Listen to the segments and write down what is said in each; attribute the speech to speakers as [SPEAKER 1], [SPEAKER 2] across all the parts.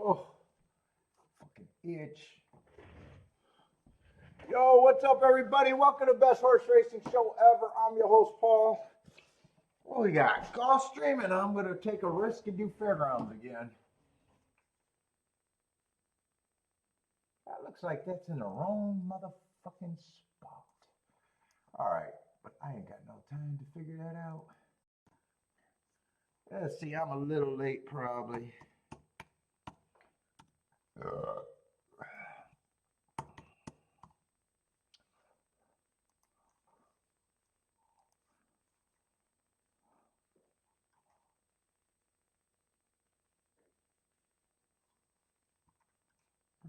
[SPEAKER 1] Oh, fucking itch. Yo, what's up, everybody? Welcome to Best Horse Racing Show Ever. I'm your host, Paul. What we got? Gulfstream, and I'm going to take a risk and do Fairgrounds again. That looks like that's in the wrong motherfucking spot. All right, but I ain't got no time to figure that out. Let's see, I'm a little late probably. What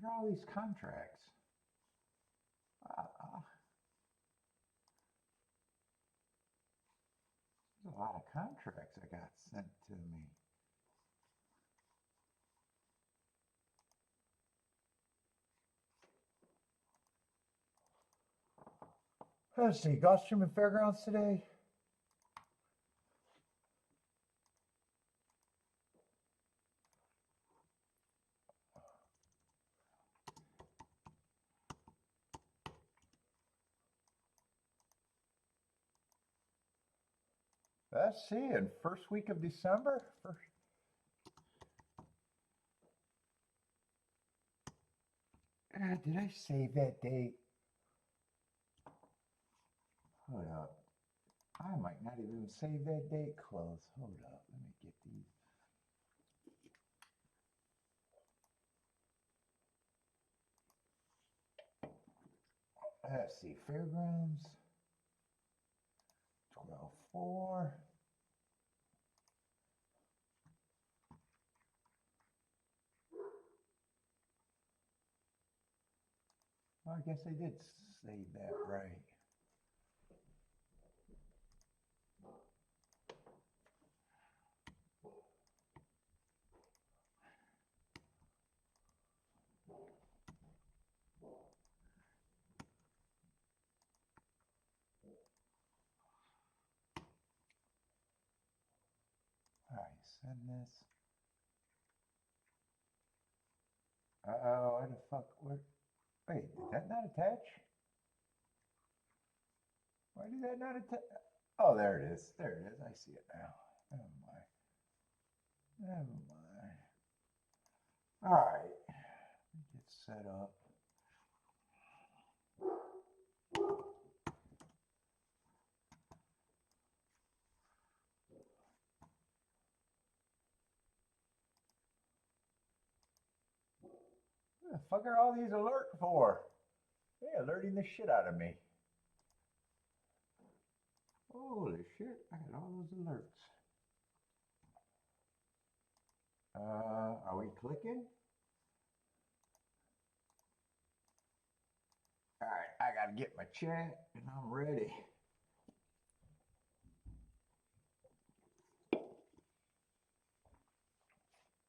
[SPEAKER 1] are all these contracts? There's a lot of contracts I got sent to me. Let's see, Gulfstream and Fairgrounds today. Let's see, in first week of December. Did I save that date? Hold up. I might not even save that date close. Hold up. Let me get these. Let's see. Fairgrounds. 12/4. Well, I guess I did save that right. All right, send this. Uh-oh, where the fuck? Wait, did that not attach? Why did that not attach? Oh, there it is. There it is. I see it now. Never mind. Never mind. All right. Get set up. What the fuck are all these alerts for? They're alerting the shit out of me. Holy shit, I got all those alerts. Are we clicking? All right, I gotta get my chat and I'm ready.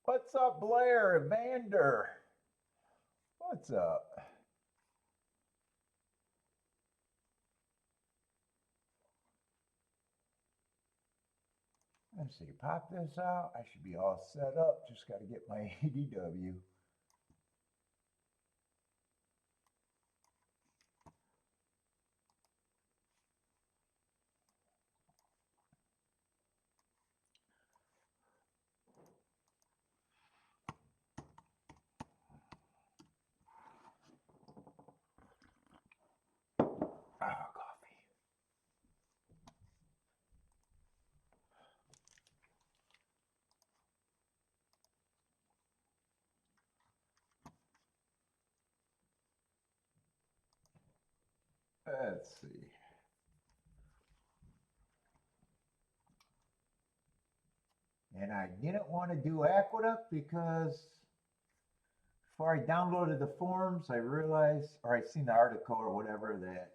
[SPEAKER 1] What's up, Blair Evander? What's up? Let's see, pop this out. I should be all set up. Just got to get my ADW. Coffee. Let's see. And I didn't want to do Aqueduct because before I downloaded the forms, I realized, or I seen the article or whatever, that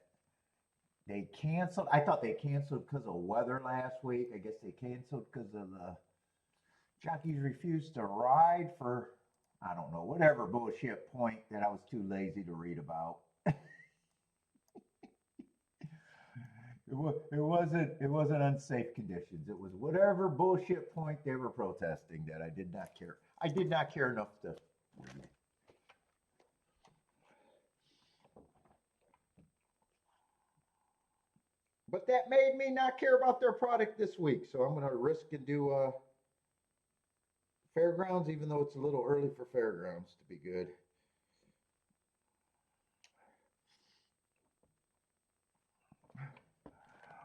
[SPEAKER 1] they canceled. I thought they canceled because of weather last week. I guess they canceled because of the jockeys refused to ride for, I don't know, whatever bullshit point that I was too lazy to read about. It wasn't unsafe conditions. It was whatever bullshit point they were protesting that I did not care. I did not care enough to But that made me not care about their product this week, so I'm going to risk and do Fairgrounds, even though it's a little early for Fairgrounds to be good.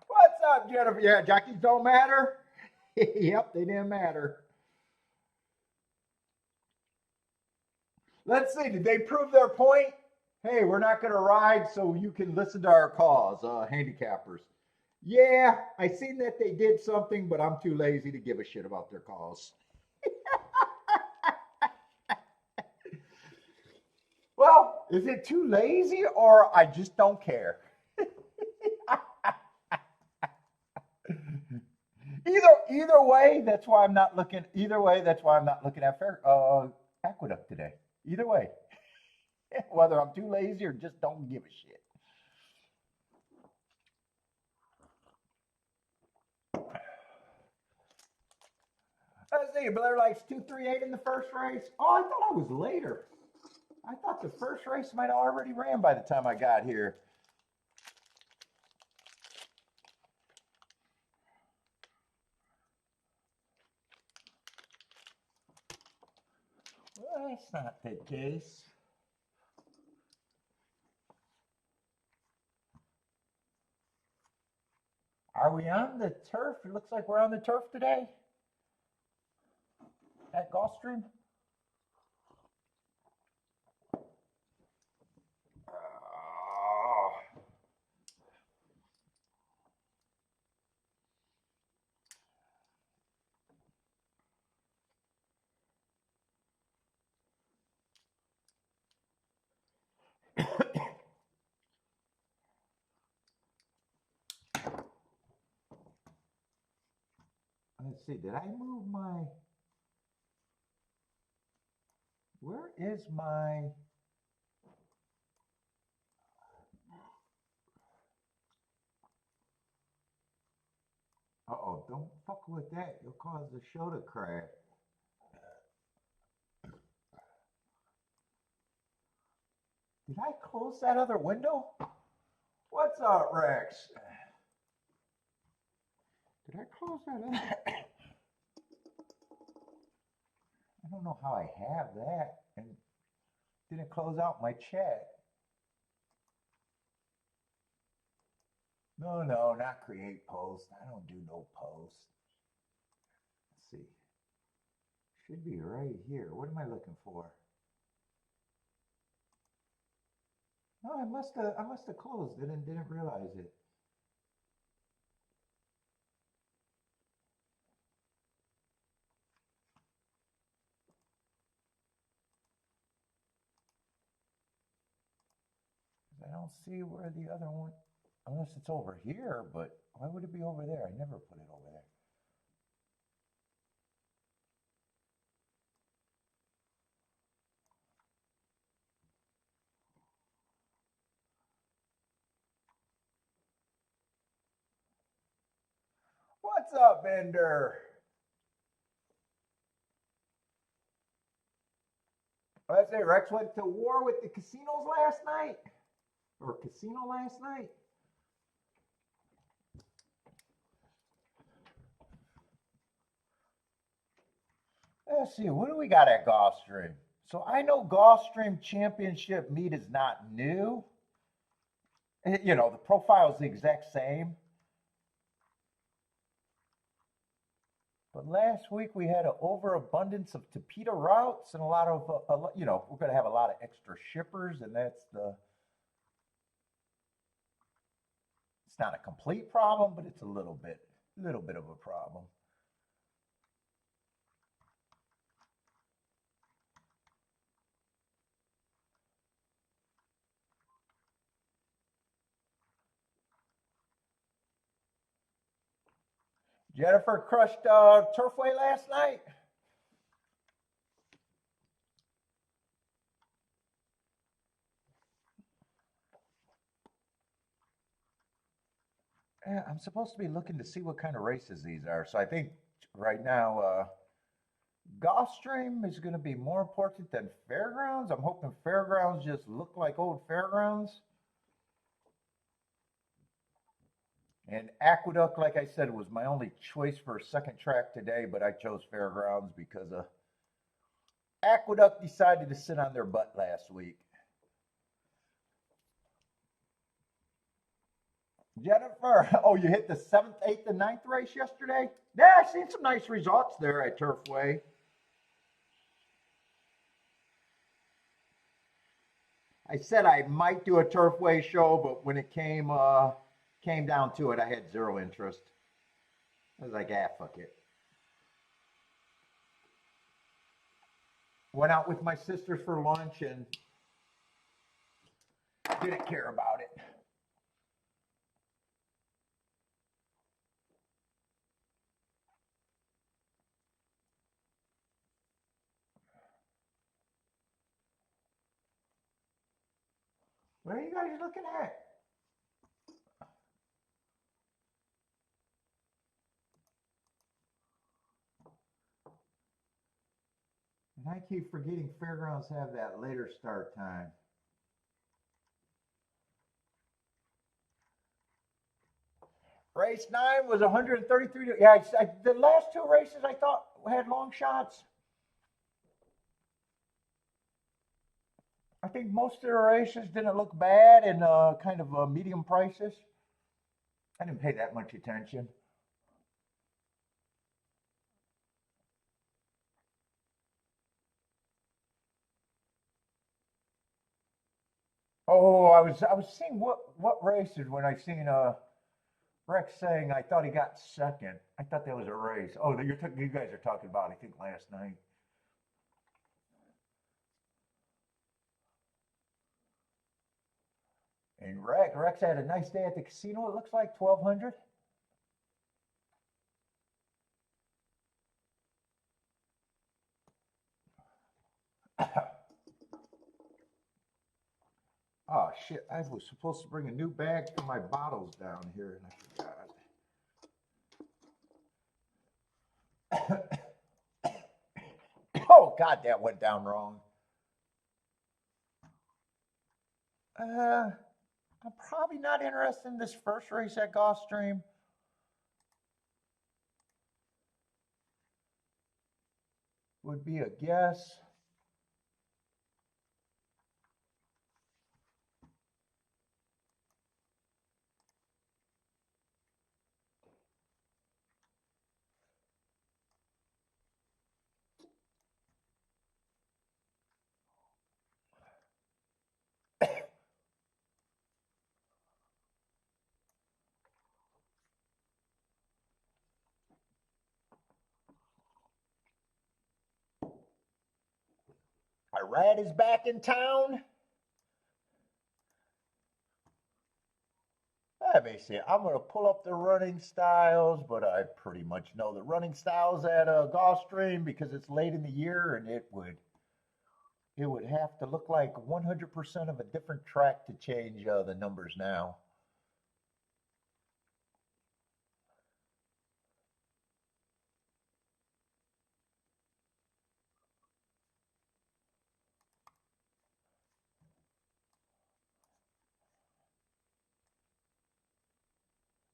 [SPEAKER 1] What's up, Jennifer? Yeah, jockeys don't matter. Yep, they didn't matter. Let's see, did they prove their point? Hey, we're not going to ride so you can listen to our calls, handicappers. Yeah, I seen that they did something, but I'm too lazy to give a shit about their calls. Well, is it too lazy or I just don't care? Either way, that's why I'm not looking. Either way, that's why I'm not looking at Aqueduct today. Either way, whether I'm too lazy or just don't give a shit. Let's see. Blair likes 238 in the first race. Oh, I thought I was later. I thought the first race might have already ran by the time I got here. Well, that's not the case. Are we on the turf? It looks like we're on the turf today at Gulfstream. Let's see, did I move my, where is my, uh-oh, don't fuck with that. You'll cause the show to crash. Did I close that other window? What's up, Rex? Did I close that other? I don't know how I have that and didn't close out my chat. No, not create post. I don't do no post. Let's see. Should be right here. What am I looking for? No, I must have closed it and didn't realize it. I don't see where the other one, unless it's over here, but why would it be over there? I never put it over there. What's up, Bender? Let's say Rex went to war with the casinos last night, or casino last night. Let's see, what do we got at Gulfstream? So I know Gulfstream Championship meet is not new. You know, the profile is the exact same. But last week we had an overabundance of Tapeta routes and a lot of, you know, we're going to have a lot of extra shippers, and that's the, it's not a complete problem, but it's a little bit of a problem. Jennifer crushed Turfway last night. Yeah, I'm supposed to be looking to see what kind of races these are. So I think right now Gulfstream is going to be more important than Fairgrounds. I'm hoping Fairgrounds just look like old Fairgrounds. And Aqueduct, like I said, was my only choice for a second track today, but I chose Fairgrounds because Aqueduct decided to sit on their butt last week. Jennifer, oh, you hit the 7th, 8th, and 9th race yesterday? Yeah, I seen some nice results there at Turfway. I said I might do a Turfway show, but when it came down to it, I had zero interest. I was like, ah, fuck it. Went out with my sisters for lunch and didn't care about it. What are you guys looking at? And I keep forgetting Fairgrounds have that later start time. Race 9 was 133. Yeah, the last two races I thought had long shots. I think most of the races didn't look bad and kind of medium prices. I didn't pay that much attention. Oh, I was seeing what races when I seen Rex saying I thought he got second. I thought that was a race. Oh, you guys are talking about I think last night. And Rex had a nice day at the casino. It looks like 1,200. Oh shit! I was supposed to bring a new bag for my bottles down here, and I forgot. Oh God, that went down wrong. I'm probably not interested in this first race at Gulfstream. Would be a guess. Irad is back in town. Let me see. I'm going to pull up the running styles, but I pretty much know the running styles at Gulfstream because it's late in the year, and it would have to look like 100% of a different track to change the numbers now.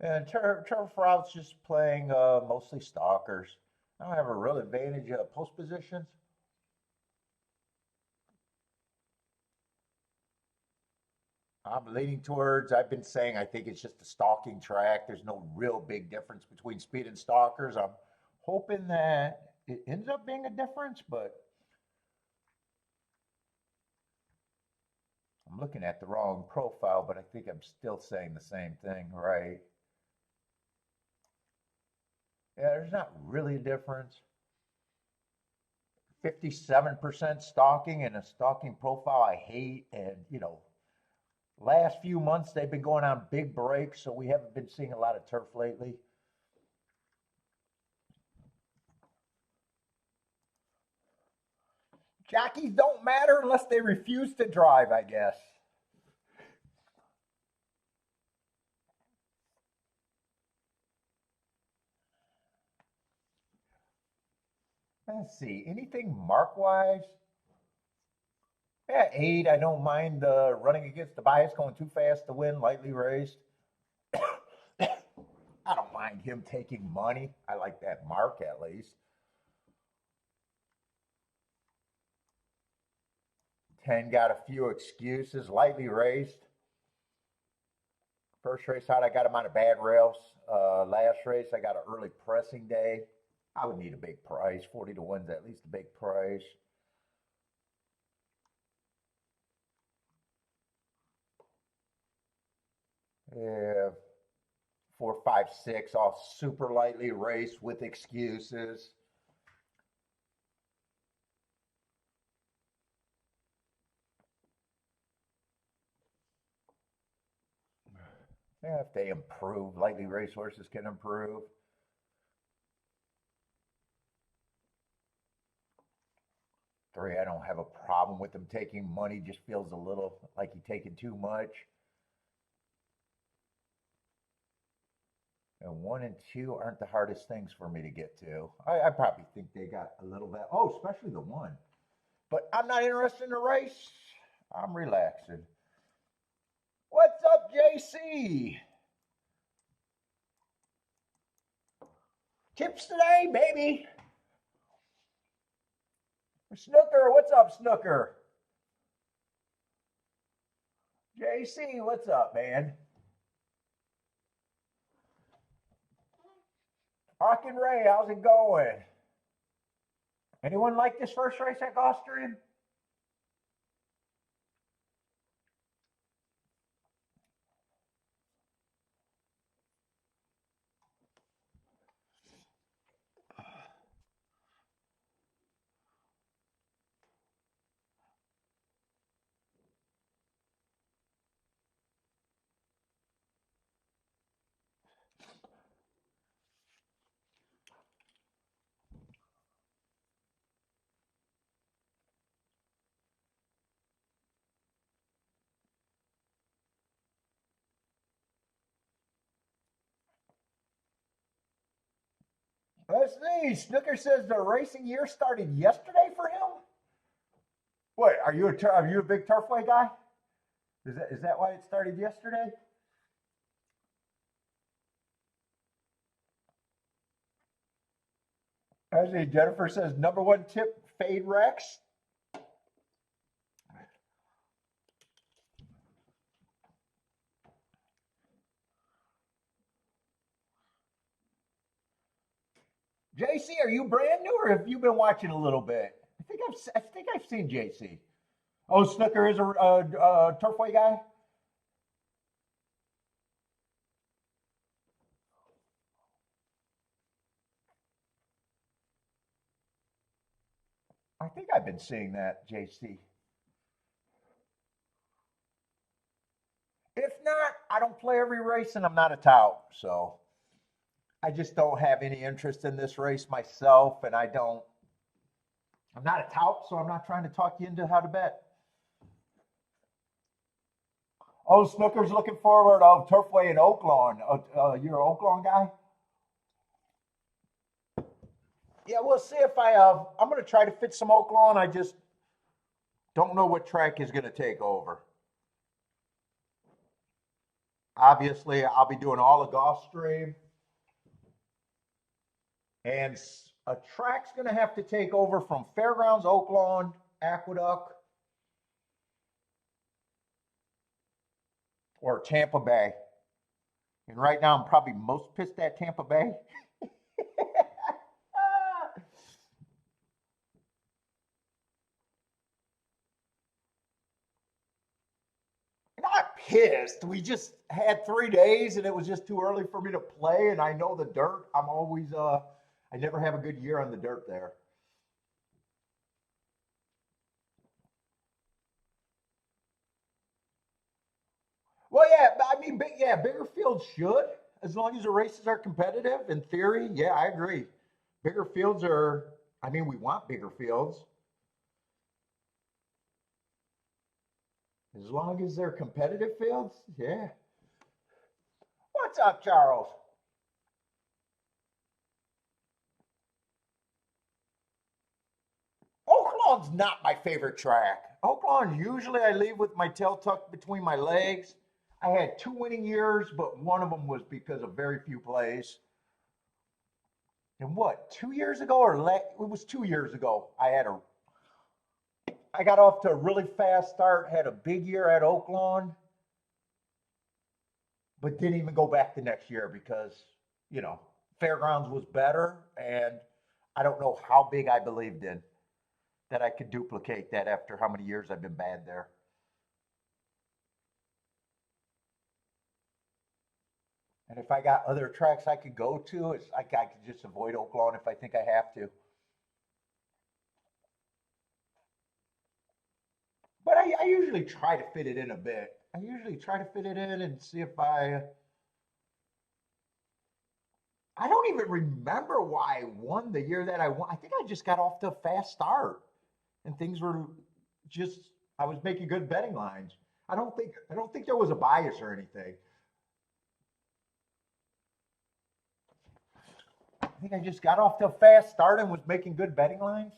[SPEAKER 1] And turf routes just playing mostly stalkers. I don't have a real advantage of post positions. I'm leaning towards, I've been saying I think it's just a stalking track. There's no real big difference between speed and stalkers. I'm hoping that it ends up being a difference, but I'm looking at the wrong profile, but I think I'm still saying the same thing, right? Yeah, there's not really a difference. 57% stalking and a stalking profile I hate. And, last few months they've been going on big breaks, so we haven't been seeing a lot of turf lately. Jockeys don't matter unless they refuse to drive, I guess. Let's see. Anything mark wise? Yeah, 8. I don't mind running against the bias, going too fast to win, lightly raced. I don't mind him taking money. I like that mark at least. 10 got a few excuses, lightly raced. First race out, I got him on a bad rails. Last race, I got an early pressing day. I would need a big price. 40 to 1's at least a big price. Yeah, 4, 5, 6, all super lightly raced with excuses. Yeah, if they improve, lightly raced horses can improve. Three, I don't have a problem with them taking money. Just feels a little like he's taking too much. And 1 and 2 aren't the hardest things for me to get to. I probably think they got a little bit. Oh, especially the 1. But I'm not interested in the race. I'm relaxing. What's up, JC? Tips today, baby. Snooker, what's up, Snooker? JC, what's up, man? Hawk and Ray, how's it going? Anyone like this first race at Gulfstream? Let's see. Snooker says the racing year started yesterday for him. What? Are you a big Turfway guy? Is that why it started yesterday? Actually, Jennifer says number 1 tip: fade Rex. JC, are you brand new or have you been watching a little bit? I think I've seen JC. Oh, Snooker is a Turfway guy. I think I've been seeing that, JC. If not, I don't play every race and I'm not a tout. So I just don't have any interest in this race myself. And I'm not a tout, so I'm not trying to talk you into how to bet. Oh, Snooker's looking forward. Oh, Turfway in Oaklawn. You're an Oaklawn guy? Yeah, we'll see if I'm going to try to fit some Oaklawn. I just don't know what track is going to take over. Obviously, I'll be doing all of Gulfstream. And a track's going to have to take over from Fairgrounds, Oaklawn, Aqueduct, or Tampa Bay. And right now, I'm probably most pissed at Tampa Bay. Not pissed. We just had 3 days and it was just too early for me to play. And I know the dirt. I never have a good year on the dirt there. Well, yeah, I mean, bigger fields should, as long as the races are competitive. In theory, yeah, I agree. Bigger fields are, I mean, we want bigger fields. As long as they're competitive fields, yeah. What's up, Charles? Oaklawn's not my favorite track. Oaklawn, usually I leave with my tail tucked between my legs. I had 2 winning years, but one of them was because of very few plays. And what, 2 years ago it was 2 years ago, I got off to a really fast start, had a big year at Oaklawn, but didn't even go back the next year because, you know, Fairgrounds was better, and I don't know how big I believed in that I could duplicate that after how many years I've been bad there. And if I got other tracks I could go to, I could just avoid Oaklawn if I think I have to. But I usually try to fit it in a bit. I usually try to fit it in and see if I don't even remember why I won the year that I won. I think I just got off to a fast start, and things were just I was making good betting lines. I don't think there was a bias or anything. I think I just got off to a fast start and was making good betting lines.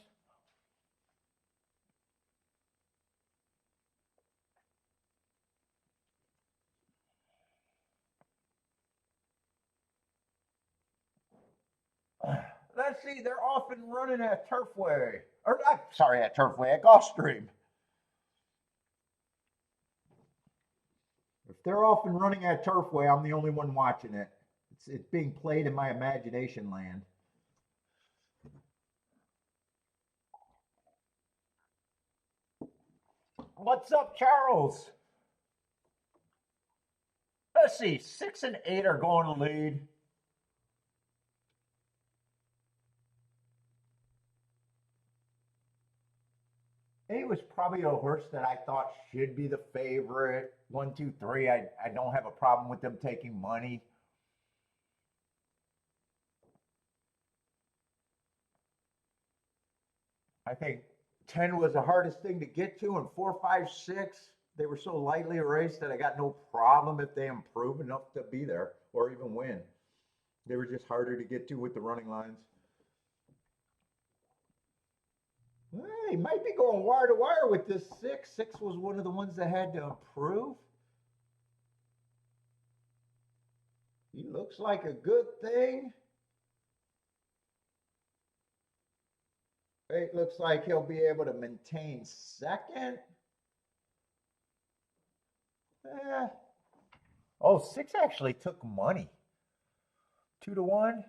[SPEAKER 1] Let's see, they're often running at Turfway. Or sorry, at Turfway, at Gulfstream. If they're off and running at Turfway, I'm the only one watching it. It's being played in my imagination land. What's up, Charles? Let's see, 6 and 8 are going to lead. 8 was probably a horse that I thought should be the favorite. 1, 2, 3, I don't have a problem with them taking money. I think 10 was the hardest thing to get to, and 4, 5, 6, they were so lightly raced that I got no problem if they improve enough to be there or even win. They were just harder to get to with the running lines. Well, they might be going wire to wire with this 6. 6 was one of the ones that had to improve. He looks like a good thing. 8 looks like he'll be able to maintain second. Eh. Oh, 6 actually took money. 2 to 1.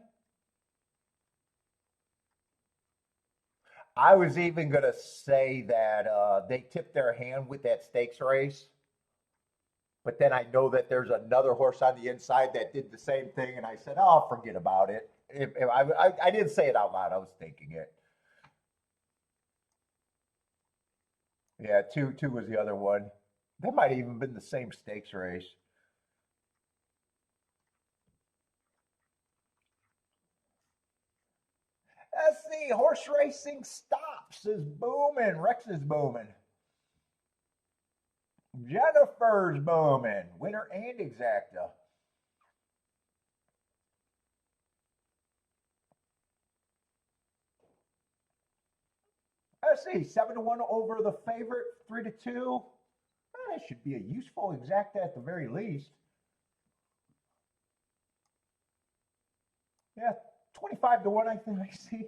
[SPEAKER 1] I was even going to say that they tipped their hand with that stakes race. But then I know that there's another horse on the inside that did the same thing. And I said, oh, forget about it. If I didn't say it out loud. I was thinking it. Yeah, 2 was the other one. That might have even been the same stakes race. Let's see. Horse racing stops is booming. Rex is booming. Jennifer's booming. Winner and exacta. Let's see. 7 to 1 over the favorite. 3 to 2. That should be a useful exacta at the very least. Yeah, 25 to 1, I think I see.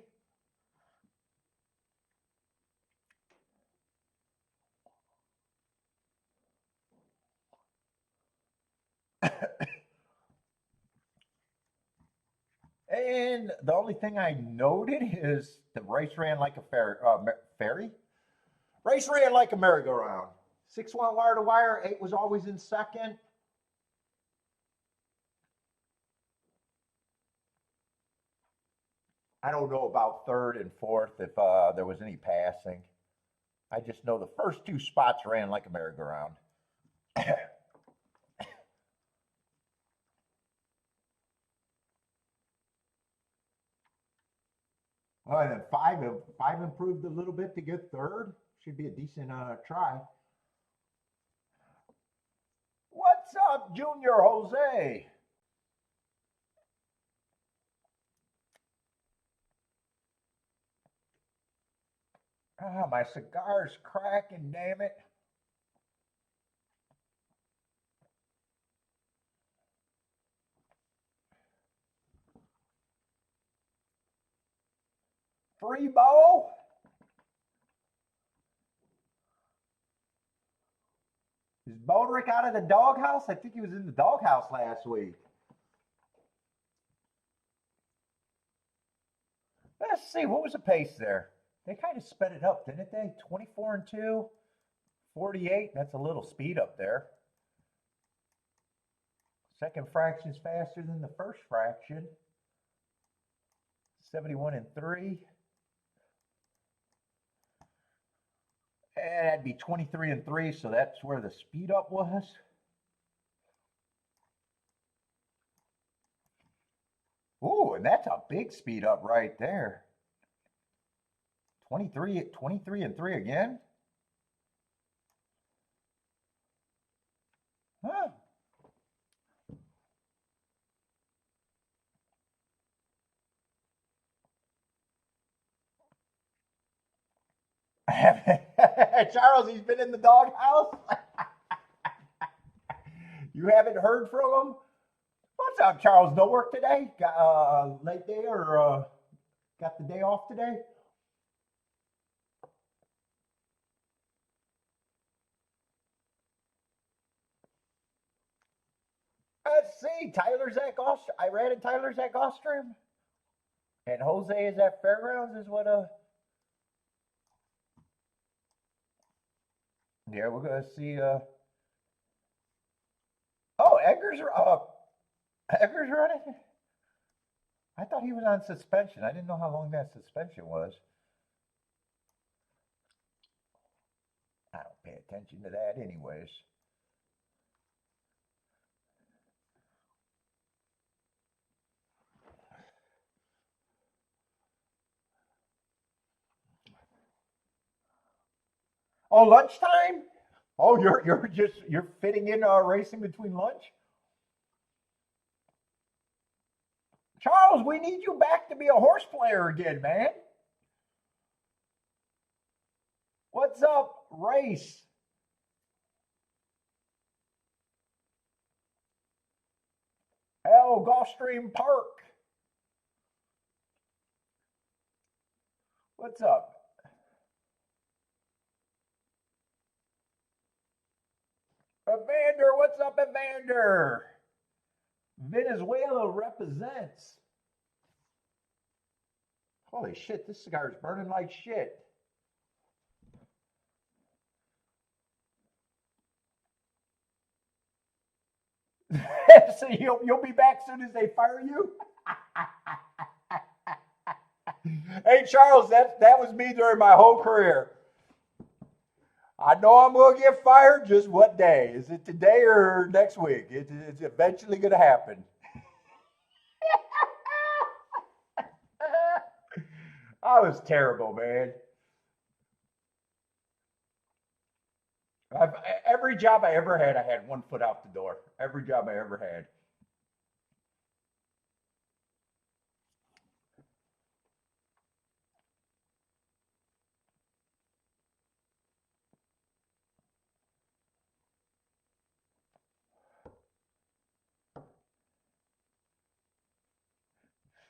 [SPEAKER 1] And the only thing I noted is the race ran like a ferry. Race ran like a merry-go-round. 6 went wire to wire. 8 was always in second. I don't know about third and fourth if there was any passing. I just know the first 2 spots ran like a merry-go-round. Oh, and then five improved a little bit to get third. Should be a decent try. What's up, Junior Jose? Ah, my cigar's cracking, damn it. Free ball? Is Bodrick out of the doghouse? I think he was in the doghouse last week. Let's see, what was the pace there? They kind of sped it up, didn't they? 24 and 2, 48. That's a little speed up there. Second fraction's faster than the first fraction. 71 and 3. And that'd be 23 and 3, so that's where the speed up was. Ooh, and that's a big speed up right there. 23 and 3 again? Huh. Charles, he's been in the doghouse. You haven't heard from him? What's up, Charles? No work today? Got a late day or got the day off today? Let's see. Tyler's at Gulfstream. I ran in Tyler's at Gulfstream. And Jose is at Fairgrounds, is what yeah, we're gonna see oh, Edgar's running? I thought he was on suspension. I didn't know how long that suspension was. I don't pay attention to that anyways. Oh, lunchtime? Oh, you're fitting in racing between lunch? Charles, we need you back to be a horse player again, man. What's up, race? Gulfstream Park. What's up? Evander, what's up, Evander? Venezuela represents. Holy shit, this cigar is burning like shit. So you'll be back soon as they fire you? Hey, Charles, that was me during my whole career. I know I'm going to get fired. Just what day? Is it today or next week? It's eventually going to happen. I was terrible, man. I've, every job I ever had, I had one foot out the door. Every job I ever had.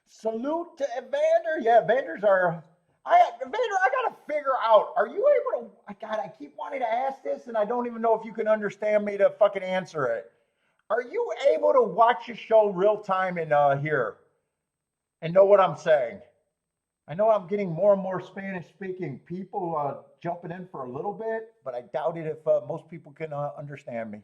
[SPEAKER 1] Salute to Evander. Yeah, Evanders are. Evander, I gotta figure out. Are you able to? God, I keep wanting to ask this, and I don't even know if you can understand me to fucking answer it. Are you able to watch a show real time and here and know what I'm saying? I know I'm getting more and more Spanish speaking people jumping in for a little bit, but I doubt it if most people can understand me.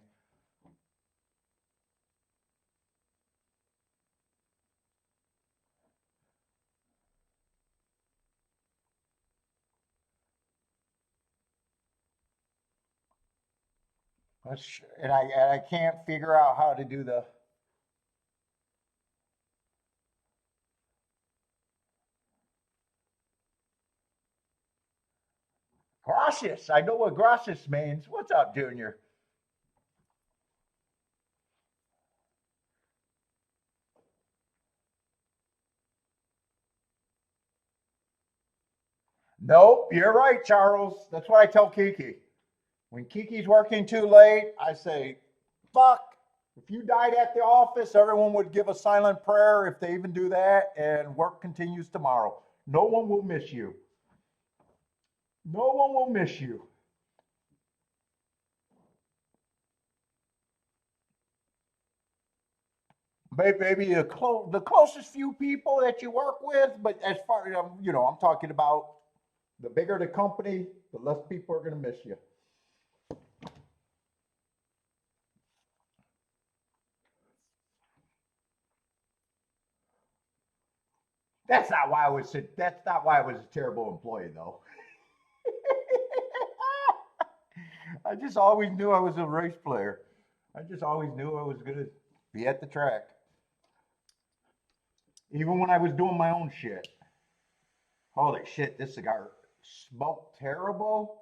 [SPEAKER 1] And I can't figure out how to do the. Gracias. I know what gracias means. What's up, Junior? Nope, you're right, Charles. That's what I tell Kiki. When Kiki's working too late, I say, fuck. If you died at the office, everyone would give a silent prayer if they even do that, and work continues tomorrow. No one will miss you. No one will miss you. Maybe the closest few people that you work with, but as far as I'm talking about the bigger the company, the less people are going to miss you. That's not why I was a terrible employee, though. I just always knew I was a race player. I just always knew I was going to be at the track, even when I was doing my own shit. Holy shit, this cigar smoked terrible.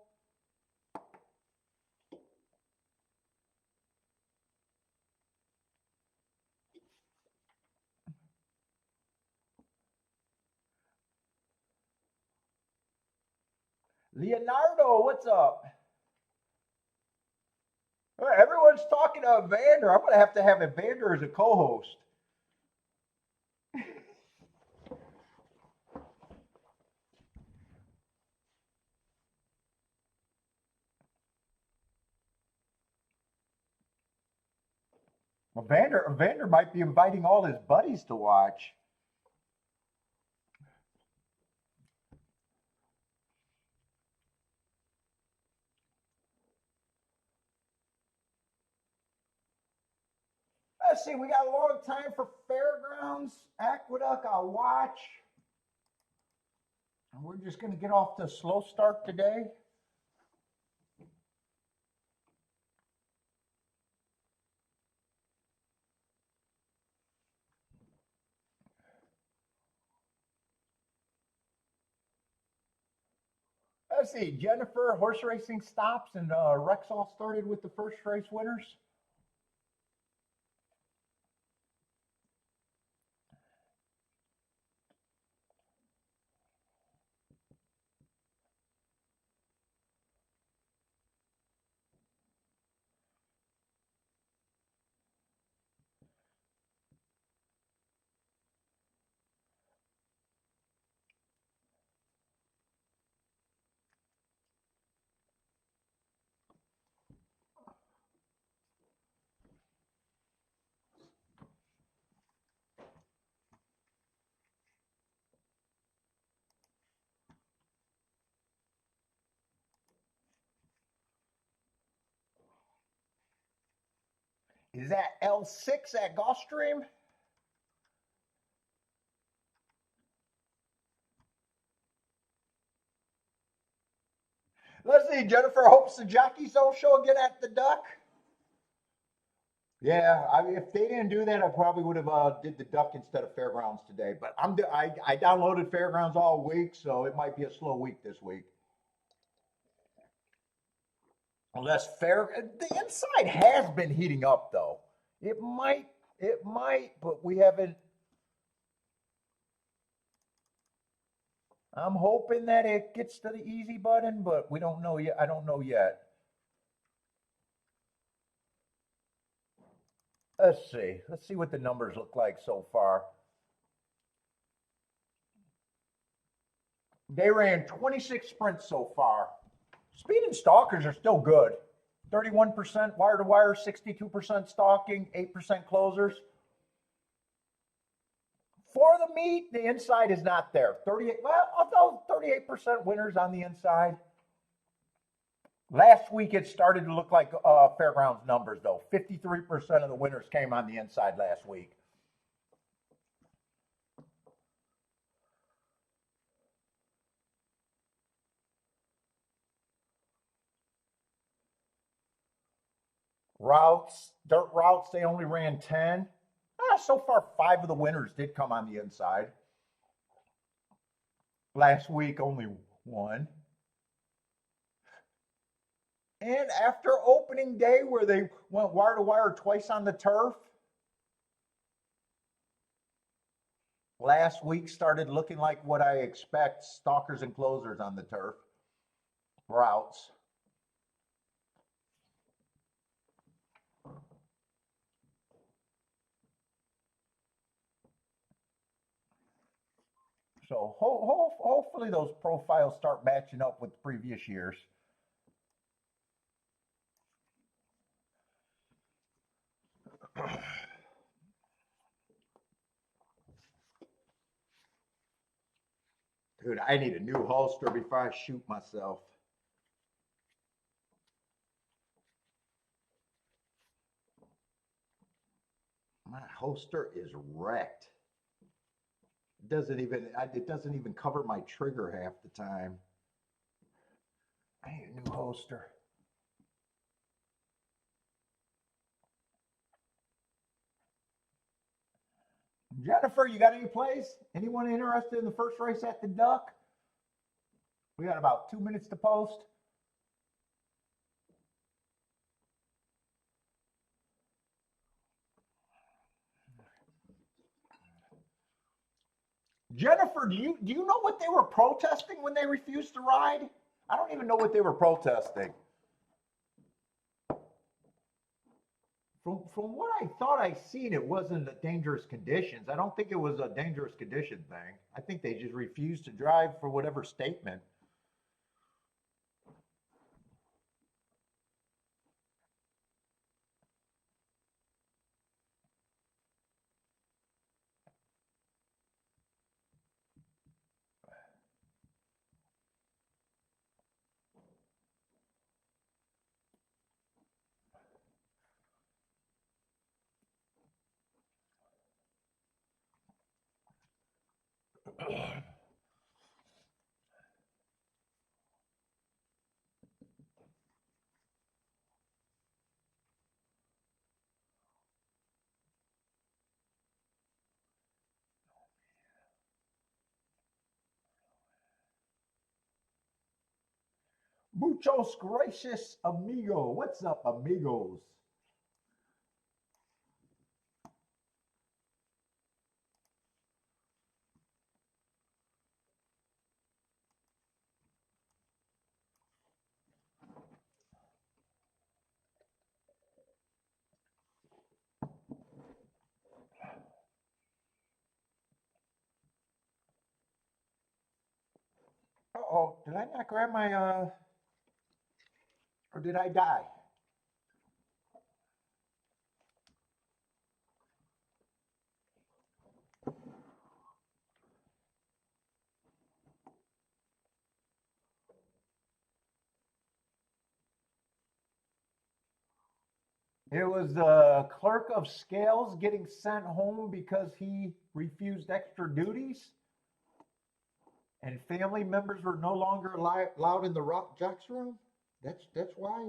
[SPEAKER 1] Leonardo, what's up? Everyone's talking to Evander. I'm going to have Evander as a co host. Evander might be inviting all his buddies to watch. Let's see, we got a long time for Fairgrounds. Aqueduct, I'll watch. And we're just going to get off to a slow start today. Let's see, Jennifer, horse racing stops, and Rexall started with the first race winners. Is that L6 at Gulfstream? Let's see, Jennifer hopes the jockeys don't show again at the Duck. Yeah, I mean, if they didn't do that, I probably would have did the Duck instead of Fairgrounds today. But I downloaded Fairgrounds all week, so it might be a slow week this week. Unless the inside has been heating up though. It might, but we haven't. I'm hoping that it gets to the easy button, but we don't know yet. I don't know yet. Let's see. Let's see what the numbers look like so far. They ran 26 sprints so far. Speed and stalkers are still good. 31% wire to wire, 62% stalking, 8% closers. For the meet, the inside is not there. 38, well, although 38% winners on the inside. Last week it started to look like Fairgrounds numbers though. 53% of the winners came on the inside last week. Dirt routes, they only ran 10. So far, 5 of the winners did come on the inside. Last week, only 1. And after opening day, where they went wire to wire twice on the turf, last week started looking like what I expect stalkers and closers on the turf routes. So hopefully those profiles start matching up with previous years. Dude, I need a new holster before I shoot myself. My holster is wrecked. It doesn't even cover my trigger half the time. I need a new holster. Jennifer, you got any plays? Anyone interested in the first race at the Duck? We got about 2 minutes to post. Jennifer, do you know what they were protesting when they refused to ride? I don't even know what they were protesting. From what I thought I seen, it wasn't a dangerous conditions. I don't think it was a dangerous condition thing. I think they just refused to drive for whatever statement. Muchos gracias, amigo. What's up, amigos? Uh-oh, did I not grab my, or did I die? It was the clerk of scales getting sent home because he refused extra duties, and family members were no longer allowed in the rock jocks room. That's why.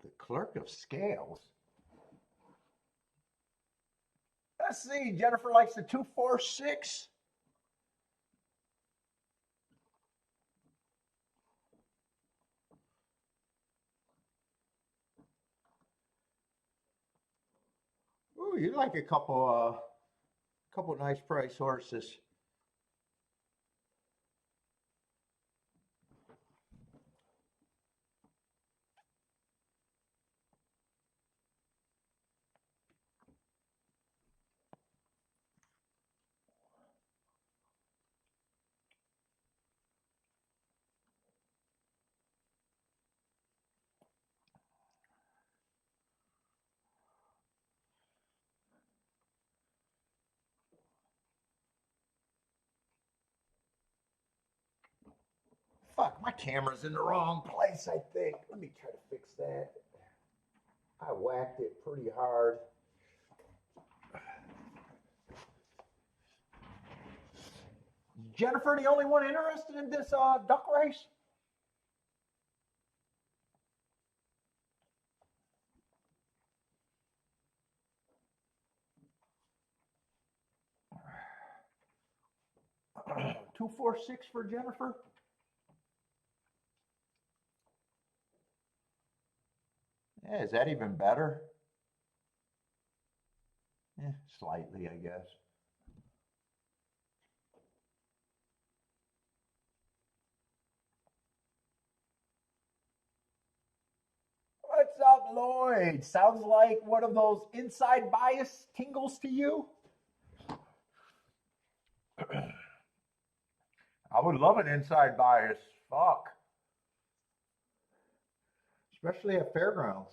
[SPEAKER 1] The clerk of scales. Let's see. Jennifer likes the 246. Ooh, you like a couple nice price horses. Fuck, my camera's in the wrong place, I think. Let me try to fix that. I whacked it pretty hard. Jennifer, the only one interested in this duck race? 246 for Jennifer. Yeah, is that even better? Slightly, I guess. What's up, Lloyd? Sounds like one of those inside bias tingles to you. I would love an inside bias. Fuck. Especially at Fairgrounds.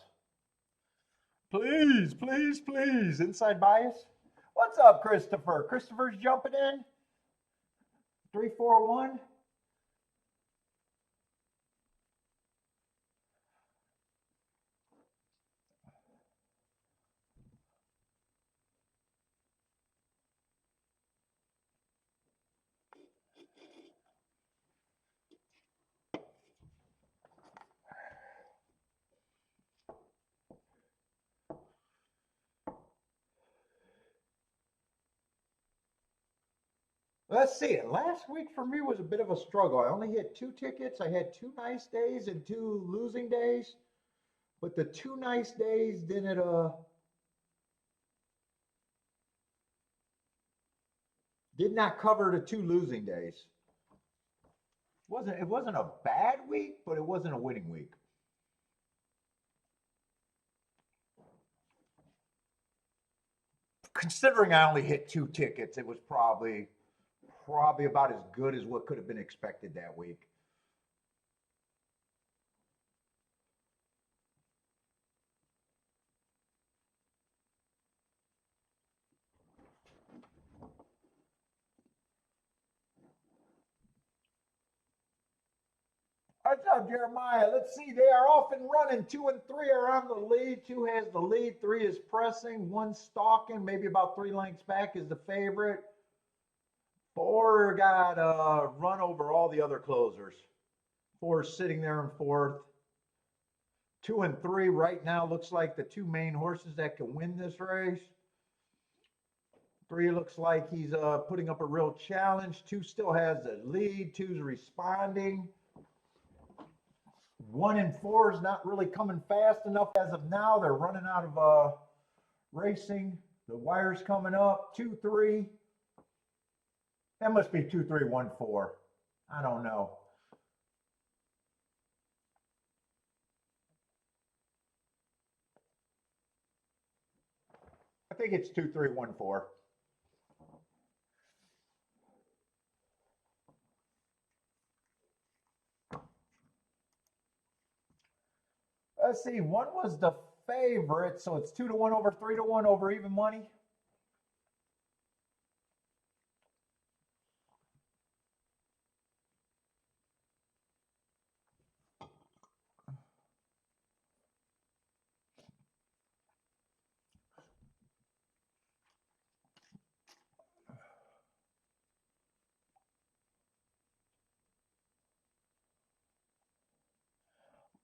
[SPEAKER 1] Please, please, please. Inside bias. What's up, Christopher? Christopher's jumping in. 341. Let's see it. Last week for me was a bit of a struggle. I only hit 2 tickets. I had 2 nice days and 2 losing days. But the 2 nice days did not cover the 2 losing days. It wasn't a bad week, but it wasn't a winning week. Considering I only hit 2 tickets, it was probably about as good as what could have been expected that week. What's up, Jeremiah? Let's see. They are off and running. 2 and 3 are on the lead. 2 has the lead. 3 is pressing. 1 stalking. Maybe about 3 lengths back is the favorite. 4 got run over all the other closers. 4 is sitting there in 4th. 2 and 3 right now looks like the 2 main horses that can win this race. 3 looks like he's putting up a real challenge. 2 still has the lead. 2's responding. 1 and 4 is not really coming fast enough as of now. They're running out of racing. The wire's coming up. 2, 3. That must be 2, 3, 1, 4. I don't know. I think it's 2, 3, 1, 4. Let's see. 1 was the favorite, so it's 2 to 1 over 3 to 1 over even money.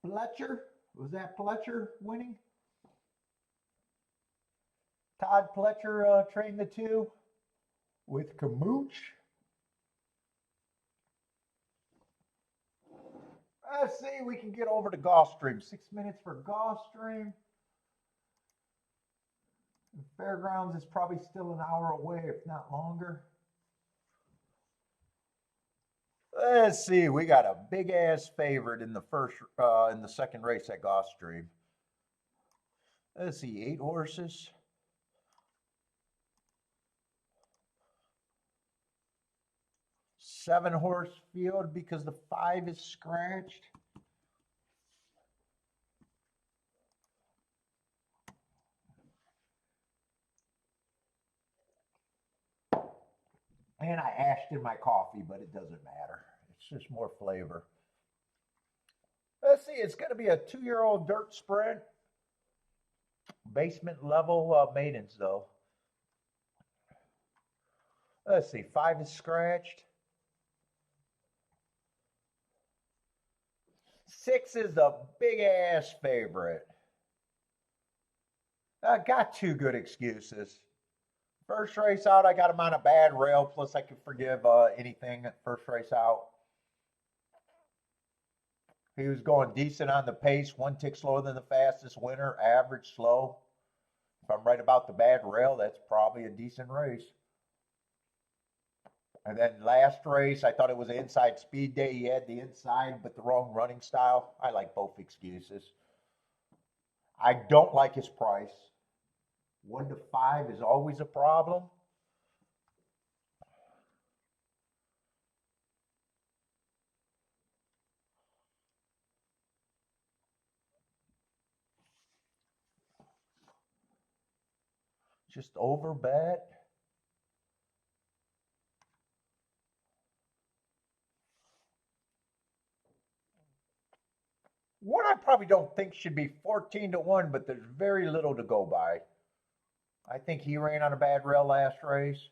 [SPEAKER 1] Pletcher, was that Pletcher winning? Todd Pletcher trained the 2 with Camooch. Let's see, we can get over to Gulfstream. 6 minutes for Gulfstream. Fairgrounds is probably still an hour away, if not longer. Let's see, we got a big ass favorite in the second race at Gulfstream. Let's see, 8 horses. 7 horse field because the 5 is scratched. And I ashed in my coffee, but it doesn't matter. It's just more flavor. Let's see, it's going to be a 2-year-old dirt sprint. Basement level maidens, though. Let's see, 5 is scratched. 6 is a big ass favorite. I got 2 good excuses. First race out, I got him on a bad rail. Plus, I can forgive anything first race out. He was going decent on the pace, one tick slower than the fastest winner, average slow. If I'm right about the bad rail, that's probably a decent race. And then last race, I thought it was an inside speed day. He had the inside, but the wrong running style. I like both excuses. I don't like his price. 1 to 5 is always a problem. Just over bet. One I probably don't think should be 14 to 1, but there's very little to go by. I think he ran on a bad rail last race.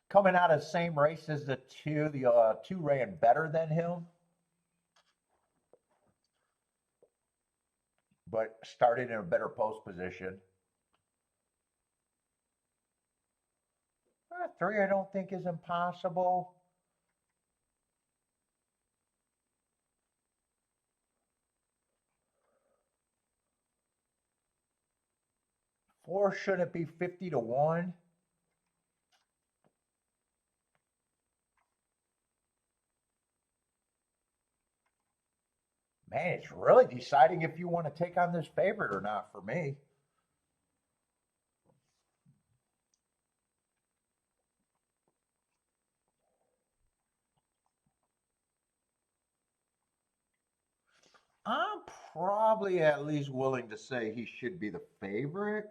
[SPEAKER 1] Coming out of the same race as the two ran better than him, but started in a better post position. 3 I don't think is impossible. Four shouldn't be 50 to 1. Man, it's really deciding if you want to take on this favorite or not for me. I'm probably at least willing to say he should be the favorite,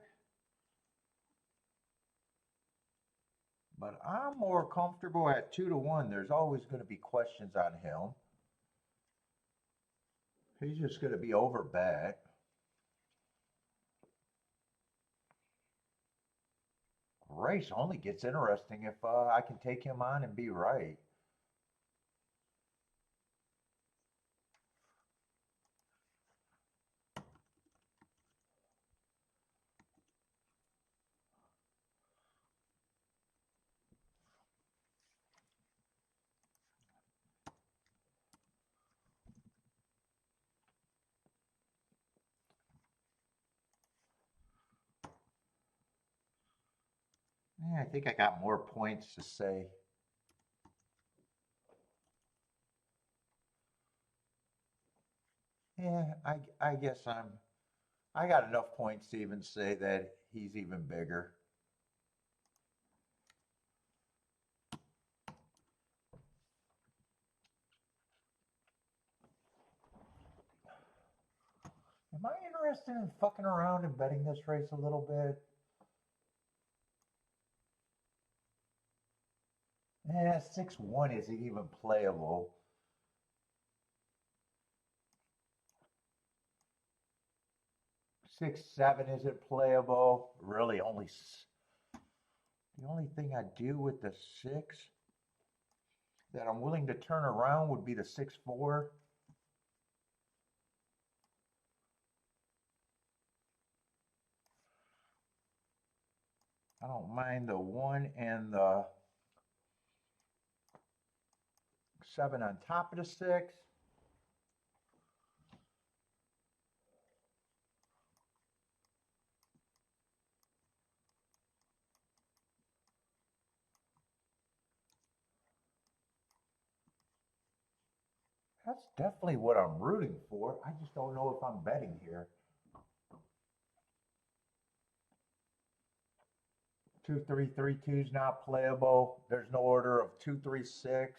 [SPEAKER 1] but I'm more comfortable at 2 to 1. There's always going to be questions on him. He's just going to be over bet. Race only gets interesting if I can take him on and be right. Yeah, I think I got more points to say. Yeah, I guess I got enough points to even say that he's even bigger. Am I interested in fucking around and betting this race a little bit? Yeah, 6-1 isn't even playable. 6-7 isn't playable. Really, the only thing I do with the 6 that I'm willing to turn around would be the 6-4. I don't mind the 1 and the 7 on top of the 6. That's definitely what I'm rooting for. I just don't know if I'm betting here. 2-3-3-2 is not playable. There's no order of 2-3-6.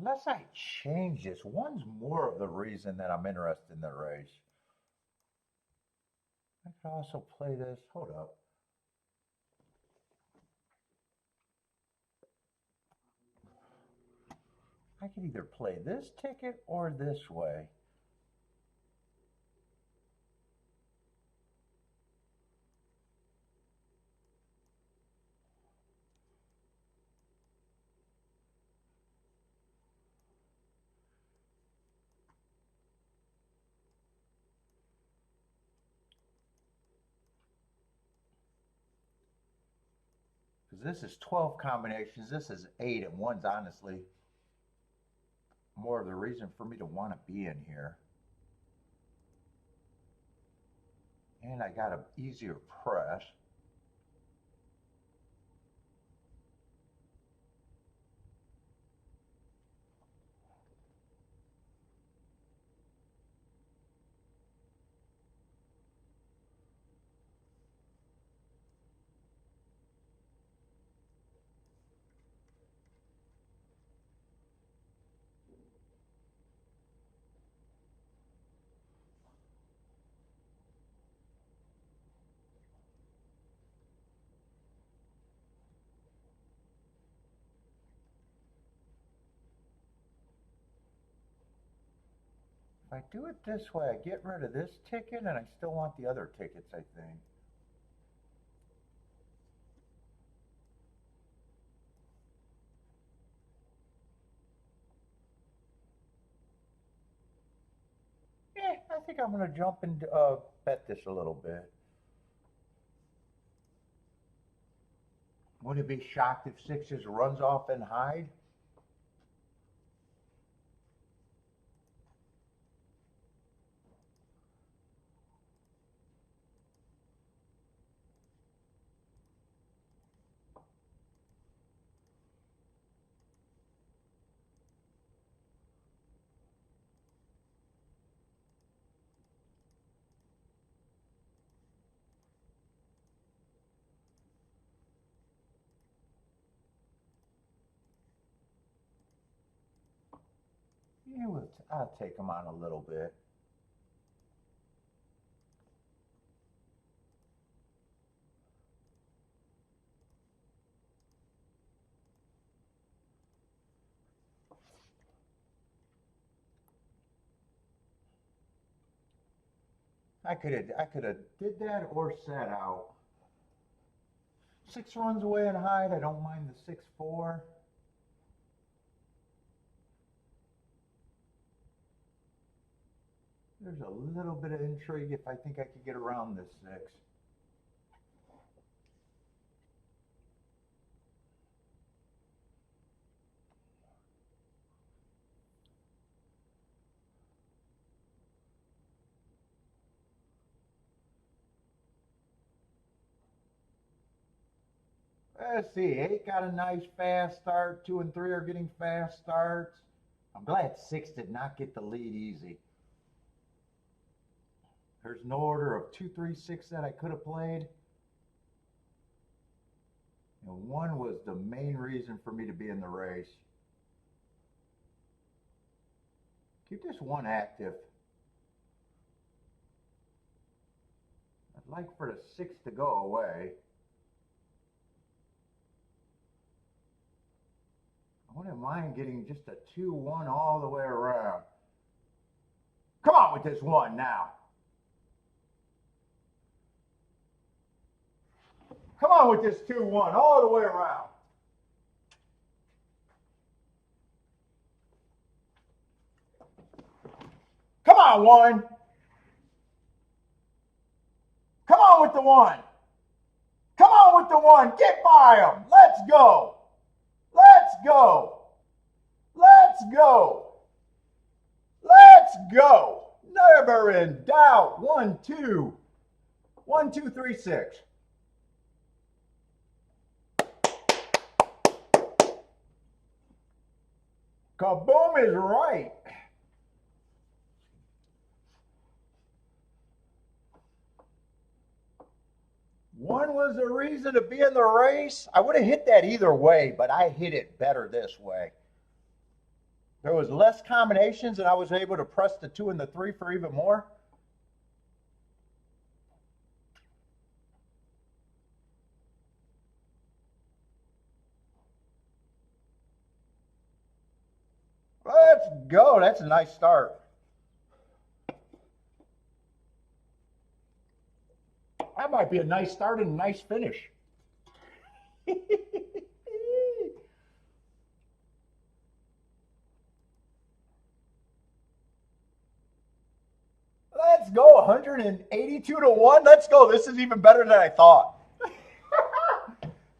[SPEAKER 1] unless I change this, one's more of the reason that I'm interested in the race. I could also play this. Hold up. I could either play this ticket or this way. Because this is 12 combinations, this is 8, and one's honestly more of the reason for me to want to be in here. And I got an easier press. If I do it this way, I get rid of this ticket and I still want the other tickets, I think. I think I'm going to jump and bet this a little bit. Wouldn't it be shocked if 6 just runs off and hide? Yeah, I'll take them on a little bit. I could have did that or sat out. 6 runs away and hide. I don't mind the 6-4. There's a little bit of intrigue if I think I could get around this 6. Let's see, 8 got a nice fast start. 2 and 3 are getting fast starts. I'm glad 6 did not get the lead easy. There's no order of 2, 3, 6 that I could have played. And 1 was the main reason for me to be in the race. Keep this 1 active. I'd like for the 6 to go away. I wouldn't mind getting just a 2-1 all the way around. Come on with this 1 now. Come on with this 2-1 all the way around. Come on, 1. Come on with the 1. Come on with the 1. Get by him. Let's go. Let's go. Let's go. Let's go. Never in doubt. 1, 2. 1, 2, 3, 6. Kaboom is right. One was the reason to be in the race. I would have hit that either way, but I hit it better this way. There was less combinations, and I was able to press the 2 and the 3 for even more. Let's go. That's a nice start. That might be a nice start and a nice finish. Let's go. 182 to 1. Let's go. This is even better than I thought.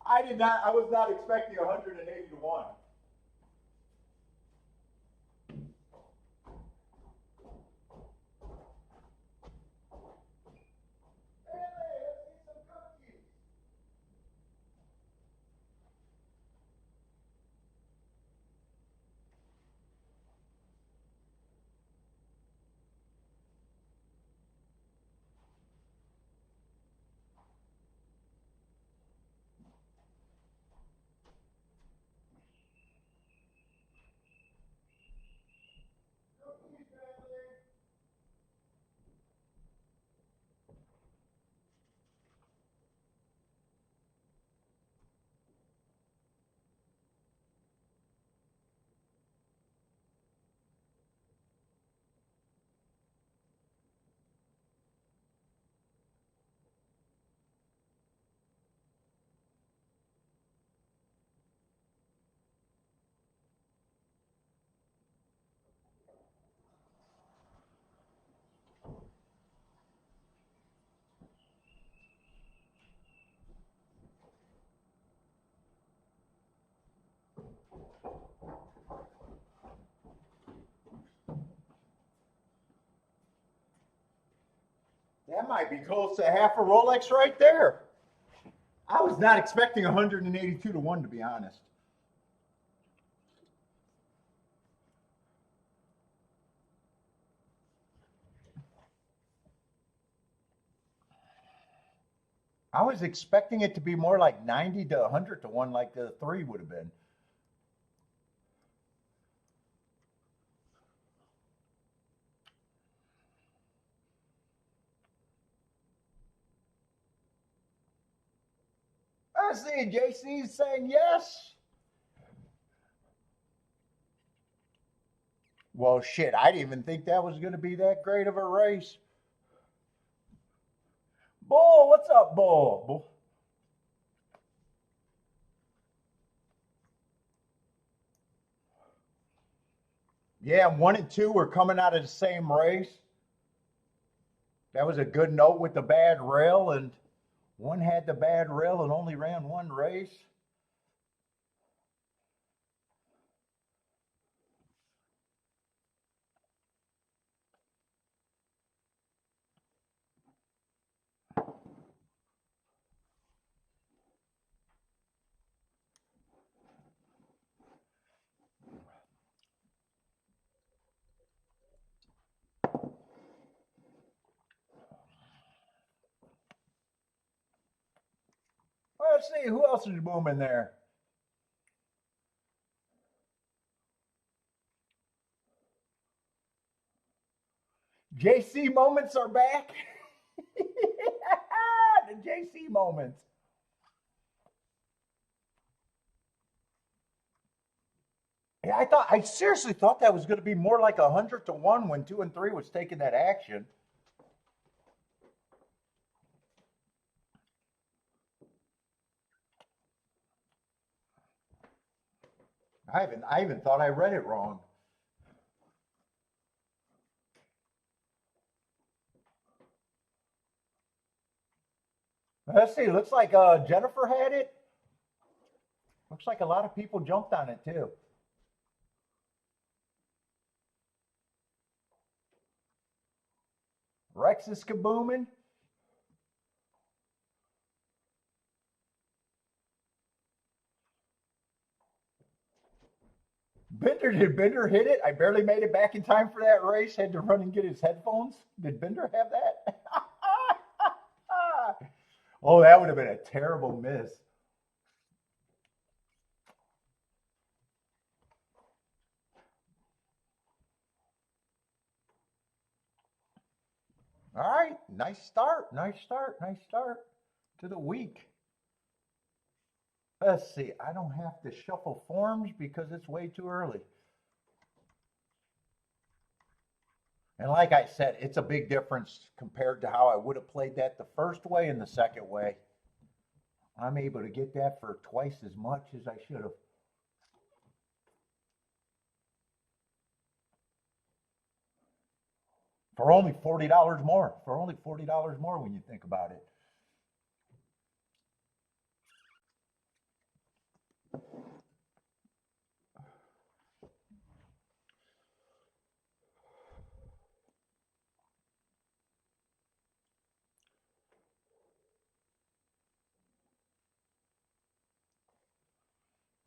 [SPEAKER 1] I was not expecting 180 to 1. That might be close to half a Rolex right there. I was not expecting 182 to 1, to be honest. I was expecting it to be more like 90 to 100 to 1, like the 3 would have been. I see JC's saying yes. Well, shit, I didn't even think that was going to be that great of a race. Bull, what's up, Bull? Bull. Yeah, 1 and 2 were coming out of the same race. That was a good note with the bad rail, and one had the bad rail and only ran one race. Well, let's see, who else is booming there? JC moments are back. The JC moments. Yeah, I seriously thought that was going to be more like 100 to 1 when 2 and 3 was taking that action. I even thought I read it wrong. Let's see. Looks like Jennifer had it. Looks like a lot of people jumped on it too. Rex is kabooming. Did Bender hit it? I barely made it back in time for that race. Had to run and get his headphones. Did Bender have that? Oh, that would have been a terrible miss. All right, nice start, nice start, nice start to the week. Let's see, I don't have to shuffle forms because it's way too early. And like I said, it's a big difference compared to how I would have played that the first way and the second way. I'm able to get that for twice as much as I should have. For only $40 more. For only $40 more when you think about it.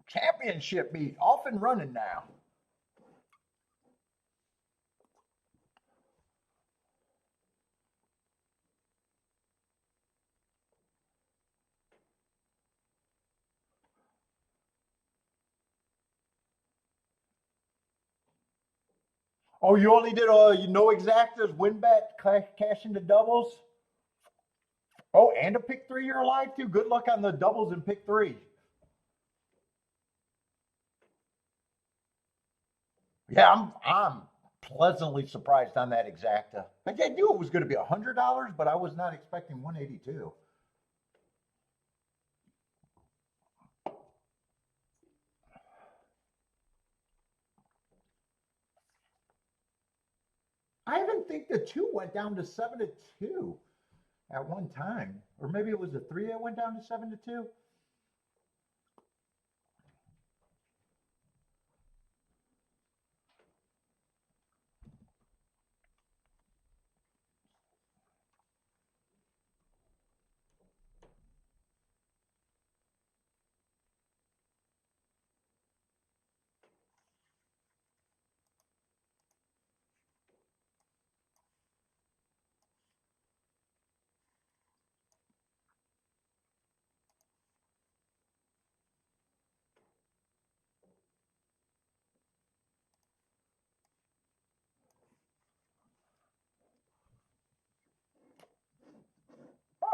[SPEAKER 1] Championship meet, off and running now. Oh, you only did you no exactas, win bet, cash into doubles. Oh, and a pick three you're alive too. Good luck on the doubles and pick three. Yeah, I'm pleasantly surprised on that exacta. Like I knew it was going to be $100, but I was not expecting 182. I even think the two went down to 7-2 at one time, or maybe it was the three that went down to 7-2.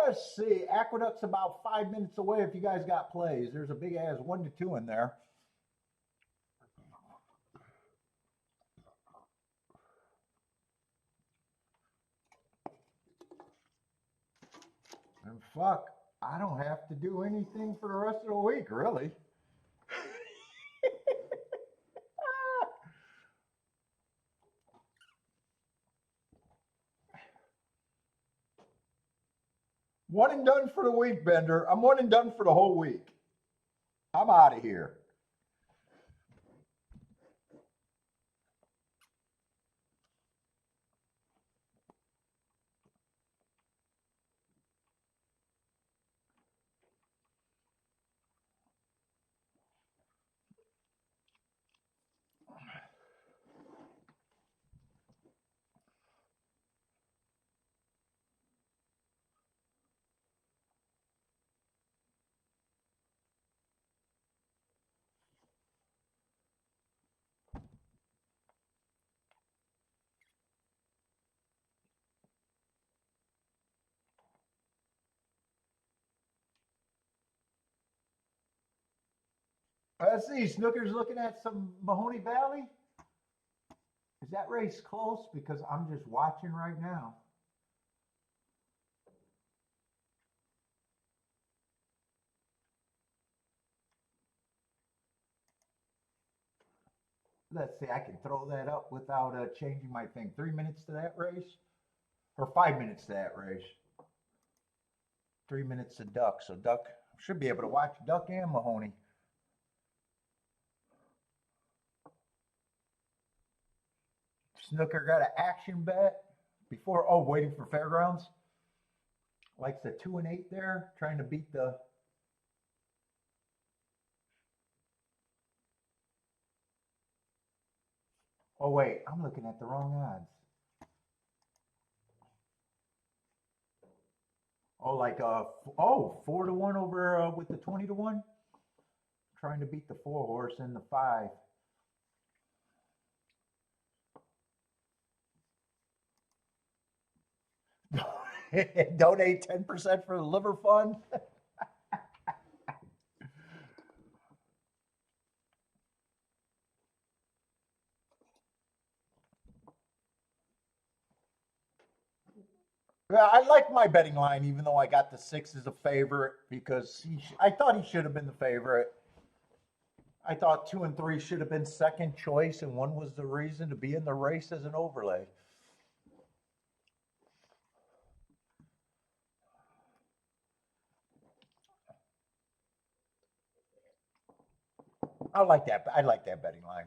[SPEAKER 1] Let's see. Aqueduct's about 5 minutes away if you guys got plays. There's a big ass 1-2 in there. And fuck, I don't have to do anything for the rest of the week, really. One and done for the week, Bender. I'm one and done for the whole week. I'm out of here. Let's see. Snooker's looking at some Mahoney Valley. Is that race close? Because I'm just watching right now. Let's see. I can throw that up without changing my thing. 3 minutes to that race, or 5 minutes to that race. 3 minutes to Duck. So Duck should be able to watch Duck and Mahoney. Snooker got an action bet before. Oh, waiting for Fairgrounds. Likes the 2 and 8 there, trying to beat the. Oh wait, I'm looking at the wrong odds. Oh, like 4-1 over with the 20-1. Trying to beat the 4 horse and the 5. Donate 10% for the liver fund. Yeah, I like my betting line, even though I got the 6 as a favorite because I thought he should have been the favorite. I thought 2 and 3 should have been second choice, and 1 was the reason to be in the race as an overlay. I like that. I like that betting line.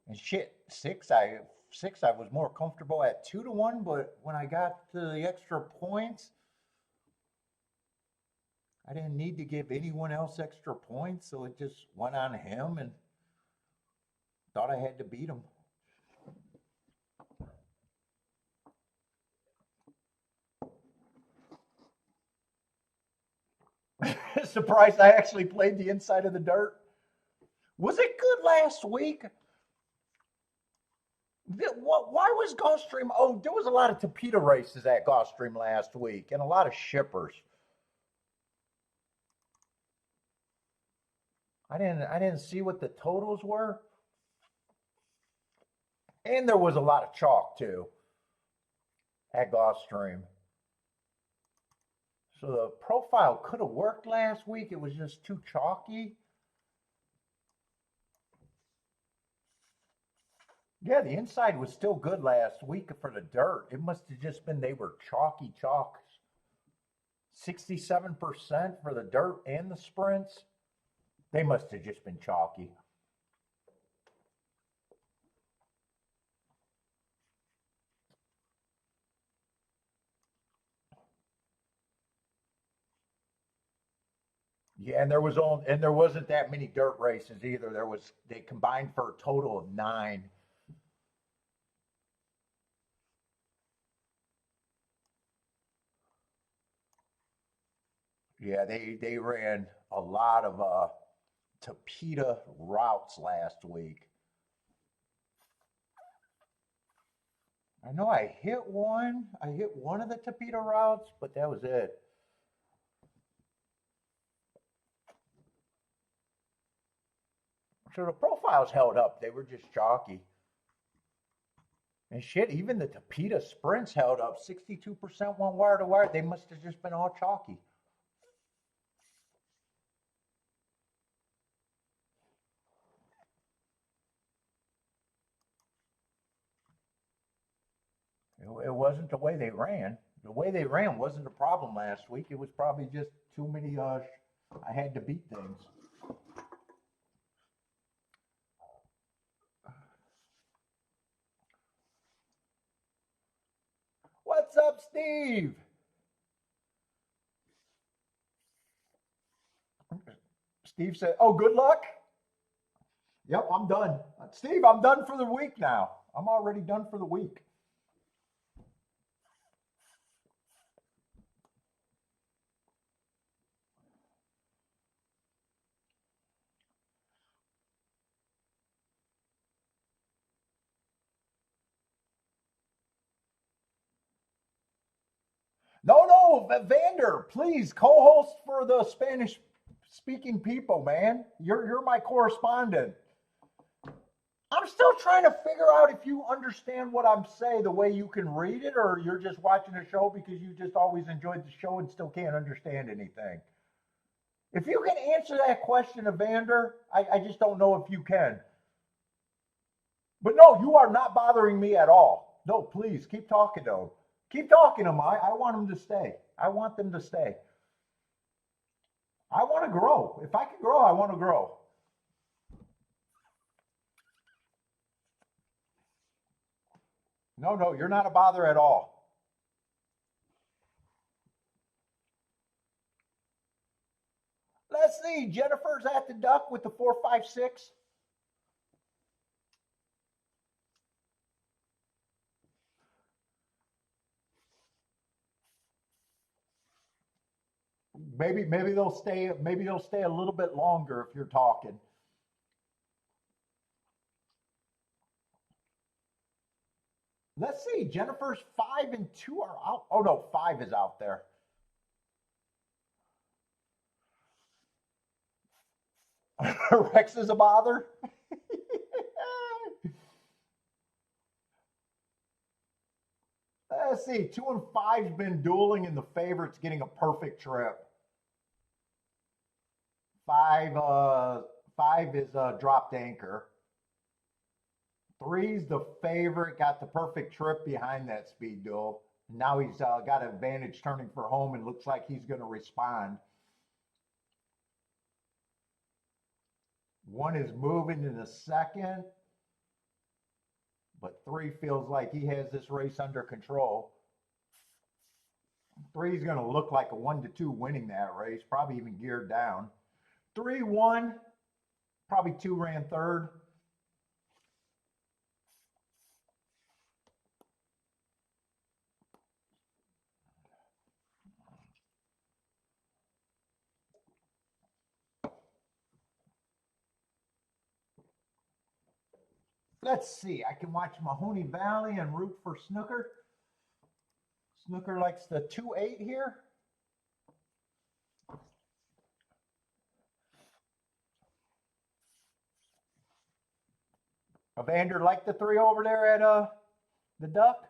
[SPEAKER 1] And shit, 6 I was more comfortable at 2 to 1, but when I got to the extra points, I didn't need to give anyone else extra points, so it just went on him and thought I had to beat him. Surprised I actually played the inside of the dirt. Was it good last week? Why was Gulfstream? Oh, there was a lot of Tapeta races at Gulfstream last week and a lot of shippers. I didn't see what the totals were. And there was a lot of chalk too at Gulfstream. So the profile could have worked last week. It was just too chalky. Yeah, the inside was still good last week for the dirt. It must have just been they were chalky chalks. 67% for the dirt and the sprints. They must have just been chalky. Yeah, and there wasn't that many dirt races either. They combined for a total of 9. Yeah, they ran a lot of Tapeta routes last week. I know I hit one. I hit one of the Tapeta routes, but that was it. So the profiles held up. They were just chalky. And shit, even the Tapeta sprints held up. 62% went wire to wire. They must have just been all chalky. It wasn't the way they ran. The way they ran wasn't a problem last week. It was probably just too many. I had to beat things. What's up, Steve? Steve said, "Oh, good luck." Yep, I'm done. Steve, I'm done for the week now. I'm already done for the week. No, no, Vander, please co-host for the Spanish speaking people, man. You're my correspondent. I'm still trying to figure out if you understand what I'm saying the way you can read it, or you're just watching the show because you just always enjoyed the show and still can't understand anything. If you can answer that question, Evander, I just don't know if you can. But no, you are not bothering me at all. No, please keep talking to them. Keep talking to them. I want them to stay. I want them to stay. I want to grow. If I can grow, I want to grow. No, no, you're not a bother at all. Let's see. Jennifer's at the duck with the 456. Maybe they'll stay. Maybe they'll stay a little bit longer if you're talking. Let's see. Jennifer's 5 and 2 are out. Oh no, 5 is out there. Rex is a bother. Let's see. 2 and 5's been dueling, and the favorite's getting a perfect trip. 5 is dropped anchor. 3's the favorite, got the perfect trip behind that speed duel. Now he's got an advantage turning for home and looks like he's going to respond. 1 is moving in the second, but 3 feels like he has this race under control. 3 is going to look like a 1-2 winning that race, probably even geared down. 3 won, probably 2 ran third. Let's see. I can watch Mahoney Valley and root for Snooker. Snooker likes the 2-8 here. Evander like the 3 over there at the Duck.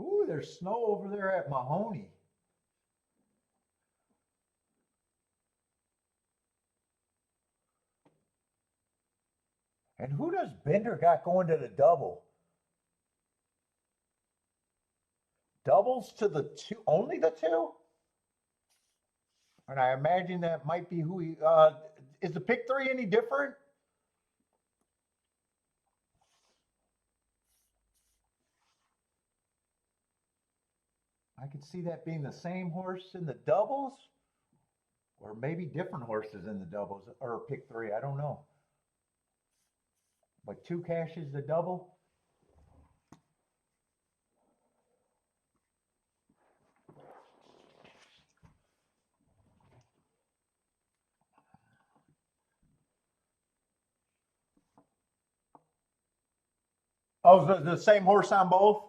[SPEAKER 1] Ooh, there's snow over there at Mahoney. And who does Bender got going to the double? Doubles to the 2, only the 2? And I imagine that might be who he, is the pick 3 any different? I could see that being the same horse in the doubles, or maybe different horses in the doubles, or pick 3, I don't know. But 2 cashes the double. Oh, the same horse on both?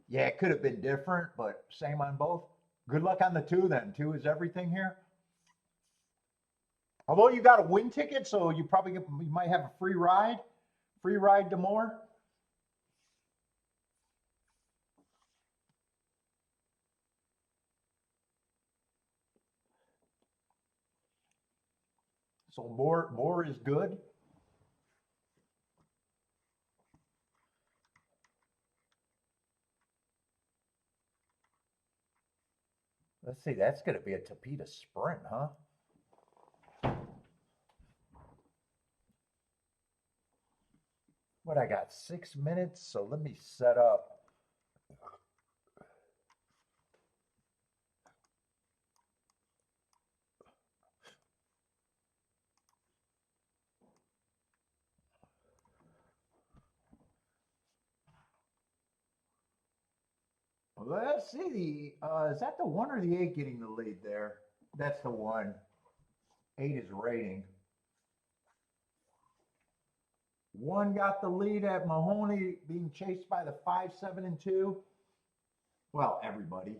[SPEAKER 1] Yeah, it could have been different, but same on both. Good luck on the 2 then. 2 is everything here. Although you got a win ticket, so you might have a free ride to more. So more is good. Let's see, that's going to be a Tapeta sprint, huh? What, I got 6 minutes, so let me set up. Let's see, is that the 1 or the 8 getting the lead there? That's the 1. 8 is rating. 1 got the lead at Mahoney, being chased by the 5, 7, and 2. Well, everybody.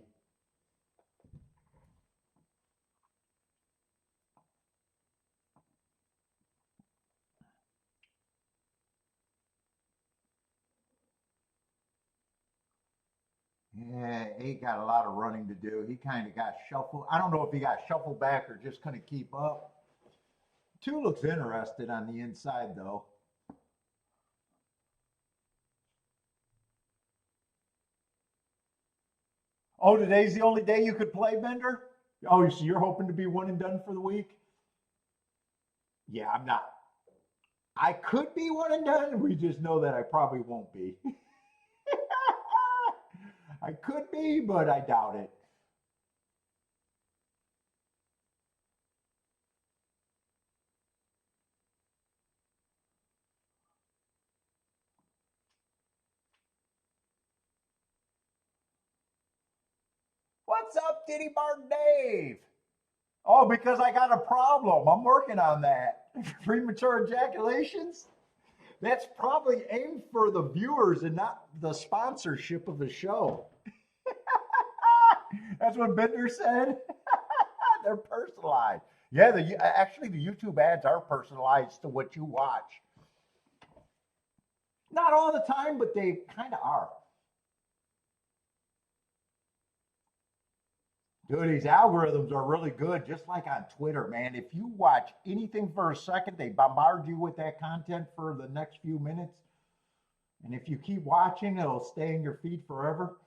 [SPEAKER 1] Yeah, 8 got a lot of running to do. He kind of got shuffled. I don't know if he got shuffled back or just couldn't keep up. 2 looks interested on the inside, though. Oh, today's the only day you could play, Bender? Oh, so you're hoping to be one and done for the week? Yeah, I'm not. I could be one and done. We just know that I probably won't be. I could be, but I doubt it. What's up, Diddy Martin Dave? Oh, because I got a problem. I'm working on that. Premature ejaculations? That's probably aimed for the viewers and not the sponsorship of the show. That's what Bender said. They're personalized. Yeah, actually the YouTube ads are personalized to what you watch. Not all the time, but they kind of are. Dude, these algorithms are really good, just like on Twitter, man. If you watch anything for a second, they bombard you with that content for the next few minutes. And if you keep watching, it'll stay in your feed forever.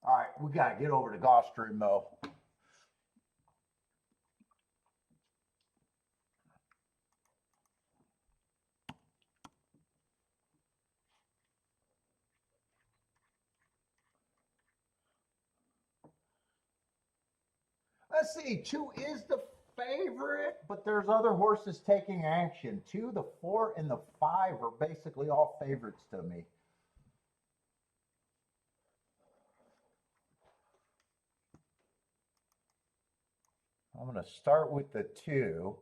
[SPEAKER 1] All right, we got to get over to Gulfstream, though. Let's see, 2 is the favorite, but there's other horses taking action. 2, the 4, and the 5 are basically all favorites to me. I'm going to start with the 2.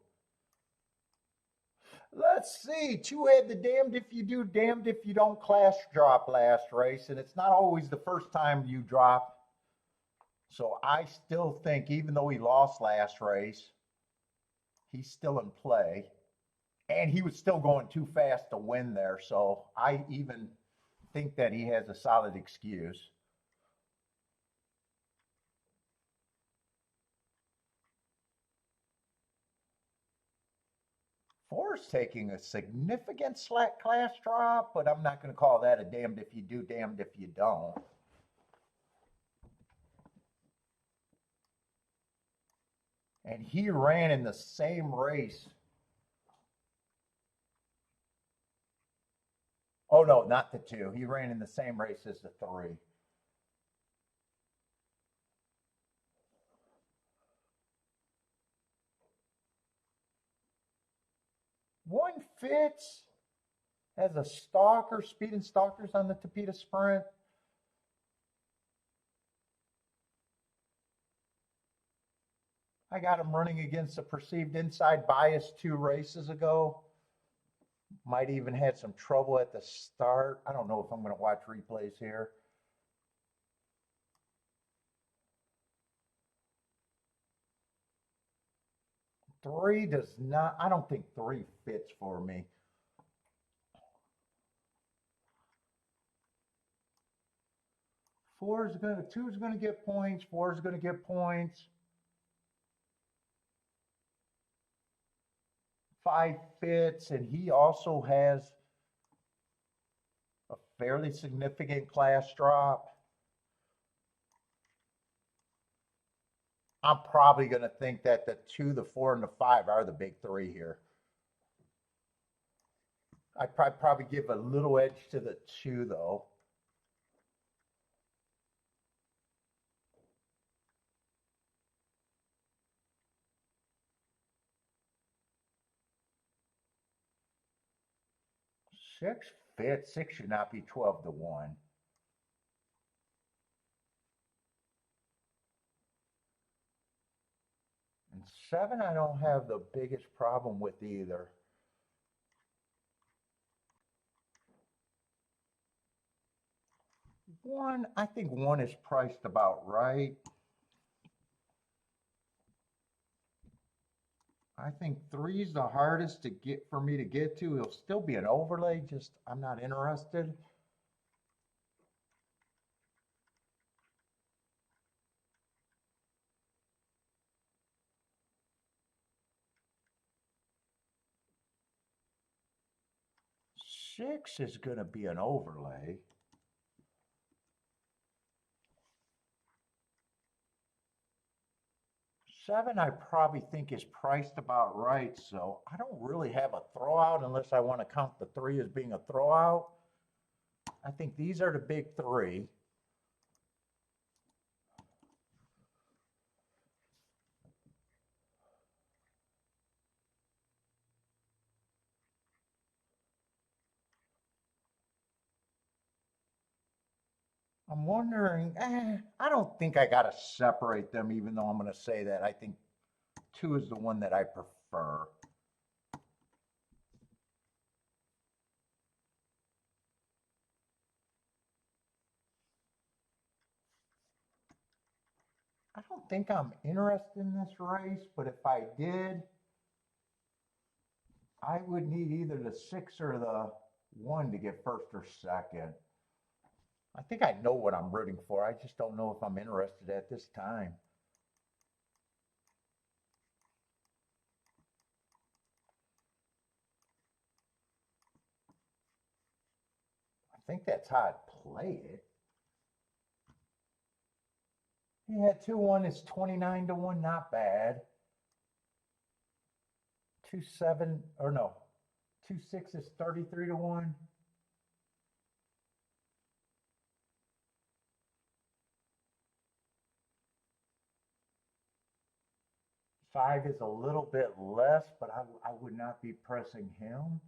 [SPEAKER 1] Let's see. 2 had the damned if you do, damned if you don't class drop last race, and it's not always the first time you drop. So I still think, even though he lost last race, he's still in play. And he was still going too fast to win there. So I even think that he has a solid excuse. Four's taking a significant slack class drop, but I'm not going to call that a damned if you do, damned if you don't. And he ran in the same race. Oh, no, not the 2. He ran in the same race as the 3. One Fitz has a stalker, speed and stalkers on the Tapeta Sprint. I got him running against a perceived inside bias 2 races ago. Might even had some trouble at the start. I don't know if I'm going to watch replays here. Three does not, I don't think 3 fits for me. Two is going to get points. 4 is going to get points. 5 fits, and he also has a fairly significant class drop. I'm probably going to think that the 2, the 4, and the 5 are the big 3 here. I'd probably give a little edge to the 2, though. Six fits. 6 should not be 12-1. And 7, I don't have the biggest problem with either. I think 1 is priced about right. I think 3 is the hardest to get for me to get to. It'll still be an overlay, just I'm not interested. Six is going to be an overlay. Seven, I probably think is priced about right. So I don't really have a throwout unless I want to count the 3 as being a throwout. I think these are the big 3. I'm wondering, I don't think I got to separate them, even though I'm going to say that. I think 2 is the one that I prefer. I don't think I'm interested in this race, but if I did, I would need either the 6 or the 1 to get first or second. I think I know what I'm rooting for. I just don't know if I'm interested at this time. I think that's how I'd play it. Yeah, 2-1 is 29 to 1, not bad. 2-7, or no, 2-6 is 33 to 1. 5 is a little bit less, but I would not be pressing him.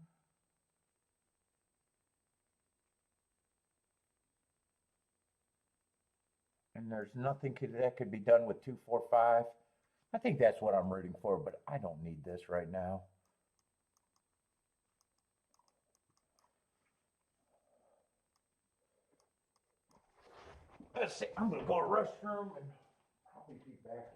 [SPEAKER 1] And there's nothing that could be done with 2-4-5. I think that's what I'm rooting for, but I don't need this right now. Let's see. I'm going to go to the restroom and probably be back in time.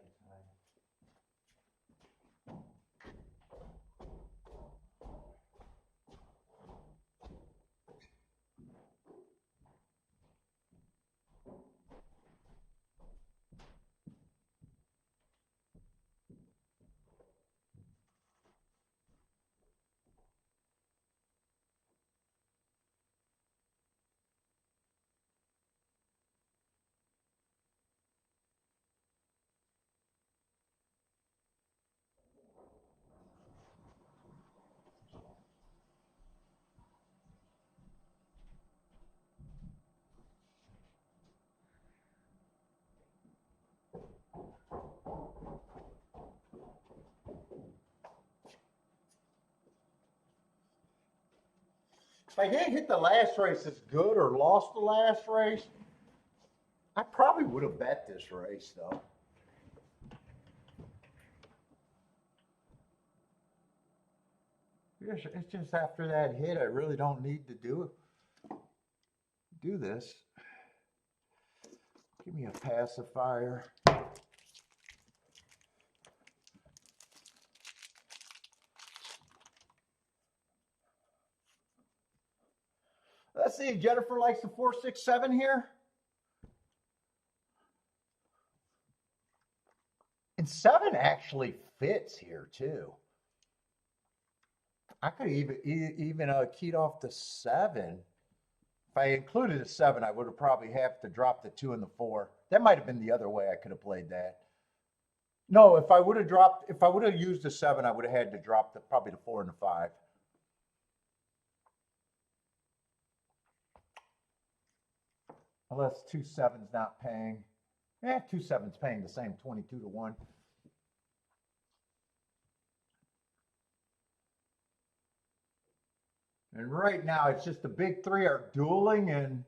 [SPEAKER 1] If I didn't hit the last race as good or lost the last race, I probably would have bet this race, though. It's just after that hit, I really don't need to do this. Give me a pacifier. Let's see, Jennifer likes the 4-6-7 here. And 7 actually fits here too. I could even keyed off the 7. If I included a 7, I would have probably have to drop the 2 and the 4. That might have been the other way I could have played that. No, if I would have used the 7, I would have had to drop probably the 4 and the 5. Unless 2-7's not paying. 2-7's paying the same, 22 to 1. And right now, it's just the big 3 are dueling, and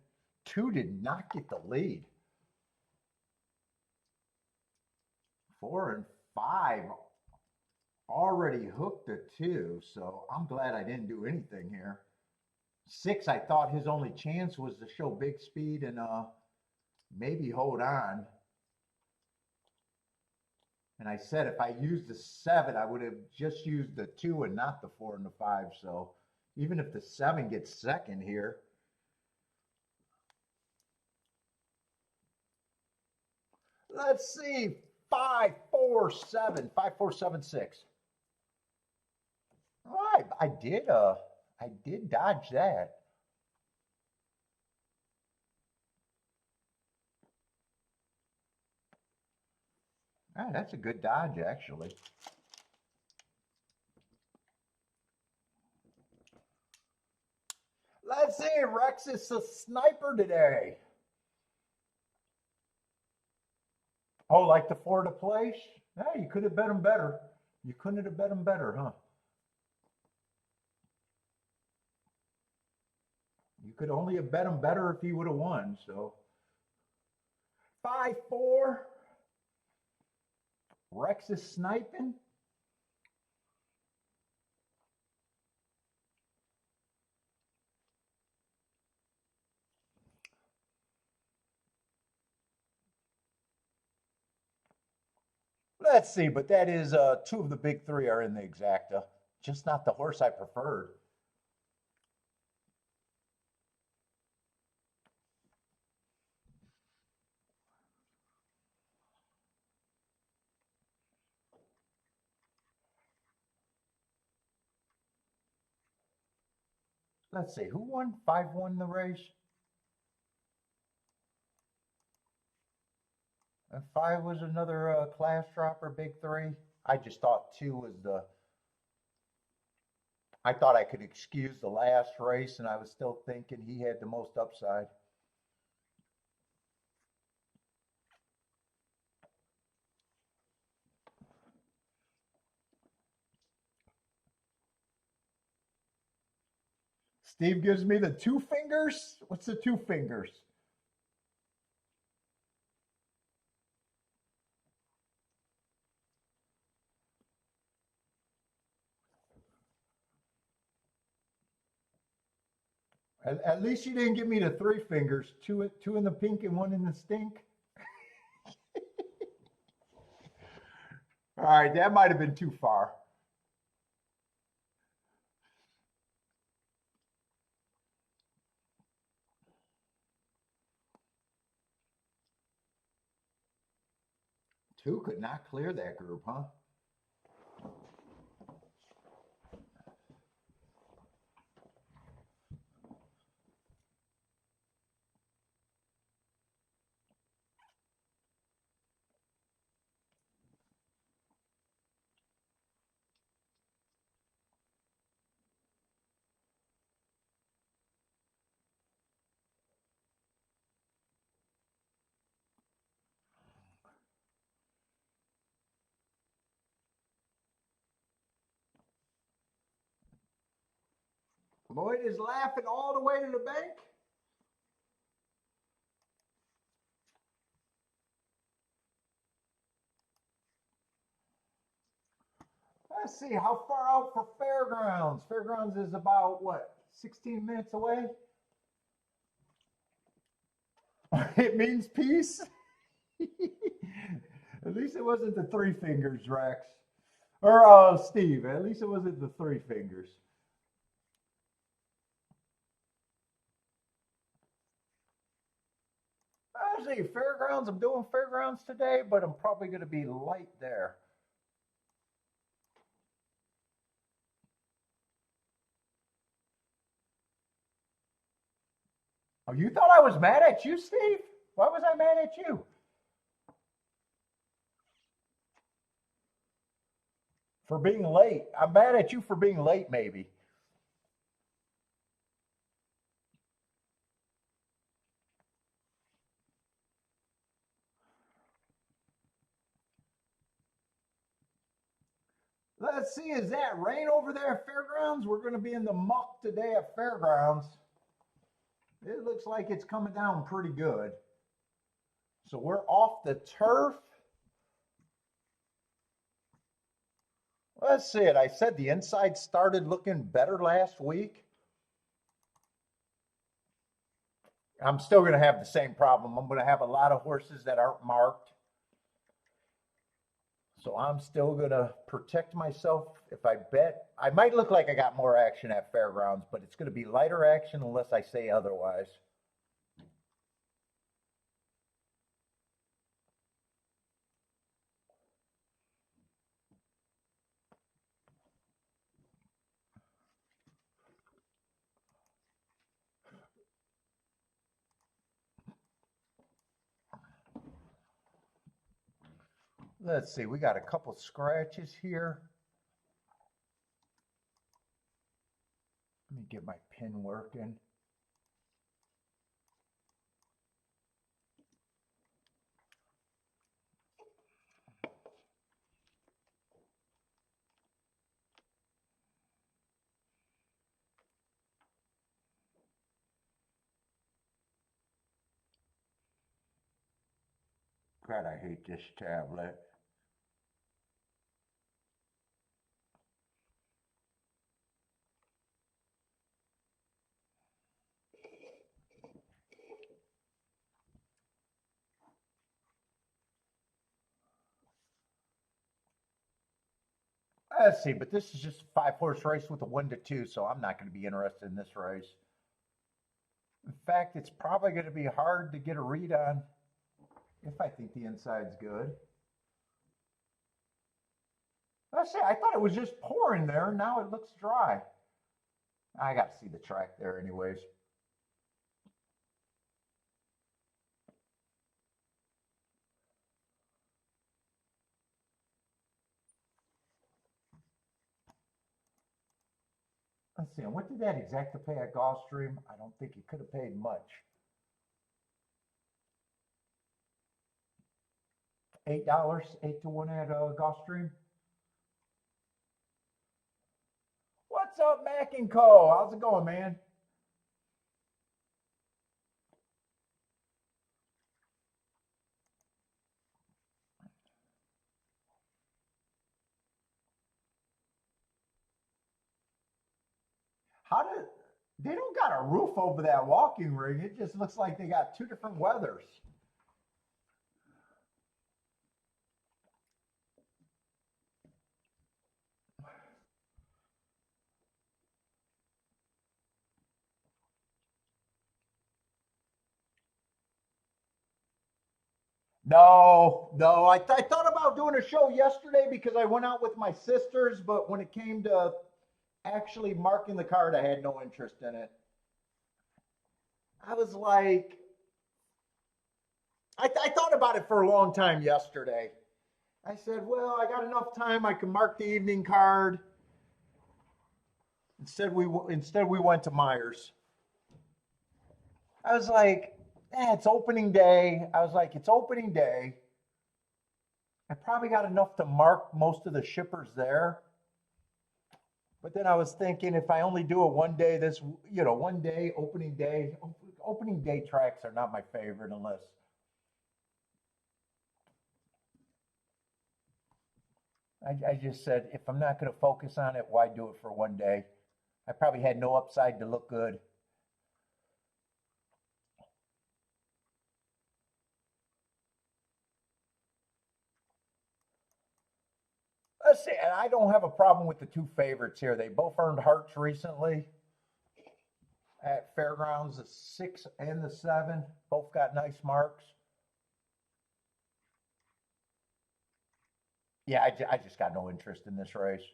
[SPEAKER 1] 2 did not get the lead. 4 and 5 already hooked the 2, so I'm glad I didn't do anything here. 6, I thought his only chance was to show big speed and maybe hold on. And I said if I used the 7, I would have just used the 2 and not the 4 and the 5. So even if the 7 gets second here, let's see, 5-4-7, 5-4-7-6. All right, I did dodge that. Ah, that's a good dodge, actually. Let's see, Rex is a sniper today. Oh, like the 4 to place? Yeah, you could have bet him better. You couldn't have bet him better, huh? You could only have bet him better if he would have won, so 5'4". Rex is sniping. Let's see, but that is two of the big three are in the exacta. Just not the horse I preferred. Let's see, who won? 5 won the race. And 5 was another class dropper, big three. I just thought 2 was the. I thought I could excuse the last race, and I was still thinking he had the most upside. Steve gives me the 2 fingers. What's the 2 fingers? At least you didn't give me the 3 fingers. Two in the pink and 1 in the stink. All right, that might have been too far. Two could not clear that group, huh? Lloyd is laughing all the way to the bank. Let's see, how far out for Fairgrounds? Fairgrounds is about, what, 16 minutes away? It means peace? At least it wasn't the 3 fingers, Rex. Or Steve, at least it wasn't the 3 fingers. Let's see, Fairgrounds, I'm doing Fairgrounds today, but I'm probably going to be light there. Oh, you thought I was mad at you, Steve? Why was I mad at you? For being late. I'm mad at you for being late, maybe. Let's see, is that rain over there at Fairgrounds? We're going to be in the muck today at Fairgrounds. It looks like it's coming down pretty good. So we're off the turf. Let's see it. I said the inside started looking better last week. I'm still going to have the same problem. I'm going to have a lot of horses that aren't marked. So I'm still going to protect myself. If I bet, I might look like I got more action at Fairgrounds, but it's going to be lighter action unless I say otherwise. Let's see, we got a couple scratches here. Let me get my pin working. God, I hate this tablet. Let's see, but this is just a 5 horse race with a 1 to 2, so I'm not going to be interested in this race. In fact, it's probably going to be hard to get a read on if I think the inside's good. Let's see, I thought it was just pouring there. Now it looks dry. I got to see the track there, anyways. Let's see, and what did that exact pay at Gulfstream? I don't think he could have paid much. $8, 8 to 1 at Gulfstream. What's up, Mac and Co? How's it going, man? How did they don't got a roof over that walking ring? It just looks like they got two different weathers. No, no. I thought about doing a show yesterday because I went out with my sisters, but when it came to actually marking the card, I had no interest in it. I was like, I thought about it for a long time yesterday. I said, well, I got enough time. I can mark the evening card. Instead we went to Myers. I was like, it's opening day. I was like, it's opening day. I probably got enough to mark most of the shippers there. But then I was thinking, if I only do it one day, one day, opening day tracks are not my favorite unless I just said, if I'm not going to focus on it, why do it for one day? I probably had no upside to look good. Let's see, and I don't have a problem with the two favorites here. They both earned hearts recently at Fairgrounds, the 6 and the 7. Both got nice marks. Yeah, I just got no interest in this race.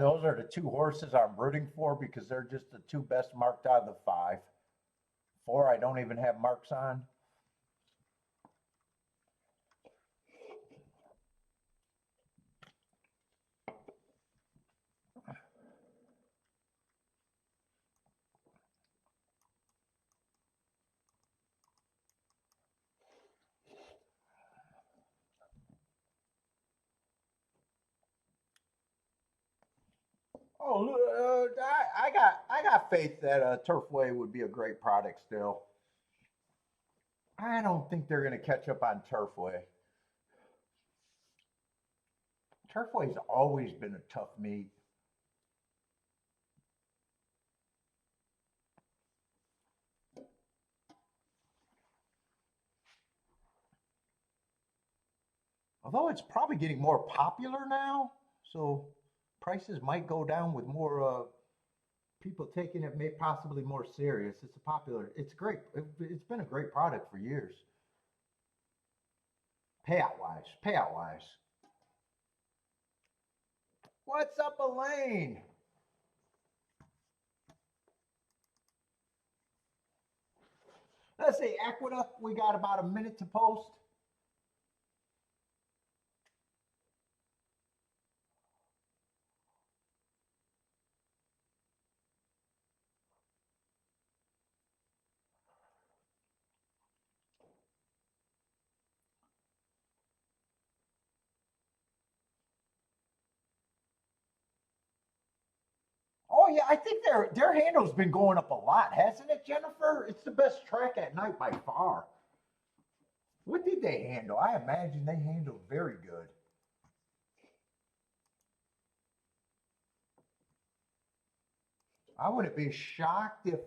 [SPEAKER 1] Those are the two horses I'm rooting for because they're just the two best marked out of the 5. 4, I don't even have marks on. Oh, I got faith that Turfway would be a great product still. I don't think they're going to catch up on Turfway. Turfway's always been a tough meet. Although it's probably getting more popular now, so prices might go down with more people taking it may possibly more serious. It's a popular. It's great. It's been a great product for years. Payout wise. What's up, Elaine? Let's see, Aqueduct. We got about a minute to post. yeah, I think their handle's been going up a lot, hasn't it, Jennifer? It's the best track at night by far. What did they handle? I imagine they handled very good. I wouldn't be shocked if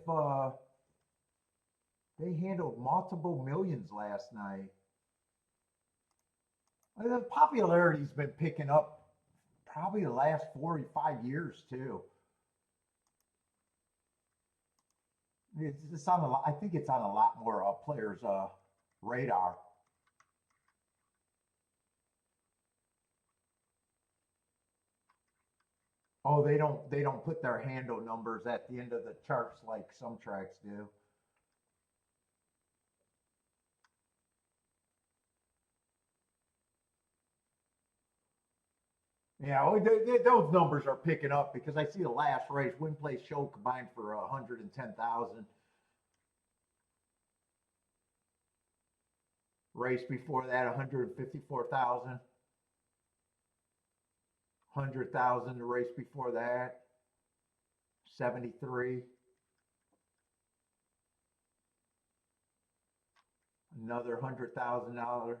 [SPEAKER 1] they handled multiple millions last night. The popularity's been picking up probably the last 45 years too. It's on a lot. I think it's on a lot more players' radar. Oh, they don't put their handle numbers at the end of the charts like some tracks do. Yeah, well, those numbers are picking up because I see the last race win place show combined for 110,000. Race before that 154,000. 100,000 the race before that 73. Another $100,000.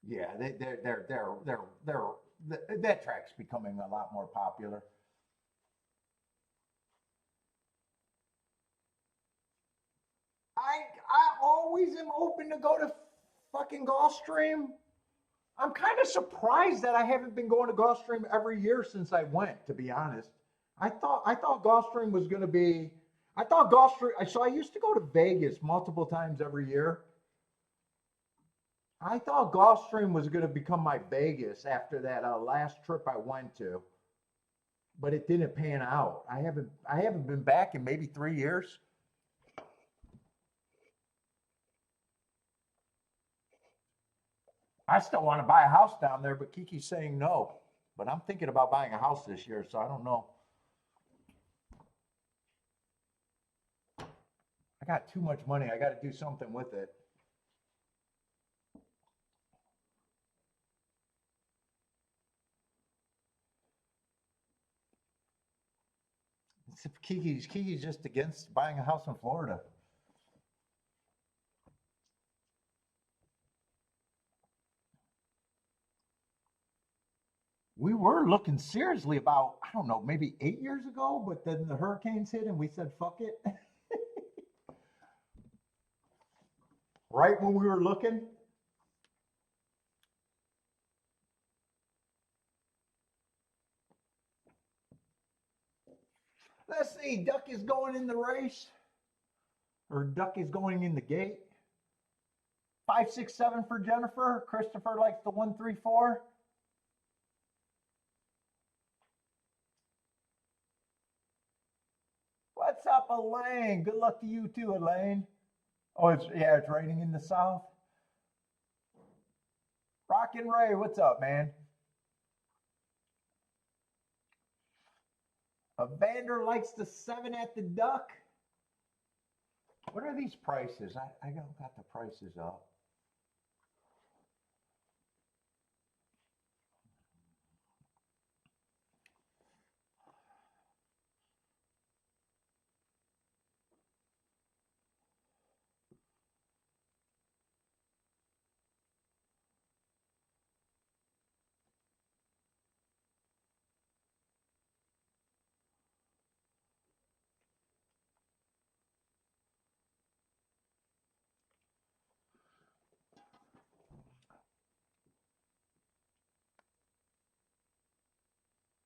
[SPEAKER 1] Yeah, that track's becoming a lot more popular. I always am open to go to fucking Gulfstream. I'm kind of surprised that I haven't been going to Gulfstream every year since I went. To be honest, I thought Gulfstream was going to be. I thought Gulfstream. So I used to go to Vegas multiple times every year. I thought Gulfstream was going to become my Vegas after that last trip I went to, but it didn't pan out. I haven't been back in maybe 3 years. I still want to buy a house down there, but Kiki's saying no. But I'm thinking about buying a house this year, so I don't know. I got too much money. I got to do something with it. Kiki's just against buying a house in Florida. We were looking seriously about, I don't know, maybe 8 years ago, but then the hurricanes hit and we said, fuck it. Right when we were looking. Let's see, Duck is going in the race, or Duck is going in the gate. 567 for Jennifer. Christopher likes the 134. What's up, Elaine? Good luck to you too, Elaine. Oh, it's raining in the south. Rockin' Ray, what's up, man? Evander likes the 7 at the Duck. What are these prices? I don't got the prices up.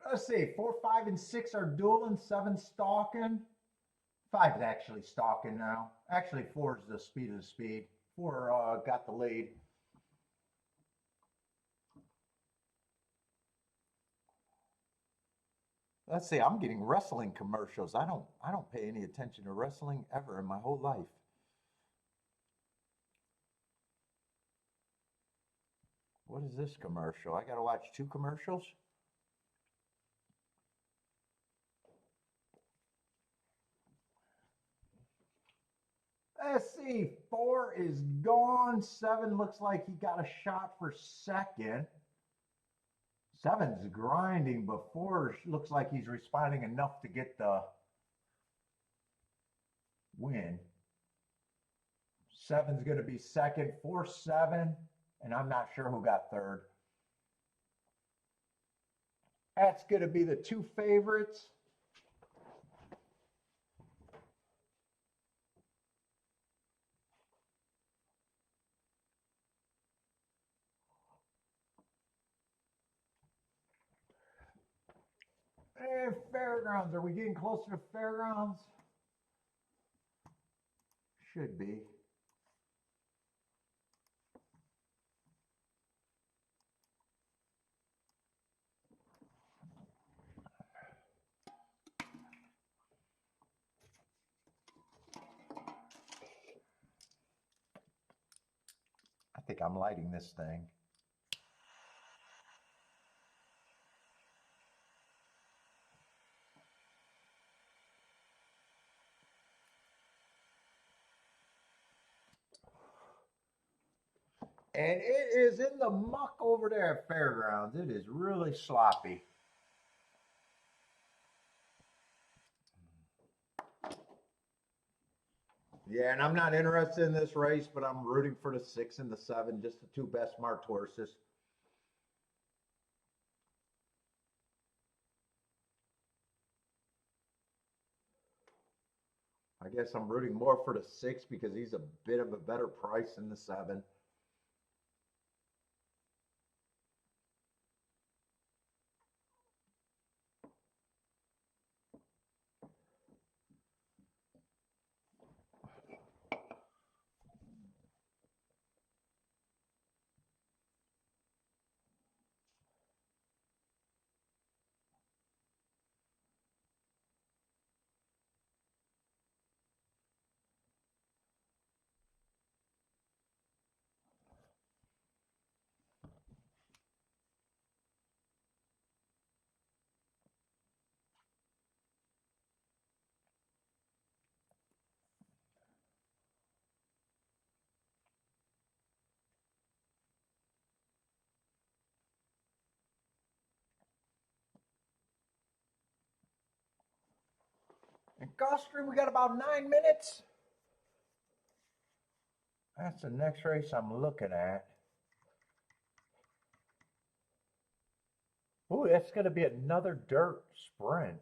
[SPEAKER 1] Let's see, 4, 5, and 6 are dueling, 7 stalking. 5 is actually stalking now. Actually, 4 is the speed of the speed. 4 got the lead. Let's see, I'm getting wrestling commercials. I don't pay any attention to wrestling ever in my whole life. What is this commercial? I gotta watch 2 commercials? Let's see, 4 is gone. 7 looks like he got a shot for second. 7's grinding, but 4 looks like he's responding enough to get the win. 7's going to be second, 4-7, and I'm not sure who got third. That's going to be the two favorites. And Fairgrounds, are we getting closer to Fairgrounds? Should be. I think I'm lighting this thing. And it is in the muck over there at Fairgrounds. It is really sloppy. Yeah, and I'm not interested in this race, but I'm rooting for the 6 and the 7, just the two best marked horses. I guess I'm rooting more for the 6 because he's a bit of a better price than the 7. And Gulfstream, we got about 9 minutes. That's the next race I'm looking at. Ooh, that's going to be another dirt sprint.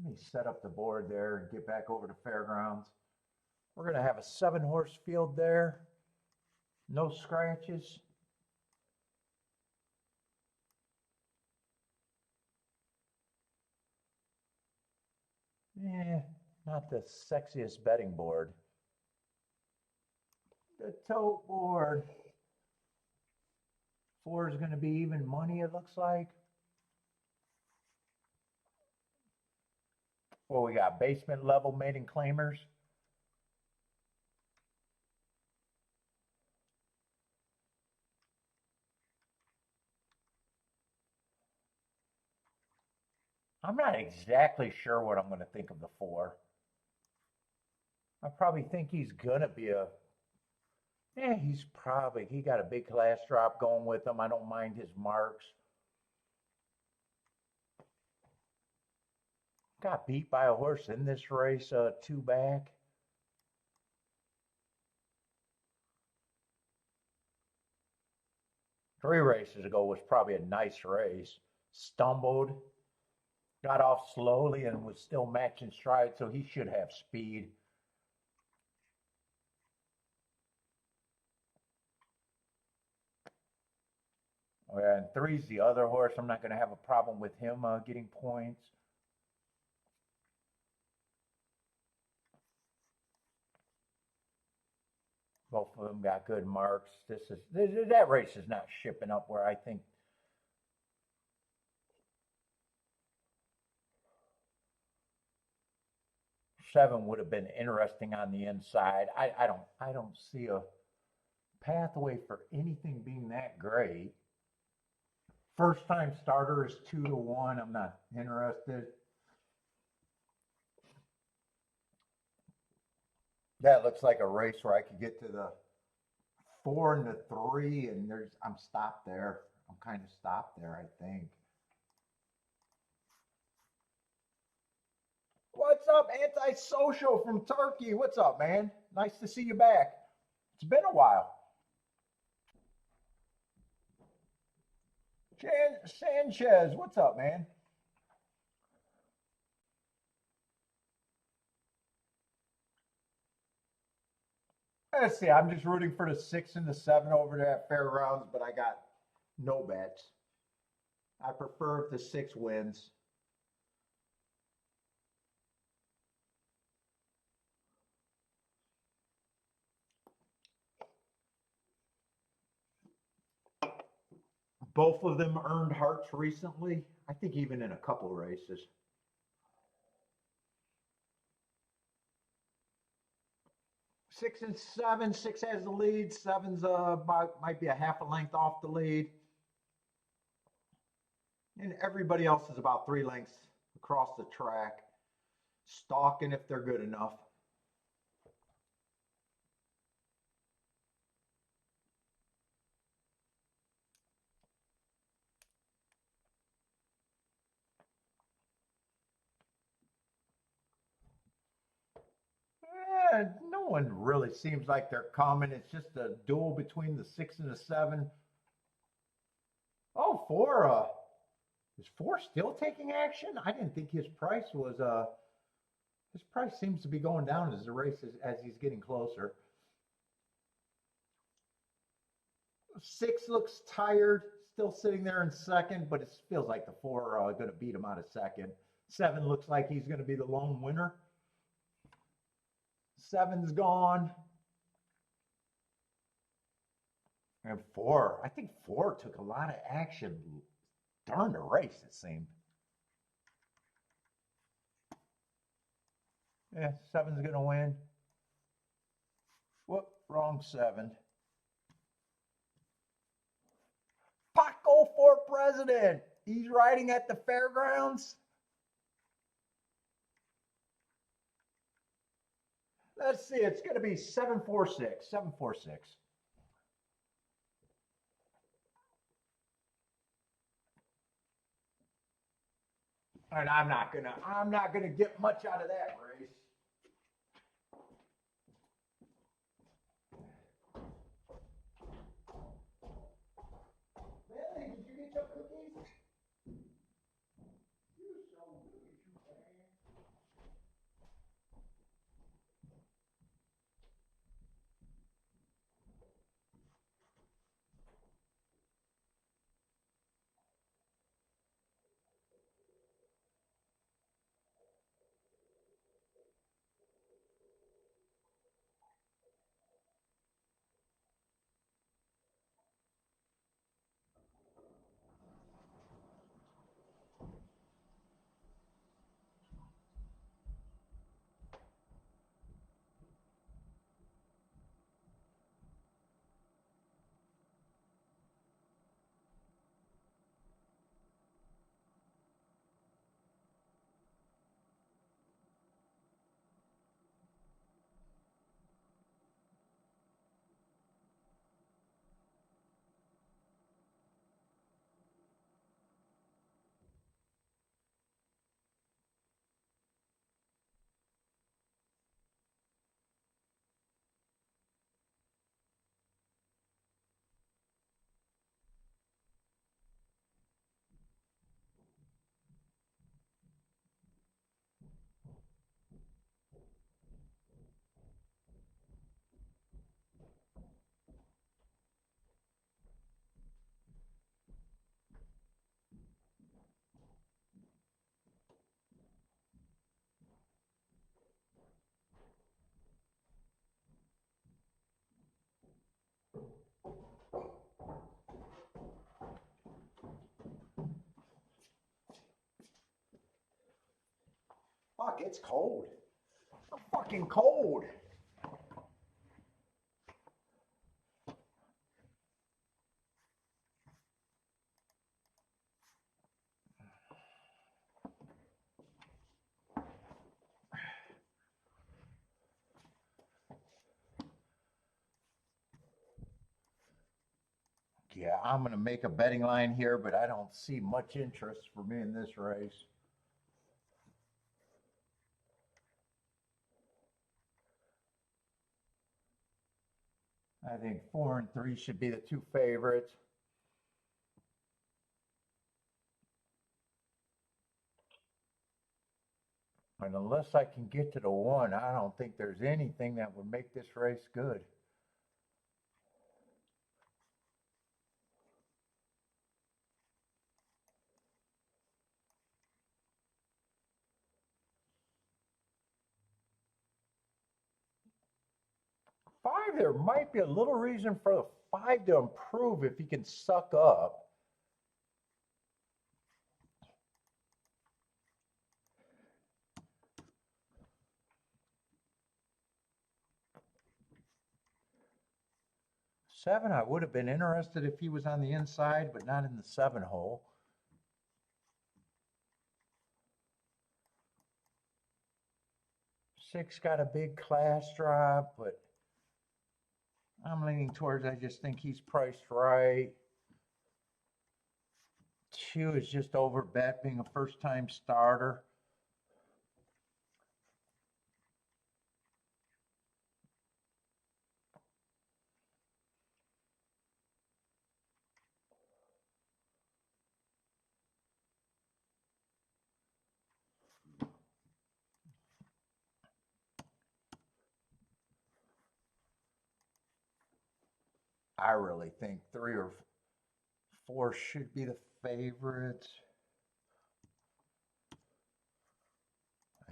[SPEAKER 1] Let me set up the board there and get back over to Fairgrounds. We're going to have a 7-horse field there. No scratches. Eh, not the sexiest betting board. The tote board. 4 is going to be even money, it looks like. Well, we got basement level maiden claimers. I'm not exactly sure what I'm going to think of the 4. I probably think he's going to be a... Yeah, he got a big class drop going with him. I don't mind his marks. Got beat by a horse in this race, 2 back. Three races ago was probably a nice race. Stumbled, got off slowly, and was still matching stride, so he should have speed. Oh, yeah, and 3's the other horse. I'm not going to have a problem with him getting points. Both of them got good marks. That race is not shipping up where I think. Seven would have been interesting on the inside. I don't see a pathway for anything being that great. First time starter is 2-1. I'm not interested. That looks like a race where I could get to the 4 and the 3, and I'm stopped there. I'm kind of stopped there, I think. What's up, Antisocial from Turkey? What's up, man? Nice to see you back. It's been a while. Sanchez, what's up, man? Let's see. I'm just rooting for the 6 and the 7 over there at Fairgrounds, but I got no bets. I prefer if the 6 wins. Both of them earned hearts recently. I think even in a couple races. 6 and 7. 6 has the lead. 7's might be a half a length off the lead. And everybody else is about 3 lengths across the track, stalking if they're good enough. No one really seems like they're coming. It's just a duel between the 6 and the 7. Oh, 4. Is 4 still taking action? I didn't think his price was. His price seems to be going down as the race as he's getting closer. 6 looks tired, still sitting there in second, but it feels like the 4 are going to beat him out of second. 7 looks like he's going to be the lone winner. 7's gone. And 4, I think 4 took a lot of action during the race, it seemed. Yeah, 7's going to win. Whoop, wrong 7. Paco for president. He's riding at the fairgrounds. Let's see, it's going to be 746. 746. And I'm not gonna get much out of that race. Billy, did you get your cookies? You so look at you, man. Fuck, it's cold. I'm fucking cold. Yeah, I'm going to make a betting line here, but I don't see much interest for me in this race. I think 4 and 3 should be the two favorites. And unless I can get to the 1, I don't think there's anything that would make this race good. Five, there might be a little reason for the 5 to improve if he can suck up. Seven, I would have been interested if he was on the inside, but not in the 7 hole. Six got a big class drop, but I'm leaning towards, I just think he's priced right. 2 is just over bet, being a first-time starter. I really think 3 or 4 should be the favorites.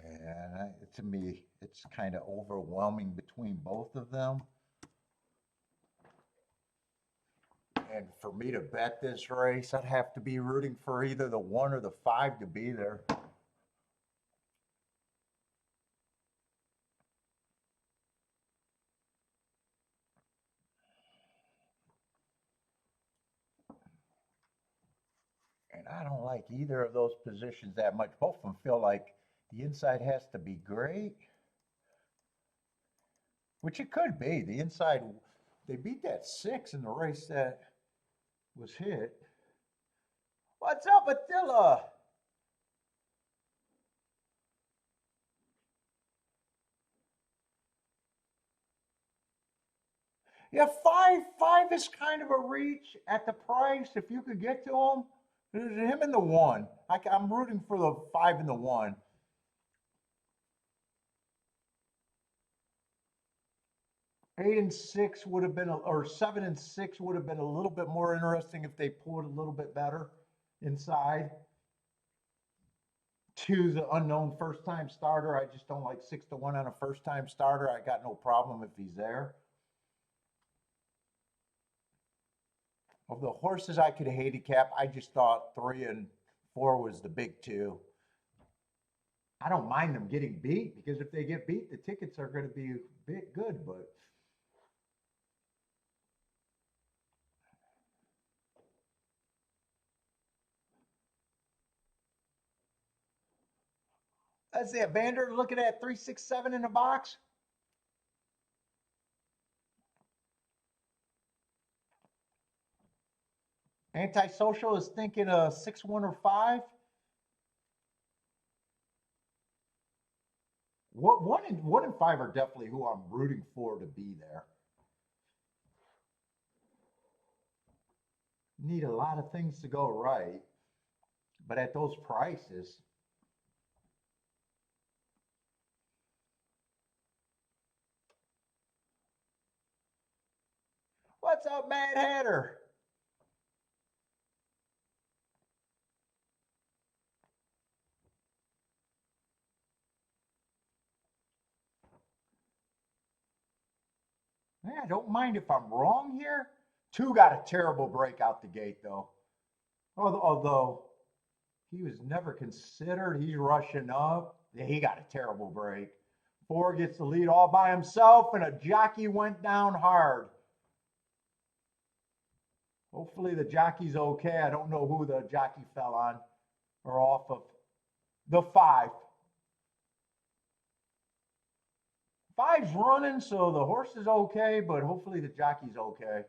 [SPEAKER 1] And to me, it's kind of overwhelming between both of them. And for me to bet this race, I'd have to be rooting for either the 1 or the 5 to be there. And I don't like either of those positions that much. Both of them feel like the inside has to be great, which it could be. The inside, they beat that 6 in the race that was hit. What's up, Attila? Yeah, five is kind of a reach at the price. If you could get to him, there's him and the 1. I'm rooting for the 5 and the 1. 8 and 6 would have been, or 7 and 6 would have been a little bit more interesting if they pulled a little bit better inside. 2's an unknown first-time starter. I just don't like 6 to 1 on a first-time starter. I got no problem if he's there. Of the horses I could handicap, I just thought 3 and 4 was the big 2. I don't mind them getting beat because if they get beat, the tickets are going to be a bit good, but let's see, Vander looking at 367 in the box. Antisocial is thinking 6-1 or 5. What 1 and 5 are definitely who I'm rooting for to be there. Need a lot of things to go right, but at those prices, what's up, Mad Hatter? Yeah, I don't mind if I'm wrong here. 2 got a terrible break out the gate, though. Although he was never considered, he's rushing up. Yeah, he got a terrible break. 4 gets the lead all by himself, and a jockey went down hard. Hopefully the jockey's okay. I don't know who the jockey fell on or off of. The 5. 5's running, so the horse is okay, but hopefully the jockey's okay.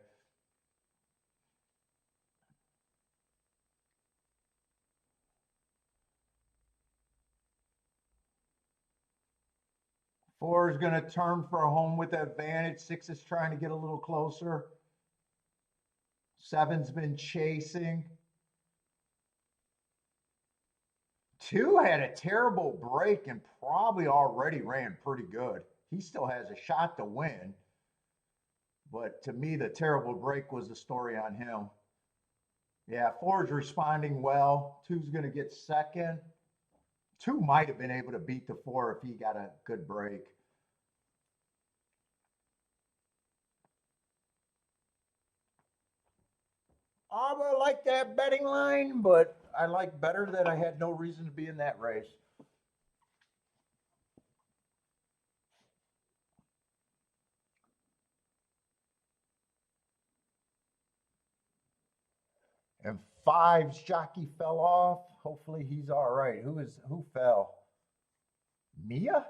[SPEAKER 1] 4 is going to turn for a home with advantage. 6 is trying to get a little closer. 7's been chasing. 2 had a terrible break and probably already ran pretty good. He still has a shot to win. But to me, the terrible break was the story on him. Yeah, 4 is responding well. 2's going to get second. 2 might have been able to beat the 4 if he got a good break. I like that betting line, but I like better that I had no reason to be in that race. And 5's jockey fell off. Hopefully he's all right. Who fell? Mia?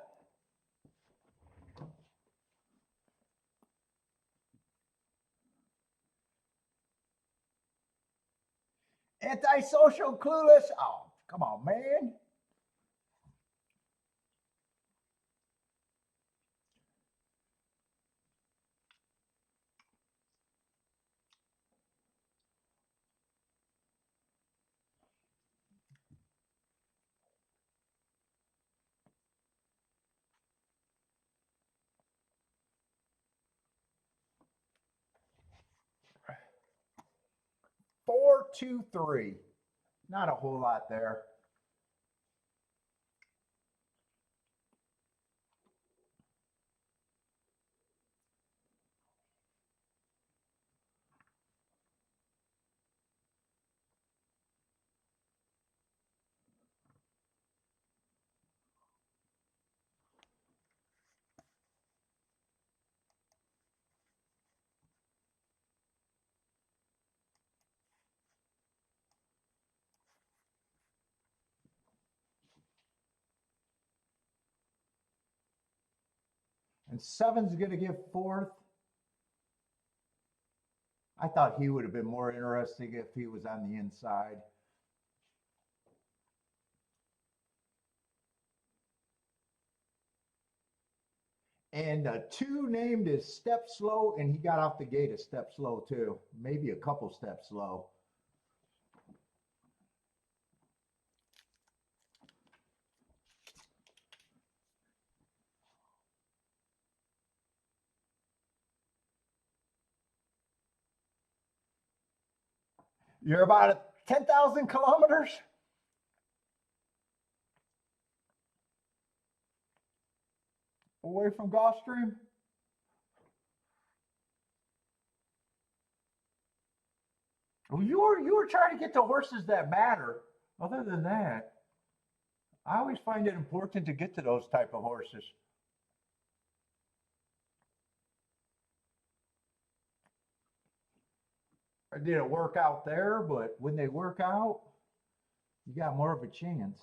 [SPEAKER 1] Antisocial clueless. Oh, come on, man. Four, two, three. Not a whole lot there. And 7's going to give fourth. I thought he would have been more interesting if he was on the inside. And 2 named is step slow, and he got off the gate a step slow too. Maybe a couple steps slow. You're about 10,000 kilometers away from Gulfstream. Well, you were trying to get to horses that matter. Other than that, I always find it important to get to those type of horses. I didn't work out there, but when they work out, you got more of a chance.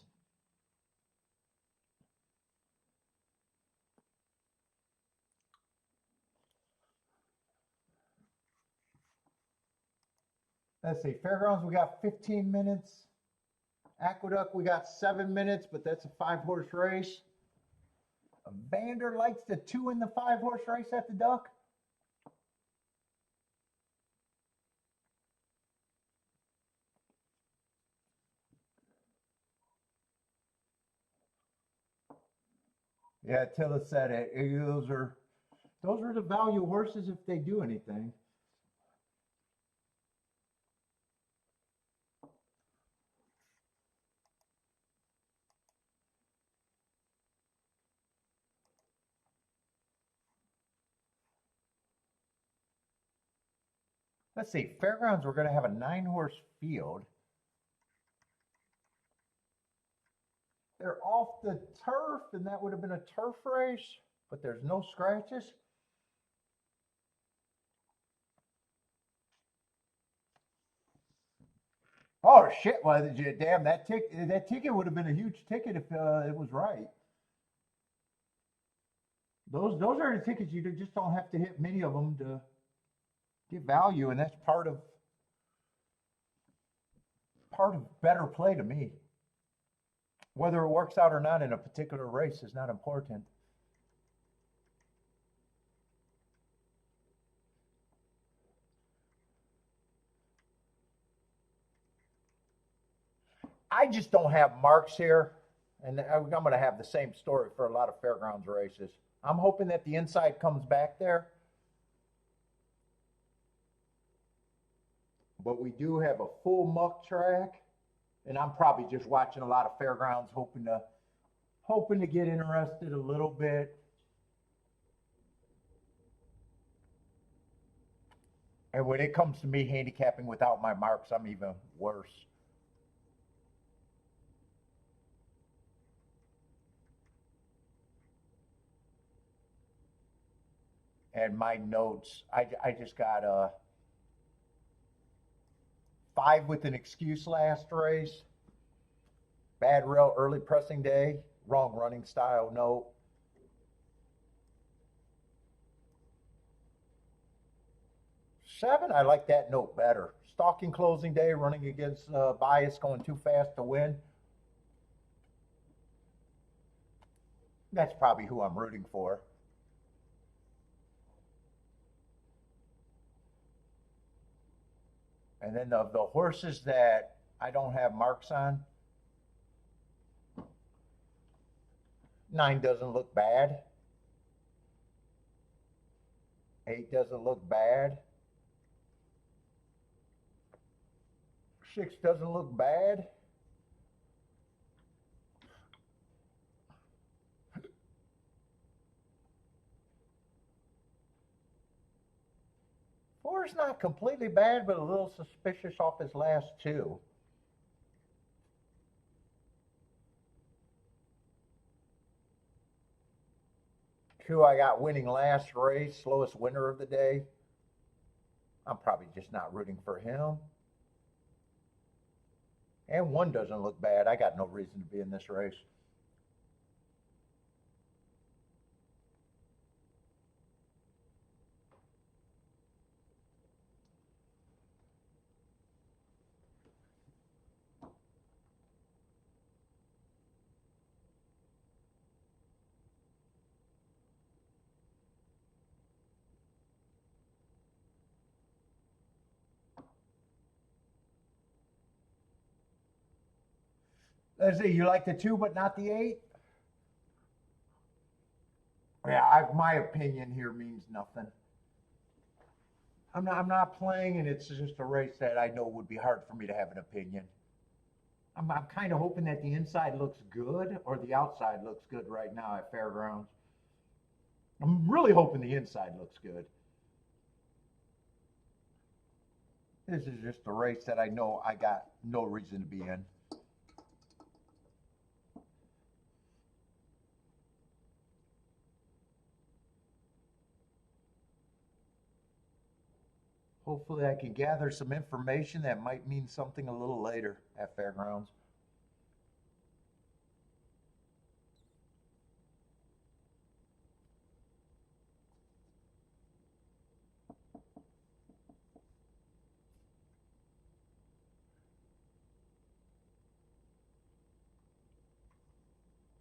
[SPEAKER 1] Let's see, Fairgrounds, we got 15 minutes. Aqueduct, we got 7 minutes, but that's a 5-horse race. Vander likes the 2 in the 5-horse race at the Duck. Yeah, Tilla said it. Those are the value horses if they do anything. Let's see, Fairgrounds, we're going to have a 9-horse field. They're off the turf, and that would have been a turf race, but there's no scratches. Oh shit! Well, damn, that ticket would have been a huge ticket if it was right. Those are the tickets you just don't have to hit many of them to get value, and that's part of better play to me. Whether it works out or not in a particular race is not important. I just don't have marks here, and I'm going to have the same story for a lot of fairgrounds races. I'm hoping that the inside comes back there, but we do have a full muck track, and I'm probably just watching a lot of fairgrounds, hoping to get interested a little bit. And when it comes to me handicapping without my marks, I'm even worse. And my notes, I just got a 5 with an excuse last race. Bad rail early pressing day. Wrong running style note. 7, I like that note better. Stalking closing day, running against bias, going too fast to win. That's probably who I'm rooting for. And then the horses that I don't have marks on, 9 doesn't look bad. 8 doesn't look bad. 6 doesn't look bad. Four's not completely bad, but a little suspicious off his last 2. Two, I got winning last race, slowest winner of the day. I'm probably just not rooting for him. And 1 doesn't look bad. I got no reason to be in this race. Let's see, you like the 2 but not the 8? Yeah, my opinion here means nothing. I'm not playing, and it's just a race that I know would be hard for me to have an opinion. I'm kind of hoping that the inside looks good or the outside looks good right now at Fairgrounds. I'm really hoping the inside looks good. This is just a race that I know I got no reason to be in. Hopefully I can gather some information that might mean something a little later at Fairgrounds.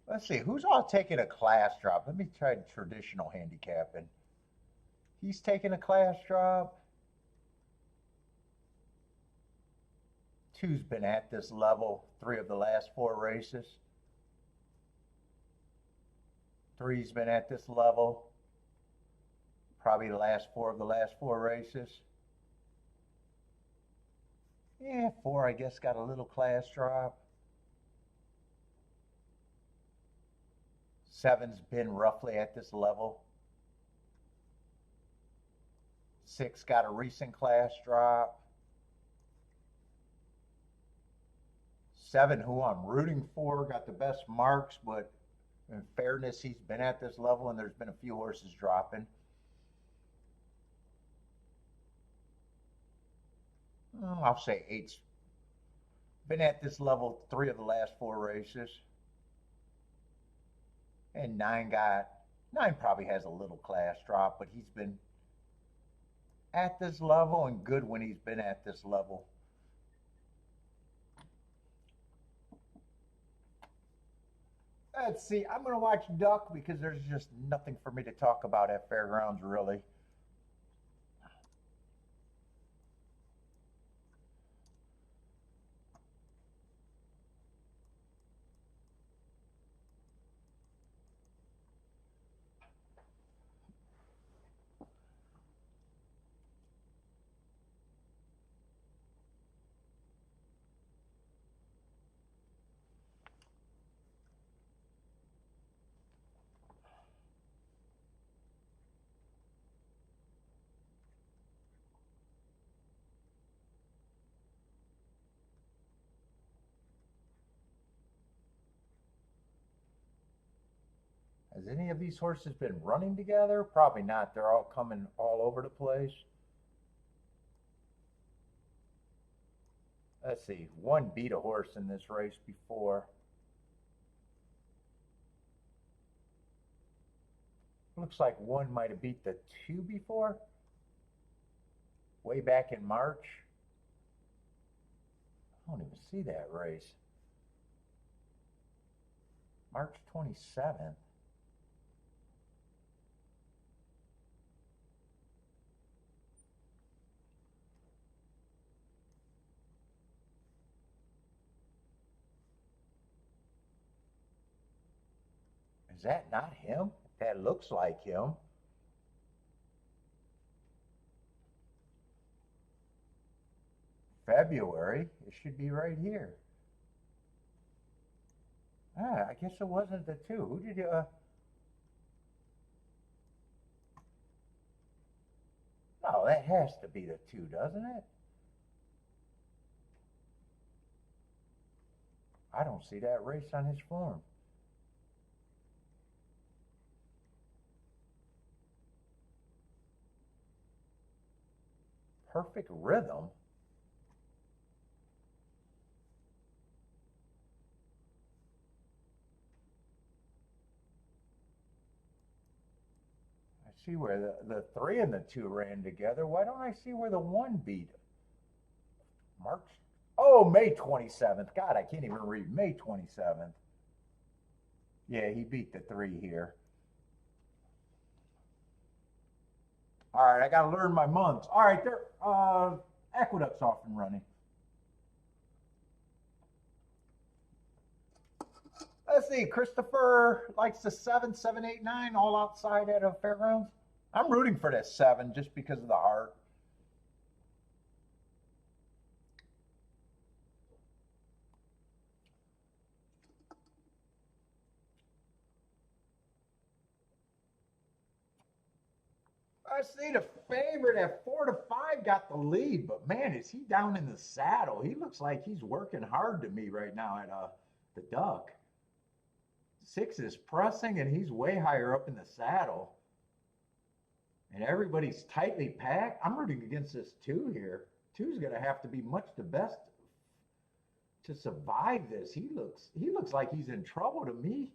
[SPEAKER 1] Let's see, who's all taking a class drop? Let me try traditional handicapping. He's taking a class drop. 2's been at this level 3 of the last 4 races. 3's been at this level probably the last 4 of the last 4 races. Yeah, 4 I guess got a little class drop. 7's been roughly at this level. 6 got a recent class drop. 7, who I'm rooting for, got the best marks, but in fairness, he's been at this level and there's been a few horses dropping. I'll say 8's been at this level 3 of the last 4 races. And 9 probably has a little class drop, but he's been at this level and good when he's been at this level. Let's see, I'm going to watch Duck because there's just nothing for me to talk about at Fairgrounds, really. Has any of these horses been running together? Probably not. They're all coming all over the place. Let's see. One beat a horse in this race before. Looks like one might have beat the two before. Way back in March. I don't even see that race. March 27th. Is that not him? That looks like him. February. It should be right here. Ah, I guess it wasn't the two. Who did you? No, that has to be the two, doesn't it? I don't see that race on his form. Perfect Rhythm. I see where the three and the two ran together. Why don't I see where the one beat? March. Oh, May 27th. God, I can't even read. May 27th. Yeah, he beat the three here. All right, I got to learn my months. All right, there. Aqueduct's off and running. Let's see. Christopher likes the 7, 7, 8, 9, all outside at a Fairgrounds. I'm rooting for this 7 just because of the heart. I see the favorite at 4-5 got the lead, but man, is he down in the saddle? He looks like he's working hard to me right now at the Duck. 6 is pressing, and he's way higher up in the saddle. And everybody's tightly packed. I'm rooting against this 2 here. 2's going to have to be much the best to survive this. He looks like he's in trouble to me,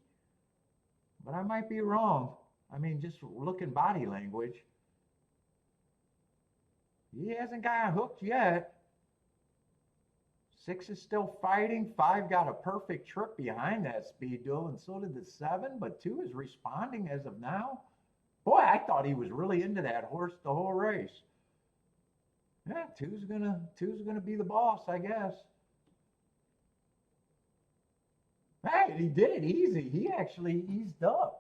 [SPEAKER 1] but I might be wrong. I mean, just looking body language. He hasn't got hooked yet. 6 is still fighting. 5 got a perfect trip behind that speed duel, and so did the 7, but 2 is responding as of now. Boy, I thought he was really into that horse the whole race. Yeah, two's gonna be the boss, I guess. Hey, he did it easy. He actually eased up.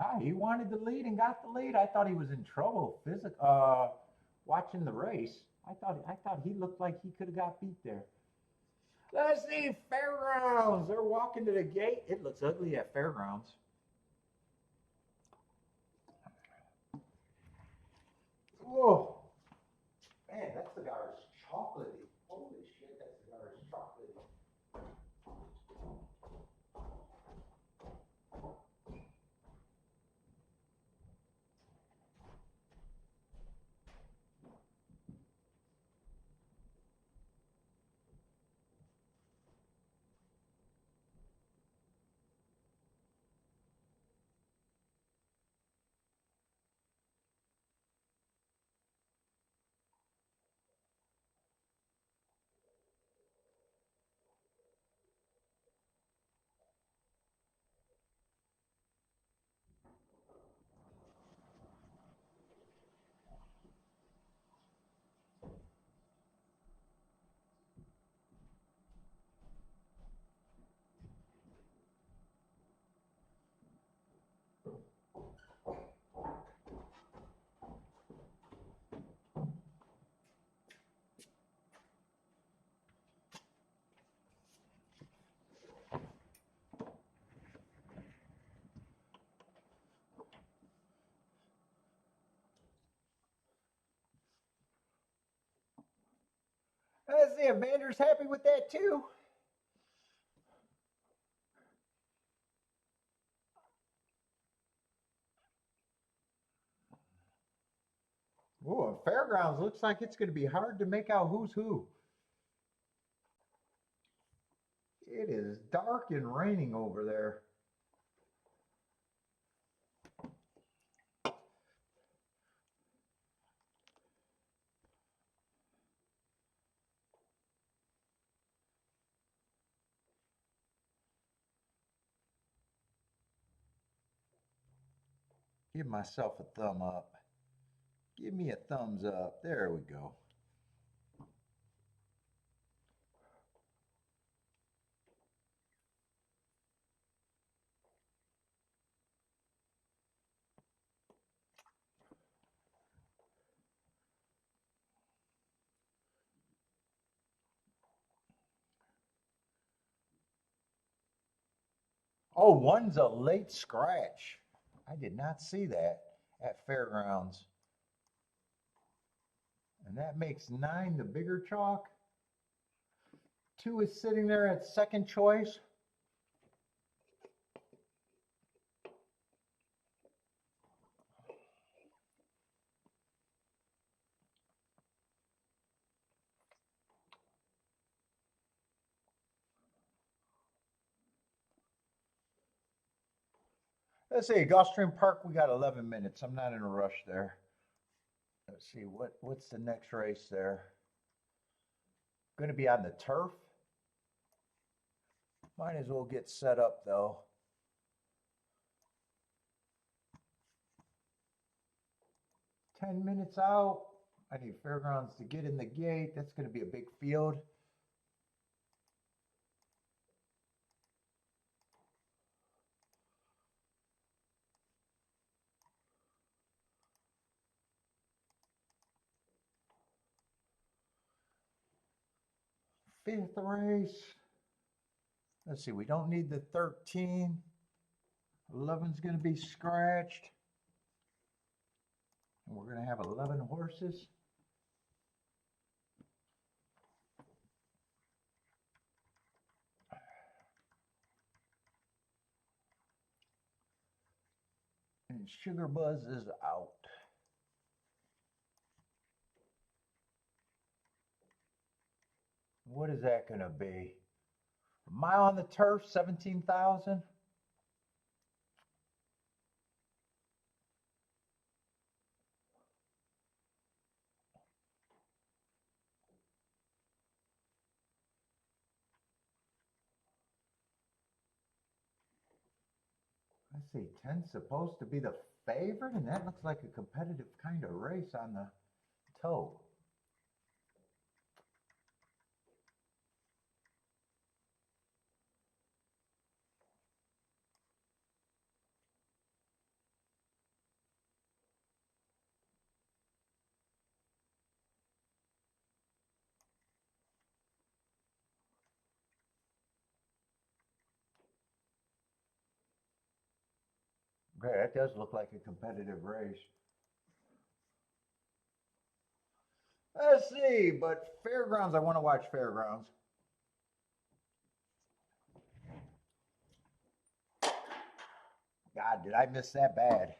[SPEAKER 1] Ah, he wanted the lead and got the lead. I thought he was in trouble watching the race. I thought he looked like he could have got beat there. Let's see, Fairgrounds. They're walking to the gate. It looks ugly at Fairgrounds. Oh, man, that cigar is chocolatey. Holy shit, that cigar is chocolatey. Let's see if Vander's happy with that too. Ooh, Fairgrounds looks like it's going to be hard to make out who's who. It is dark and raining over there. Give myself a thumb up. Give me a thumbs up. There we go. Oh, one's a late scratch. I did not see that at Fairgrounds. And that makes 9 the bigger chalk. 2 is sitting there at second choice. Let's see, Gulfstream Park, we got 11 minutes. I'm not in a rush there. Let's see, what's the next race there? Going to be on the turf. Might as well get set up though. Ten minutes out. I need Fairgrounds to get in the gate. That's going to be a big field. Fifth race. Let's see, we don't need the 13. 11's going to be scratched. And we're going to have 11 horses. And Sugar Buzz is out. What is that going to be? A mile on the turf, 17,000. Let's see, 10's supposed to be the favorite, and that looks like a competitive kind of race on the toe. Okay, that does look like a competitive race. Let's see, but Fairgrounds, I want to watch Fairgrounds. God, did I miss that bad?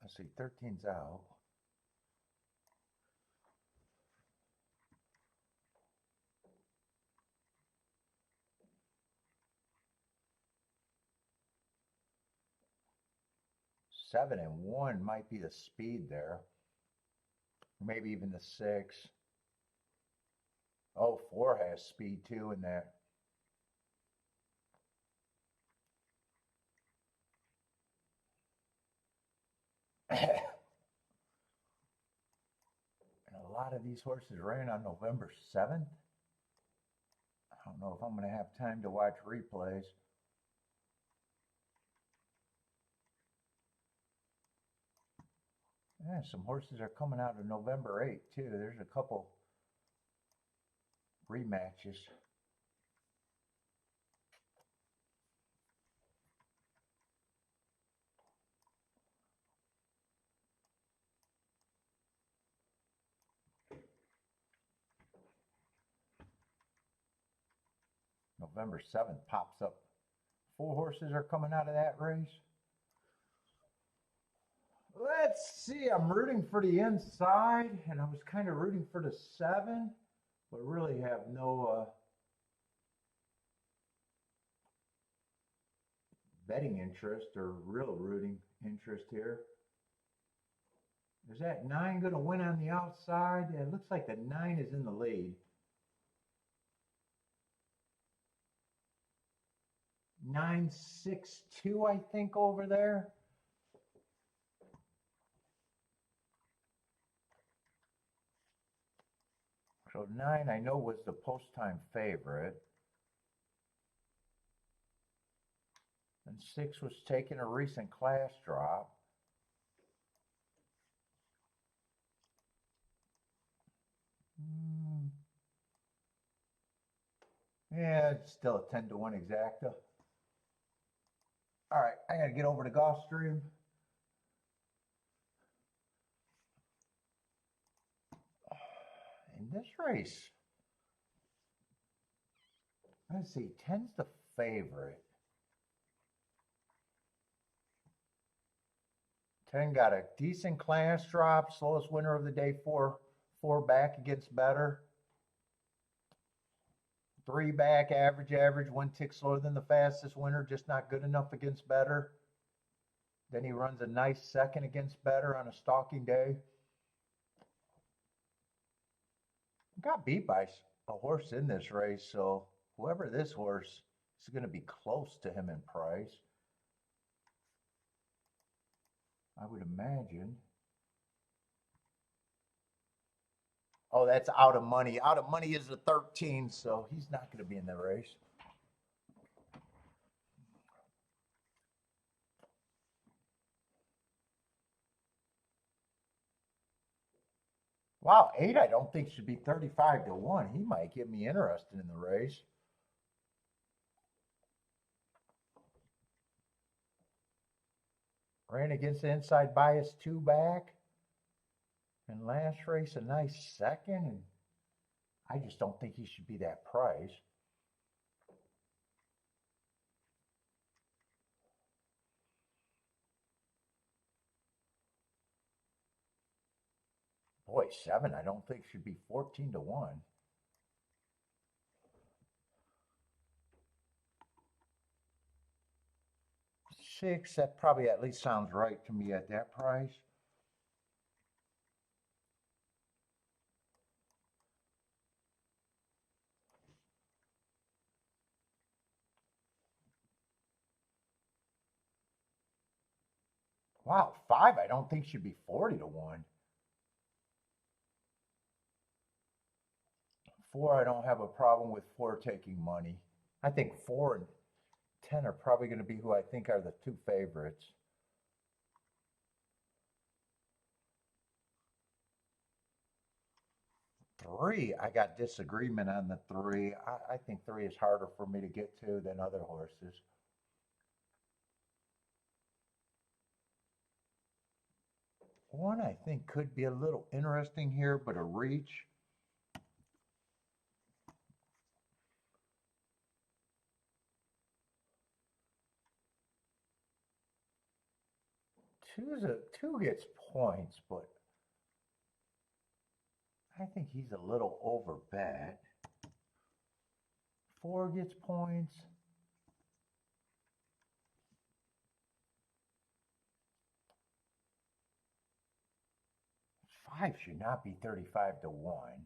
[SPEAKER 1] Let's see, 13's out. Seven and one might be the speed there. Maybe even the 6. Oh, 4 has speed too in that. And a lot of these horses ran on November 7th. I don't know if I'm going to have time to watch replays. Yeah, some horses are coming out of November 8th too. There's a couple rematches. November 7th pops up. 4 horses are coming out of that race. Let's see. I'm rooting for the inside, and I was kind of rooting for the 7, but really have no betting interest or real rooting interest here. Is that 9 going to win on the outside? It looks like the 9 is in the lead. 9-6-2, I think, over there. So 9, I know, was the post-time favorite. And 6 was taking a recent class drop. Yeah, it's still a 10-1 exacta. All right, I got to get over to Gulfstream. In this race, let's see, 10's the favorite. 10 got a decent class drop, slowest winner of the day, 4 back against bettor. 3 back, average, 1 tick slower than the fastest winner, just not good enough against bettor. Then he runs a nice second against bettor on a stalking day. Got beat by a horse in this race, so whoever this horse is going to be close to him in price, I would imagine. Oh, that's out of money. Out of money is a 13, so he's not going to be in the race. Wow, 8 I don't think should be 35-1. He might get me interested in the race. Ran against the inside bias 2 back. And last race, a nice second. And I just don't think he should be that price. Boy, 7 I don't think should be 14-1. 6, that probably at least sounds right to me at that price. Wow, 5 I don't think should be 40-1. 4 I don't have a problem with 4 taking money. I think 4 and 10 are probably going to be who I think are the 2 favorites. 3, I got disagreement on the 3. I think 3 is harder for me to get to than other horses. 1 I think could be a little interesting here, but a reach. 2 gets points, but I think he's a little over bet. 4 gets points. 5 should not be 35-1.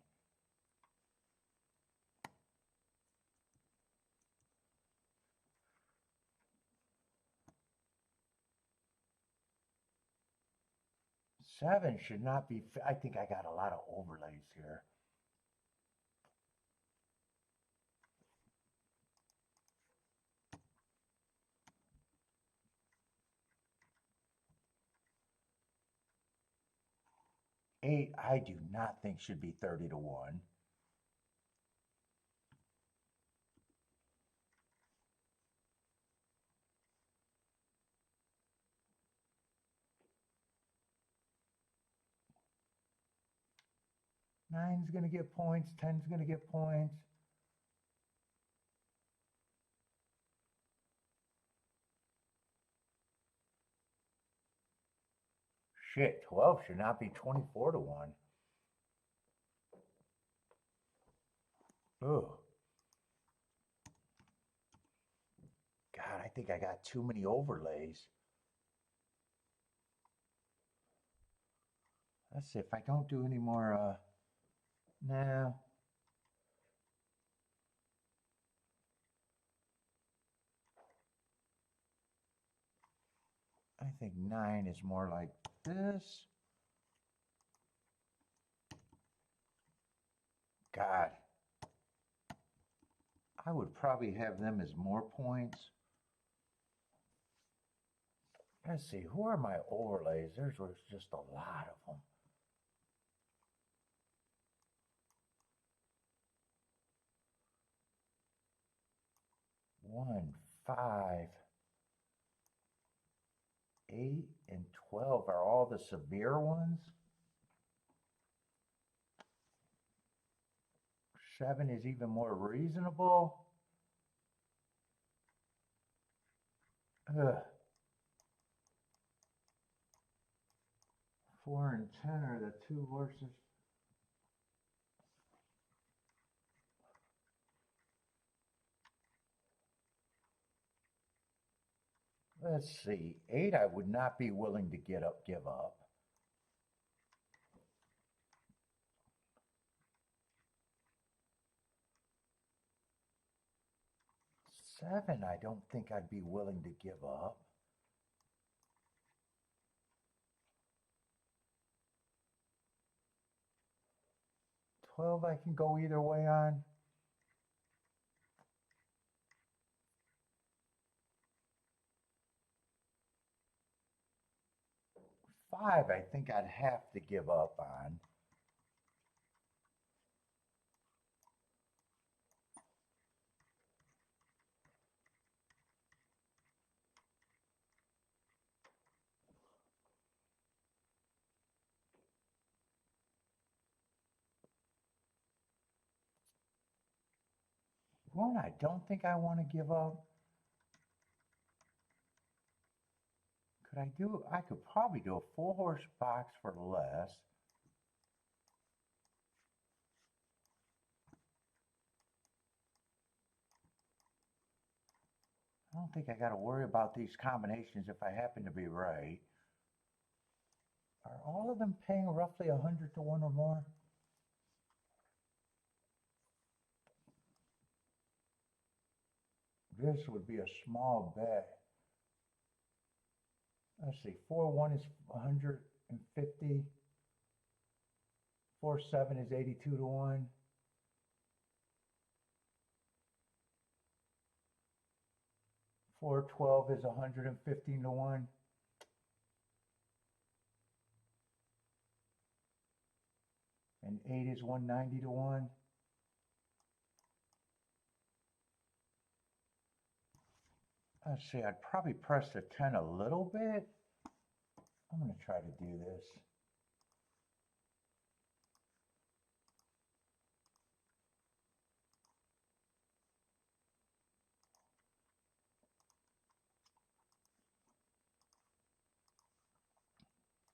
[SPEAKER 1] 7 should not be. I think I got a lot of overlays here. 8, I do not think should be 30 to 1. Nine's going to get points. 10's going to get points. Shit, 12 should not be 24 to 1. Ugh. God, I think I got too many overlays. Let's see if I don't do any more, no. I think 9 is more like this. God, I would probably have them as more points. Let's see, who are my overlays? There's just a lot of them. One, 5, 8, and 12 are all the severe ones. 7 is even more reasonable. Ugh. 4 and 10 are the two horses. Let's see, 8 I would not be willing to give up. 7 I don't think I'd be willing to give up. 12 I can go either way on. 5 I think I'd have to give up on. One I don't think I want to give up. I could probably do a 4-horse box for less. I don't think I got to worry about these combinations if I happen to be right. Are all of them paying roughly 100 to 1 or more? This would be a small bet. Let's see, 4-1 is 150. 4-7 is 82 to 1. 4-12 is 115 to 1. And 8 is 190 to 1. Let's see, I'd probably press the 10 a little bit. I'm going to try to do this.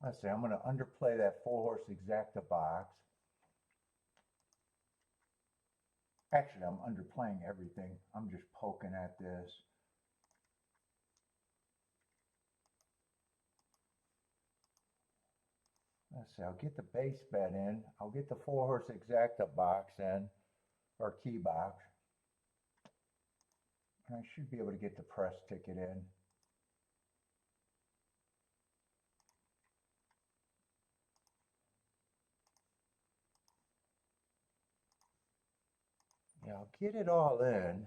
[SPEAKER 1] Let's see, I'm going to underplay that 4-horse exacta box. Actually, I'm underplaying everything. I'm just poking at this. Let's see, I'll get the base bet in. I'll get the 4-horse exacta box in, or key box. And I should be able to get the press ticket in. Yeah, I'll get it all in.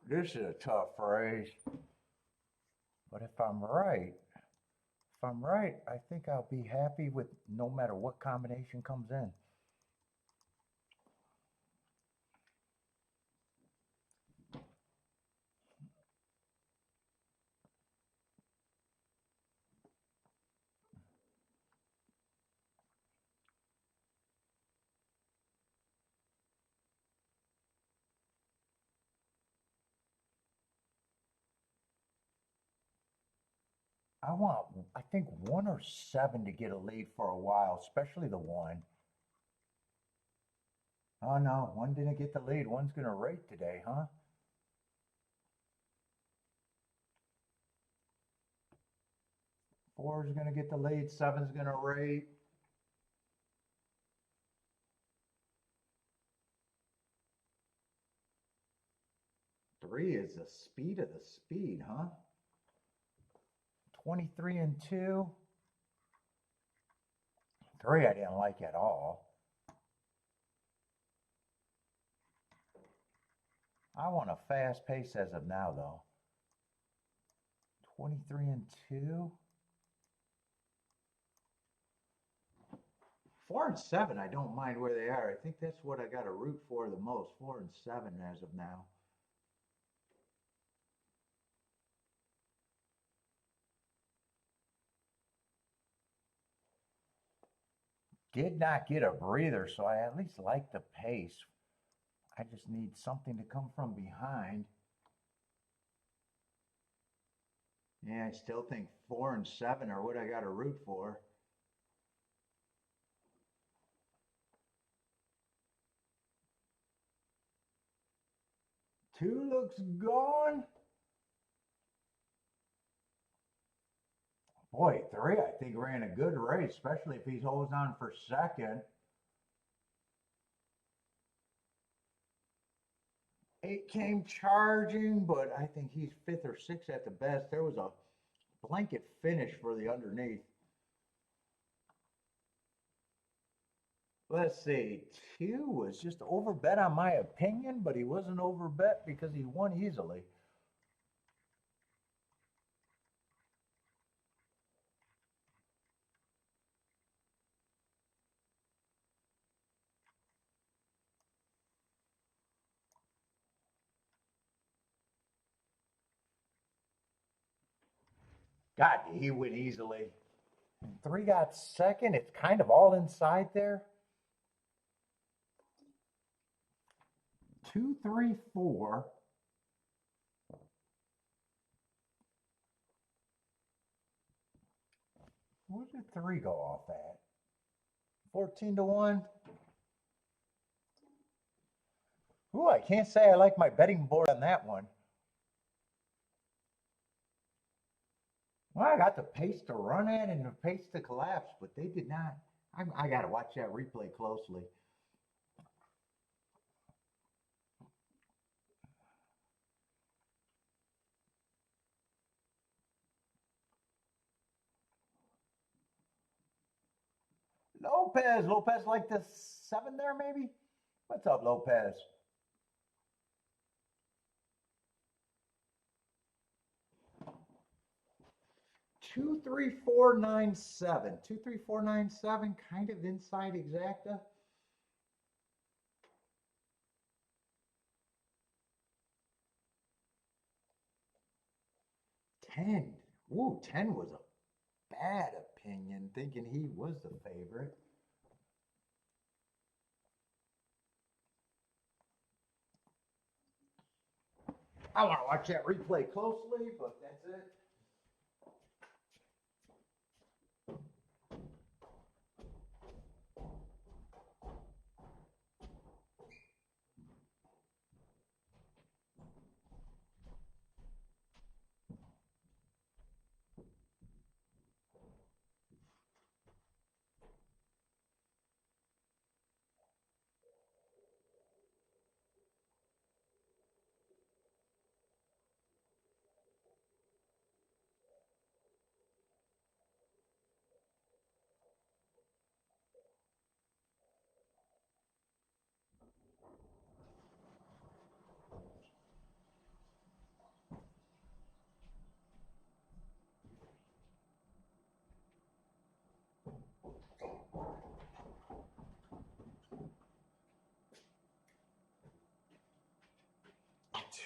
[SPEAKER 1] This is a tough race. But if I'm right, I think I'll be happy with no matter what combination comes in. I want, I think 1 or 7 to get a lead for a while, especially the one. Oh no, one didn't get the lead. One's gonna rate today, huh? Four's gonna get the lead. Seven's gonna rate. Three is the speed of the speed, huh? 23 and 2. Three I didn't like at all. I want a fast pace as of now, though. 23 and 2. 4 and 7, I don't mind where they are. I think that's what I got to root for the most. 4 and 7 as of now. Did not get a breather, so I at least like the pace. I just need something to come from behind. Yeah, I still think 4 and 7 are what I got to root for. Two looks gone. Boy, three, I think ran a good race, especially if he holds on for second. 8 came charging, but I think he's fifth or sixth at the best. There was a blanket finish for the underneath. Let's see. 2 was just overbet on my opinion, but he wasn't overbet because he won easily. God, he went easily. 3 got second. It's kind of all inside there. 2, 3, 4. What did 3 go off at? 14 to 1. Ooh, I can't say I like my betting board on that one. Well, I got the pace to run at and the pace to collapse, but they did not. I got to watch that replay closely. Lopez like the 7 there, maybe? What's up, Lopez? 23497. 23497, kind of inside exacta. 10. Ooh, 10 was a bad opinion, thinking he was the favorite. I want to watch that replay closely, but that's it.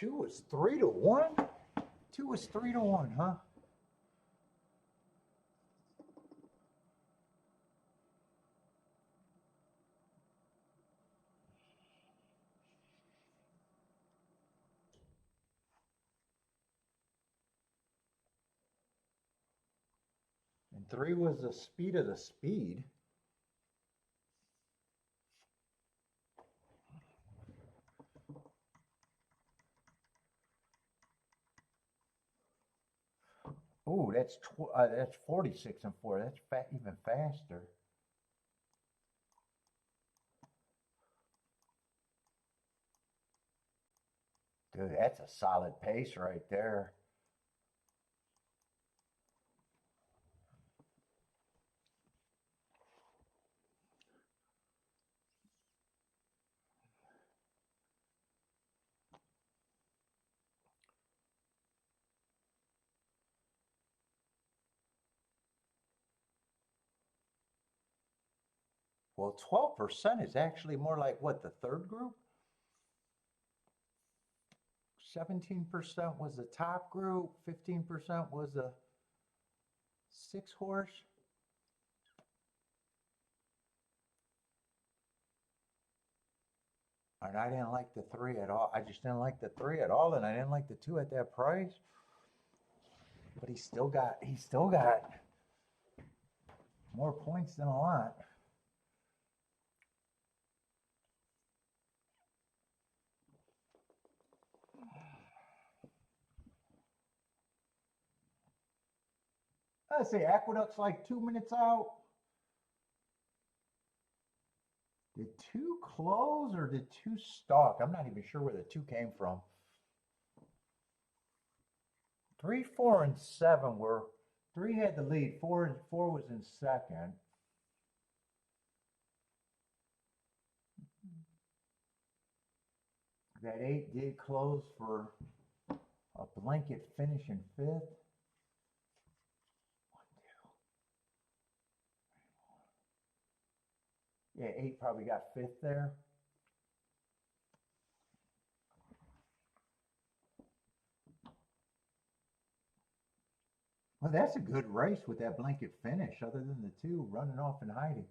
[SPEAKER 1] 2 was 3 to 1? 2 was 3 to 1, huh? And 3 was the speed of the speed. Oh, that's 46 and 4. That's even faster. Dude, that's a solid pace right there. Well, 12% is actually more like what, the third group? 17% was the top group, 15% was the 6-horse. And I didn't like the 3 at all. I just didn't like the 3 at all, and I didn't like the 2 at that price. But he still got more points than a lot. Let's say Aqueduct's like 2 minutes out. Did 2 close or did 2 stalk? I'm not even sure where the 2 came from. 3, 4, and 7 were. 3 had the lead. 4 was in second. That 8 did close for a blanket finish in 5th. Yeah, 8 probably got 5th there. Well, that's a good race with that blanket finish, other than the 2 running off and hiding.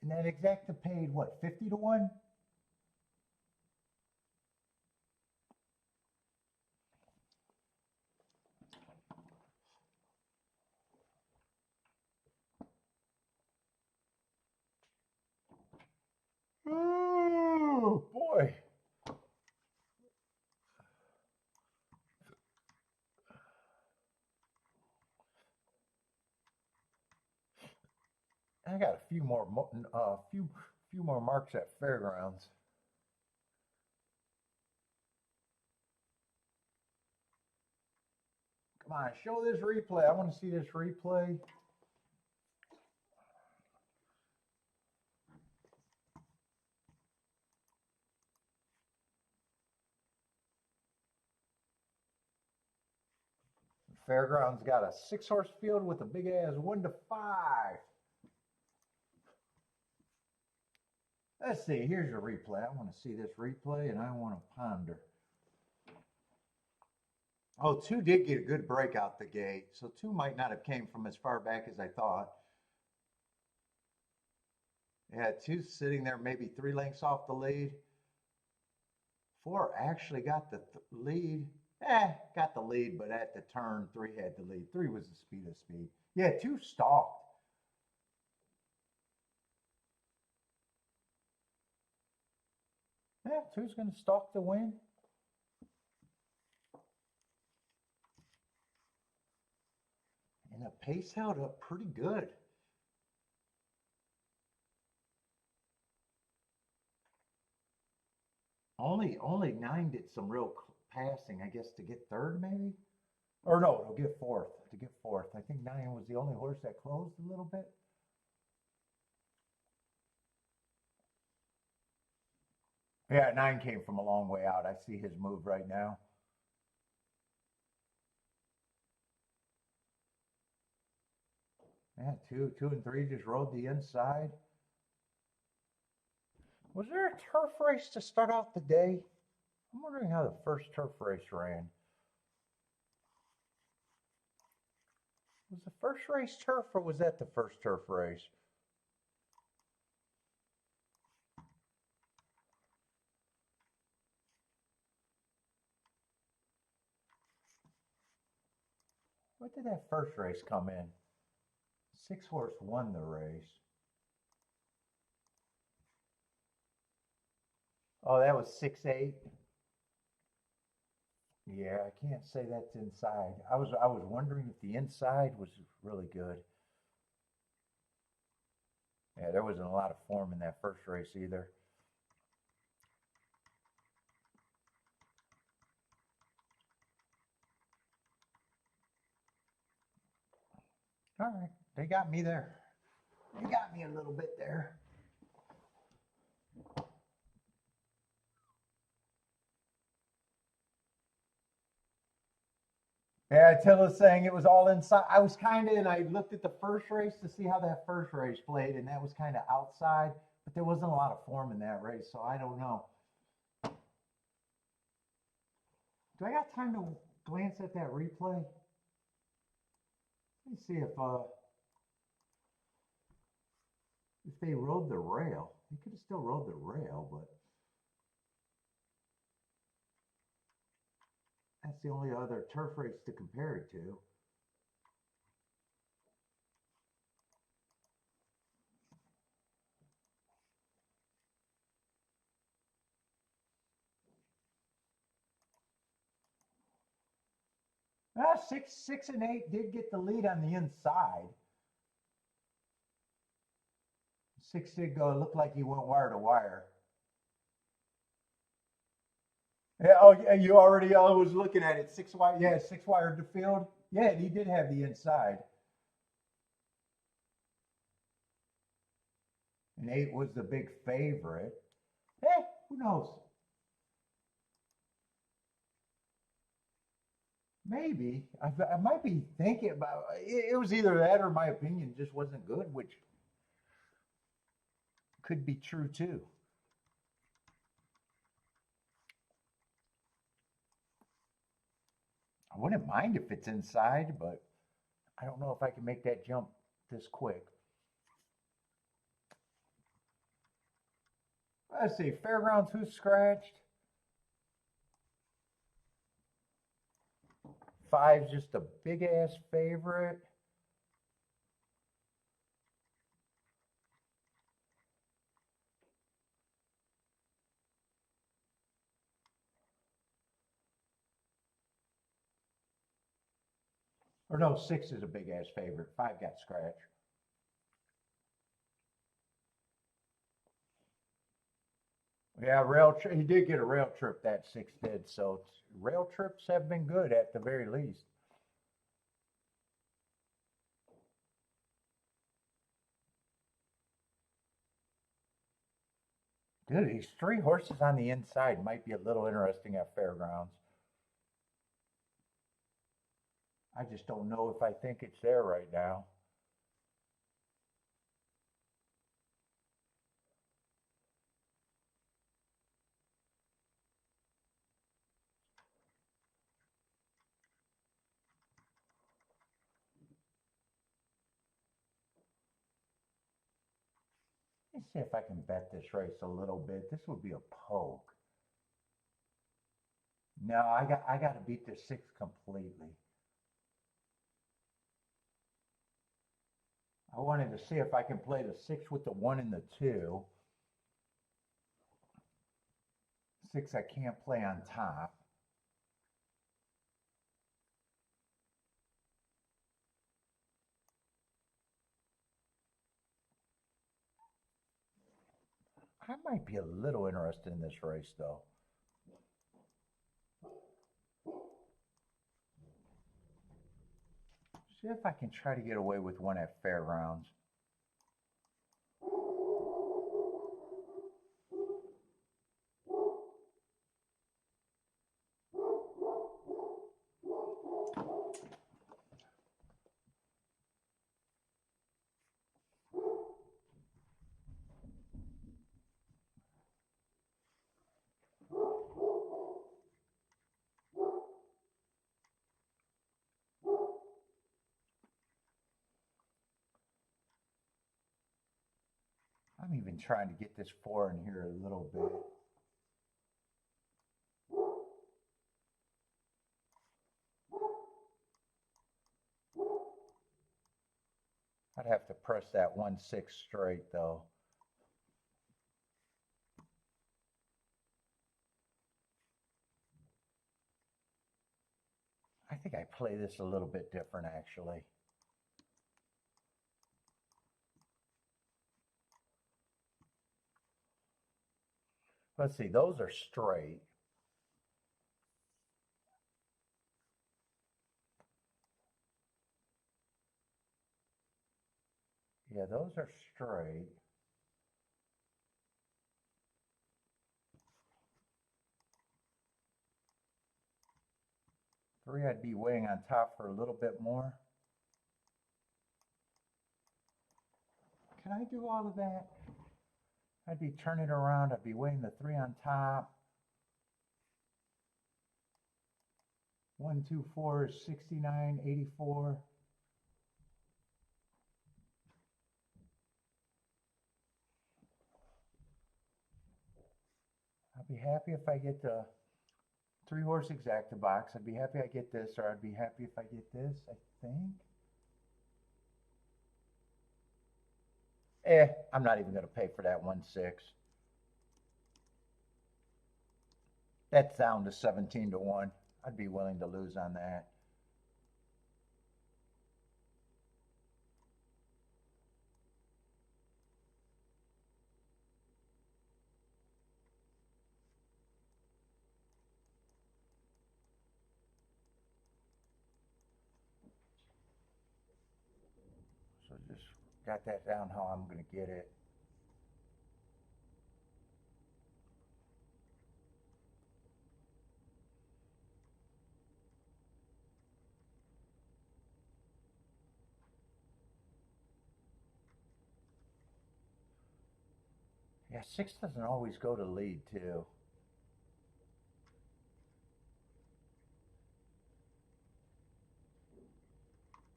[SPEAKER 1] And that exacta paid what, 50 to 1? Oh boy. I got a few more few more marks at Fairgrounds. Come on, show this replay. I want to see this replay. Fairgrounds got a 6-horse field with a big ass 1 to 5. Let's see, here's your replay. I want to see this replay and I want to ponder. Oh, 2 did get a good break out the gate, so 2 might not have came from as far back as I thought. Yeah, 2 sitting there maybe 3 lengths off the lead. 4 actually got the lead. Got the lead, but at the turn, 3 had the lead. 3 was the speed of speed. Yeah, 2 stalked. Yeah, 2's going to stalk the win. And the pace held up pretty good. Only 9 did some real passing, I guess, to get third, maybe? Or no, to get fourth. To get fourth. I think 9 was the only horse that closed a little bit. Yeah, 9 came from a long way out. I see his move right now. Yeah, 2 and 3 just rode the inside. Was there a turf race to start off the day? I'm wondering how the first turf race ran. Was the first race turf or was that the first turf race? What did that first race come in? 6 horse won the race. Oh, that was 6-8. Yeah, I can't say that's inside. I was wondering if the inside was really good. Yeah, there wasn't a lot of form in that first race either. All right, they got me there. They got me a little bit there. Yeah, Tilla's saying it was all inside. I was kind of, and I looked at the first race to see how that first race played, and that was kind of outside, but there wasn't a lot of form in that race, so I don't know. Do I got time to glance at that replay? Let me see if they rode the rail. They could have still rode the rail, but that's the only other turf race to compare it to. Ah, 6 and 8 did get the lead on the inside. 6 did go. It looked like he went wire to wire. Yeah, oh, yeah, you already was looking at it. 6 wire, yeah, 6 wired to field. Yeah, he did have the inside. And 8 was the big favorite. Who knows? Maybe. I might be thinking about it. It was either that or my opinion just wasn't good, which could be true too. I wouldn't mind if it's inside, but I don't know if I can make that jump this quick. Let's see. Fairgrounds, who's scratched? 5's just a big ass favorite. Or no, 6 is a big ass favorite. 5 got scratched. Yeah, he did get a rail trip, that 6 did. So rail trips have been good at the very least. Dude, these 3 horses on the inside might be a little interesting at Fairgrounds. I just don't know if I think it's there right now. Let's see if I can bet this race a little bit. This would be a poke. No, I got to beat the 6 completely. I wanted to see if I can play the 6 with the 1 and the 2. 6 I can't play on top. I might be a little interested in this race though. See if I can try to get away with one at Fairgrounds. I'm even trying to get this 4 in here a little bit. I'd have to press that 1-6 straight though. I think I play this a little bit different actually. Let's see, those are straight. Yeah, those are straight. Three, I'd be weighing on top for a little bit more. Can I do all of that? I'd be turning around, I'd be weighing the 3 on top. 1, 2, 4 is 69, 84. I'd be happy if I get the 3-horse exacta box. I'd be happy I get this, or I'd be happy if I get this, I think. I'm not even going to pay for that 1-6. That's down to 17 to 1. I'd be willing to lose on that. So just got that down how I'm going to get it. Yeah, 6 doesn't always go to lead too.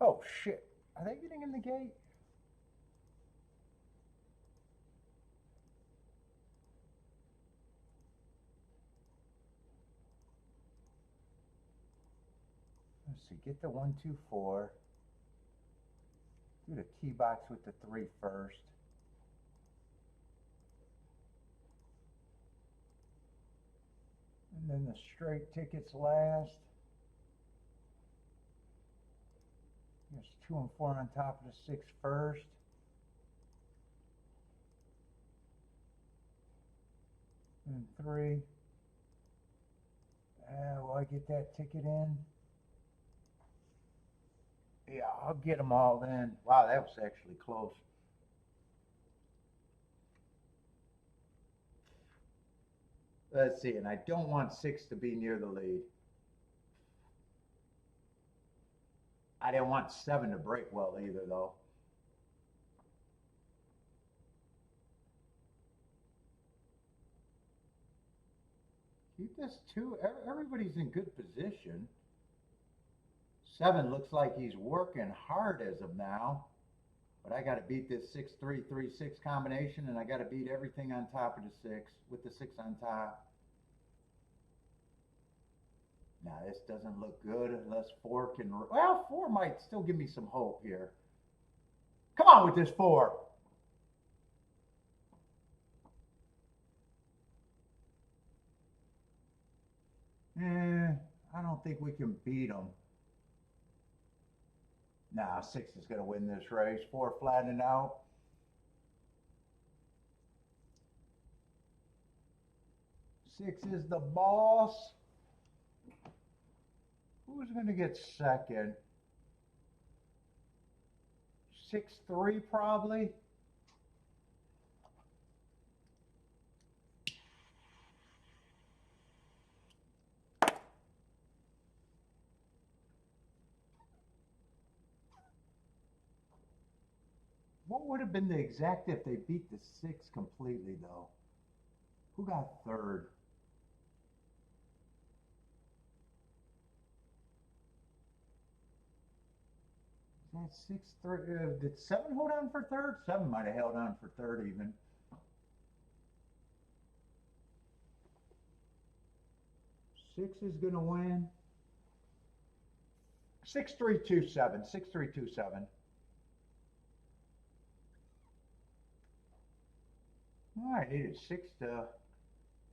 [SPEAKER 1] Oh shit, are they getting in the gate? Let's see, get the 1, 2, 4. Do the key box with the 3 first. And then the straight tickets last. There's 2 and 4 on top of the 6 first. And 3. Will I get that ticket in? Yeah, I'll get them all then. Wow, that was actually close. Let's see, and I don't want 6 to be near the lead. I didn't want 7 to break well either, though. Keep this 2. Everybody's in good position. 7 looks like he's working hard as of now. But I got to beat this 6-3-3-6 combination, and I got to beat everything on top of the 6 with the 6 on top. Now, this doesn't look good unless 4 can. Well, 4 might still give me some hope here. Come on with this 4. I don't think we can beat them. Nah, 6 is going to win this race. 4 flattening out. 6 is the boss. Who's going to get second? 6-3 probably. What would have been the exact if they beat the 6 completely, though? Who got third? Is that 6-3? Did 7 hold on for third? 7 might have held on for third even. 6 is going to win. 6-3-2-7. 6-3-2-7. All right, needed 6 to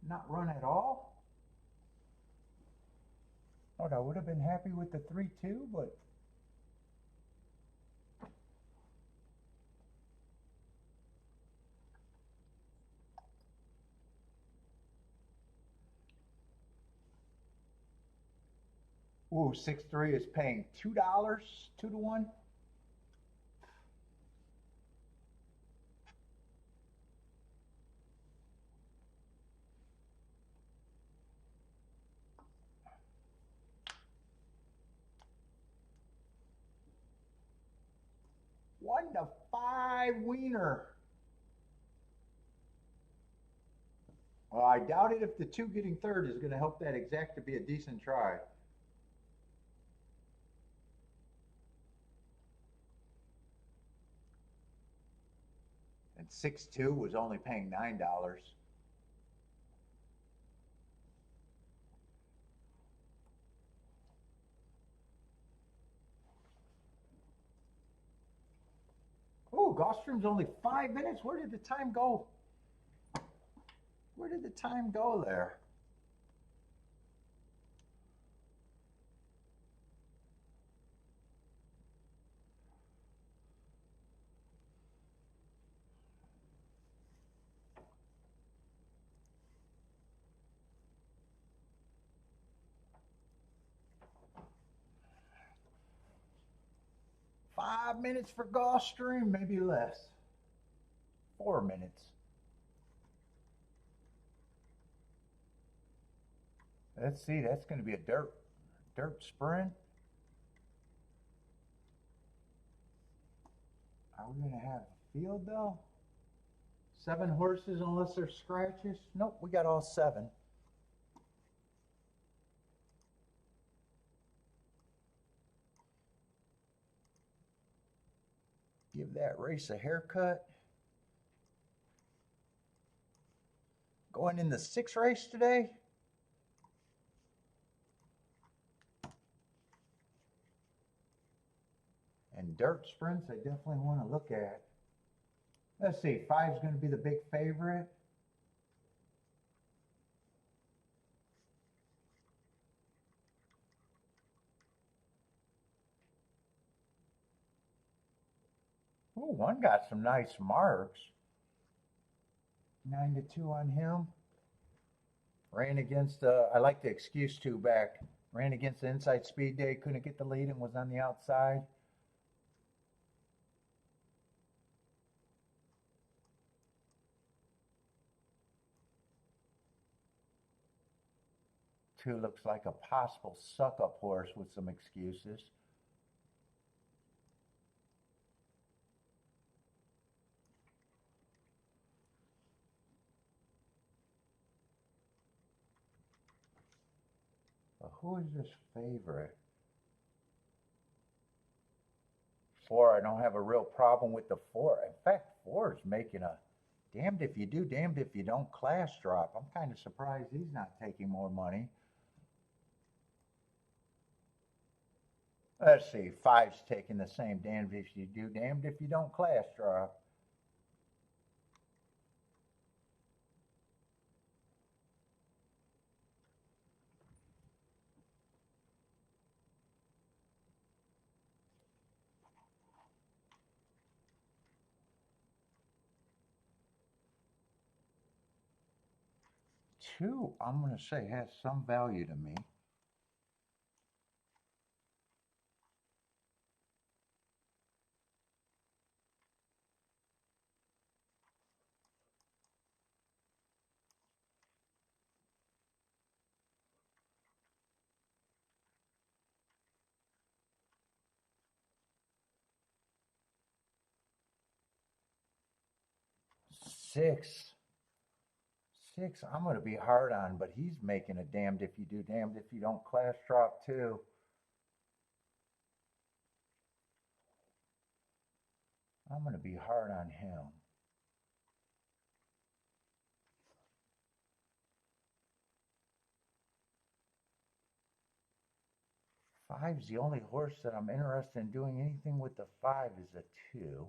[SPEAKER 1] not run at all. Oh, I would have been happy with the 3-2, but ooh, 6-3 is paying $2, 2-1. One to 5 wiener. Well, I doubt it if the 2 getting third is going to help that exact to be a decent try. And 6-2 was only paying $9. Oh, Gulfstream's only 5 minutes. Where did the time go? Where did the time go there? Five minutes for Gulfstream, maybe less. 4 minutes. Let's see, that's going to be a dirt sprint. Are we going to have a field though? 7 horses unless there's scratches? Nope, we got all 7. Give that race a haircut. Going in the 6th race today. And dirt sprints, I definitely want to look at. Let's see, 5 is going to be the big favorite. Oh, 1 got some nice marks. 9-2 on him. Ran against, I like the excuse 2 back. Ran against the inside speed day, couldn't get the lead and was on the outside. Two looks like a possible suck-up horse with some excuses. But who is this favorite? 4, I don't have a real problem with the 4. In fact, 4 is making a damned if you do, damned if you don't class drop. I'm kind of surprised he's not taking more money. Let's see, 5's taking the same damned if you do, damned if you don't class drop. Two, I'm going to say has some value to me. Six. Six, I'm going to be hard on, but he's making a damned if you do, damned if you don't class drop too. I'm going to be hard on him. Five's the only horse that I'm interested in doing anything with. The five is a two.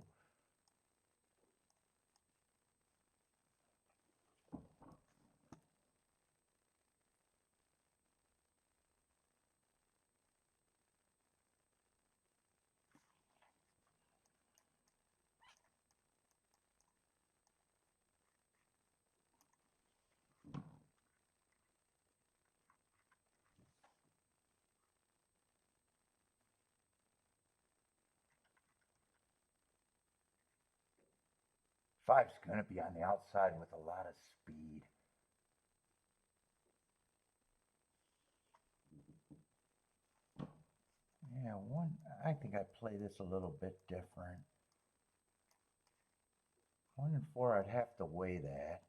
[SPEAKER 1] Five's going to be on the outside with a lot of speed. Yeah, I think I play this a little bit different. 1 and 4, I'd have to weigh that.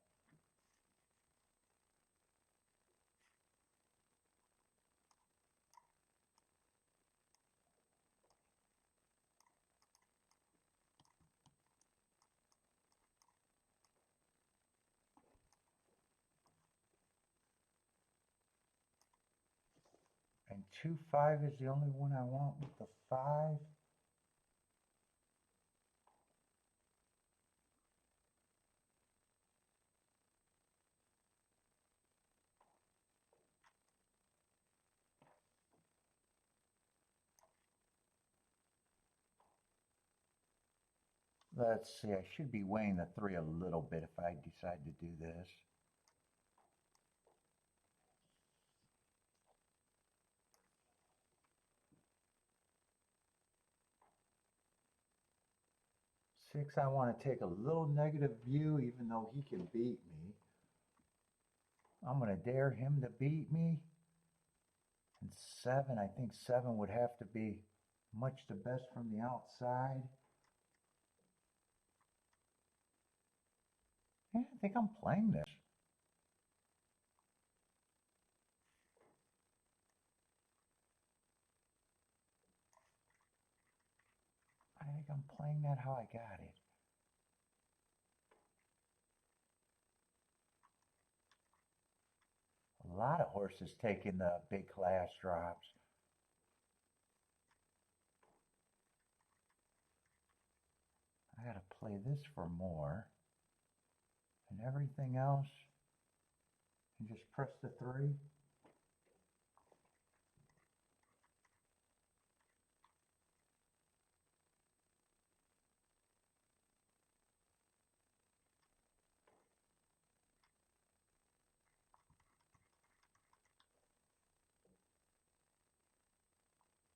[SPEAKER 1] And 2-5 is the only one I want with the 5. Let's see, I should be weighing the 3 a little bit if I decide to do this. Six, I want to take a little negative view, even though he can beat me. I'm going to dare him to beat me. And 7, I think 7 would have to be much the best from the outside. Yeah, I think I'm playing this. I think I'm playing that how I got it. A lot of horses taking the big class drops. I got to play this for more. And everything else, and just press the 3.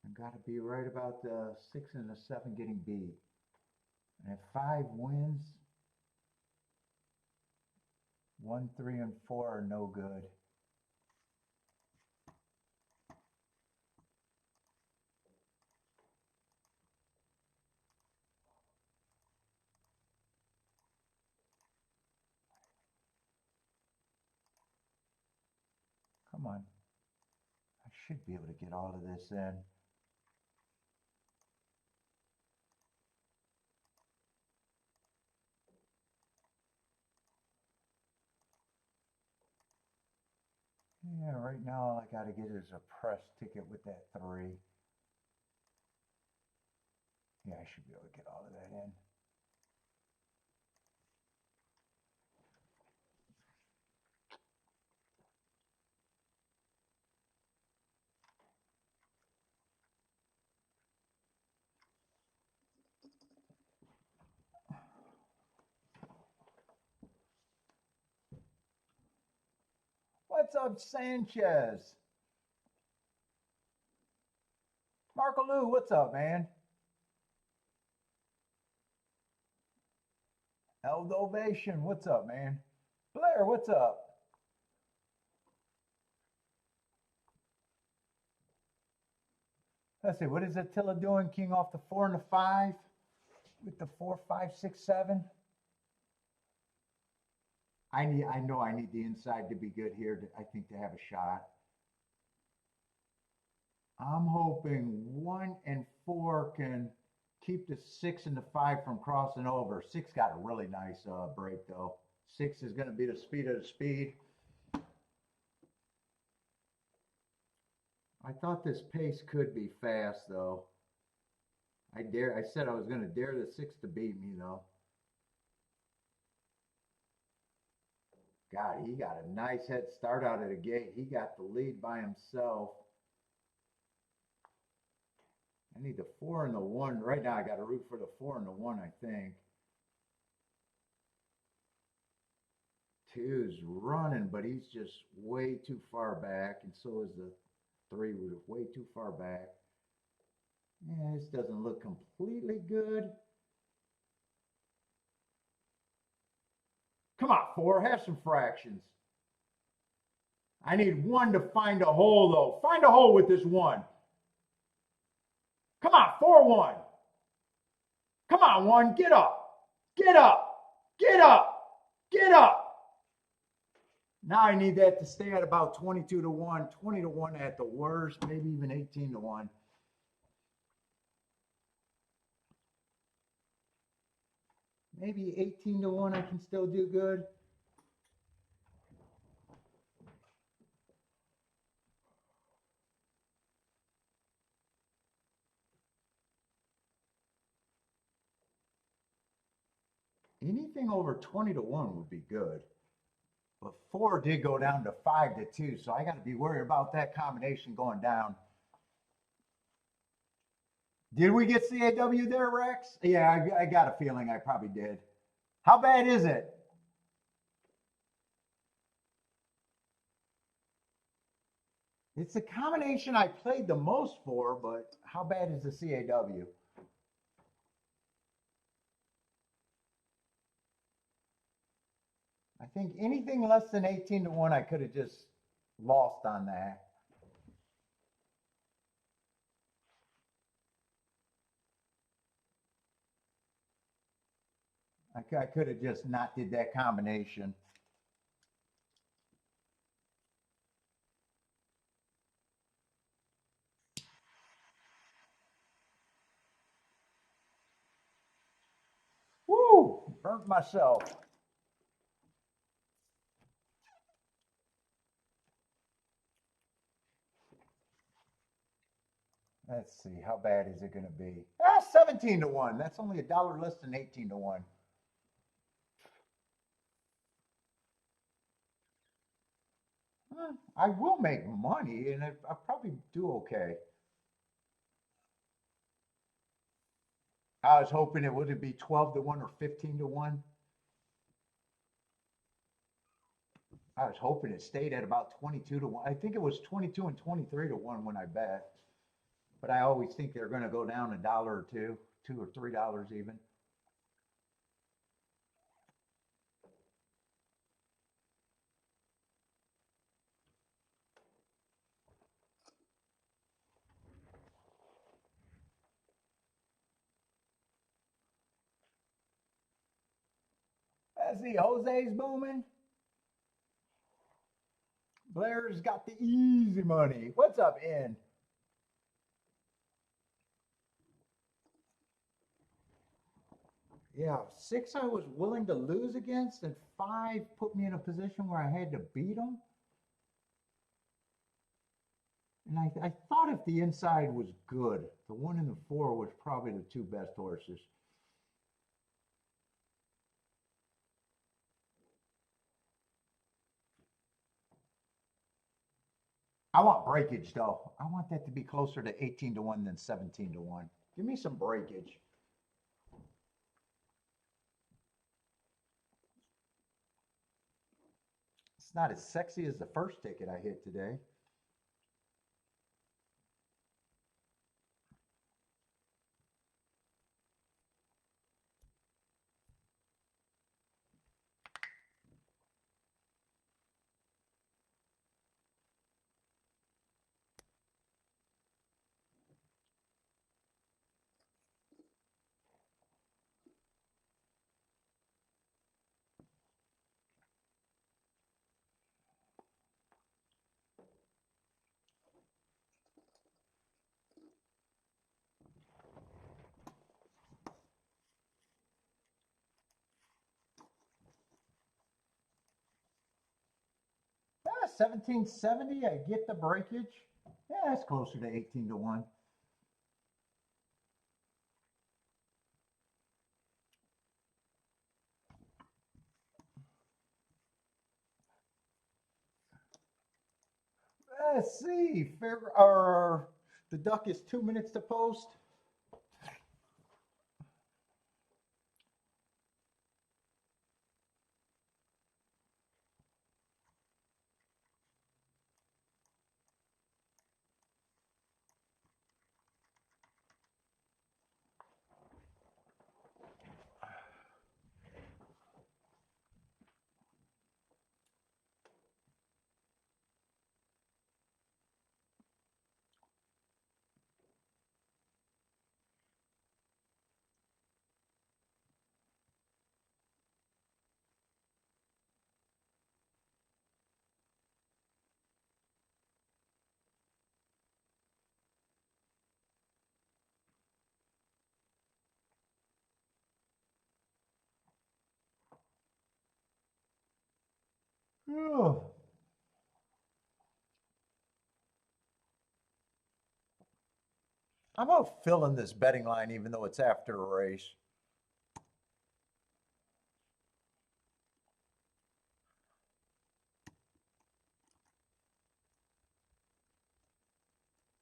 [SPEAKER 1] I got to be right about the 6 and the 7 getting beat. And if 5 wins, 1, 3, and 4 are no good. Come on. I should be able to get all of this in. Yeah, right now all I got to get is a press ticket with that 3. Yeah, I should be able to get all of that in. What's up, Sanchez? Marco Lou, what's up, man? Eldovation, what's up, man? Blair, what's up? Let's see, what is Attila doing? King off the 4 and the 5 with the 4, 5, 6, 7. I know I need the inside to be good here. I think to have a shot. I'm hoping 1 and 4 can keep the 6 and the 5 from crossing over. 6 got a really nice break though. 6 is going to be the speed of the speed. I thought this pace could be fast though. I said I was going to dare the 6 to beat me though. God, he got a nice head start out of the gate. He got the lead by himself. I need the 4 and the 1. Right now I got to root for the 4 and the 1, I think. 2's running, but he's just way too far back, and so is the 3 was way too far back. Yeah, this doesn't look completely good. Come on, 4, have some fractions. I need 1 to find a hole, though. Find a hole with this 1. Come on, 4-1. Come on, 1, get up. Get up. Get up. Get up. Now I need that to stay at about 22 to 1, 20 to 1 at the worst, maybe even 18 to 1. Maybe 18 to 1 I can still do good. Anything over 20 to 1 would be good. But 4 did go down to 5 to 2, so I got to be worried about that combination going down. Did we get CAW there, Rex? Yeah, I got a feeling I probably did. How bad is it? It's the combination I played the most for, but how bad is the CAW? I think anything less than 18 to 1, I could have just lost on that. I could have just not did that combination. Woo! Burnt myself. Let's see, how bad is it going to be? 17 to 1. That's only $1 less than 18 to 1. I will make money, and I'll probably do okay. I was hoping it would be 12 to 1 or 15 to 1. I was hoping it stayed at about 22 to 1. I think it was 22 and 23 to 1 when I bet. But I always think they're going to go down $1 or two, $2 or $3 even. Let's see, Jose's booming. Blair's got the easy money. What's up, N? Yeah, 6 I was willing to lose against, and 5 put me in a position where I had to beat them. And I thought if the inside was good, the 1 and the 4 was probably the 2 best horses. I want breakage though. I want that to be closer to 18 to 1 than 17 to 1. Give me some breakage. It's not as sexy as the first ticket I hit today. 1770. I get the breakage. Yeah, that's closer to 18 to 1. Let's see. The duck is 2 minutes to post. Oh. I'm about filling this betting line even though it's after a race.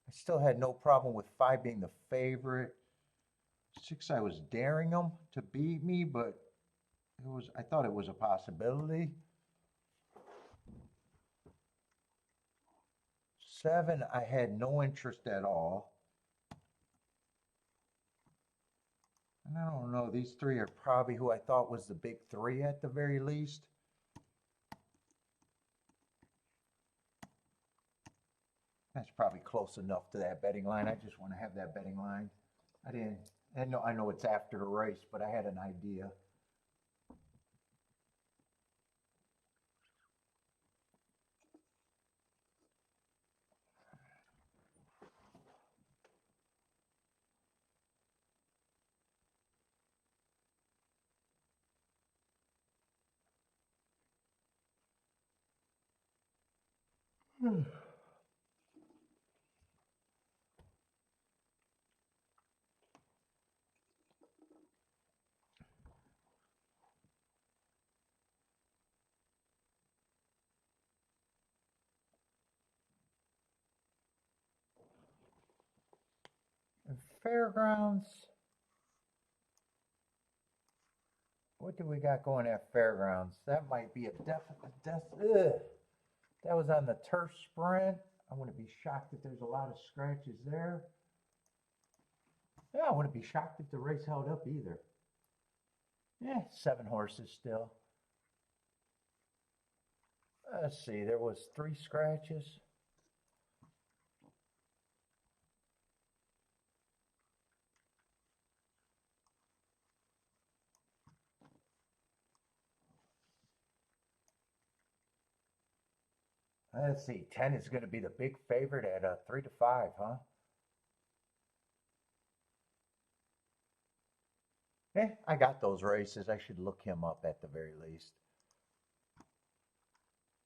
[SPEAKER 1] I still had no problem with 5 being the favorite. 6, I was daring them to beat me, but I thought it was a possibility. 7, I had no interest at all. And I don't know, these 3 are probably who I thought was the big 3 at the very least. That's probably close enough to that betting line. I just want to have that betting line. I know it's after the race, but I had an idea. And Fairgrounds. What do we got going at Fairgrounds? That might be a definite. That was on the turf sprint. I wouldn't be shocked if there's a lot of scratches there. Yeah, I wouldn't be shocked if the race held up either. Yeah, 7 horses still. Let's see, there was 3 scratches. Let's see, 10 is going to be the big favorite at 3 to 5, huh? Yeah, I got those races. I should look him up at the very least.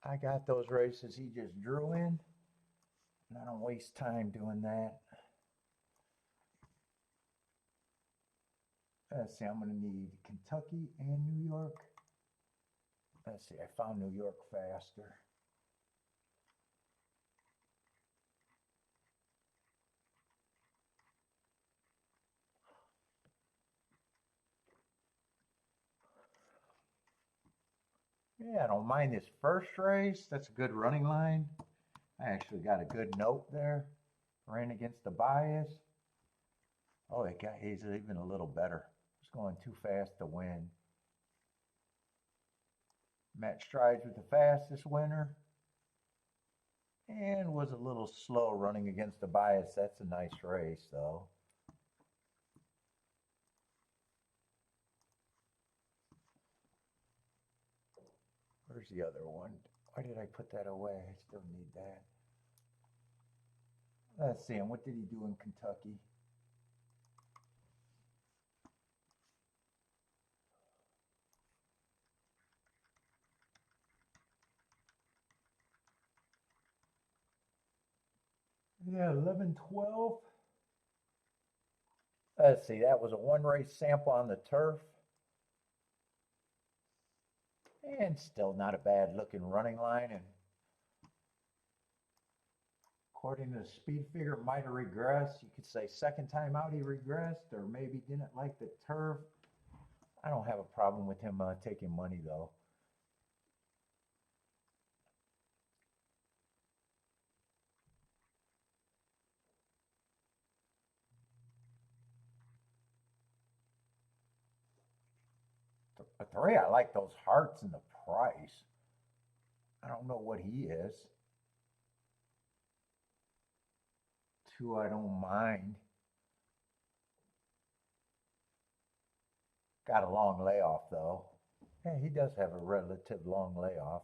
[SPEAKER 1] I got those races he just drew in. And I don't waste time doing that. Let's see, I'm going to need Kentucky and New York. Let's see, I found New York faster. Yeah, I don't mind this first race. That's a good running line. I actually got a good note there. Ran against the bias. Oh, he's even a little better. He's going too fast to win. Matt Strides with the fastest winner. And was a little slow running against the bias. That's a nice race, though. Where's the other one? Why did I put that away? I still need that. Let's see. And what did he do in Kentucky? Yeah, 11-12. Let's see, that was a one race sample on the turf. And still not a bad looking running line. And according to the speed figure, it might have regressed. You could say second time out he regressed, or maybe didn't like the turf. I don't have a problem with him taking money though. A three, I like those hearts and the price. I don't know what he is. Two, I don't mind. Got a long layoff though. Yeah, he does have a relative long layoff.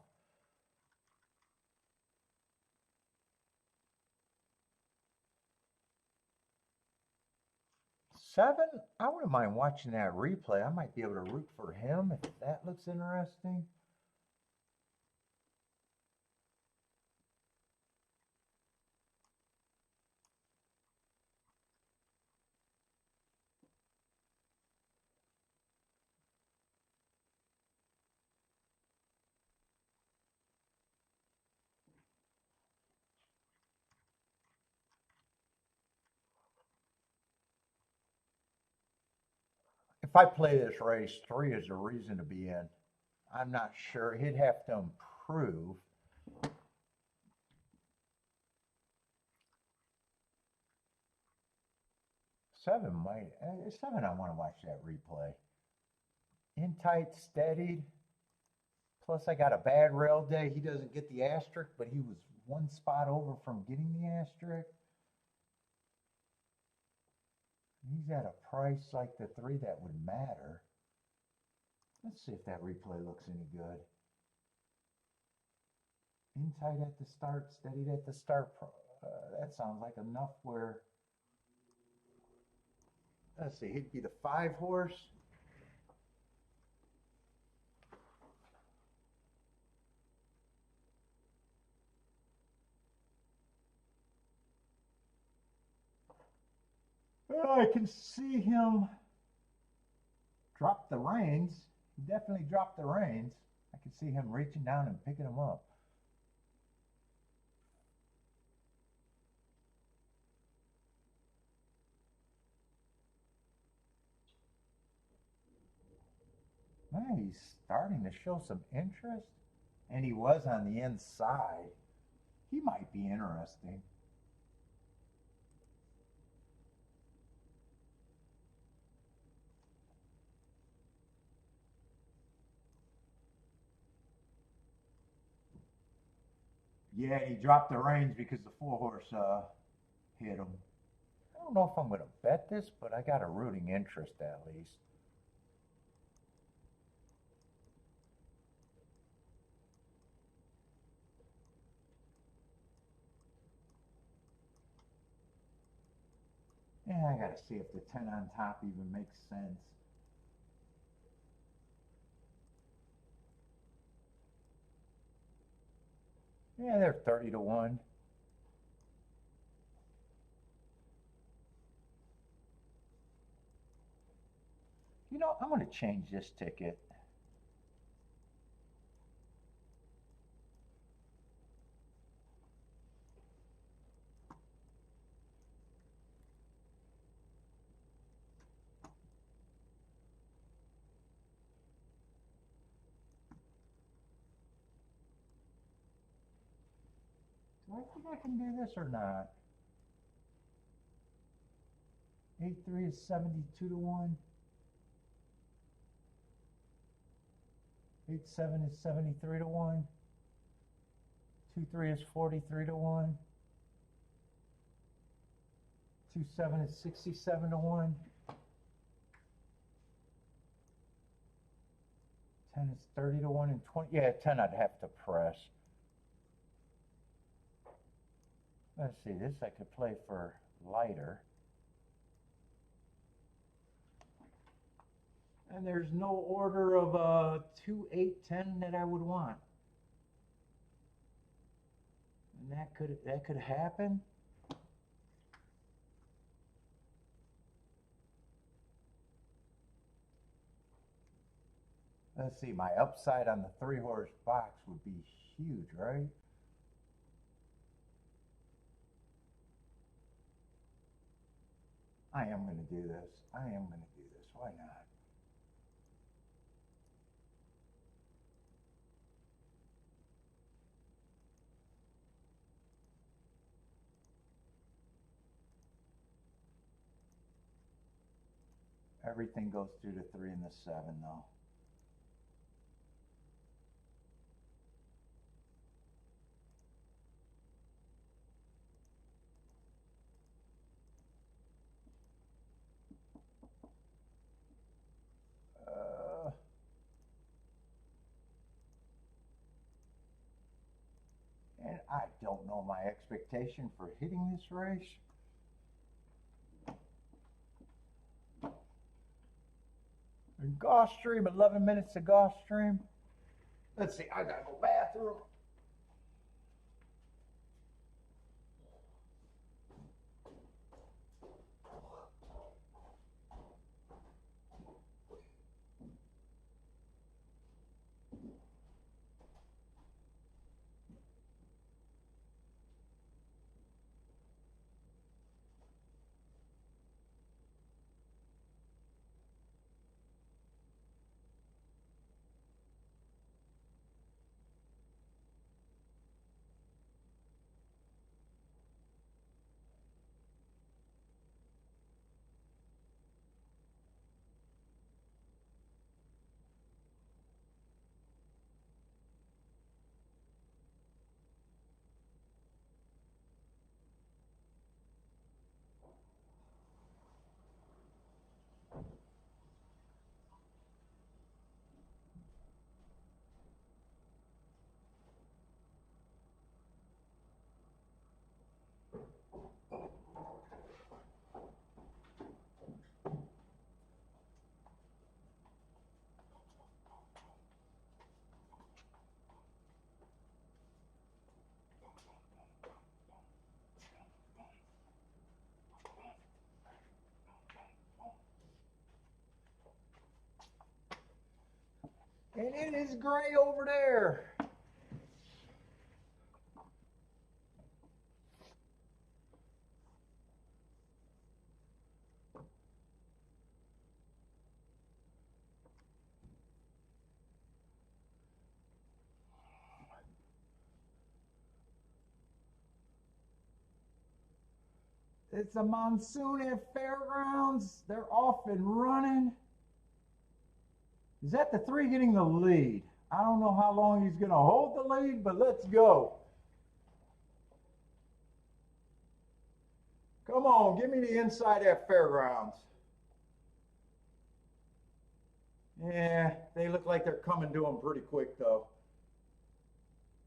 [SPEAKER 1] Seven, I wouldn't mind watching that replay. I might be able to root for him if that looks interesting. If I play this race, three is a reason to be in. I'm not sure. He'd have to improve. Seven might. Seven, I want to watch that replay. In tight, steadied. Plus, I got a bad rail day. He doesn't get the asterisk, but he was one spot over from getting the asterisk. He's at a price like the three that would matter. Let's see if that replay looks any good. In tight at the start, steadied at the start. That sounds like enough where, let's see, he'd be the 5-horse. Well, I can see him drop the reins. He definitely dropped the reins. I can see him reaching down and picking them up. Man, he's starting to show some interest. And he was on the inside. He might be interesting. Yeah, he dropped the reins because the 4-horse hit him. I don't know if I'm going to bet this, but I got a rooting interest at least. Yeah, I got to see if the 10 on top even makes sense. Yeah, they're 30-1. You know, I'm going to change this ticket. Do I think I can do this or not? 8-3 is 72-1. 8-7 is 73-1. 2-3 is 43-1. 2-7 is 67-1. 10 is 30-1 and 20. Yeah, 10 I'd have to press. Let's see, this I could play for lighter. And there's no order of 2, 8, 10 that I would want. And that could happen. Let's see, my upside on the 3-horse box would be huge, right? I am going to do this. I am going to do this. Why not? Everything goes through the 3 and the 7, though. And I don't know my expectation for hitting this race. And Gulfstream, 11 minutes of Gulfstream. Let's see, I gotta go bathroom. And it is gray over there. It's a monsoon at Fairgrounds. They're off and running. Is that the 3 getting the lead? I don't know how long he's going to hold the lead, but let's go. Come on, give me the inside at Fairgrounds. Yeah, they look like they're coming to him pretty quick, though.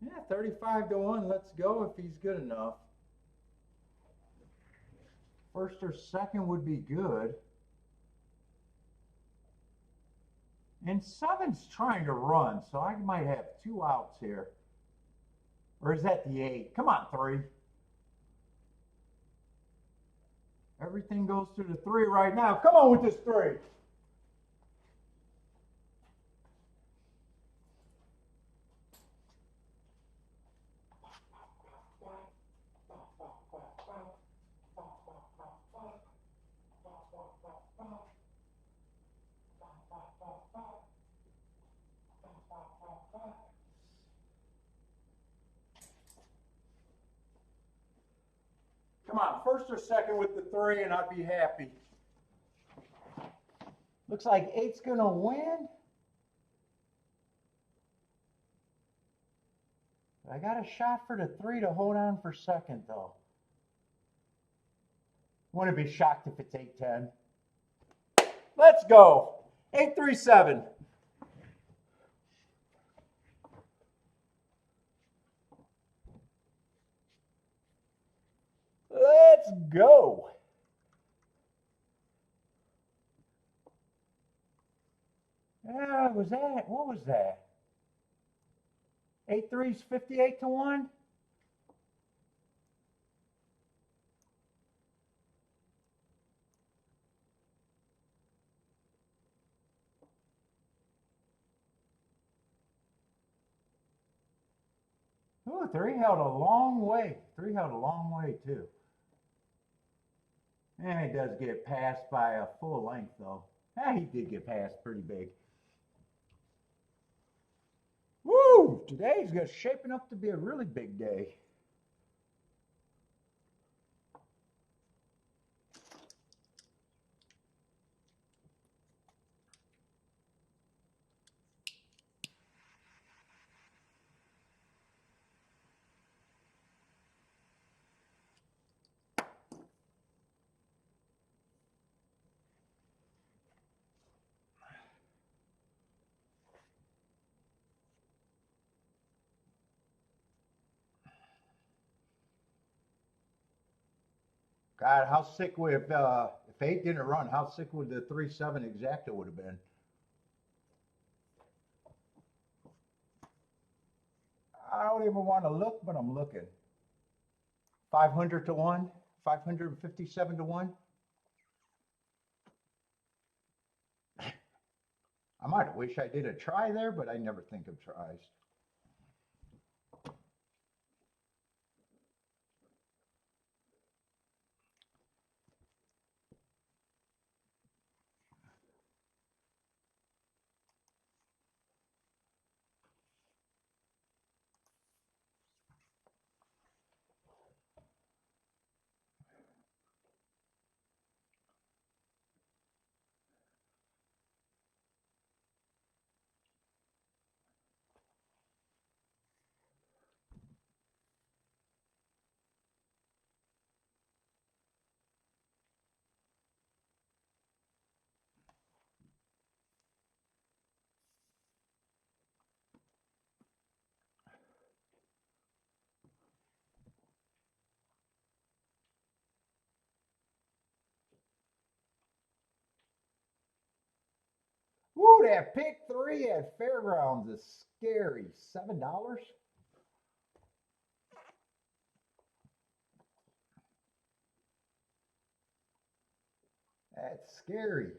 [SPEAKER 1] Yeah, 35-1. Let's go if he's good enough. First or second would be good. And 7's trying to run, so I might have 2 outs here. Or is that the 8? Come on, 3. Everything goes to the 3 right now. Come on with this 3. Come on, first or second with the 3, and I'd be happy. Looks like 8's going to win. I got a shot for the 3 to hold on for second, though. Wouldn't be shocked if it's 8-10. Let's go. 8-3-7. Let's go. Yeah, was that? What was that? 8-3's 58-1. Ooh, three held a long way. Three held a long way too. And he does get passed by a full length though. He did get passed pretty big. Woo! Today's shaping up to be a really big day. God, how sick would if 8 didn't run? How sick would the 3.7 exacta would have been? I don't even want to look, but I'm looking. 500 to 1, 557 to 1. I might have wished I did a try there, but I never think of tries. Woo, that pick 3 at Fairgrounds is scary. $7? That's scary.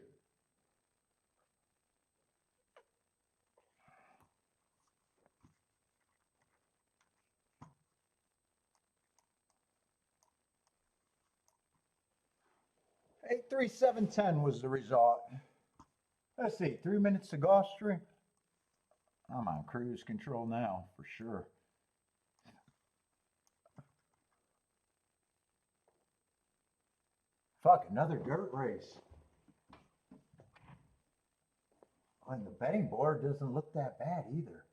[SPEAKER 1] Eight three seven 10 was the result. Let's see, 3 minutes to Gulfstream. I'm on cruise control now for sure. Fuck, another dirt race. And the betting board doesn't look that bad either.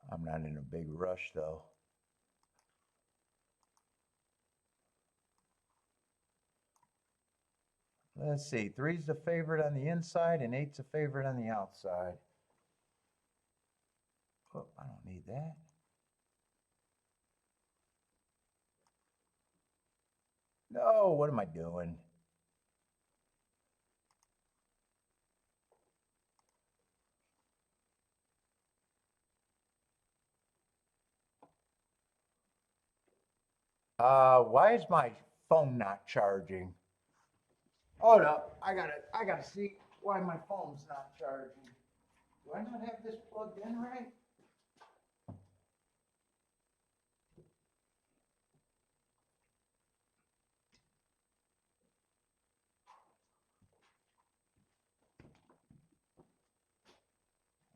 [SPEAKER 1] I'm not in a big rush though. Let's see, 3's the favorite on the inside and 8's the favorite on the outside. Oh, I don't need that. No, what am I doing? Why is my phone not charging? Hold up, I gotta see why my phone's not charging. Do I not have this plugged in right?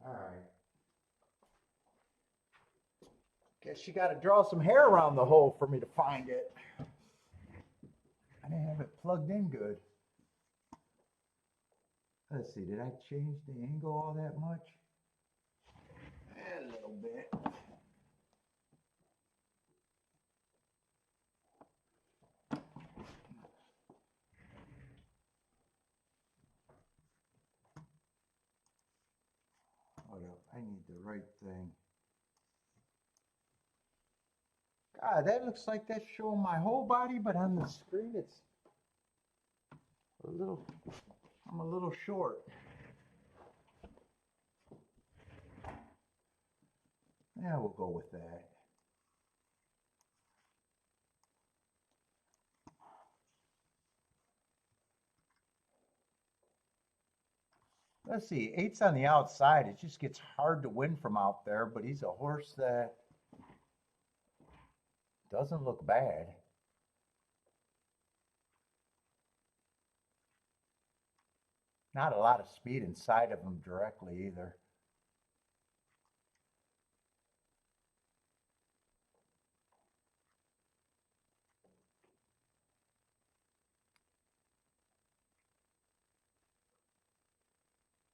[SPEAKER 1] All right. Guess you got to draw some hair around the hole for me to find it. I didn't have it plugged in good. Let's see, did I change the angle all that much? A little bit. Hold up, I need the right thing. God, that looks like that's showing my whole body, but on the screen it's I'm a little short. Yeah, we'll go with that. Let's see, eight's on the outside. It just gets hard to win from out there, but he's a horse that doesn't look bad. Not a lot of speed inside of him directly either.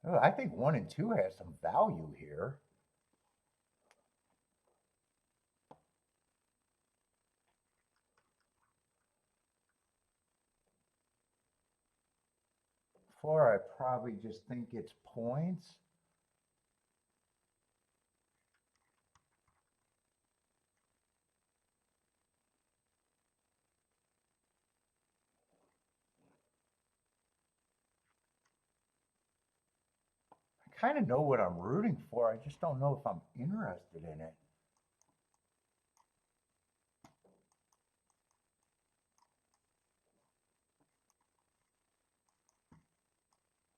[SPEAKER 1] Oh, I think 1 and 2 has some value here. Four, I probably just think it's points. I kind of know what I'm rooting for. I just don't know if I'm interested in it.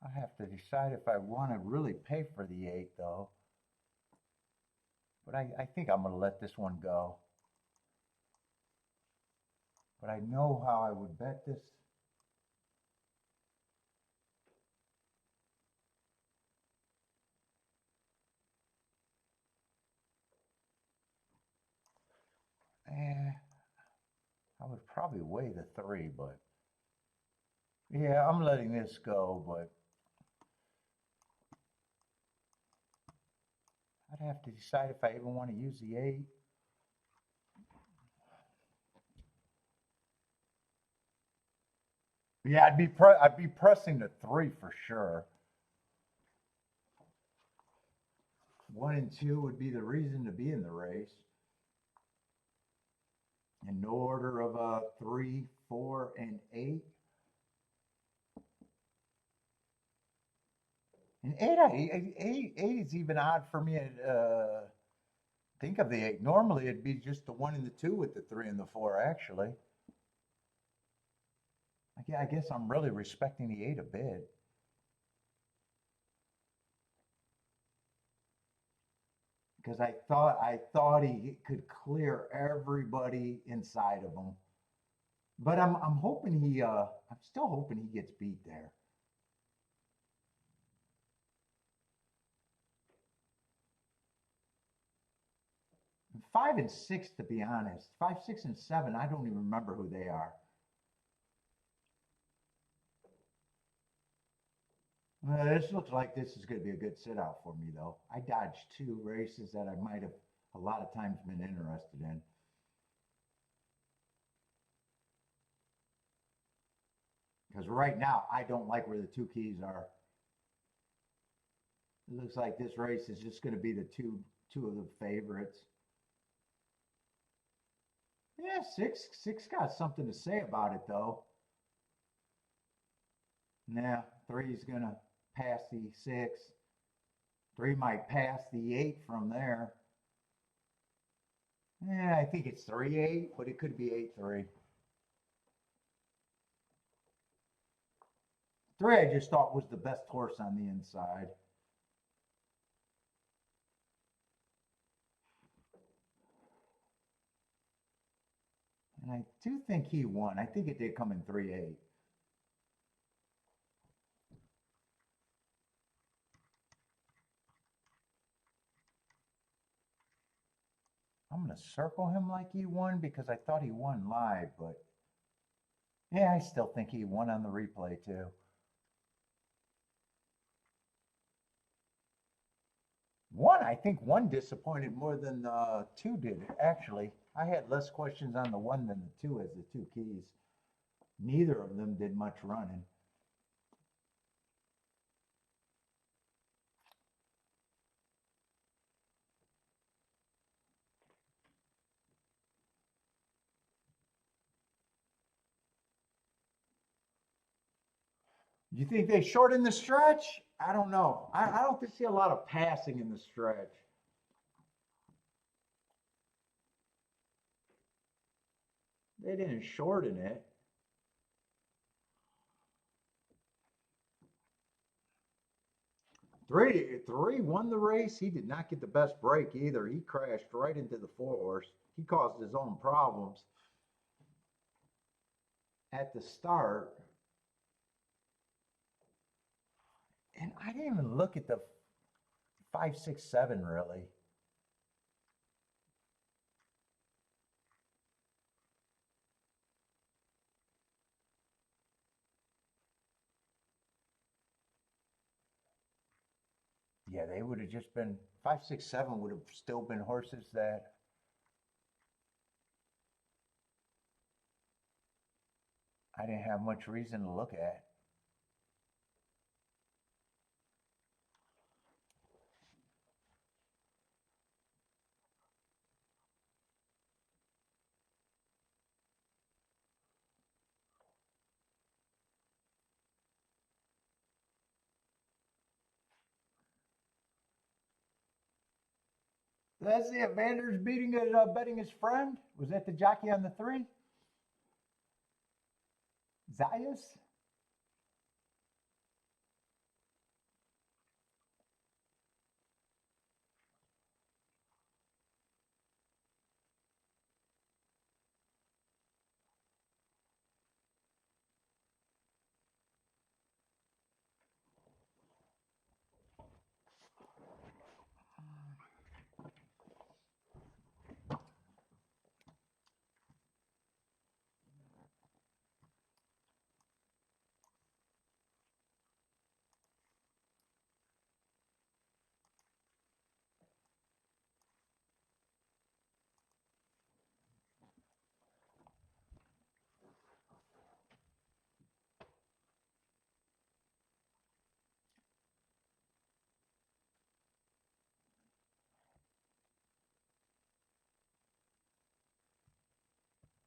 [SPEAKER 1] I have to decide if I want to really pay for the 8, though. But I think I'm going to let this one go. But I know how I would bet this. Eh, I would probably weigh the 3, but yeah, I'm letting this go, but I'd have to decide if I even want to use the 8. Yeah, I'd be pressing the 3 for sure. 1 and 2 would be the reason to be in the race. In no order of 3, 4, and 8. And eight is even odd for me. Think of the 8. Normally it'd be just the 1 and the 2 with the 3 and the 4. Actually, I guess I'm really respecting the 8 a bit. Because I thought he could clear everybody inside of him. But I'm hoping I'm still hoping he gets beat there. 5 and 6, to be honest. 5, 6, and 7, I don't even remember who they are. This looks like this is going to be a good sit out for me, though. I dodged 2 races that I might have a lot of times been interested in. Because right now, I don't like where the 2 keys are. It looks like this race is just going to be the two of the favorites. Yeah, six got something to say about it though. Now 3's going to pass the 6. 3 might pass the 8 from there. Yeah, I think it's 3-8, but it could be 8-3. 3 I just thought was the best horse on the inside. And I do think he won. I think it did come in 3-8. I'm going to circle him like he won because I thought he won live, but yeah, I still think he won on the replay too. I think one disappointed more than 2 did, actually. I had less questions on the 1 than the 2 as the 2 keys. Neither of them did much running. Do you think they shortened the stretch? I don't know. I don't see a lot of passing in the stretch. They didn't shorten it. Three won the race. He did not get the best break either. He crashed right into the 4 horse. He caused his own problems at the start. And I didn't even look at the 5, 6, 7 really. Yeah, they would have just been 5, 6, 7 would have still been horses that I didn't have much reason to look at. That's it. Vander's beating it, betting his friend. Was that the jockey on the 3? Zayas?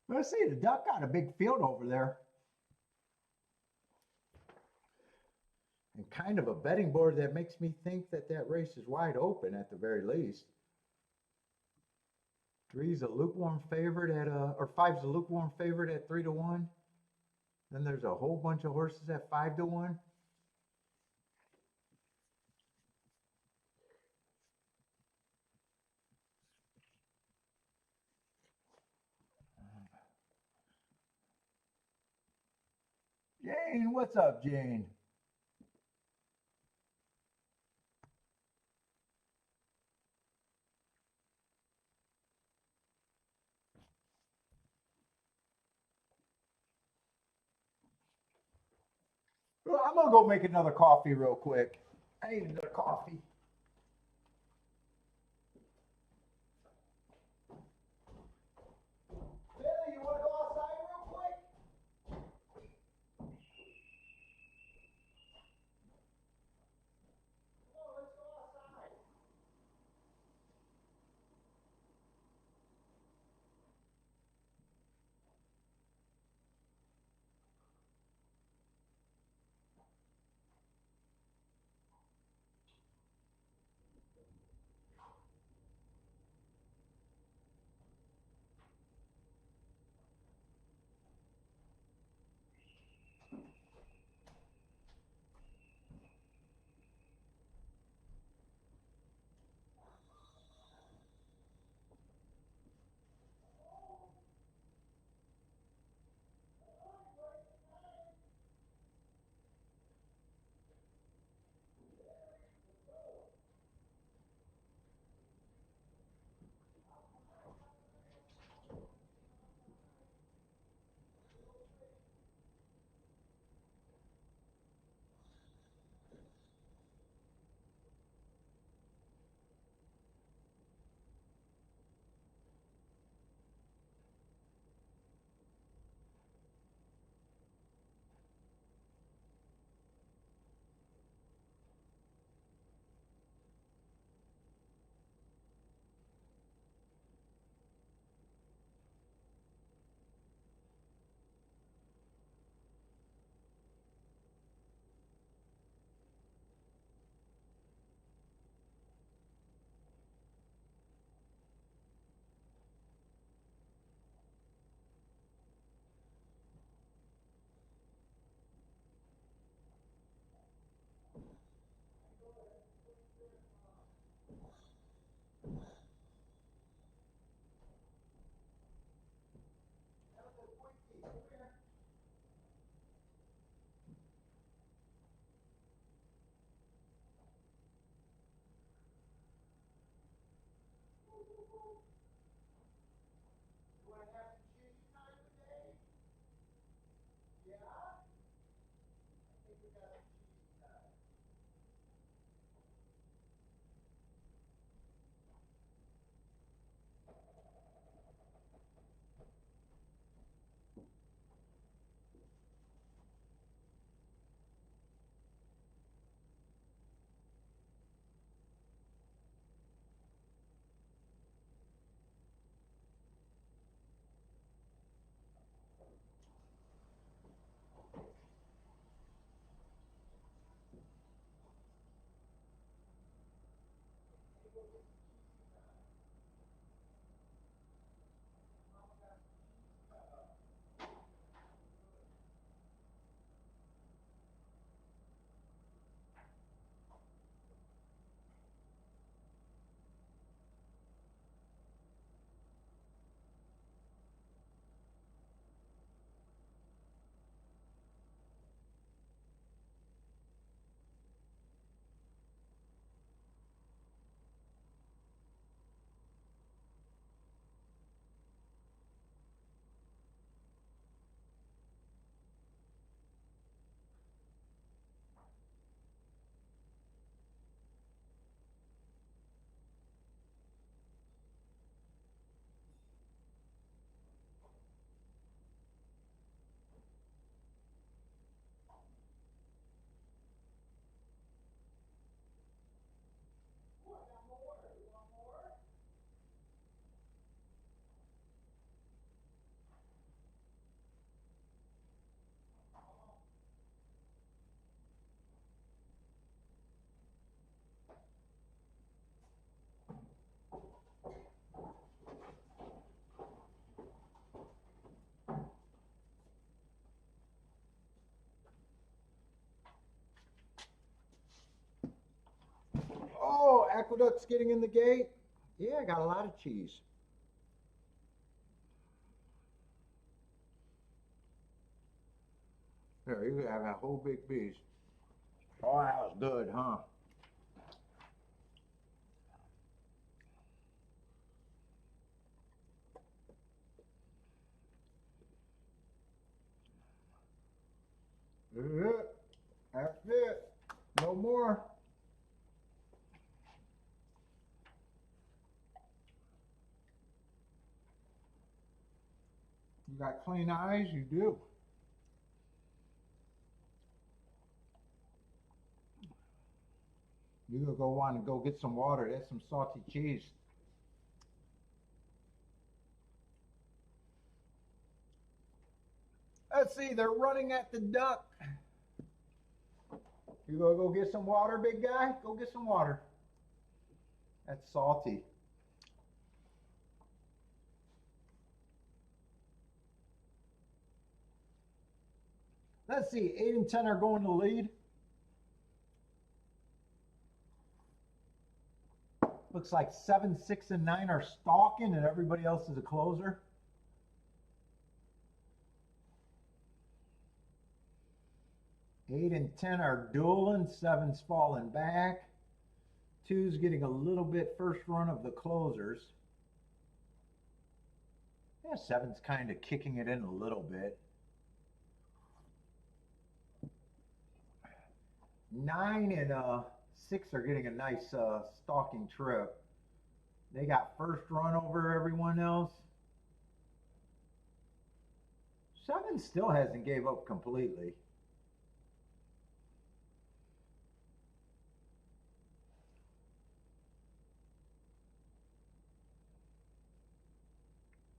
[SPEAKER 1] Let's see, the Duck got a big field over there. And kind of a betting board that makes me think that that race is wide open at the very least. 3's a lukewarm favorite at or 5's a lukewarm favorite at 3-1. Then there's a whole bunch of horses at 5-1. Jane, what's up, Jane? Well, I'm gonna go make another coffee real quick. I need another coffee. Billy, you wanna go outside real quick? Come on, let's go outside. aqueducts getting in the gate. Yeah, I got a lot of cheese. There, you have a whole big piece. Oh, that was good, huh? That's it. That's it. No more. You got clean eyes? You do. You're gonna go want to go get some water. That's some salty cheese. Let's see, they're running at the duck. You gonna go get some water, big guy? Go get some water. That's salty. Let's see, 8 and 10 are going to lead. Looks like 7, 6, and 9 are stalking, and everybody else is a closer. Eight and 10 are dueling. 7's falling back. 2's getting a little bit first run of the closers. Yeah, 7's kind of kicking it in a little bit. 9 and 6 are getting a nice stalking trip. They got first run over everyone else. 7 still hasn't gave up completely.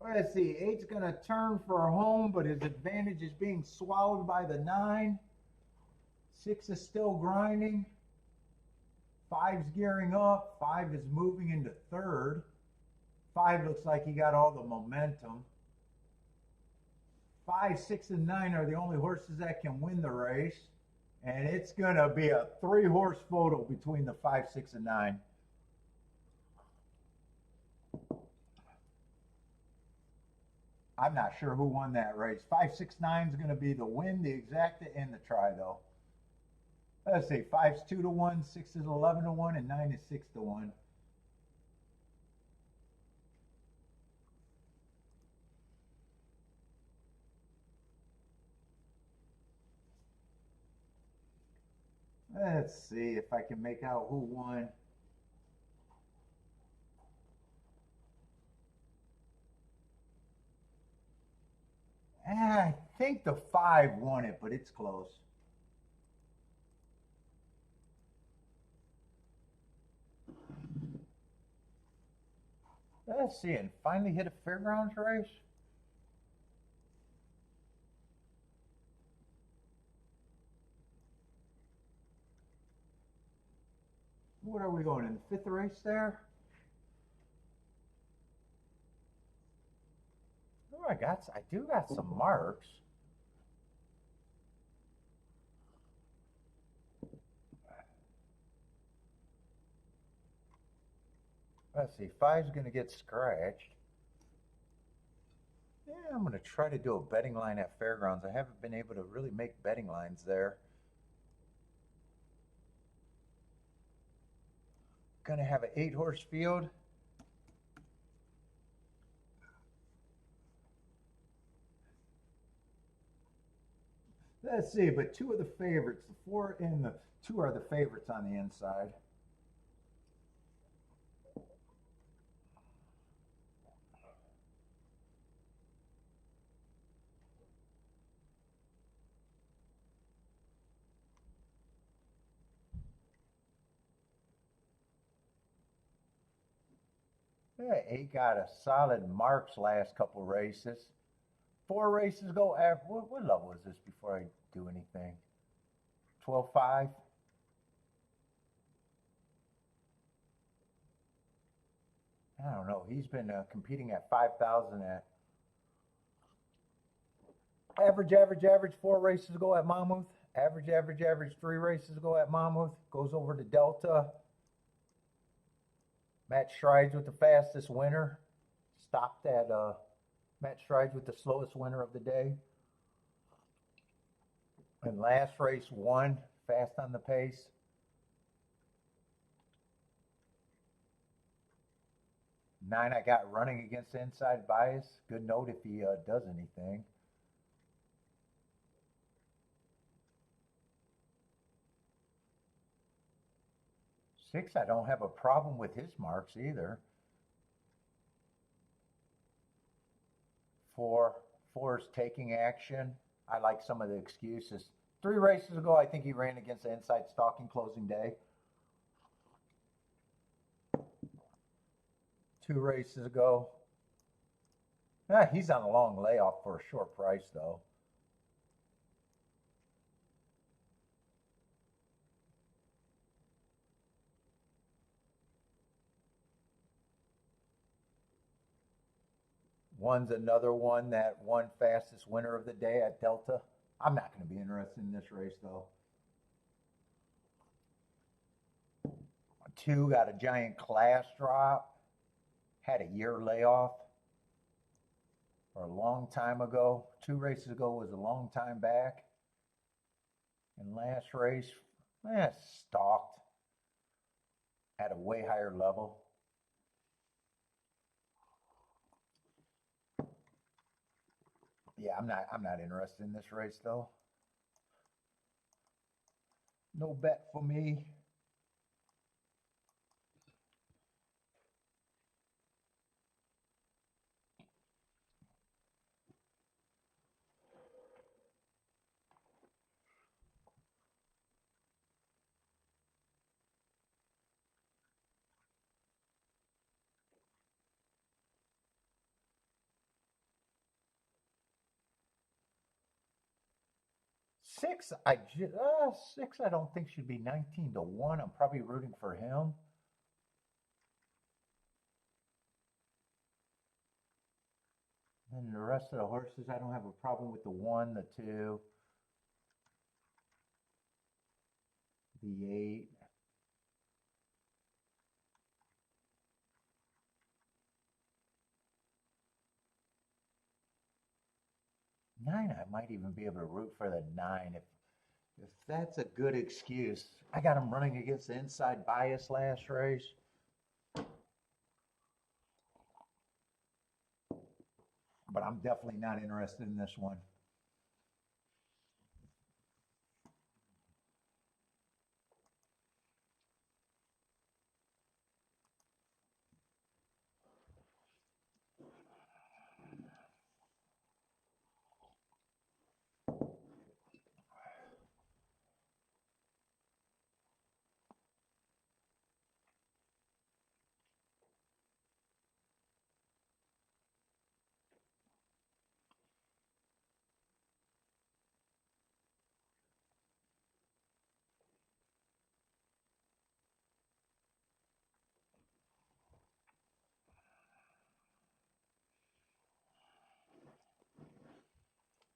[SPEAKER 1] Let's see, 8's going to turn for home, but his advantage is being swallowed by the 9. 6 is still grinding. 5's gearing up. 5 is moving into third. 5 looks like he got all the momentum. 5, 6, and 9 are the only horses that can win the race. And it's going to be a 3-horse photo between the 5, 6, and 9. I'm not sure who won that race. 5, 6, 9 is going to be the win, the exacta, and the try, though. Let's see. 5's 2 to 1, 6 is 11 to 1, and 9 is 6 to 1. Let's see if I can make out who won. I think the 5 won it, but it's close. Let's see, and finally hit a Fairgrounds race. What are we going in the 5th race there? Oh, I do got some marks. Let's see, 5's going to get scratched. Yeah, I'm going to try to do a betting line at Fairgrounds. I haven't been able to really make betting lines there. Going to have an 8-horse field. Let's see, but 2 of the favorites, the 4 and the 2 are the favorites on the inside. Yeah, 8 got a solid marks last couple races. 4 races ago, what level is this before I do anything? 12.5. I don't know. He's been competing at 5,000 at average 4 races ago at Monmouth. Average 3 races ago at Monmouth. Goes over to Delta. Matt Strides with the fastest winner. Stopped at Matt Strides with the slowest winner of the day. And last race won, fast on the pace. Nine I got running against the inside bias. Good note if he does anything. Six, I don't have a problem with his marks either. Four is taking action. I like some of the excuses. 3 races ago, I think he ran against the inside stalking closing day. 2 races ago. He's on a long layoff for a short price, though. One's another one that won fastest winner of the day at Delta. I'm not going to be interested in this race, though. 2 got a giant class drop. Had a year layoff. Or a long time ago. 2 races ago was a long time back. And last race, stalked at a way higher level. Yeah, I'm not interested in this race though. No bet for me. Six I don't think should be 19-1. I'm probably rooting for him. And the rest of the horses, I don't have a problem with the 1, the 2, the 8. Nine, I might even be able to root for the 9 if that's a good excuse. I got him running against the inside bias last race. But I'm definitely not interested in this one.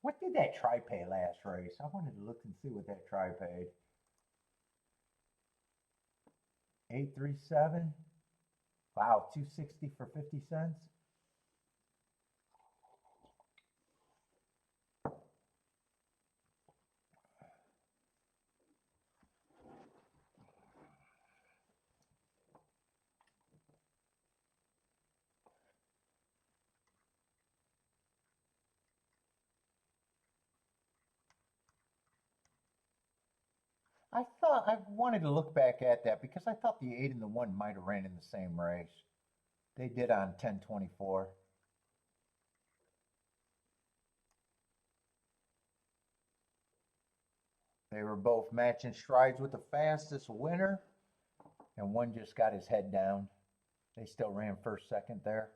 [SPEAKER 1] What did that try pay last race? I wanted to look and see what that try paid. 837. Wow, 260 for 50 cents. I wanted to look back at that because I thought the 8 and the 1 might have ran in the same race. They did on 1024. They were both matching strides with the fastest winner, and 1 just got his head down. They still ran first, second there.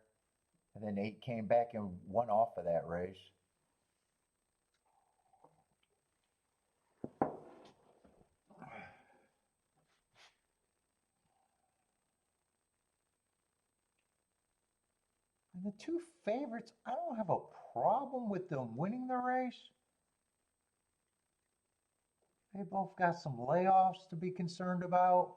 [SPEAKER 1] And then 8 came back and won off of that race. And the 2 favorites, I don't have a problem with them winning the race. They both got some layoffs to be concerned about.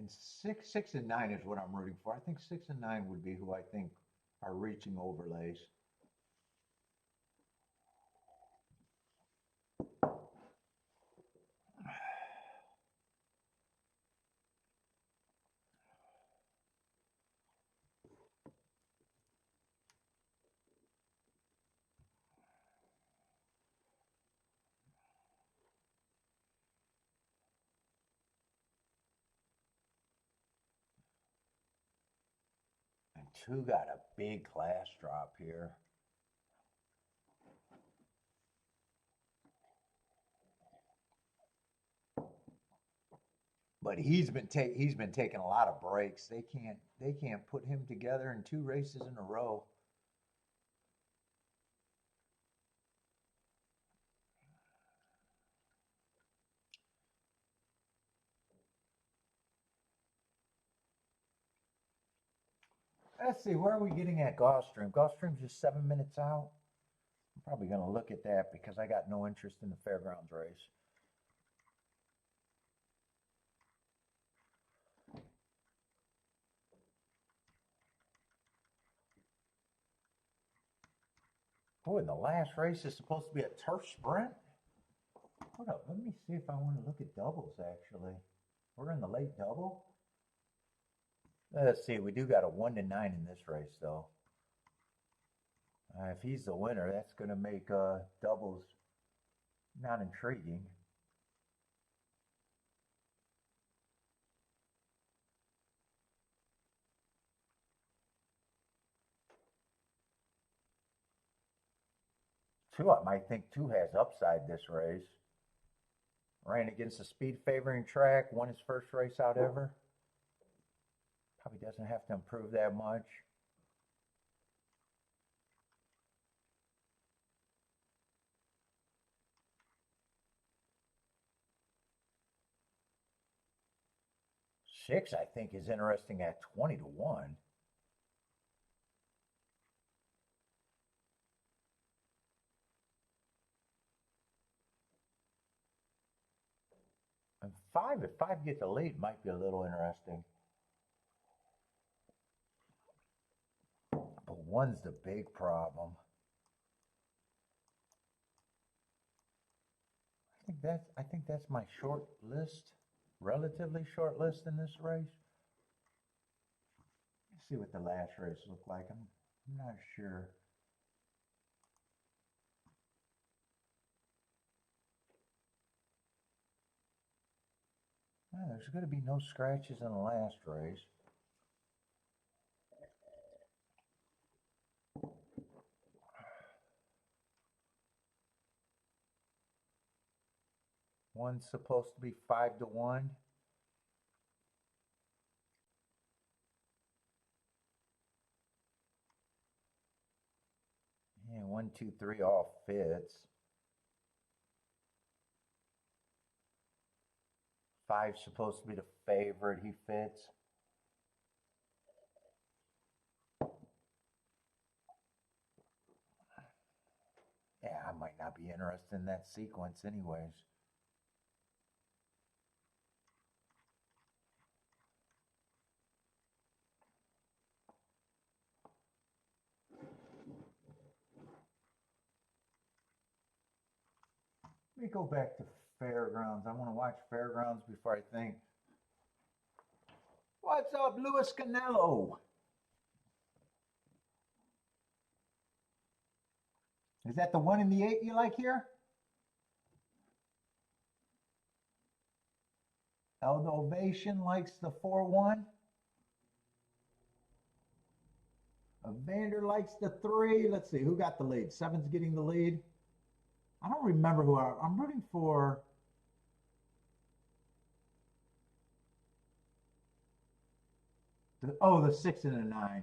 [SPEAKER 1] And 6 and 9 is what I'm rooting for. I think 6 and 9 would be who I think are reaching overlays. And 2 got a big class drop here. But he's been taking a lot of breaks. They can't put him together in 2 races in a row. Let's see, where are we getting at Gulfstream? Gulfstream's just 7 minutes out. I'm probably going to look at that because I got no interest in the Fairgrounds race. Boy, the last race is supposed to be a turf sprint. Hold up, let me see if I want to look at doubles actually. We're in the late double. Let's see, we do got a 1 to 9 in this race though. If he's the winner, that's going to make doubles not intriguing. Two, I might think 2 has upside this race. Ran against a speed favoring track, won his first race out ever. Probably doesn't have to improve that much. Six, I think, is interesting at 20 to 1. And 5, if 5 gets a lead, might be a little interesting. But 1's the big problem. I think that's my short list, relatively short list in this race. Let's see what the last race looked like. I'm not sure. Well, there's going to be no scratches in the last race. One's supposed to be 5 to 1. And 1, 2, 3 all fits. 5's supposed to be the favorite. He fits. Yeah, I might not be interested in that sequence anyways. Let me go back to Fairgrounds. I want to watch Fairgrounds before I think. What's up, Luis Canelo? Is that the 1 and the 8 you like here? El Ovation likes the 4-1. Evander likes the 3. Let's see, who got the lead? 7's getting the lead. I don't remember who I'm rooting for. The 6 and the 9.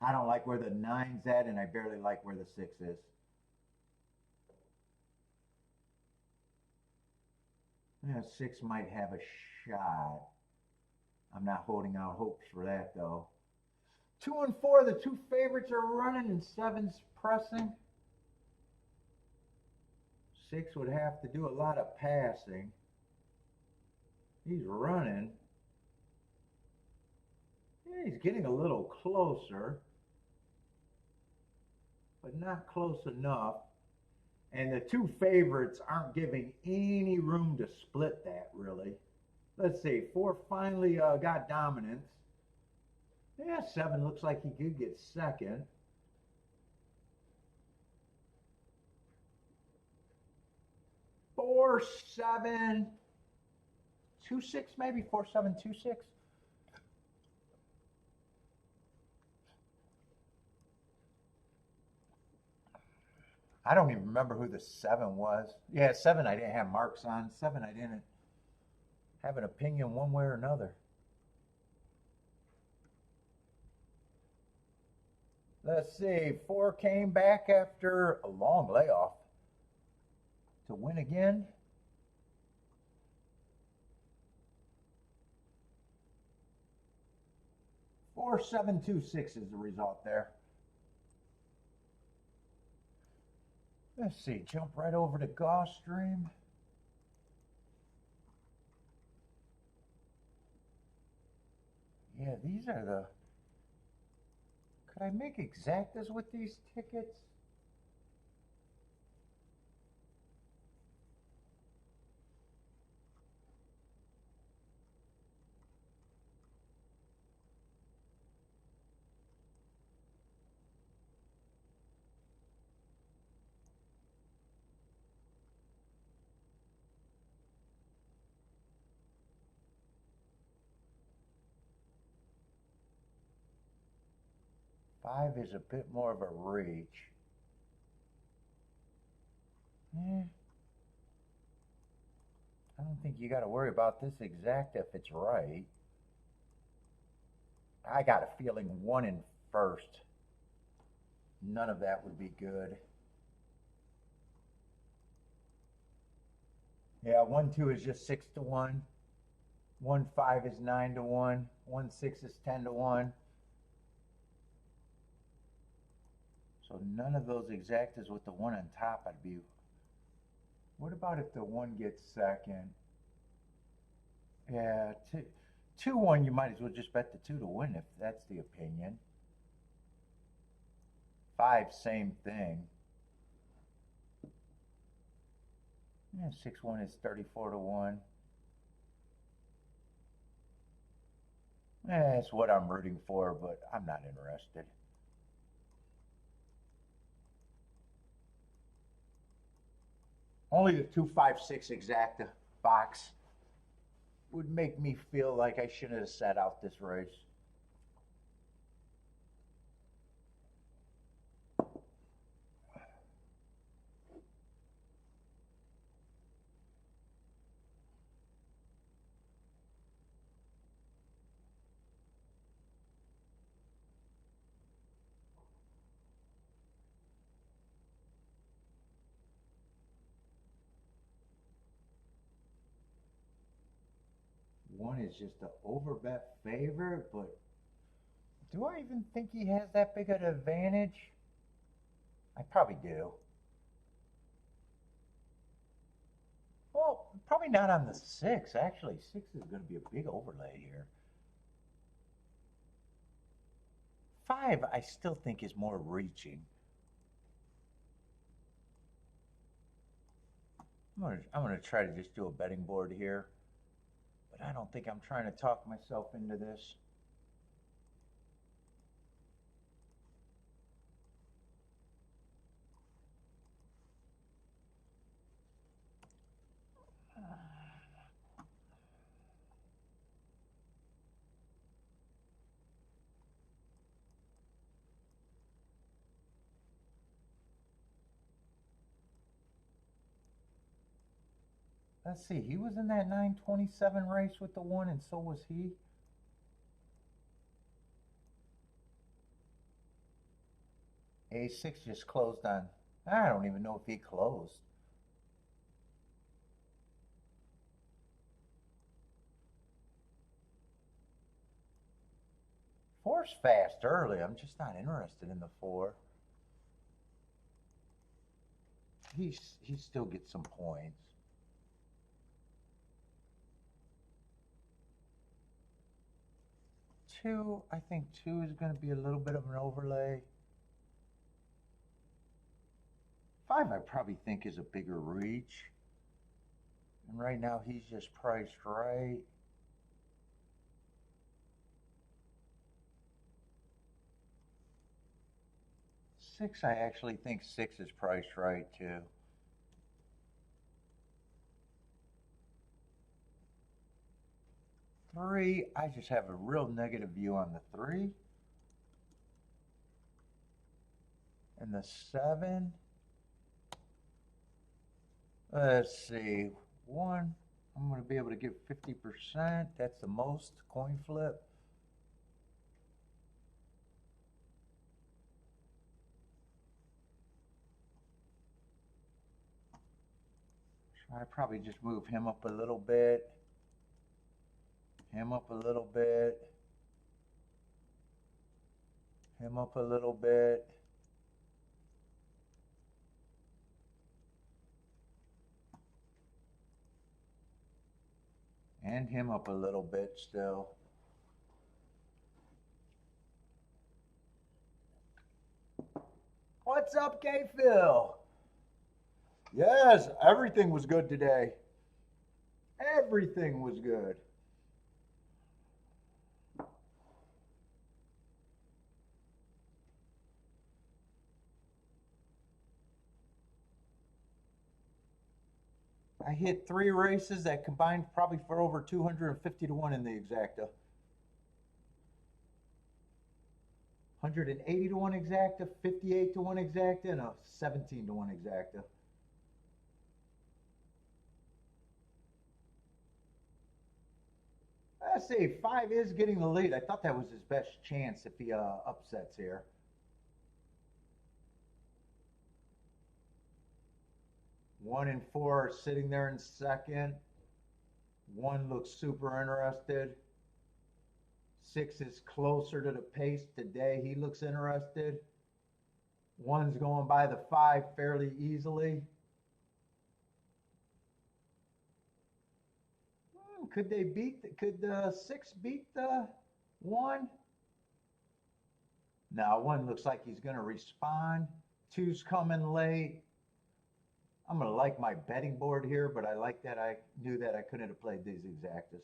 [SPEAKER 1] I don't like where the 9's at, and I barely like where the 6 is. Yeah, 6 might have a shot. I'm not holding out hopes for that, though. 2 and 4, the 2 favorites are running, and 7's pressing. 6 would have to do a lot of passing. He's running. Yeah, he's getting a little closer, but not close enough. And the two favorites aren't giving any room to split that, really. Let's see. 4 finally got dominance. Yeah, 7 looks like he could get second. 4, 7, 2, 6, maybe 4, 7, 2, 6. I don't even remember who the 7 was. Yeah, 7 I didn't have marks on. 7 I didn't have an opinion one way or another. Let's see. 4 came back after a long layoff to win again. 4, 7, 2, 6 is the result there. Let's see. Jump right over to Gulfstream. Yeah, these are the. Could I make exactas with these tickets? Five is a bit more of a reach. Eh, I don't think you got to worry about this exact if it's right. I got a feeling 1 in first. None of that would be good. Yeah, 1, 2 is just 6 to 1. 1, 5 is 9 to 1. 1, 6 is 10 to 1. So none of those exactas with the 1 on top I'd be. What about if the 1 gets second? Yeah, 2, 1 you might as well just bet the 2 to win if that's the opinion. 5, same thing. Yeah, 6, 1 is 34 to 1. That's what I'm rooting for, but I'm not interested. Only the 2, 5, 6 exacta box would make me feel like I shouldn't have sat out this race. One is just an overbet favorite, but do I even think he has that big of an advantage? I probably do. Well, probably not on the 6. Actually, 6 is going to be a big overlay here. 5, I still think is more reaching. I'm gonna try to just do a betting board here, but I don't think I'm trying to talk myself into this. Let's see. He was in that 927 race with the 1, and so was he. A6 just closed on. I don't even know if he closed. Four's fast early. I'm just not interested in the 4. He still gets some points. 2, I think 2 is going to be a little bit of an overlay. 5, I probably think is a bigger reach. And right now he's just priced right. Six, I actually think 6 is priced right too. Three, I just have a real negative view on the 3. And the 7, let's see, 1, I'm going to be able to give 50%. That's the most coin flip. So I probably just move him up a little bit, him up a little bit, him up a little bit. And him up a little bit still. What's up, K-Phil? Yes, everything was good today. Everything was good. I hit 3 races that combined probably for over 250 to 1 in the exacta. 180 to 1 exacta, 58 to 1 exacta, and a 17 to 1 exacta. Let's see, 5 is getting the lead. I thought that was his best chance if he upsets here. One and 4 are sitting there in second. 1 looks super interested. 6 is closer to the pace today. He looks interested. 1's going by the 5 fairly easily. Could they beat? Could the 6 beat the 1? No, 1 looks like he's going to respond. 2's coming late. I'm going to like my betting board here, but I like that I knew that I couldn't have played these exactas.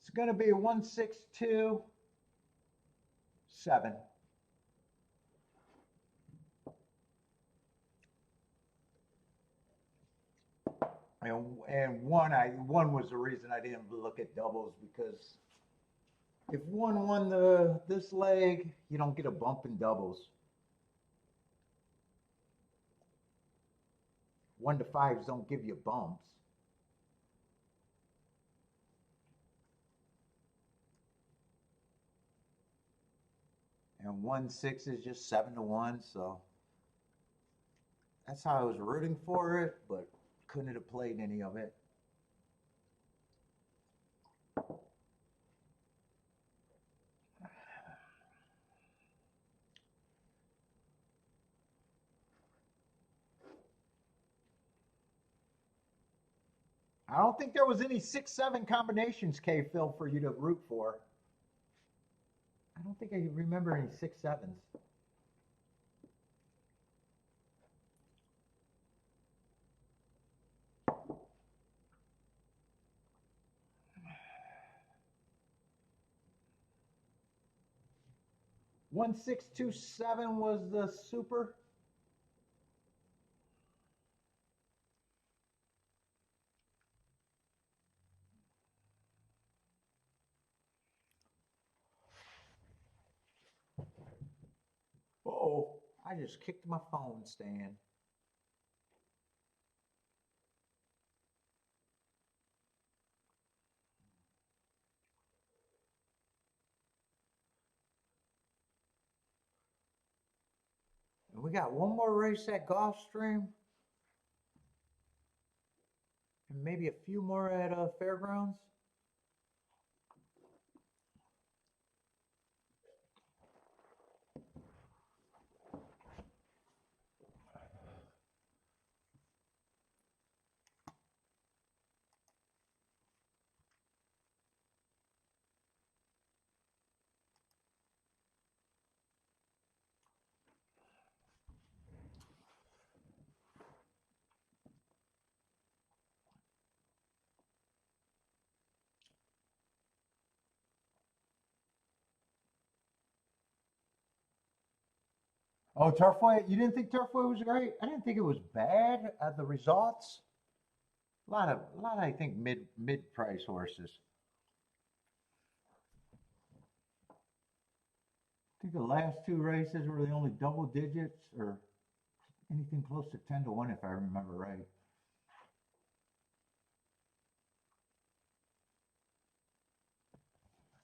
[SPEAKER 1] It's going to be a 1, 6, 2, 7. And 1 was the reason I didn't look at doubles, because if 1 won this leg, you don't get a bump in doubles. 1 to 5s don't give you bumps. And 1, 6 is just 7 to 1, so that's how I was rooting for it, but couldn't have played any of it. I don't think there was any 6-7 combinations, K-Phil, for you to root for. I don't think I remember any 6-7s. One 6-2-7 was the super. Uh-oh, I just kicked my phone stand. And we got one more race at Gulfstream. And maybe a few more at Fairgrounds. Oh, Turfway. You didn't think Turfway was great? I didn't think it was bad at the results. A lot of, I think mid price horses. I think the last two races were the only double digits or anything close to 10 to 1, if I remember right.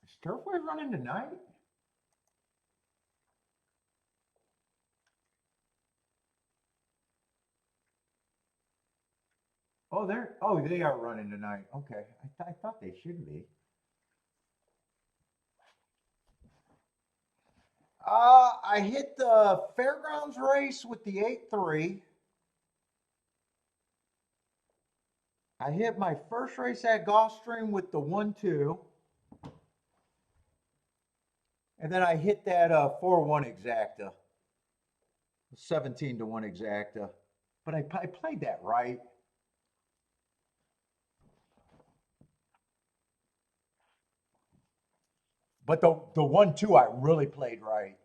[SPEAKER 1] Is Turfway running tonight? They are running tonight. Okay, I thought they should be. I hit the Fairgrounds race with the 8-3. I hit my first race at Gulfstream with the 1-2. And then I hit that 4-1 exacta, 17 to 1 exacta. But I played that right. But the 1-2 I really played right.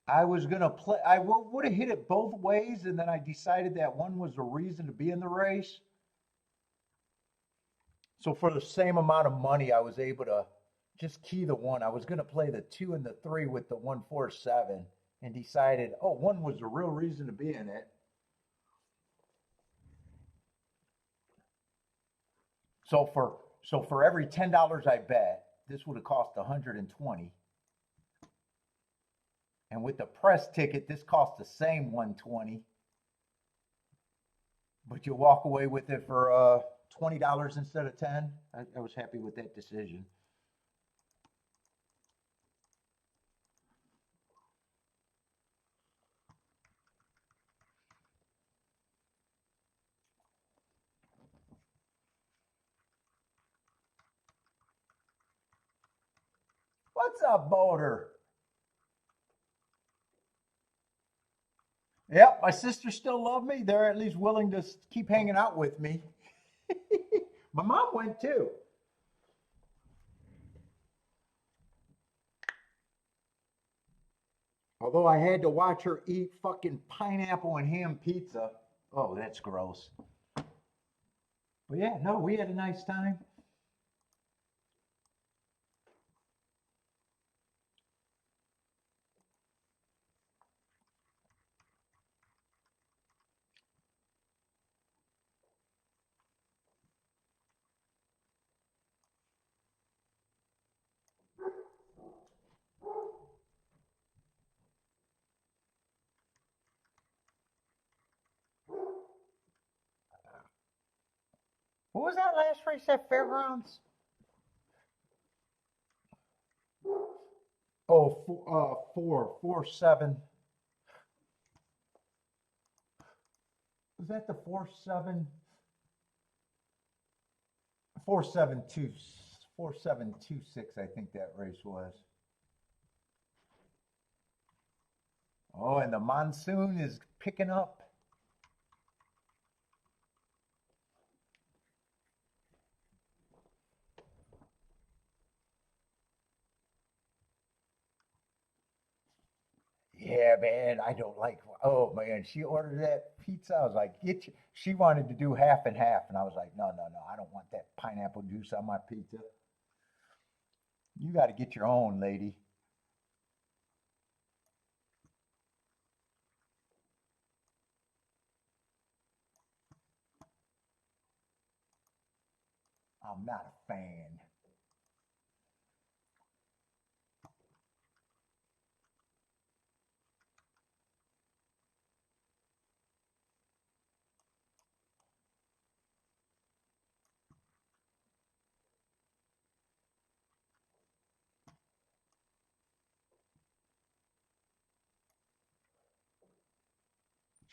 [SPEAKER 1] I was gonna play. I would have hit it both ways, and then I decided that one was the reason to be in the race. So for the same amount of money, I was able to just key the one. I was gonna play the 2 and the 3 with the 147, and decided, oh, one was the real reason to be in it. So for every $10 I bet, this would have cost 120. And with the press ticket, this cost the same 120. But you walk away with it for $20 instead of 10. I was happy with that decision. What's up, Boulder? Yep, my sisters still love me. They're at least willing to keep hanging out with me. My mom went too. Although I had to watch her eat fucking pineapple and ham pizza. Oh, that's gross. But yeah, no, we had a nice time. What was that last race at Fairgrounds? Oh, 4-7. Was that the 4-7 4-7-2-6? I think that race was. Oh, and the monsoon is picking up. Yeah, man, I don't like. Oh man, she ordered that pizza. I was like, get you. She wanted to do half and half, and I was like, no, no, no, I don't want that pineapple juice on my pizza. You got to get your own, lady. I'm not a fan.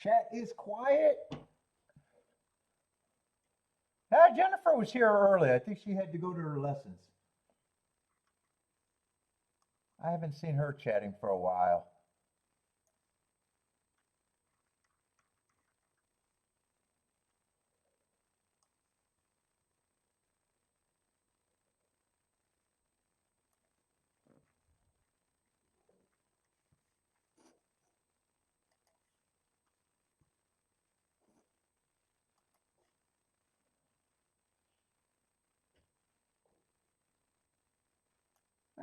[SPEAKER 1] Chat is quiet. Jennifer was here early. I think she had to go to her lessons. I haven't seen her chatting for a while.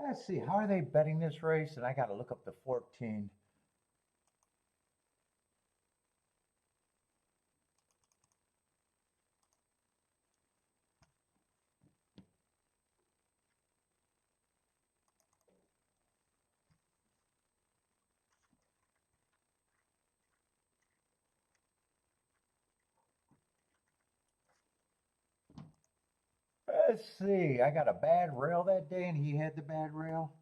[SPEAKER 1] Let's see, how are they betting this race? And I got to look up the 14. Let's see, I got a bad rail that day and he had the bad rail.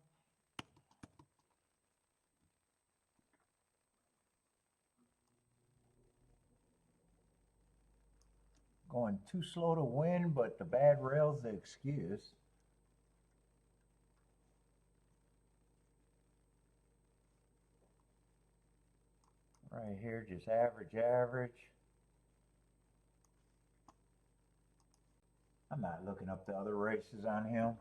[SPEAKER 1] Going too slow to win, but the bad rail's the excuse. Right here, just average, average. I'm not looking up the other races on him.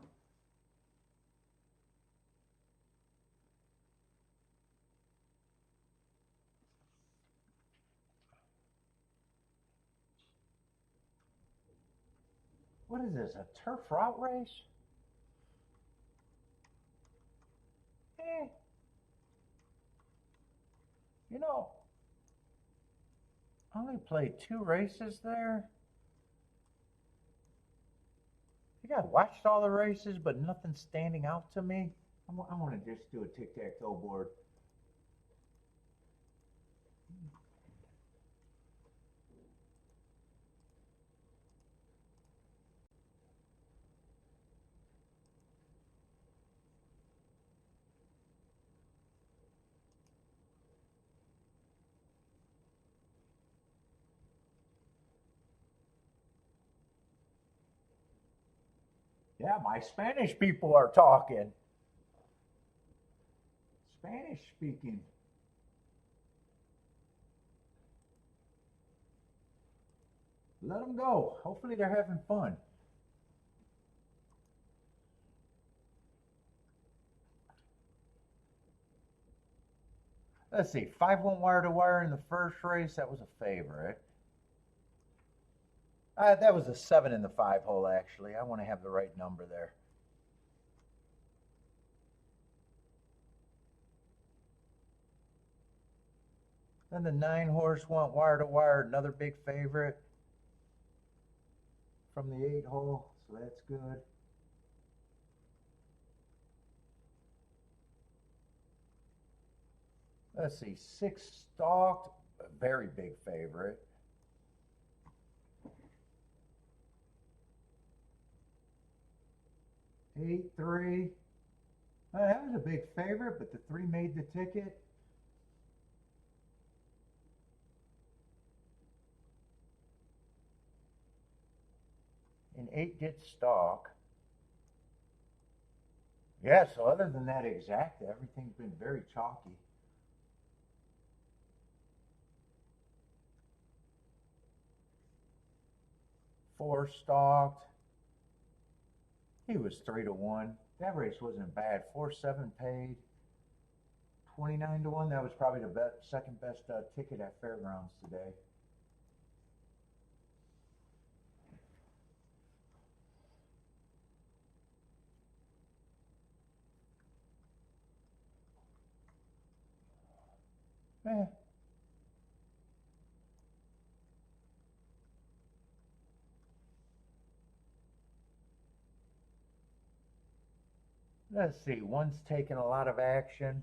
[SPEAKER 1] What is this, a turf route race? Eh. You know, I only played 2 races there. I think I watched all the races, but nothing standing out to me. I want to just do a tic-tac-toe board. Yeah, my Spanish people are talking. Spanish speaking. Let them go. Hopefully they're having fun. Let's see, 5-1 wire to wire in the first race. That was a favorite. That was a 7 in the 5 hole, actually. I want to have the right number there. Then the 9 horse went wire to wire, another big favorite from the 8 hole, so that's good. Let's see, 6 stalked, a very big favorite. 8-3. That was a big favorite, but the 3 made the ticket. And 8 did stalk. Yeah, so other than that exacta, everything's been very chalky. Four stalked. He was 3-1. That race wasn't bad. 4-7 paid. 29-1. That was probably the second best ticket at Fairgrounds today. Eh. Let's see. One's taking a lot of action.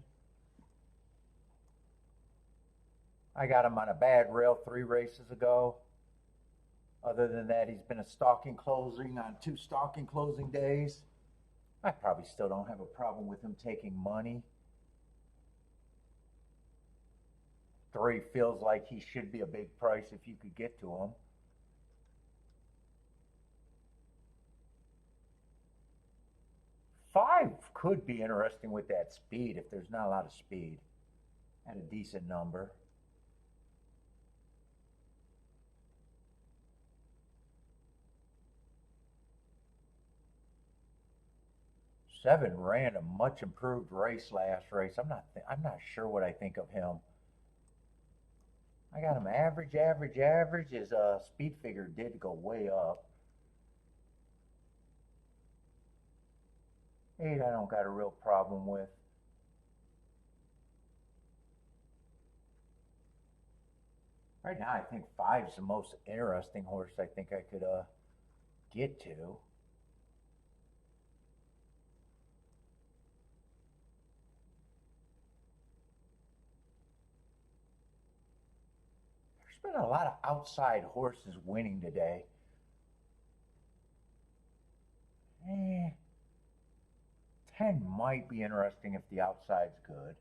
[SPEAKER 1] I got him on a bad rail 3 races ago. Other than that, he's been a stalking closing on 2 stalking closing days. I probably still don't have a problem with him taking money. 3 feels like he should be a big price if you could get to him. 5 could be interesting with that speed if there's not a lot of speed at a decent number. Seven ran a much improved race last race. I'm not sure what I think of him. I got him average, average, average. His speed figure did go way up. 8 I don't got a real problem with. Right now I think 5's the most interesting horse I think I could get to. There's been a lot of outside horses winning today. Eh, 10 might be interesting if the outside's good.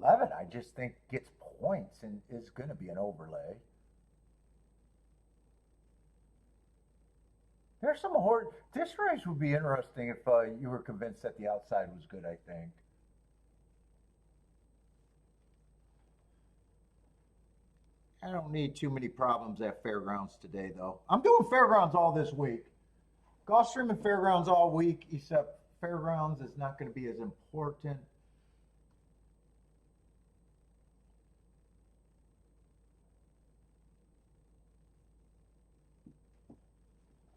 [SPEAKER 1] Eleven, I just think gets points and is going to be an overlay. There's some horse. This race would be interesting if you were convinced that the outside was good. I think. I don't need too many problems at Fairgrounds today, though. I'm doing Fairgrounds all this week. Gulfstream and Fairgrounds all week, except Fairgrounds is not going to be as important.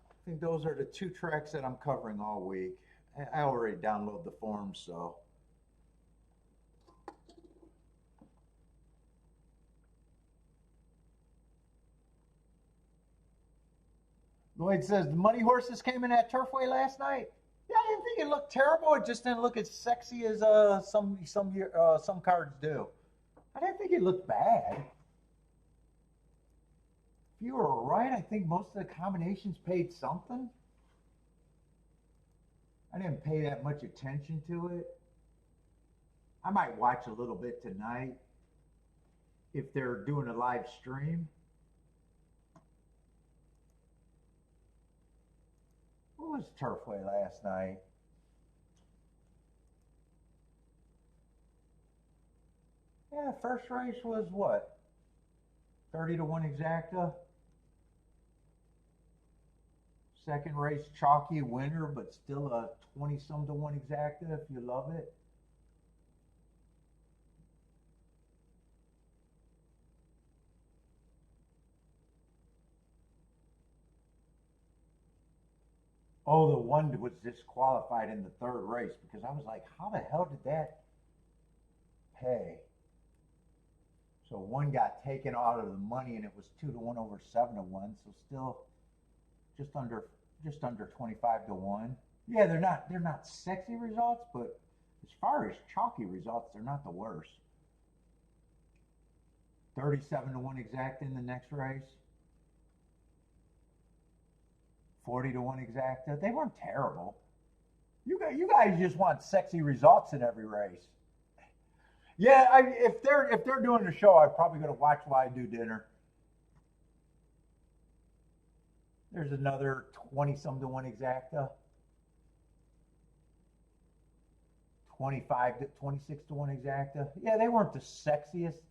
[SPEAKER 1] I think those are the two tracks that I'm covering all week. I already downloaded the forms, so. Lloyd says the money horses came in at Turfway last night. Yeah, I didn't think it looked terrible. It just didn't look as sexy as some cards do. I didn't think it looked bad. If you were right, I think most of the combinations paid something. I didn't pay that much attention to it. I might watch a little bit tonight if they're doing a live stream. What was Turfway last night? Yeah, first race was what? 30 to 1 exacta. Second race, chalky winner, but still a 20 some to 1 exacta if you love it. Oh, the one that was disqualified in the third race because I was like, how the hell did that pay? So one got taken out of the money and it was 2 to 1 over 7 to 1, so still just under 25 to 1. Yeah, they're not sexy results, but as far as chalky results, they're not the worst. 37 to 1 exact in the next race. 40 to 1 exacta. They weren't terrible. You guys just want sexy results in every race. Yeah, if they're doing the show, I'm probably going to watch while I do dinner. There's another 20 some to 1 exacta. 25 to 26 to 1 exacta. Yeah, they weren't the sexiest.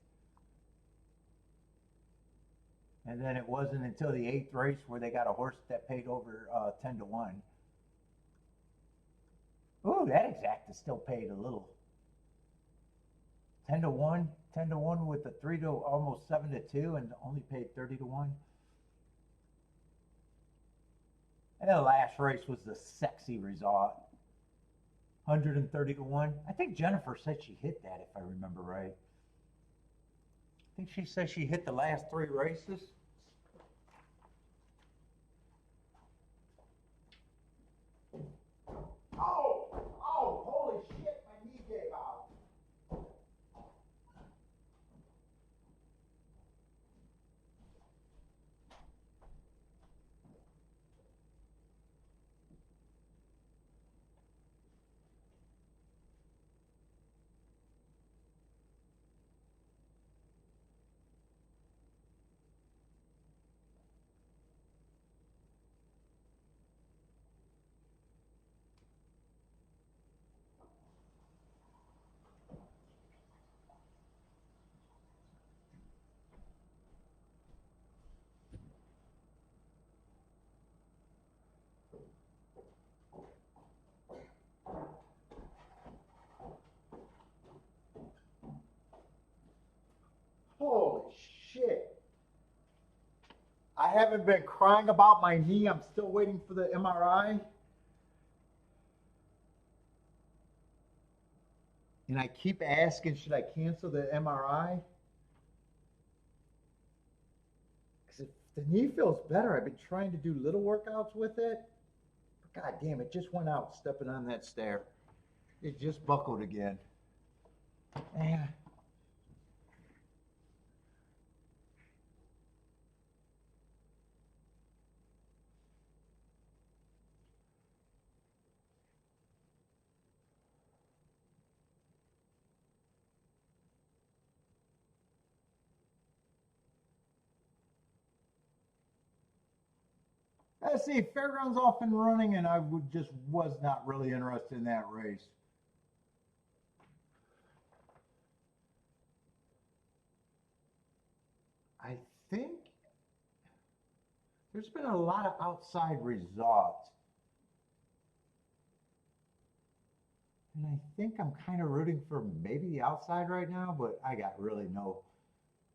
[SPEAKER 1] And then it wasn't until the 8th race where they got a horse that paid over 10 to 1. Ooh, that exacta still paid a little. 10 to 1, 10 to 1 with the 3 to almost 7 to 2 and only paid 30 to 1. And the last race was the sexy result. 130 to 1. I think Jennifer said she hit that, if I remember right. I think she said she hit the last 3 races. Oh, holy shit, my knee gave out. haven't been crying about my knee. I'm still waiting for the MRI. And I keep asking, should I cancel the MRI? Because the knee feels better. I've been trying to do little workouts with it. But God damn, it just went out stepping on that stair. It just buckled again. Man. Let's see, Fairgrounds off and running, and I just was not really interested in that race. I think there's been a lot of outside results. And I think I'm kind of rooting for maybe the outside right now, but I got really no.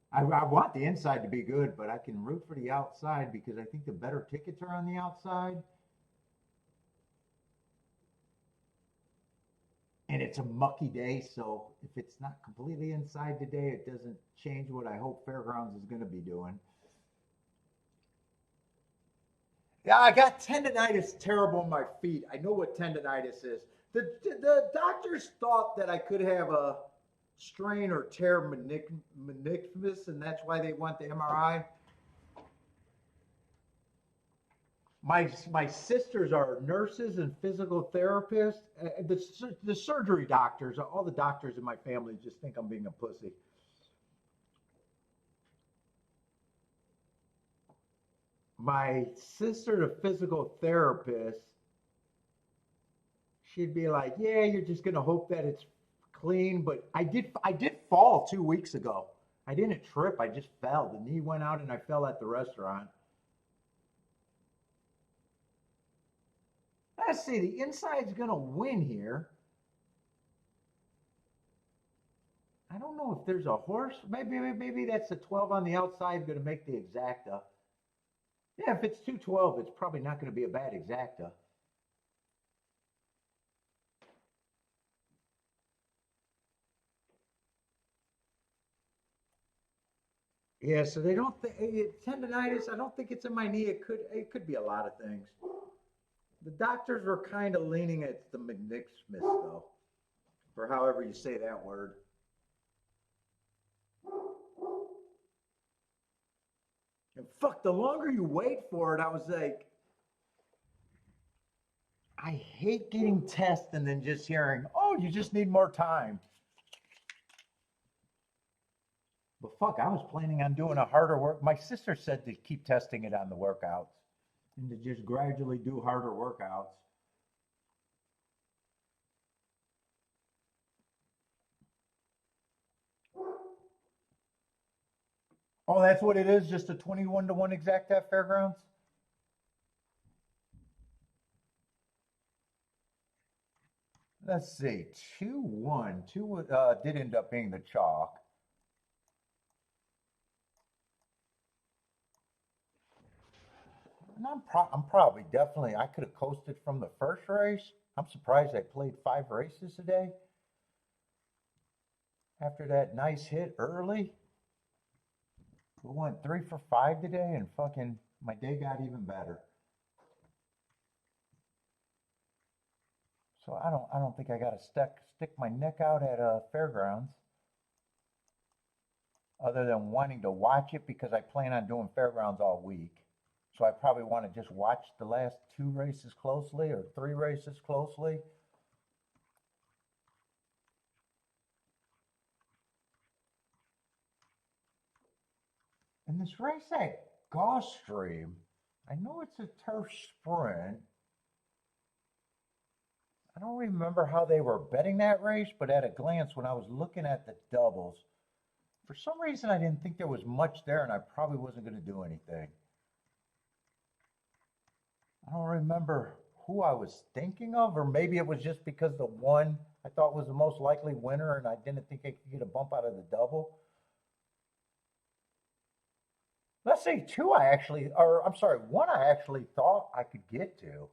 [SPEAKER 1] I want the inside to be good, but I can root for the outside because I think the better tickets are on the outside. And it's a mucky day, so if it's not completely inside today, it doesn't change what I hope Fairgrounds is going to be doing. Yeah, I got tendonitis terrible in my feet. I know what tendonitis is. The doctors thought that I could have a strain or tear meniscus, and that's why they want the MRI. My sisters are nurses and physical therapists. The surgery doctors, all the doctors in my family just think I'm being a pussy. My sister, the physical therapist, she'd be like, "Yeah, you're just gonna hope that it's clean." But I did fall 2 weeks ago. I didn't trip. I just fell. The knee went out, and I fell at the restaurant. Let's see. The inside's gonna win here. I don't know if there's a horse. Maybe that's a 12 on the outside going to make the exacta. Yeah, if it's 212, it's probably not going to be a bad exacta. Yeah, so they don't think tendonitis. I don't think it's in my knee. It could be a lot of things. The doctors were kind of leaning at the meniscus though, or however you say that word. And fuck, the longer you wait for it, I was like, I hate getting tests and then just hearing, oh, you just need more time. But fuck, I was planning on doing a harder work. My sister said to keep testing it on the workouts and to just gradually do harder workouts. Oh, that's what it is, just a 21-to-1 exact at Fairgrounds? Let's see, 2-1. Two did end up being the chalk. And I'm probably definitely, I could have coasted from the first race. I'm surprised I played 5 races today. After that nice hit early, we went 3 for 5 today, and fucking my day got even better. So I don't think I got to stick my neck out at Fairgrounds, other than wanting to watch it because I plan on doing Fairgrounds all week. So I probably want to just watch the last 2 races closely or 3 races closely. And this race at Gulfstream, I know it's a turf sprint. I don't remember how they were betting that race, but at a glance, when I was looking at the doubles, for some reason I didn't think there was much there, and I probably wasn't going to do anything. I don't remember who I was thinking of, or maybe it was just because the one I thought was the most likely winner, and I didn't think I could get a bump out of the double. Let's see, two I actually, or I'm sorry, one I actually thought I could get to.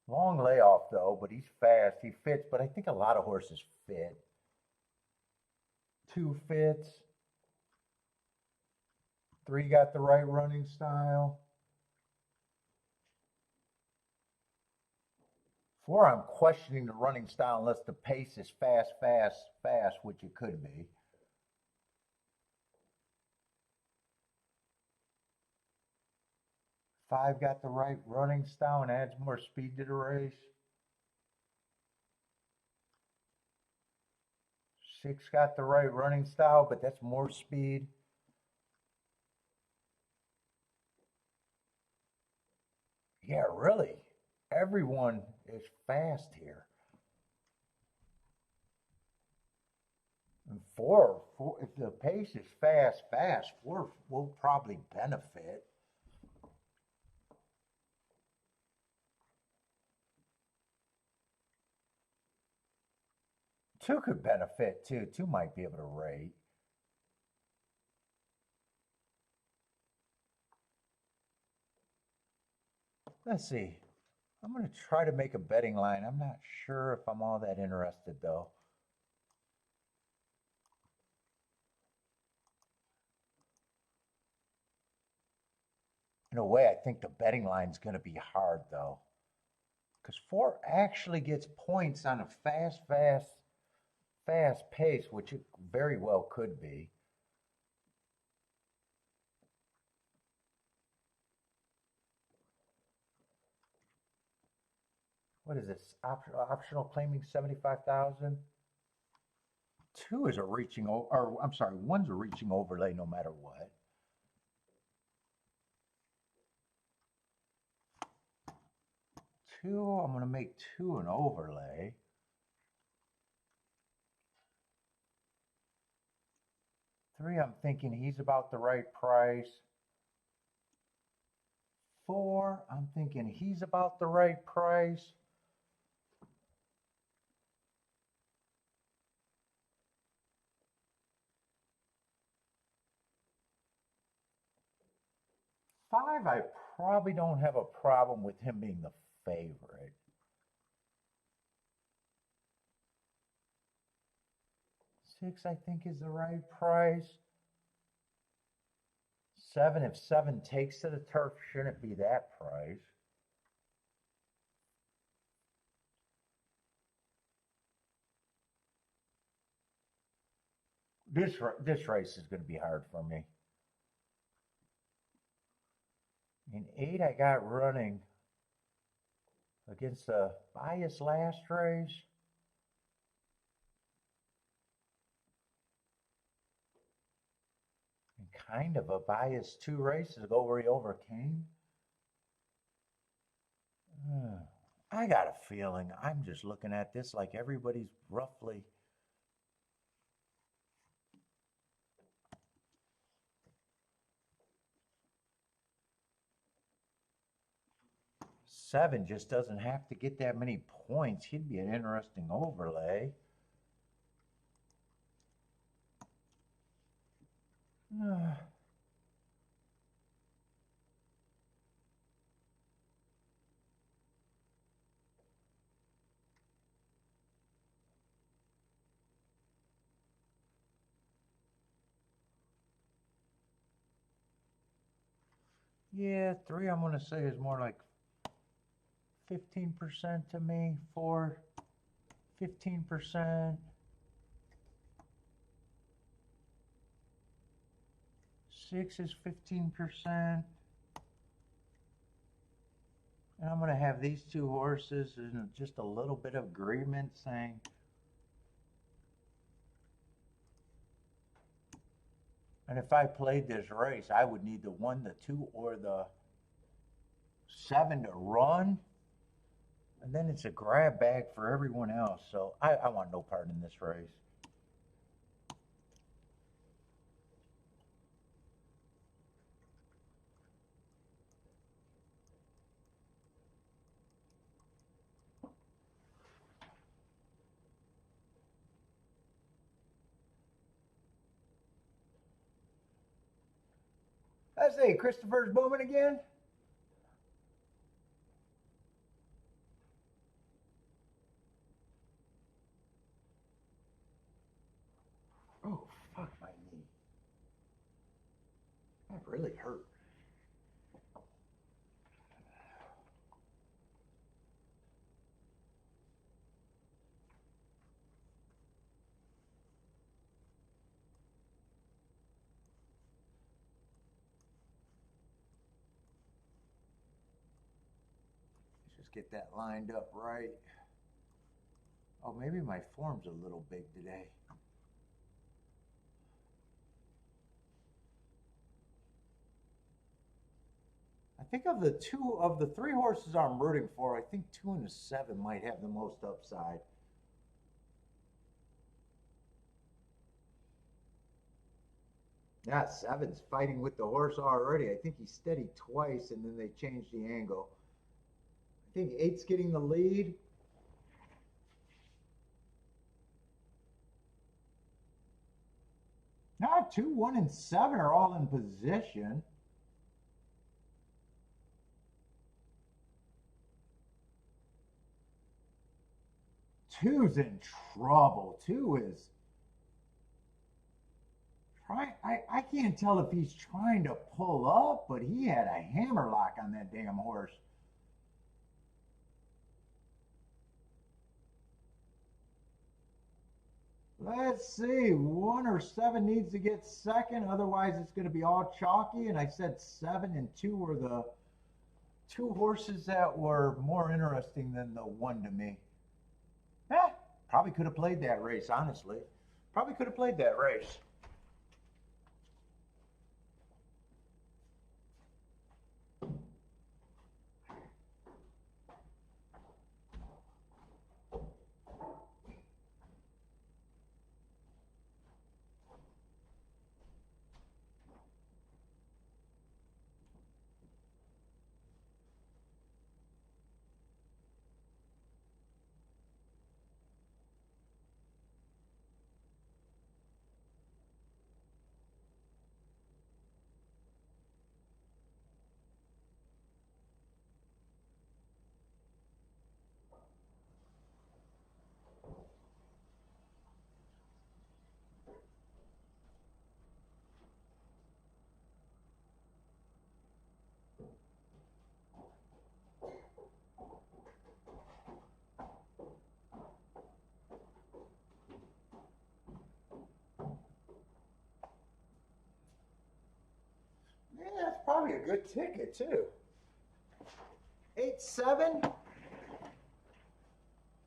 [SPEAKER 1] Long layoff though, but he's fast. He fits, but I think a lot of horses fit. Two fits. Three got the right running style. Four, I'm questioning the running style unless the pace is fast, fast, fast, which it could be. Five got the right running style and adds more speed to the race. Six got the right running style, but that's more speed. Yeah, really. Everyone is fast here. And four, if the pace is fast, fast, four will probably benefit. Two could benefit too. Two might be able to rate. Let's see. I'm going to try to make a betting line. I'm not sure if I'm all that interested though. In a way, I think the betting line's going to be hard though. Because four actually gets points on a fast pace, which it very well could be. What is this? Optional claiming 75,000. Two is a reaching, or I'm sorry, one's a reaching overlay no matter what. Two, I'm going to make two an overlay. Three, I'm thinking he's about the right price. Four, I'm thinking he's about the right price. Five, I probably don't have a problem with him being the favorite. Six, I think, is the right price. Seven, if seven takes to the turf, shouldn't be that price. This race is going to be hard for me. In eight, I got running against a biased last race. And kind of a biased two races ago where he overcame. I got a feeling I'm just looking at this like everybody's roughly. Seven just doesn't have to get that many points. He'd be an interesting overlay. Yeah, three I'm going to say is more like 15% to me. Four, 15%. Six is 15%. And I'm going to have these two horses in just a little bit of agreement saying, and if I played this race, I would need the one, the two, or the seven to run. And then it's a grab bag for everyone else. So I want no part in this race. Let's see, Christopher's booming again. Oh, fuck my knee. That really hurt. Let's just get that lined up right. Oh, maybe my form's a little big today. I think of the three horses I'm rooting for, I think 2 and 7 might have the most upside. Yeah, 7's fighting with the horse already. I think he's steady twice, and then they changed the angle. I think 8's getting the lead. Now 2, 1, and 7 are all in position. Two's in trouble. 2 is trying. I can't tell if he's trying to pull up, but he had a hammerlock on that damn horse. Let's see. 1 or 7 needs to get second. Otherwise, it's going to be all chalky. And I said 7 and 2 were the 2 horses that were more interesting than the 1 to me. Probably could have played that race, honestly. Probably could have played that race. Yeah, that's probably a good ticket, too. 8-7.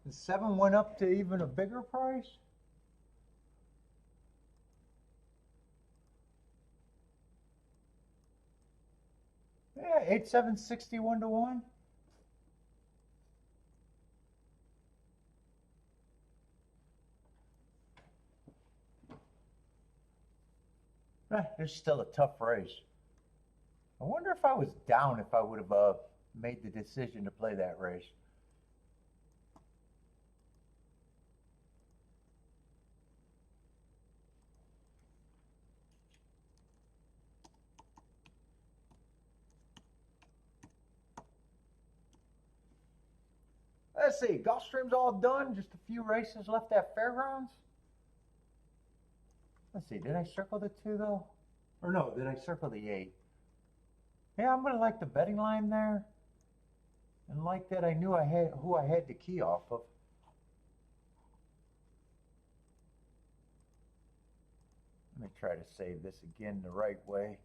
[SPEAKER 1] And 7 went up to even a bigger price. Yeah, 8-7, 61 to 1. It's still a tough race. I wonder if I was down if I would have made the decision to play that race. Let's see, Gulfstream's all done. Just a few races left at Fairgrounds. Let's see, did I circle the 2 though? Or no, did I circle the 8? Yeah, I'm gonna like the betting line there. And like that, I knew I had who I had to key off of. Let me try to save this again the right way.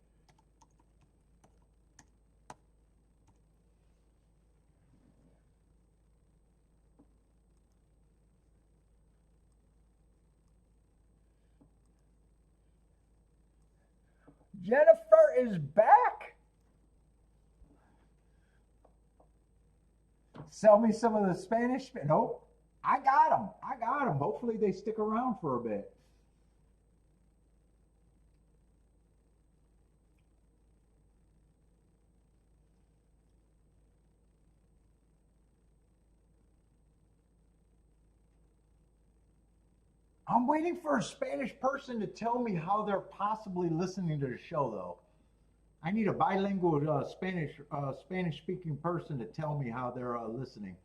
[SPEAKER 1] Jennifer is back. Sell me some of the Spanish. Nope. I got them. I got them. Hopefully they stick around for a bit. I'm waiting for a Spanish person to tell me how they're possibly listening to the show, though. I need a bilingual Spanish speaking person to tell me how they're listening.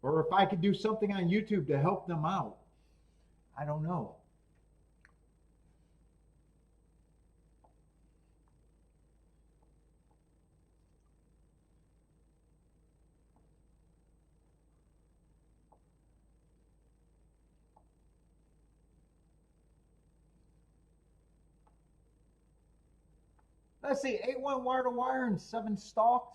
[SPEAKER 1] Or if I could do something on YouTube to help them out. I don't know. Let's see, 8-1 wire to wire and 7 stalked.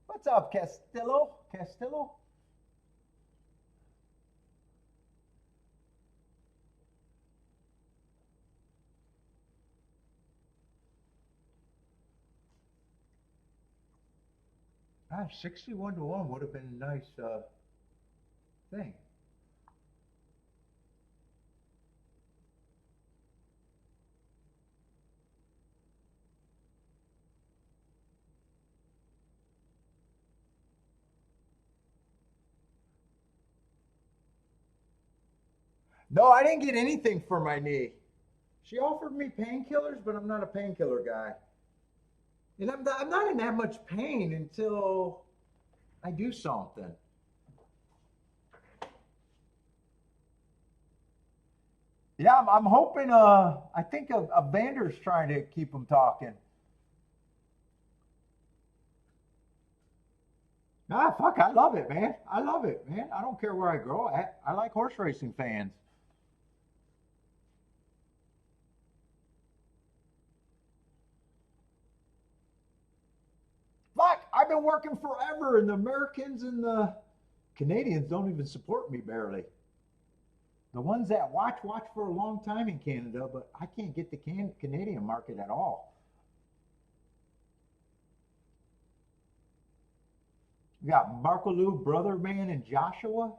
[SPEAKER 1] What's up, Castillo? Castillo? Ah, 61 to 1 would have been a nice thing. No, I didn't get anything for my knee. She offered me painkillers, but I'm not a painkiller guy. And I'm not in that much pain until I do something. Yeah, I'm hoping, I think a Vander's trying to keep them talking. Ah, fuck, I love it, man. I love it, man. I don't care where I grow at. I like horse racing fans. Fuck, I've been working forever, and the Americans and the Canadians don't even support me barely. The ones that watch for a long time in Canada, but I can't get the Canadian market at all. We got Marco Lou, Brother Man, and Joshua.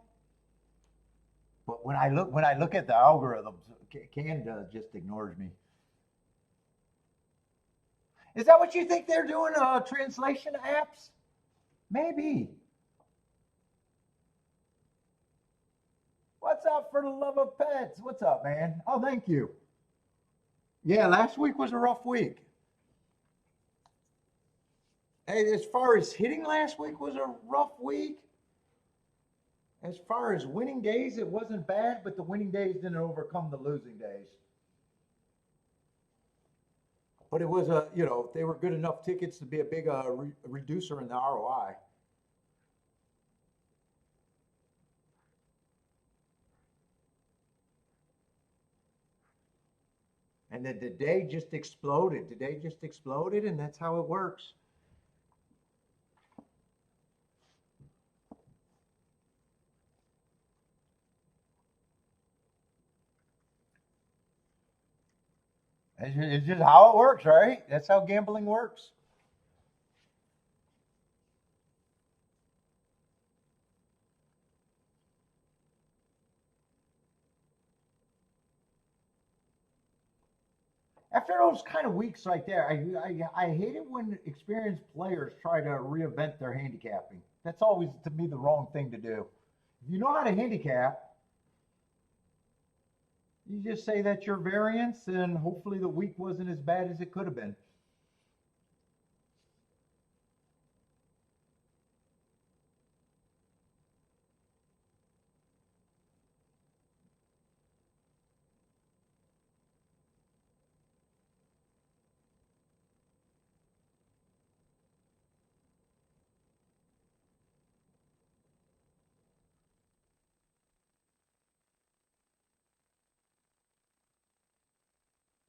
[SPEAKER 1] But when I look at the algorithms, Canada just ignores me. Is that what you think they're doing? Translation apps? Maybe. What's up for the love of pets? What's up, man? Oh, thank you. Yeah, last week was a rough week. Hey, as far as hitting last week was a rough week. As far as winning days, it wasn't bad, but the winning days didn't overcome the losing days. But it was they were good enough tickets to be a big reducer in the ROI. And then the day just exploded. The day just exploded, and that's how it works. It's just how it works, right? That's how gambling works. After those kind of weeks like that, I hate it when experienced players try to reinvent their handicapping. That's always to me the wrong thing to do. If you know how to handicap, you just say that's your variance, and hopefully the week wasn't as bad as it could have been.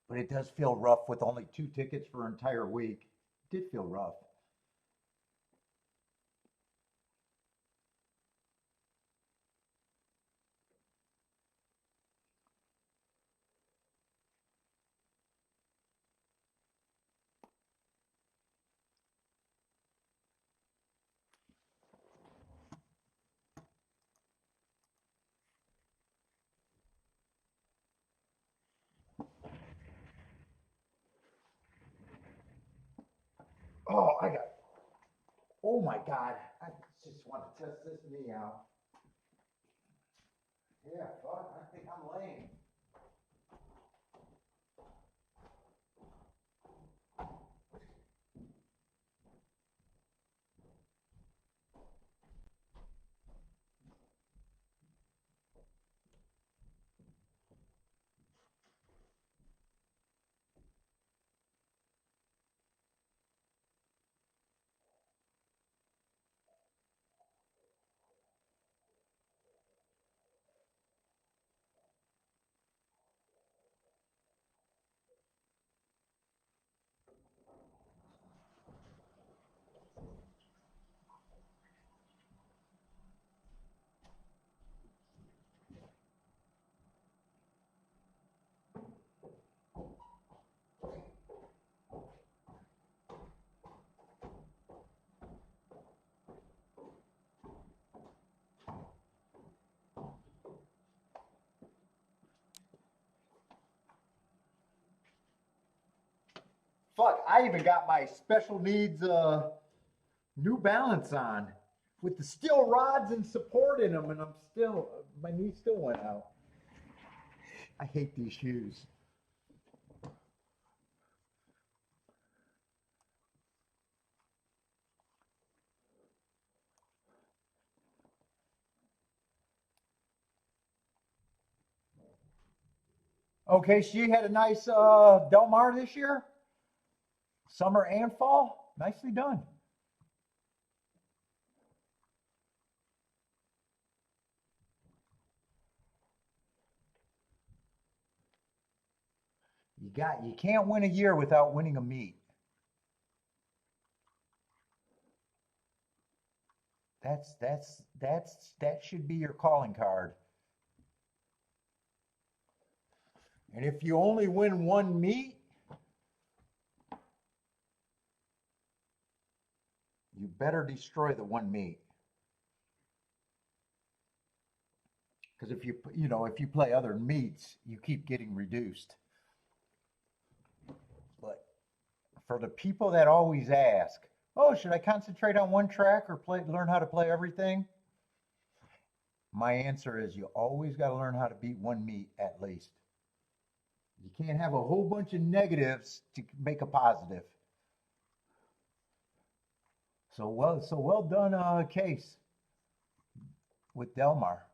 [SPEAKER 1] But it does feel rough with only 2 tickets for an entire week. It did feel rough. Oh my God. I just want to test this knee out. Yeah, fuck. I think I'm lame. Fuck, I even got my special needs New Balance on with the steel rods and support in them, and I'm still, my knee still went out. I hate these shoes. Okay, she had a nice Del Mar this year, summer and fall. Nicely done. You can't win a year without winning a meet. That should be your calling card. And if you only win one meet, you better destroy the one meet. Because if you play other meets, you keep getting reduced. But for the people that always ask, "Oh, should I concentrate on one track or learn how to play everything?" My answer is you always got to learn how to beat one meet at least. You can't have a whole bunch of negatives to make a positive. So well done, Case with Delmar.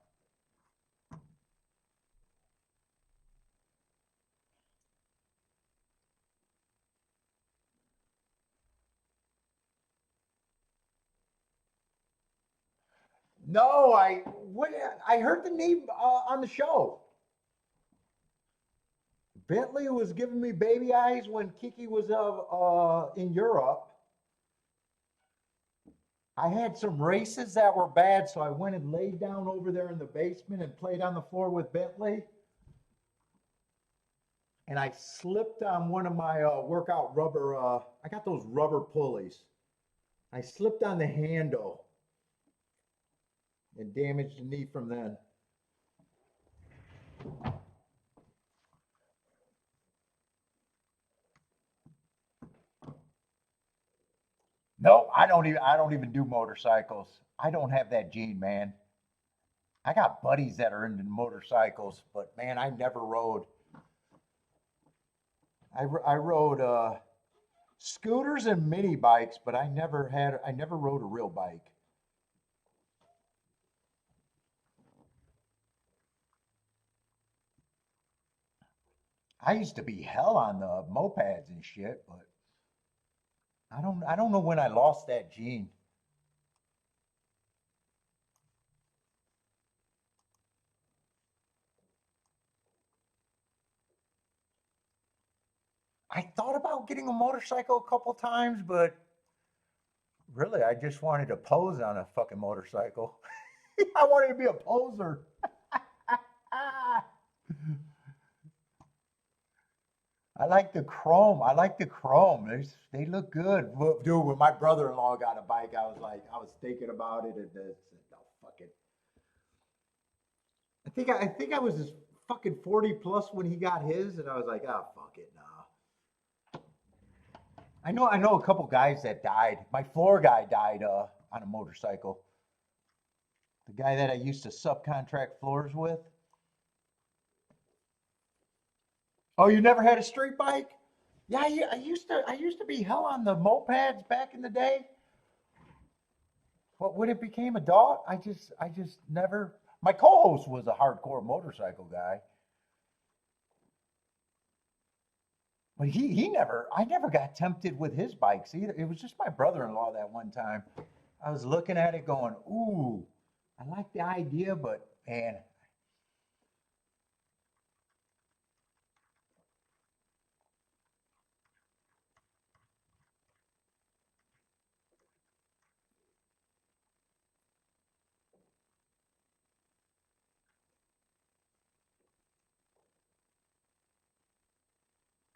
[SPEAKER 1] No, I heard the name on the show. Bentley was giving me baby eyes when Kiki was in Europe. I had some races that were bad, so I went and laid down over there in the basement and played on the floor with Bentley. And I slipped on one of my workout rubber. I got those rubber pulleys. I slipped on the handle and damaged the knee from then. No, I don't even do motorcycles. I don't have that gene, man. I got buddies that are into motorcycles, but man, I never rode. I rode scooters and mini bikes, but I never rode a real bike. I used to be hell on the mopeds and shit, but I don't know when I lost that gene. I thought about getting a motorcycle a couple times, but really, I just wanted to pose on a fucking motorcycle. I wanted to be a poser. I like the chrome. I like the chrome. They look good. Dude, when my brother-in-law got a bike, I was thinking about it and said, no, fuck it. I think I was just fucking 40 plus when he got his, and I was like, oh, fuck it, nah. I know a couple guys that died. My floor guy died on a motorcycle. The guy that I used to subcontract floors with. Oh, you never had a street bike? Yeah, I used to be hell on the mopeds back in the day. But when it became adult, I just never. My co-host was a hardcore motorcycle guy, but he never. I never got tempted with his bikes either. It was just my brother-in-law that one time. I was looking at it, going, "Ooh, I like the idea, but man,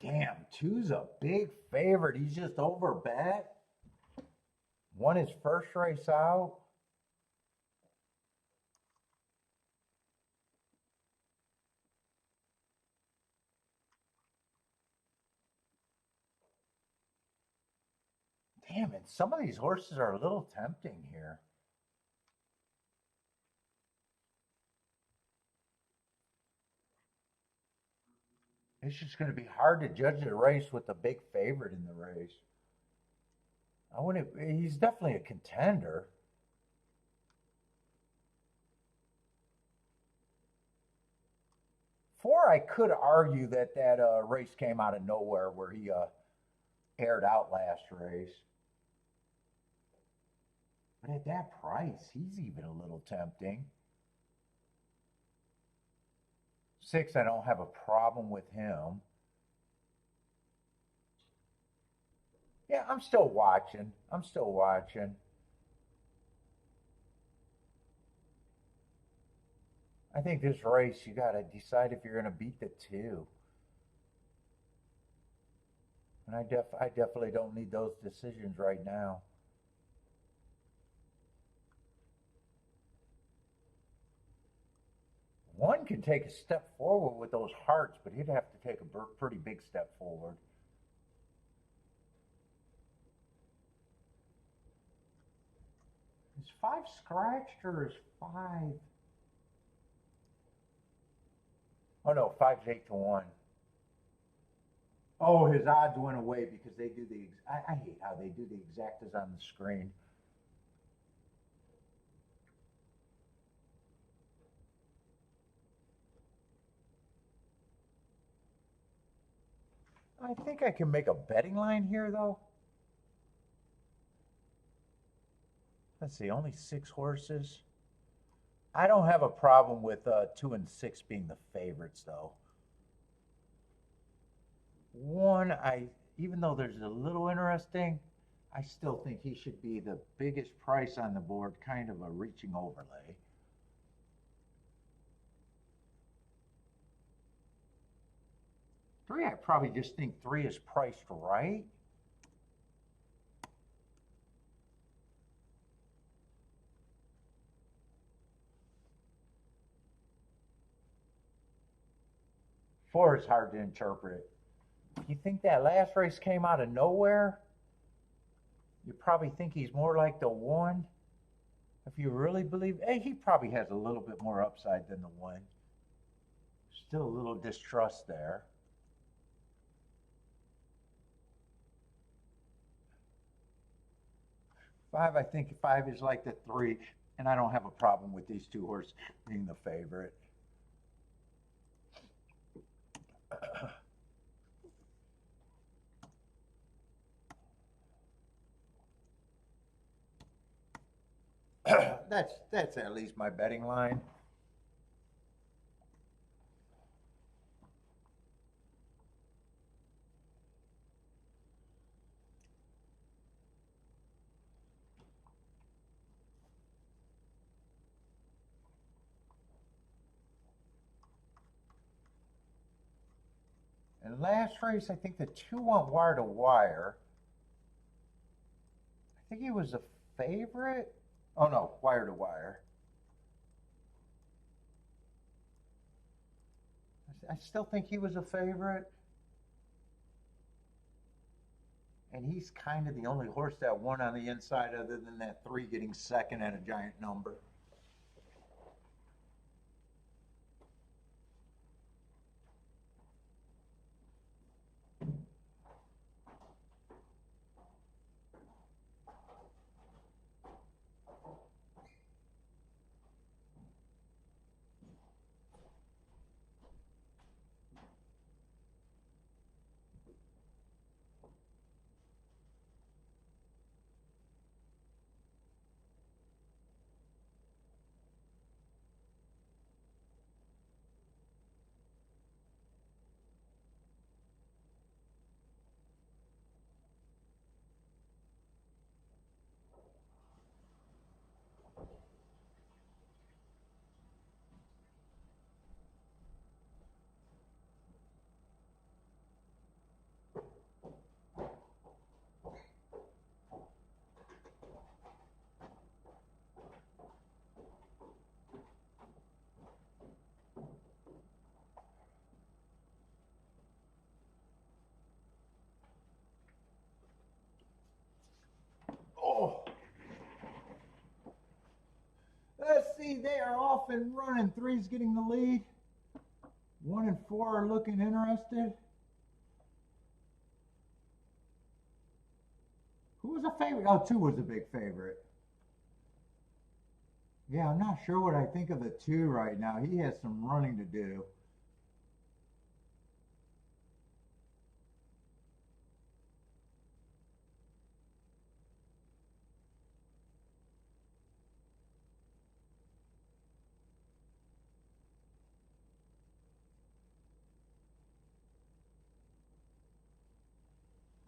[SPEAKER 1] damn, two's a big favorite. He's just over bet. Won his first race out. Damn it, some of these horses are a little tempting here. It's just going to be hard to judge the race with the big favorite in the race. I wouldn't. He's definitely a contender. Four, I could argue that race came out of nowhere where he aired out last race. But at that price, he's even a little tempting. Six, I don't have a problem with him. Yeah, I'm still watching. I'm still watching. I think this race, you got to decide if you're going to beat the two. And I definitely don't need those decisions right now. One can take a step forward with those hearts, but he'd have to take a pretty big step forward. Is five scratched or is five? Oh no, five's 8 to 1. Oh, his odds went away because they do the. I hate how they do the exactas on the screen. I think I can make a betting line here though. Let's see, only 6 horses. I don't have a problem with 2 and 6 being the favorites though. One, I even though there's a little interesting, I still think he should be the biggest price on the board, kind of a reaching overlay. 3, I probably just think 3 is priced right. 4 is hard to interpret. You think that last race came out of nowhere? You probably think he's more like the 1. If you really believe, hey, he probably has a little bit more upside than the 1. Still a little distrust there. 5, I think 5 is like the 3, and I don't have a problem with these 2 horses being the favorite. That's at least my betting line. And last race, I think the 2 went wire to wire. I think he was a favorite. Oh no, wire to wire. I still think he was a favorite. And he's kind of the only horse that won on the inside other than that 3 getting second at a giant number. Oh, let's see. They are off and running. 3's getting the lead. 1 and 4 are looking interested. Who was a favorite? Oh, 2 was a big favorite. Yeah, I'm not sure what I think of the 2 right now. He has some running to do.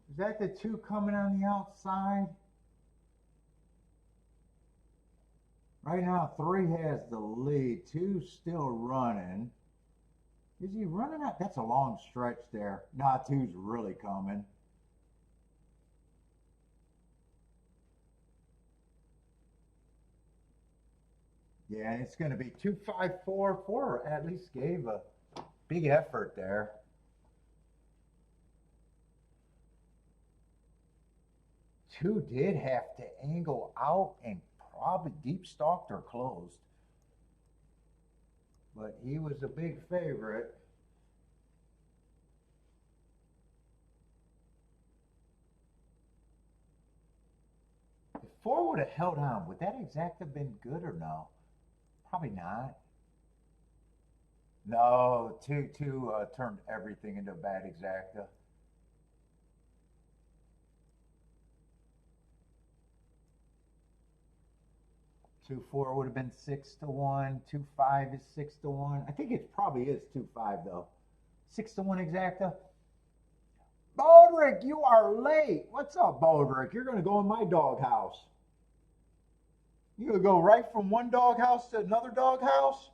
[SPEAKER 1] Is that the 2 coming on the outside? Right now, 3 has the lead. 2's still running. Is he running out? That's a long stretch there. Nah, 2's really coming. Yeah, and it's going to be 2-5-4. 4 at least gave a big effort there. 2 did have to angle out and probably deep stalked or closed. But he was a big favorite. If 4 would have held on, would that exact have been good or no? Probably not. No, 2 turned everything into a bad exacta. 2-4 would have been 6-1. 2-5 is 6-1. I think it probably is 2-5 though. 6-1 exacta. Baldrick, you are late. What's up, Baldrick? You're gonna go in my doghouse. You gonna go right from one doghouse to another doghouse?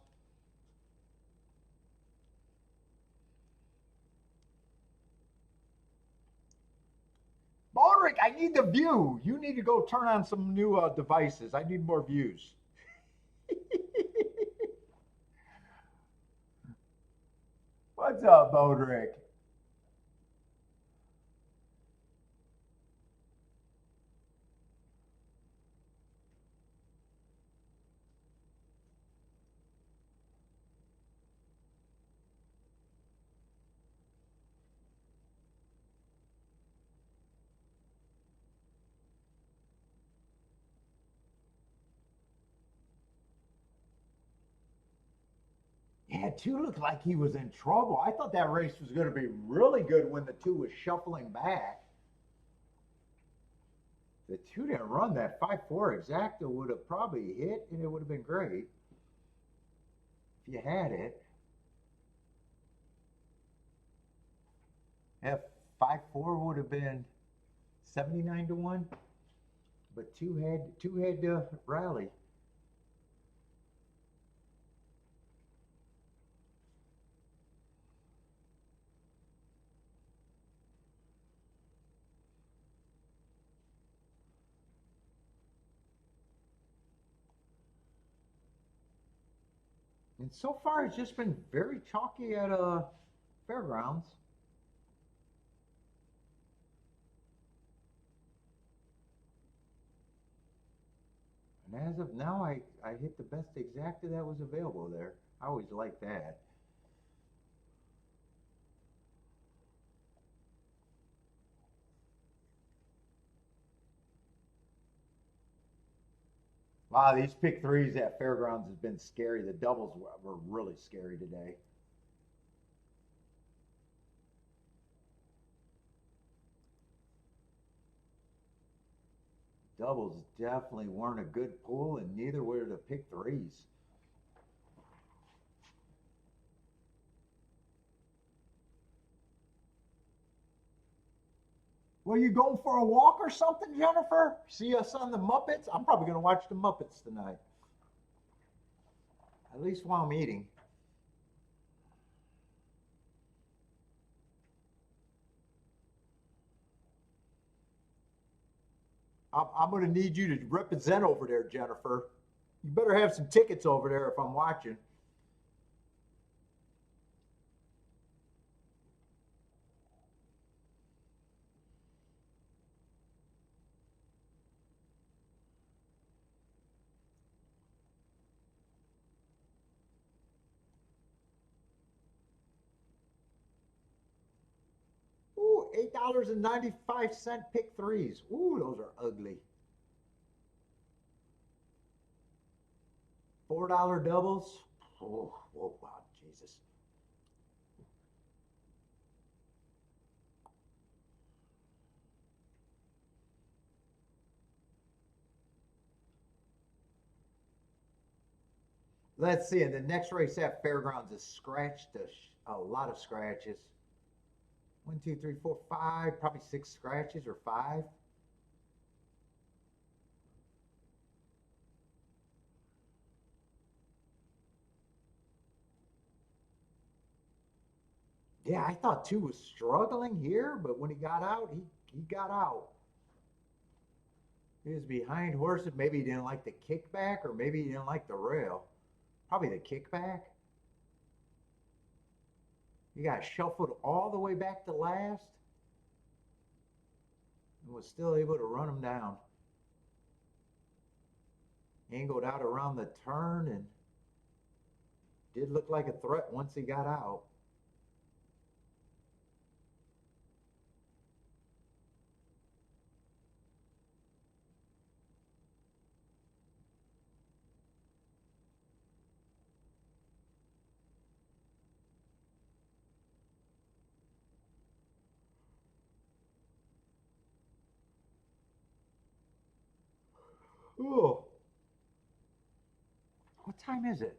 [SPEAKER 1] Baldrick, I need the view. You need to go turn on some new devices. I need more views. What's up, Baldrick? Yeah, 2 looked like he was in trouble. I thought that race was going to be really good when the 2 was shuffling back. The 2 didn't run that 5-4 exacta would have probably hit and it would have been great if you had it. If 5-4 would have been 79-1, but 2 had to rally. And so far, it's just been very chalky at Fairgrounds. And as of now, I hit the best exacta that was available there. I always like that. Wow, these pick threes at Fairgrounds has been scary. The doubles were really scary today. Doubles definitely weren't a good pool, and neither were the pick threes. Well, you going for a walk or something, Jennifer? See us on the Muppets? I'm probably going to watch the Muppets tonight. At least while I'm eating. I'm going to need you to represent over there, Jennifer. You better have some tickets over there if I'm watching. Ooh, $8.95 pick threes. Ooh, those are ugly. $4 doubles. Oh, oh wow, Jesus. Let's see. And the next race at Fairgrounds is scratched. A lot of scratches. One, two, three, four, five. Probably six scratches or five. Yeah, I thought two was struggling here, but when he got out, he got out. He was behind horses. Maybe he didn't like the kickback, or maybe he didn't like the rail. Probably the kickback. He got shuffled all the way back to last and was still able to run him down. Angled out around the turn and did look like a threat once he got out. Oh, what time is it?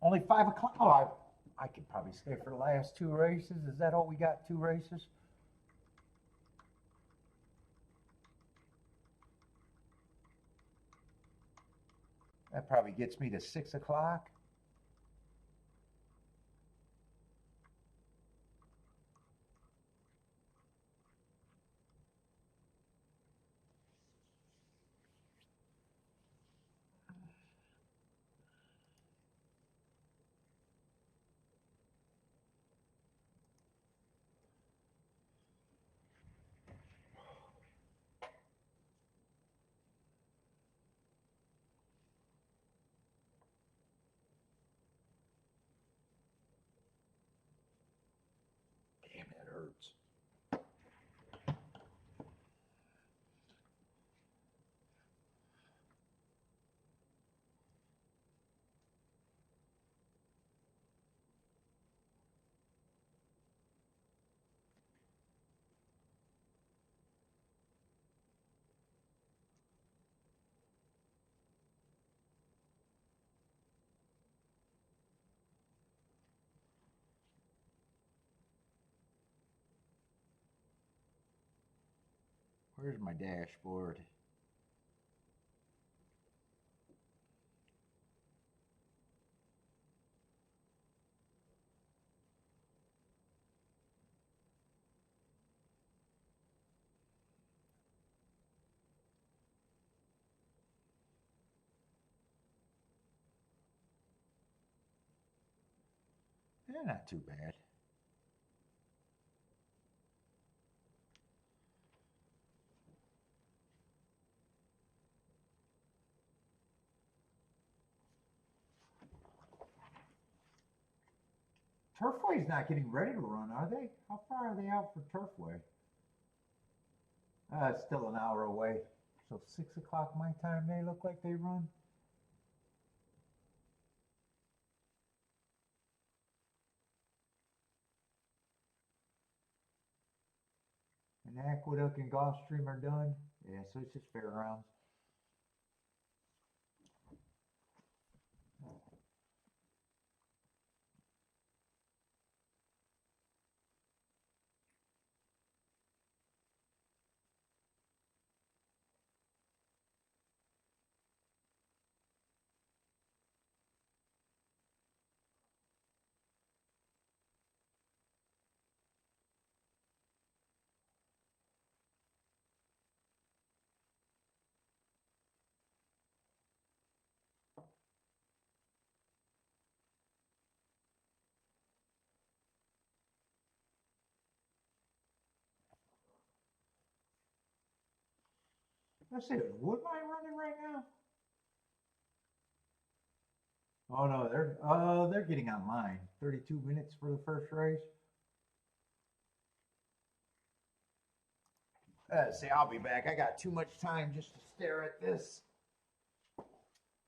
[SPEAKER 1] Only 5 o'clock. Oh, I could probably stay for the last two races. Is that all we got? Two races? That probably gets me to 6 o'clock. Damn, that hurts. Where's my dashboard? Not too bad. Turfway's not getting ready to run, are they? How far are they out for Turfway? It's still an hour away. So 6 o'clock my time, they look like they run. And Aqueduct and Gulfstream are done. Yeah, so it's just Fairgrounds. Let's see, is Woodline running right now? Oh no, they're getting online. 32 minutes for the first race. See, I'll be back. I got too much time just to stare at this.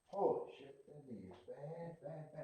[SPEAKER 1] Holy shit, that knee is bad, bad, bad.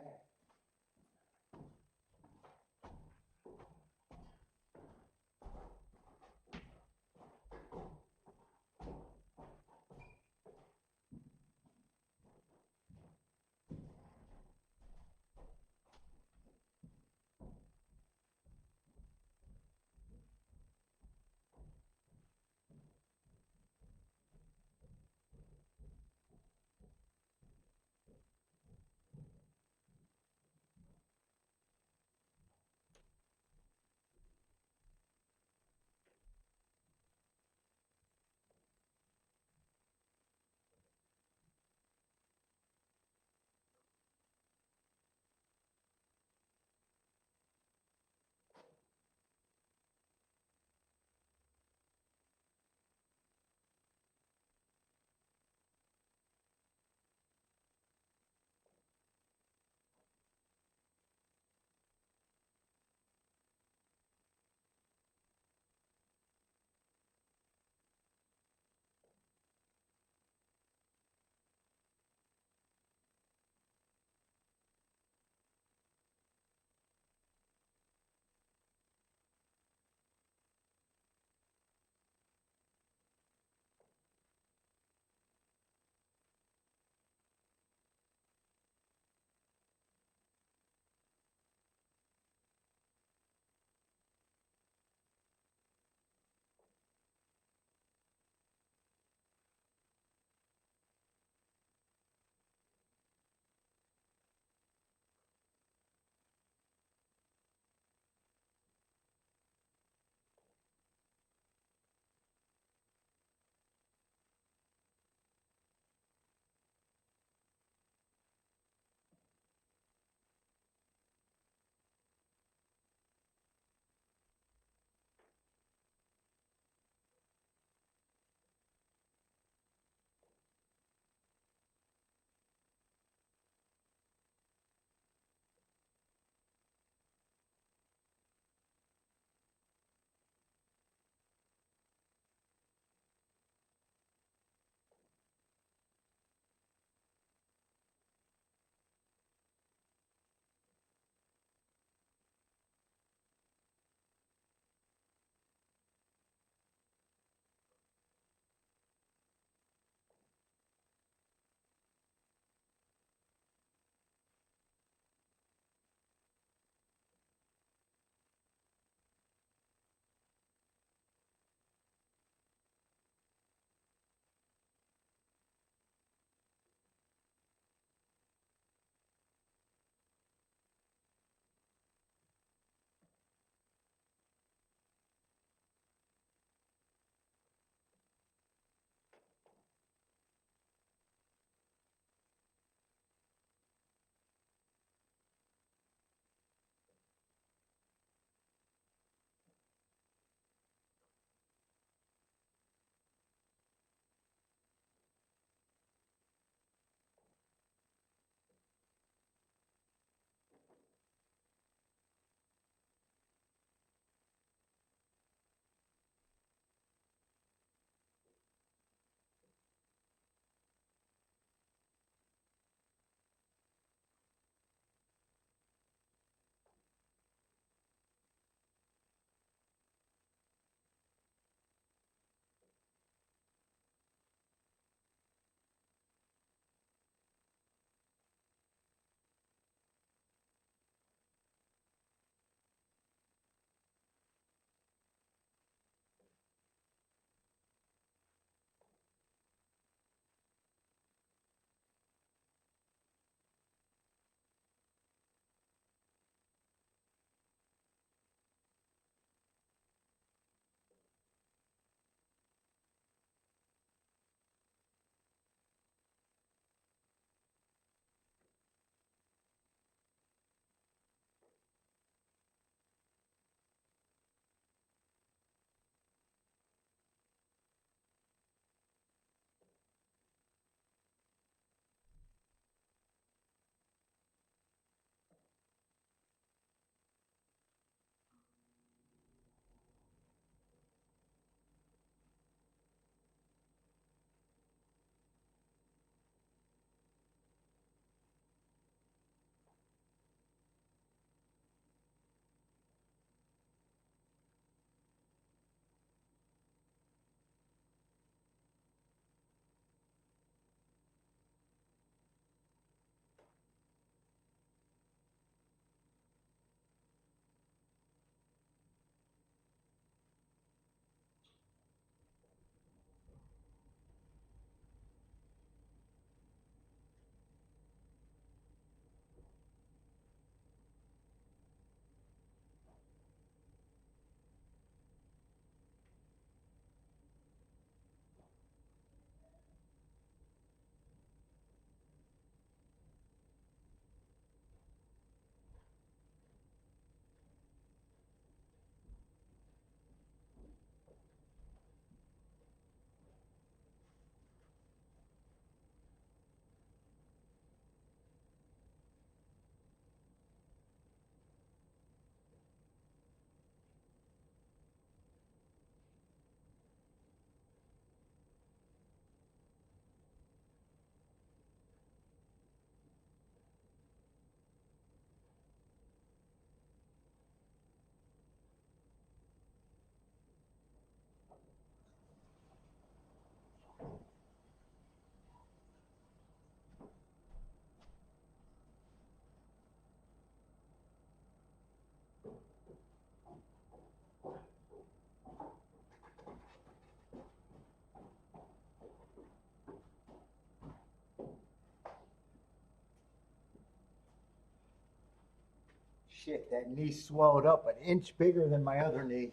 [SPEAKER 1] Shit, that knee swelled up an inch bigger than my other knee.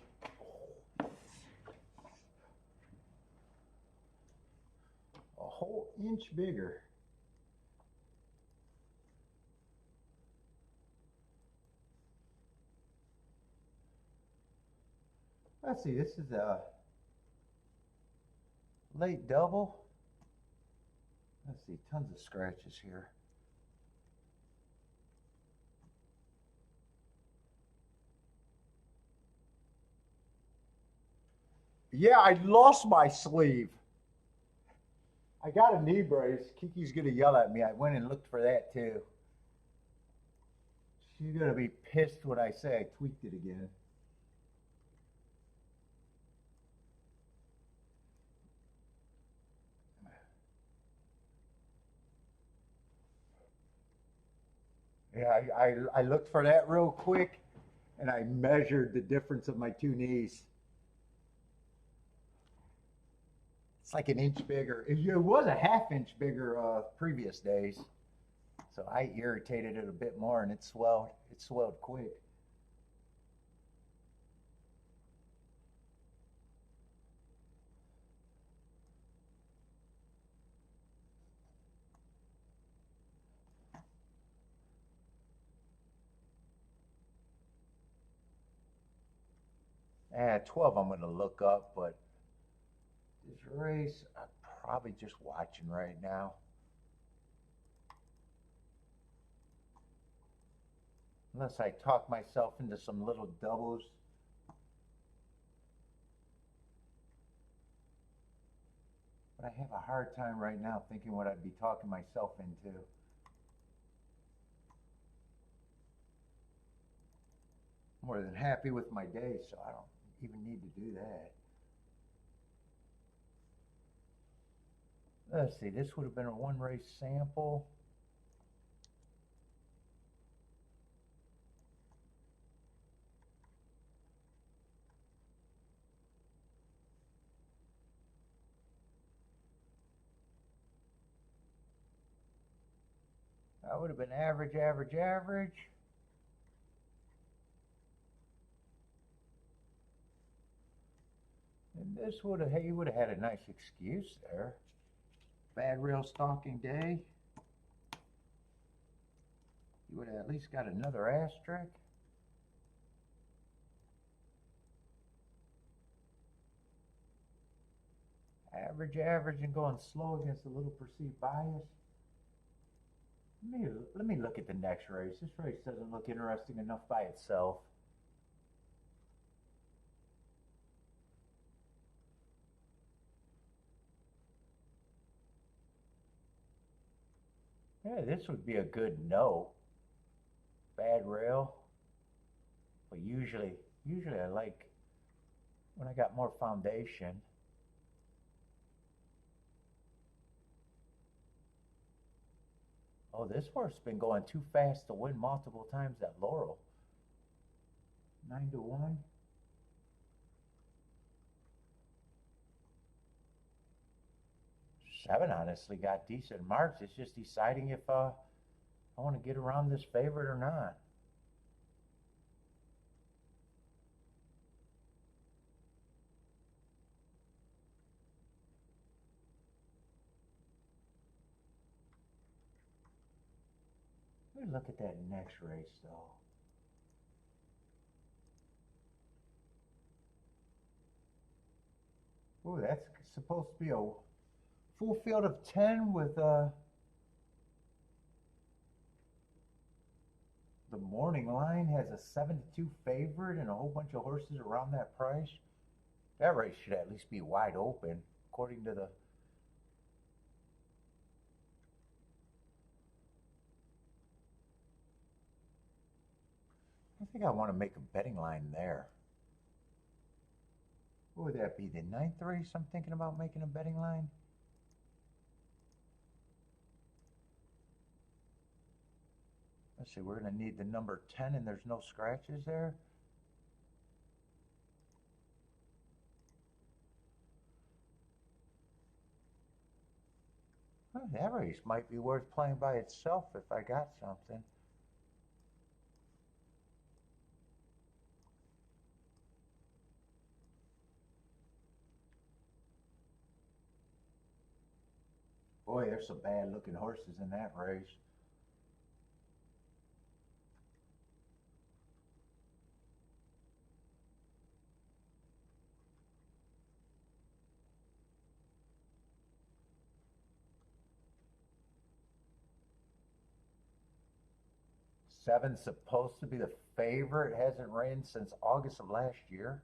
[SPEAKER 1] A whole inch bigger. Let's see, this is a late double. Let's see, tons of scratches here. Yeah, I lost my sleeve. I got a knee brace. Kiki's gonna yell at me. I went and looked for that too. She's gonna be pissed when I say I tweaked it again. Yeah, I looked for that real quick and I measured the difference of my two knees. It's like an inch bigger. It was a half inch bigger previous days. So I irritated it a bit more and it swelled. It swelled quick. And 12 I'm going to look up, but this race I'm probably just watching right now. Unless I talk myself into some little doubles. But I have a hard time right now thinking what I'd be talking myself into. More than happy with my day, so I don't even need to do that. Let's see, this would have been a one race sample. That would have been average, average, average. And this would have, hey, you would have had a nice excuse there. Bad rail stalking day. You would have at least got another asterisk. Average, average, and going slow against a little perceived bias. Let me look at the next race. This race doesn't look interesting enough by itself. Yeah, this would be a good no. Bad rail. But usually I like when I got more foundation. Oh, this horse has been going too fast to win multiple times at Laurel. 9-1. Seven honestly got decent marks. It's just deciding if I want to get around this favorite or not. Let me look at that next race though. Oh, that's supposed to be a full field of 10 with the morning line has a 7-2 favorite and a whole bunch of horses around that price. That race should at least be wide open according to the I think I want to make a betting line there. What would that be? The 9th race I'm thinking about making a betting line? Let's see, we're going to need the number 10 and there's no scratches there. Well, that race might be worth playing by itself if I got something. Boy, there's some bad looking horses in that race. Seven's supposed to be the favorite. It hasn't ran since August of last year.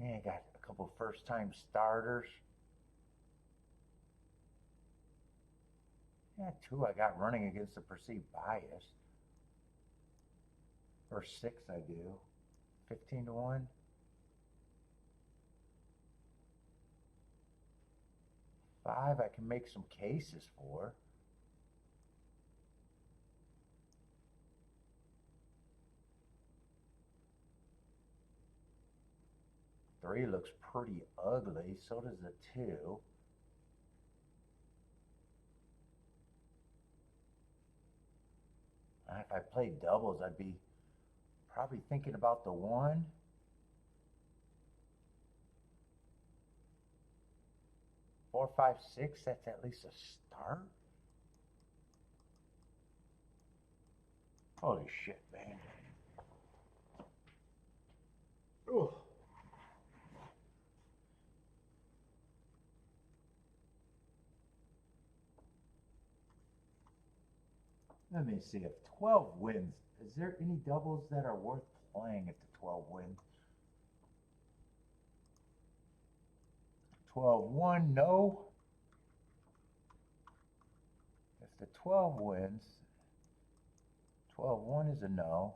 [SPEAKER 1] Yeah, got a couple first time starters. Yeah, two I got running against the perceived bias. Or six I do. 15 to 1. Five I can make some cases for. Three looks pretty ugly. So does the two. If I played doubles, I'd be probably thinking about the one. 4, 5, 6, that's at least a start. Holy shit, man. Ooh. Let me see if 12 wins. Is there any doubles that are worth playing if the 12 wins? 12-1, no. If the 12 wins, 12-1 is a no.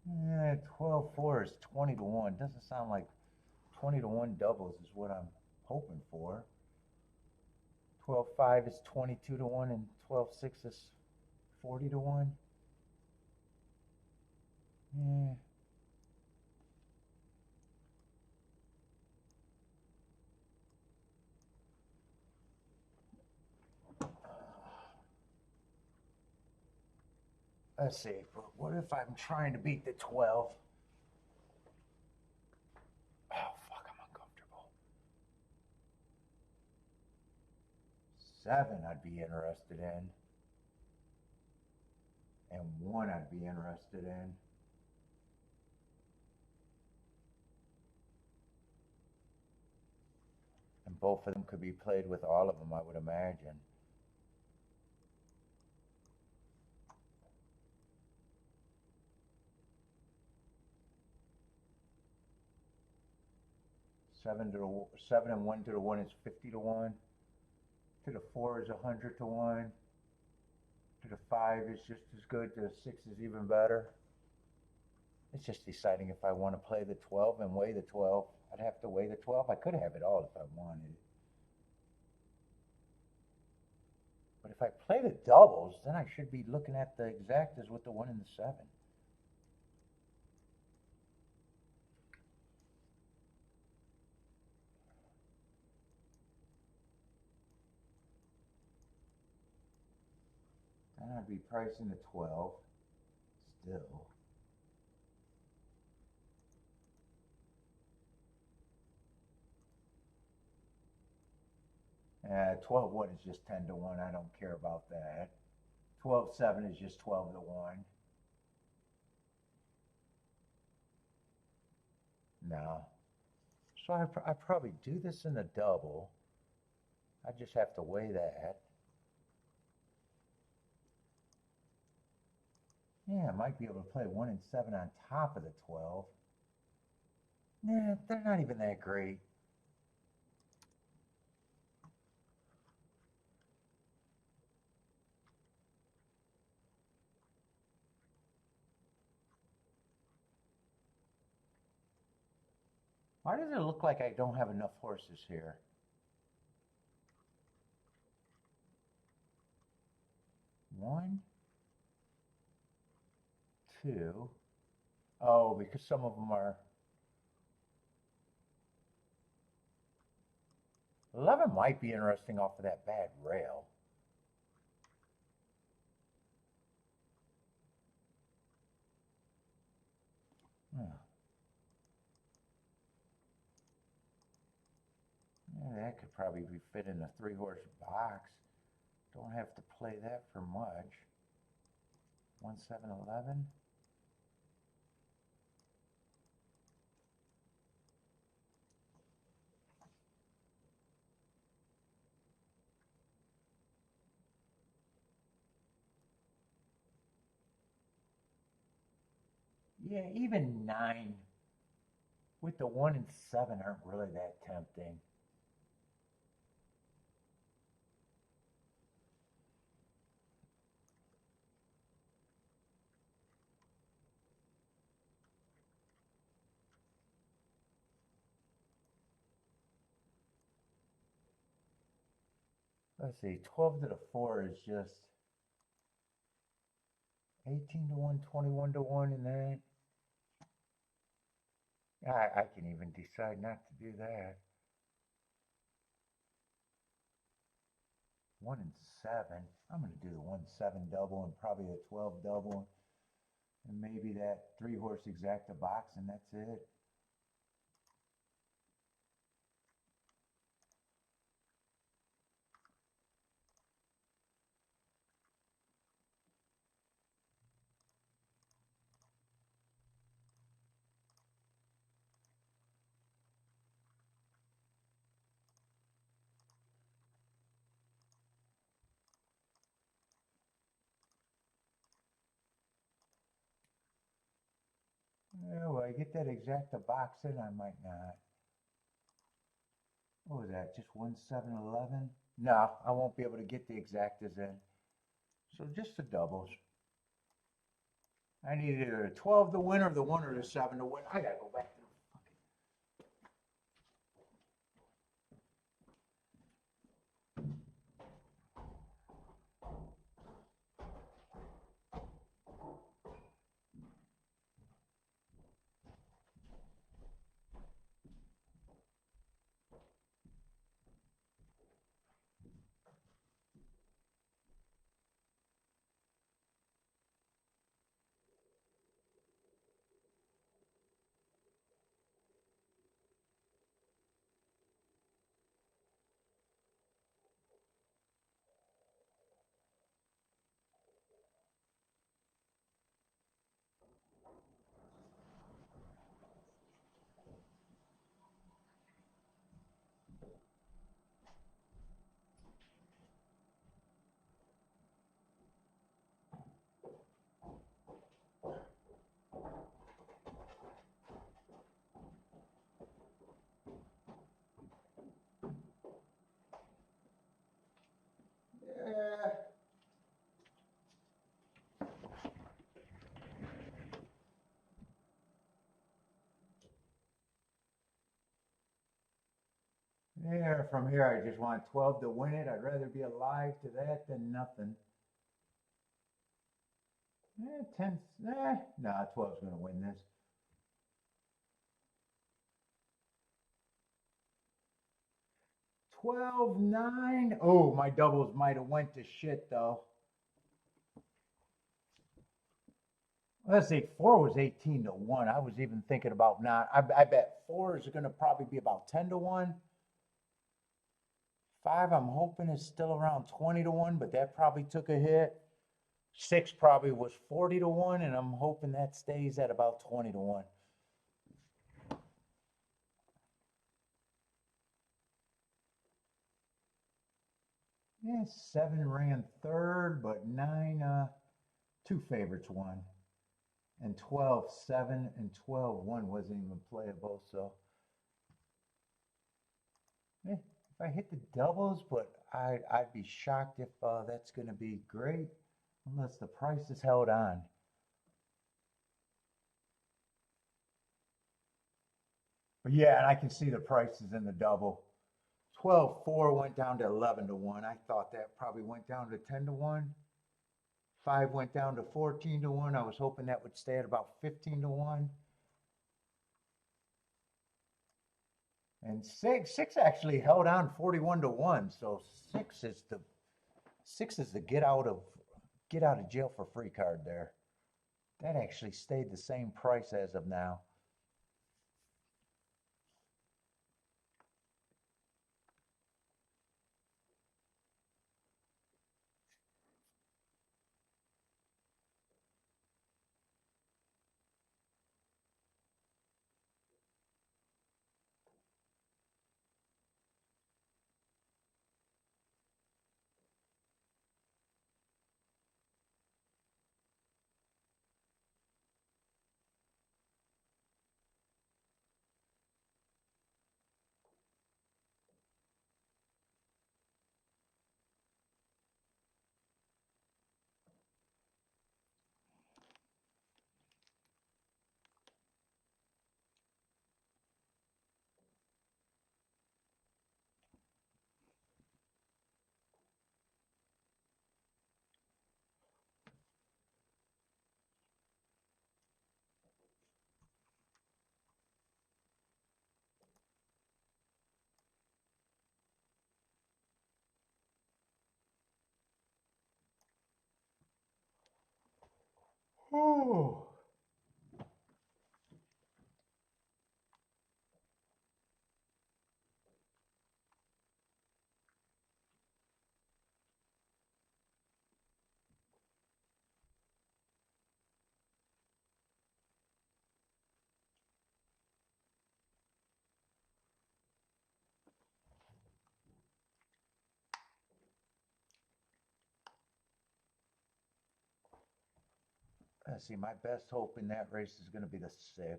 [SPEAKER 1] Yeah, 12-4 is 20 to 1. Doesn't sound like 20 to 1 doubles is what I'm hoping for. 12-5 is 22 to 1 and 12-6 is 40 to 1. Yeah. Let's see, but what if I'm trying to beat the 12? Oh, fuck, I'm uncomfortable. 7 I'd be interested in. And 1 I'd be interested in. And both of them could be played with all of them, I would imagine. Seven and 1 to the 1 is 50 to 1. To the 4 is 100 to 1. To the 5 is just as good. To the 6 is even better. It's just deciding if I want to play the 12 and weigh the 12. I'd have to weigh the 12. I could have it all if I wanted. But if I play the doubles, then I should be looking at the exactas with the 1 and the 7. Then I'd be pricing the 12 still. 12-1 is just 10 to 1. I don't care about that. 12-7 is just 12 to 1. No. So I probably do this in the double. I just have to weigh that. Yeah, I might be able to play 1 and 7 on top of the 12. Nah, they're not even that great. Why does it look like I don't have enough horses here? 1, 2. Oh, because some of them are. 11 might be interesting off of that bad rail. that could probably be fit in a 3-horse box. Don't have to play that for much. 1-7-11. Yeah, even 9 with the 1 and 7 aren't really that tempting. Let's see, 12 to the 4 is just 18 to 1, 21 to 1, and that. I can even decide not to do that. 1 and 7. I'm going to do the 1-7 double and probably the 12 double, and maybe that 3-horse exacta box, and that's it. Yeah, well, I get that exacta box in, I might not. What was that, just 1-7-11? No, I won't be able to get the exactas in. So just the doubles. I need either a 12 to win or the 1 or the 7 to win. I gotta go back to yeah, from here I just want 12 to win it. I'd rather be alive to that than nothing. 10, nah, 12's gonna win this. 12-9. Oh, my doubles might have went to shit though. Let's see, 4 was 18 to 1. I was even thinking about not. I bet 4 is gonna probably be about 10 to 1. 5, I'm hoping is still around 20 to 1, but that probably took a hit. 6 probably was 40 to 1, and I'm hoping that stays at about 20 to 1. Yeah, 7 ran third, but 9, 2 favorites won. And 12-7 and 12-1 wasn't even playable, so. Yeah, if I hit the doubles, but I'd be shocked if that's going to be great, unless the price is held on. But yeah, and I can see the prices in the double. 12-4 went down to 11 to 1. I thought that probably went down to 10 to 1. 5 went down to 14 to 1. I was hoping that would stay at about 15 to 1. And six actually held on 41 to 1. So 6 is the get out of jail for free card there. That actually stayed the same price as of now. Oh. Let's see, my best hope in that race is going to be the 6th.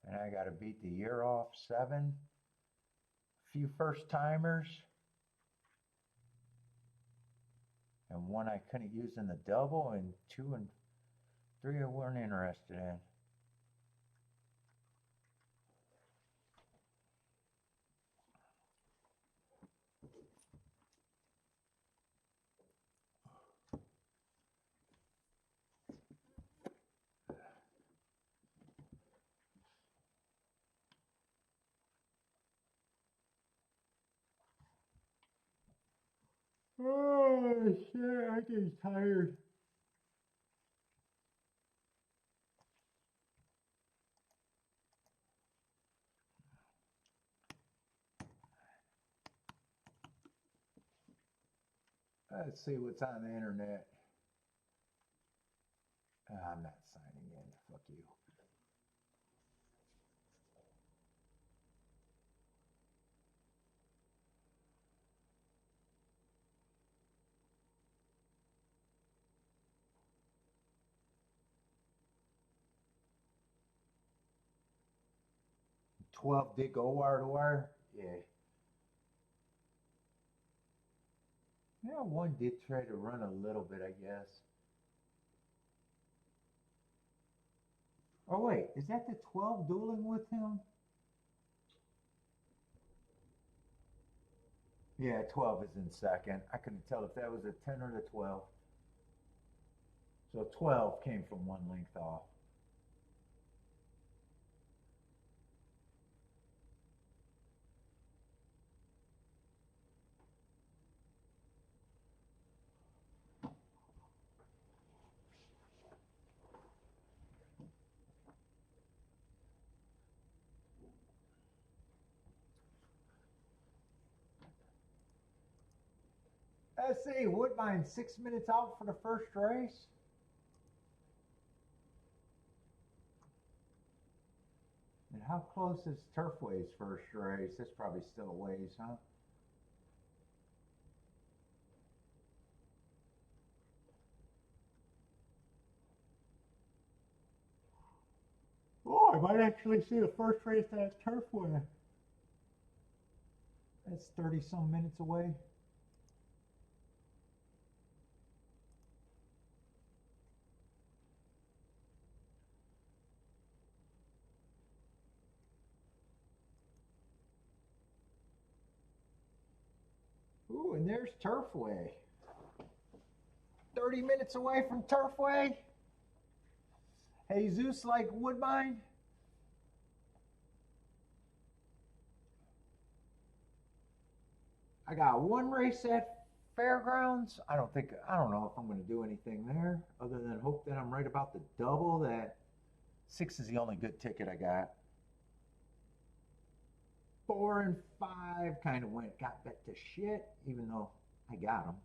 [SPEAKER 1] And I got to beat the year off 7. Few first timers. And 1 I couldn't use in the double, and 2 and 3 I weren't interested in. Oh shit, I'm getting tired. Let's see what's on the internet. I'm not signing in. Fuck you. $12 did go wire to wire. Yeah. Yeah, 1 did try to run a little bit, I guess. Oh wait, is that the 12 dueling with him? Yeah, 12 is in second. I couldn't tell if that was a 10 or the 12. So 12 came from 1 length off. Let's see, Woodbine 6 minutes out for the first race. And how close is Turfway's first race? That's probably still a ways, huh? Oh, I might actually see the first race at Turfway. That's 30 some minutes away. Ooh, and there's Turfway. 30 minutes away from Turfway. Jesus like Woodbine. I got 1 race at Fairgrounds. I don't know if I'm going to do anything there other than hope that I'm right about the double. That 6 is the only good ticket I got. 4 and 5 kind of got bet to shit, even though I got them.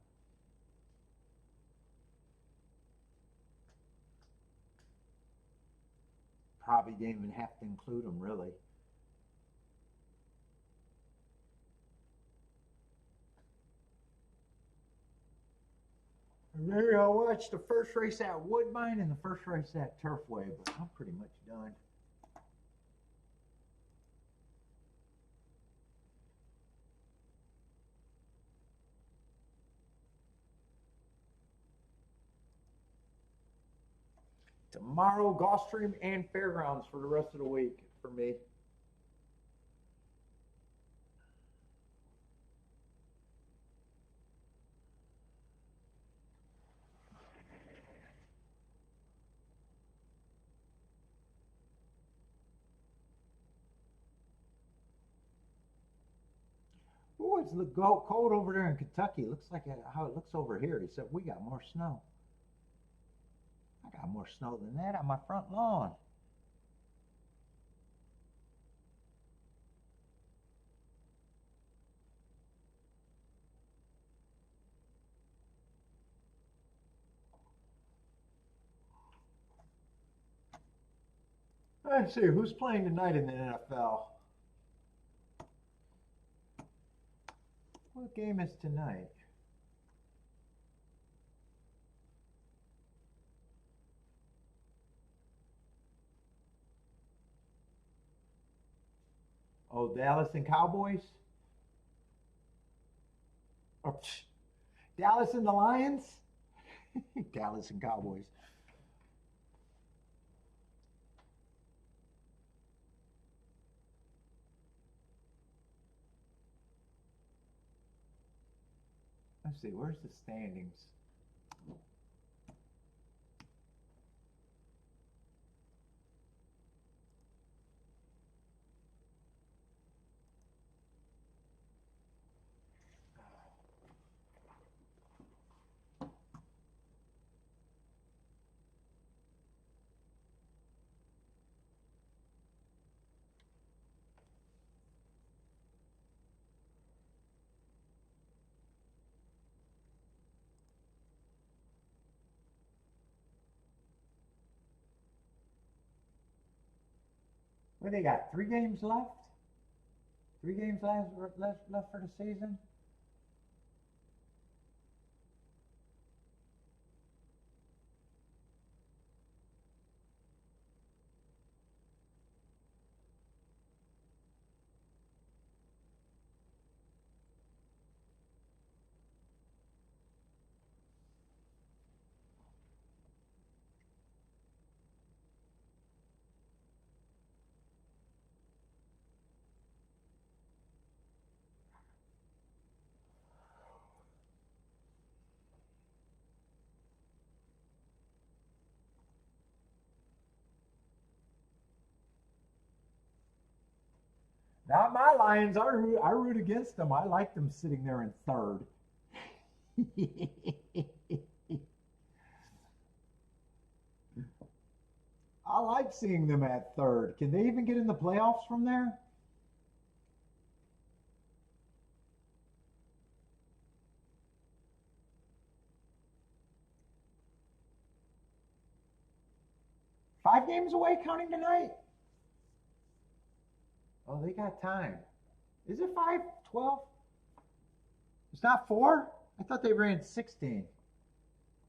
[SPEAKER 1] Probably didn't even have to include them, really. Maybe I'll watch the first race at Woodbine and the first race at Turfway, but I'm pretty much done. Tomorrow, Gulfstream and Fairgrounds for the rest of the week for me. it's cold over there in Kentucky. It looks like how it looks over here. He said, we got more snow. I got more snow than that on my front lawn. Let's see, who's playing tonight in the NFL? What game is tonight? Oh, Dallas and Cowboys? Or, Dallas and the Lions? Dallas and Cowboys. Let's see, where's the standings? What they got? 3 games left? 3 games left for the season? Not my Lions. I root against them. I like them sitting there in third. I like seeing them at third. Can they even get in the playoffs from there? Five games away counting tonight? Oh, they got time. Is it 5, 12? It's not 4? I thought they ran 16.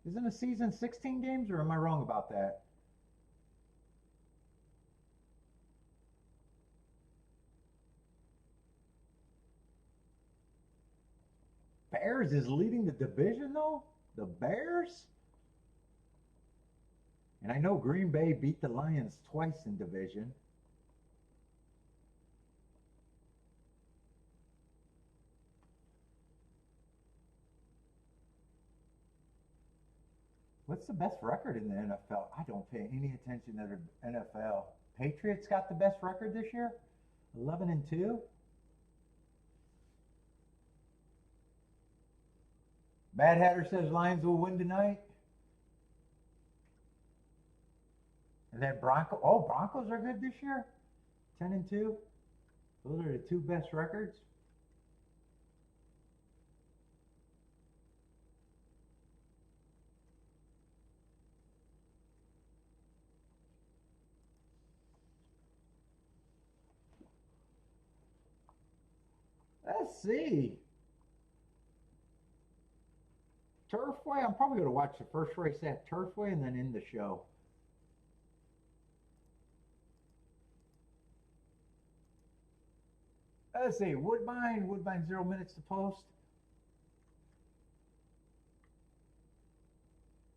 [SPEAKER 1] Isn't a season 16 games, or am I wrong about that? Bears is leading the division, though? The Bears? And I know Green Bay beat the Lions twice in division. What's the best record in the NFL? I don't pay any attention to the NFL. Patriots got the best record this year? 11-2? Mad Hatter says Lions will win tonight. And then Broncos. Oh, Broncos are good this year. 10-2. Those are the 2 best records. Let's see. Turfway. I'm probably going to watch the first race at Turfway and then end the show. Let's see. Woodbine 0 minutes to post.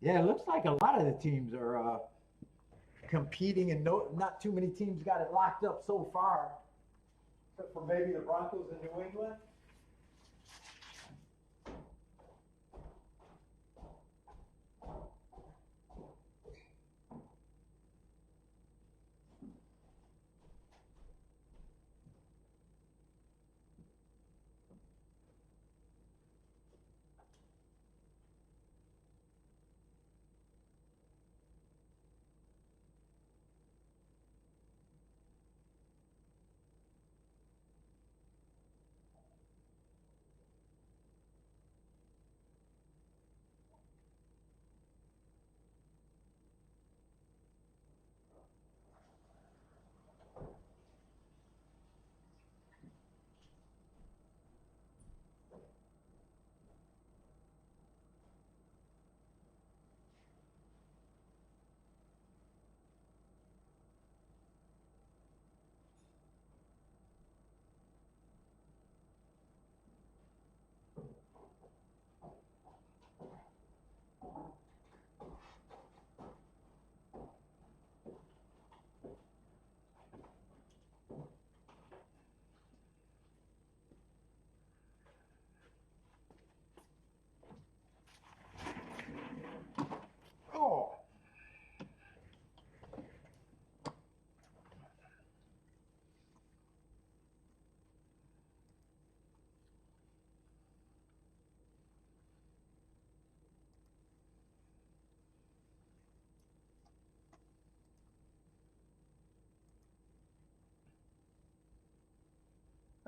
[SPEAKER 1] Yeah, it looks like a lot of the teams are competing, and not too many teams got it locked up so far, except for maybe the Broncos in New England.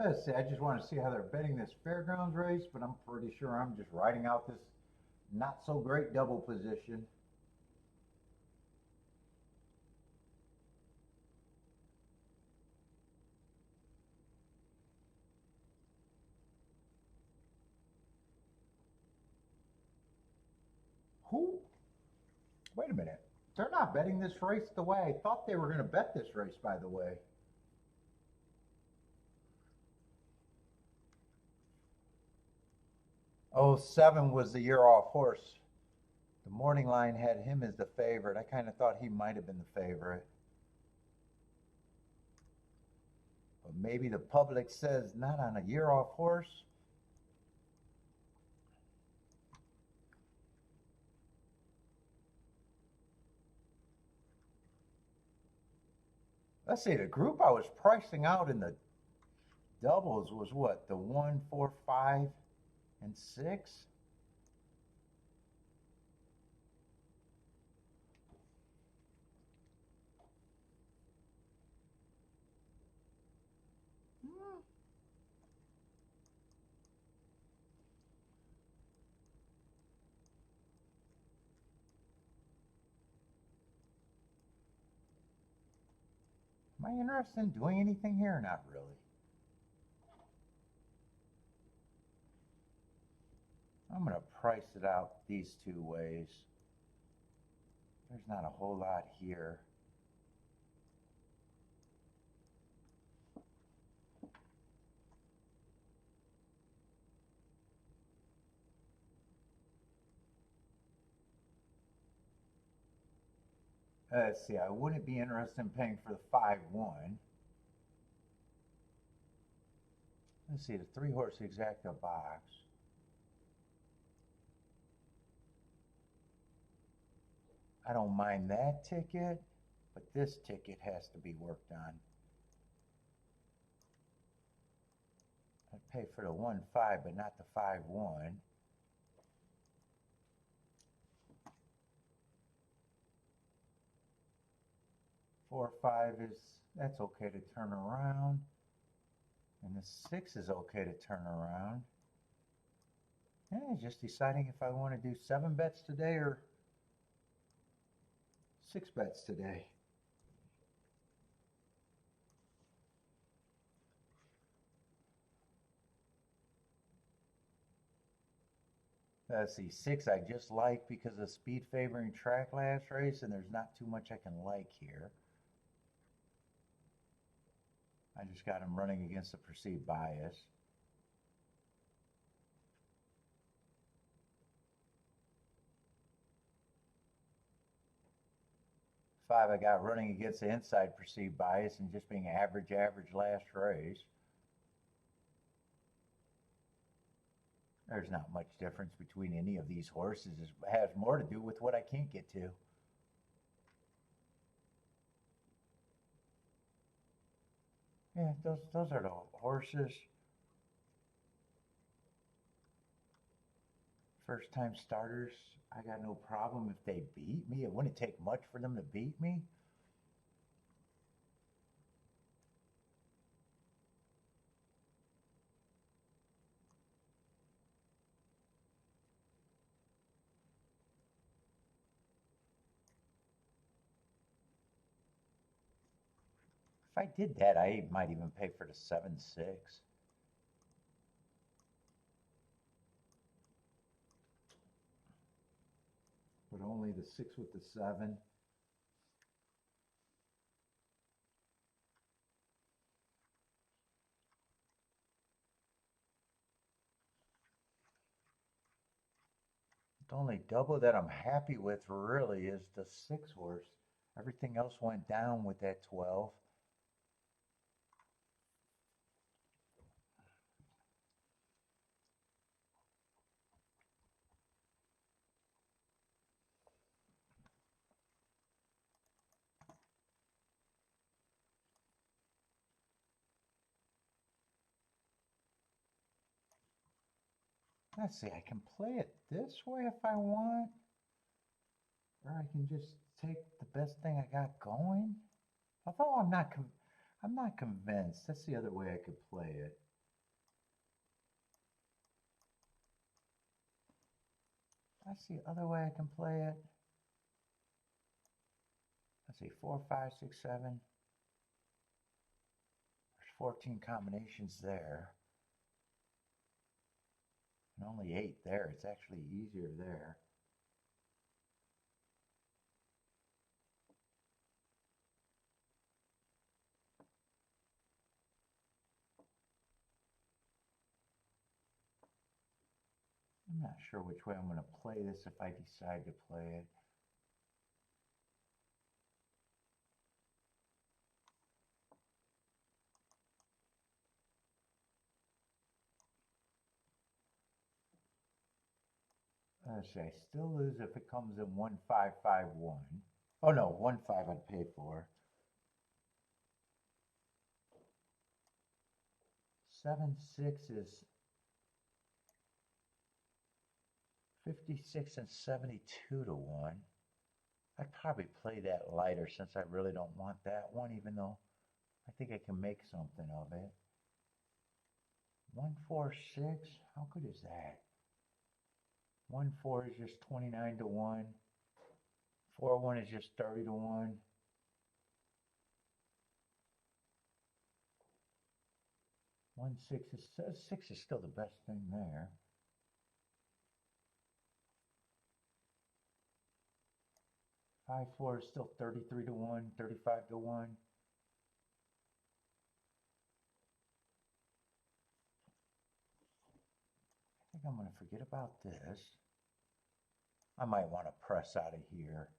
[SPEAKER 1] Let's see, I just want to see how they're betting this Fairgrounds race, but I'm pretty sure I'm just riding out this not so great double position. Who? Wait a minute. They're not betting this race the way I thought they were going to bet this race, by the way. Oh, 7 was the year off horse. The morning line had him as the favorite. I kind of thought he might have been the favorite. But maybe the public says not on a year off horse. Let's see, the group I was pricing out in the doubles was what? The 1, 4, 5, and 6? Am I interested in doing anything here? Not really. I'm going to price it out these two ways. There's not a whole lot here. Let's see, I wouldn't be interested in paying for the 5-1. Let's see, the 3-horse exacta box. I don't mind that ticket, but this ticket has to be worked on. I'd pay for the 1-5, but not the 5-1. Four, 5 is, that's okay to turn around. And the 6 is okay to turn around. Yeah, just deciding if I want to do 7 bets today or 6 bets today. Let's see, 6 I just like because of speed favoring track last race, and there's not too much I can like here. I just got him running against the perceived bias. Five I got running against the inside perceived bias and just being average last race. There's not much difference between any of these horses. It has more to do with what I can't get to. Yeah, those are the horses. First time starters, I got no problem if they beat me. It wouldn't take much for them to beat me. If I did that, I might even pay for the 7-6. But only the 6 with the 7. The only double that I'm happy with really is the 6 horse. Everything else went down with that 12. Let's see, I can play it this way if I want. Or I can just take the best thing I got going. Although I'm not convinced. That's the other way I could play it. That's the other way I can play it. Let's see, 4, 5, 6, 7. There's 14 combinations there. And only 8 there. It's actually easier there. I'm not sure which way I'm going to play this if I decide to play it. Let's see, I still lose if it comes in 1, 5, 5, 1. Oh no, 1, 5 I'd pay for. 7, 6 is 56 and 72 to 1. I'd probably play that lighter since I really don't want that one, even though I think I can make something of it. 1, 4, 6, how good is that? 1, 4 is just 29 to 1. 4, 1 is just 30 to 1. 1, 6 is still the best thing there. 5, 4 is still 33 to 1, 35 to 1. I think I'm going to forget about this. I might want to press out of here.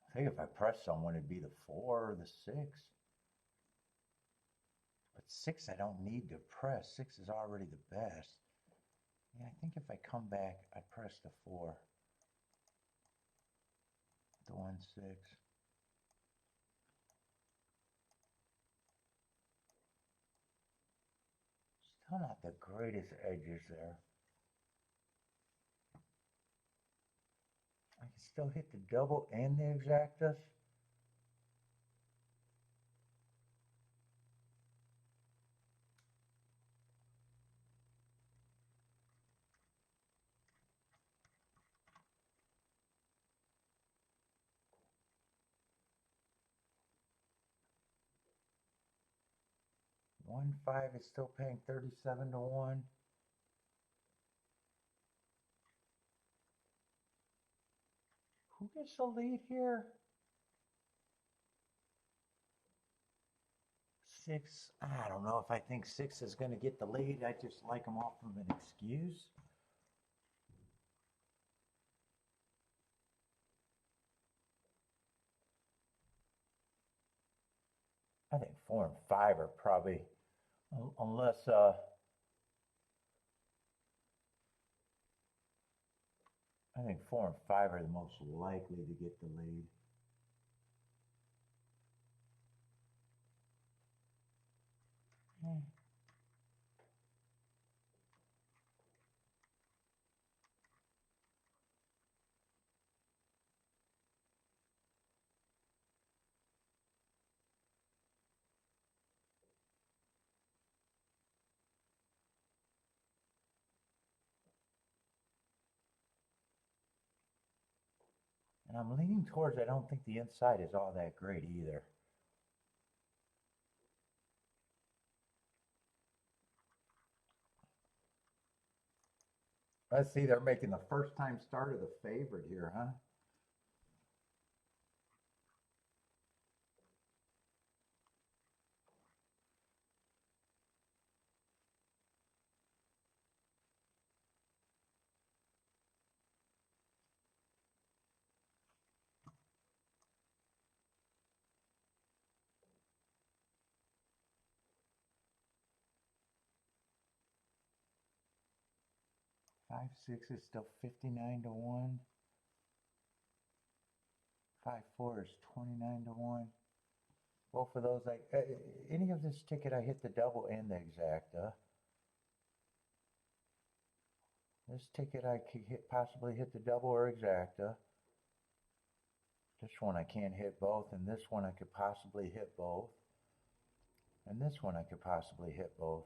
[SPEAKER 1] I think if I press someone, it'd be the 4 or the 6. But 6 I don't need to press. 6 is already the best. Yeah, I think if I come back, I press the 4. The 1, 6. Still not the greatest edges there. I can still hit the double and the exactas. One 5 is still paying 37 to 1. Who gets the lead here? 6. I don't know if I think 6 is going to get the lead. I just like them off of an excuse. I think 4 and 5 are probably, unless I think 4 and 5 are the most likely to get the lead. And I'm leaning towards, I don't think the inside is all that great either. Let's see, they're making the first time start of the favorite here, huh? Five, 6 is still 59 to 1. 5, 4 is 29 to 1. Both of those, any of this ticket, I hit the double and the exacta. this ticket I could possibly hit the double or exacta. This one I can't hit both, and this one I could possibly hit both. And this one I could possibly hit both.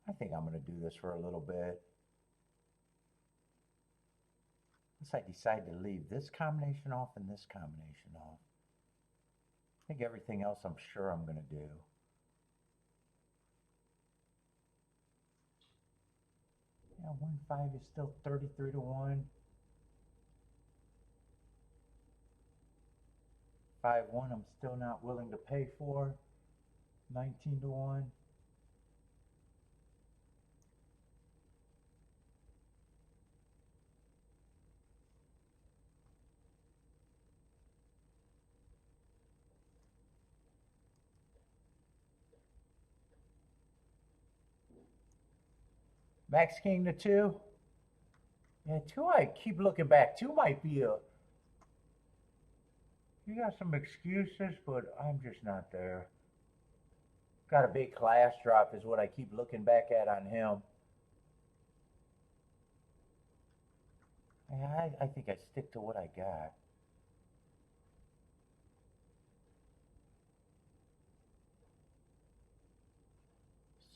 [SPEAKER 1] I think I'm going to do this for a little bit. Unless I decide to leave this combination off and this combination off. I think everything else I'm sure I'm going to do. Yeah, 1-5 is still 33 to 1. 5-1 I'm still not willing to pay for. 19 to 1. Max King to 2. Yeah, 2 I keep looking back. 2 might be a... You got some excuses, but I'm just not there. Got a big class drop is what I keep looking back at on him. Yeah, I think I stick to what I got.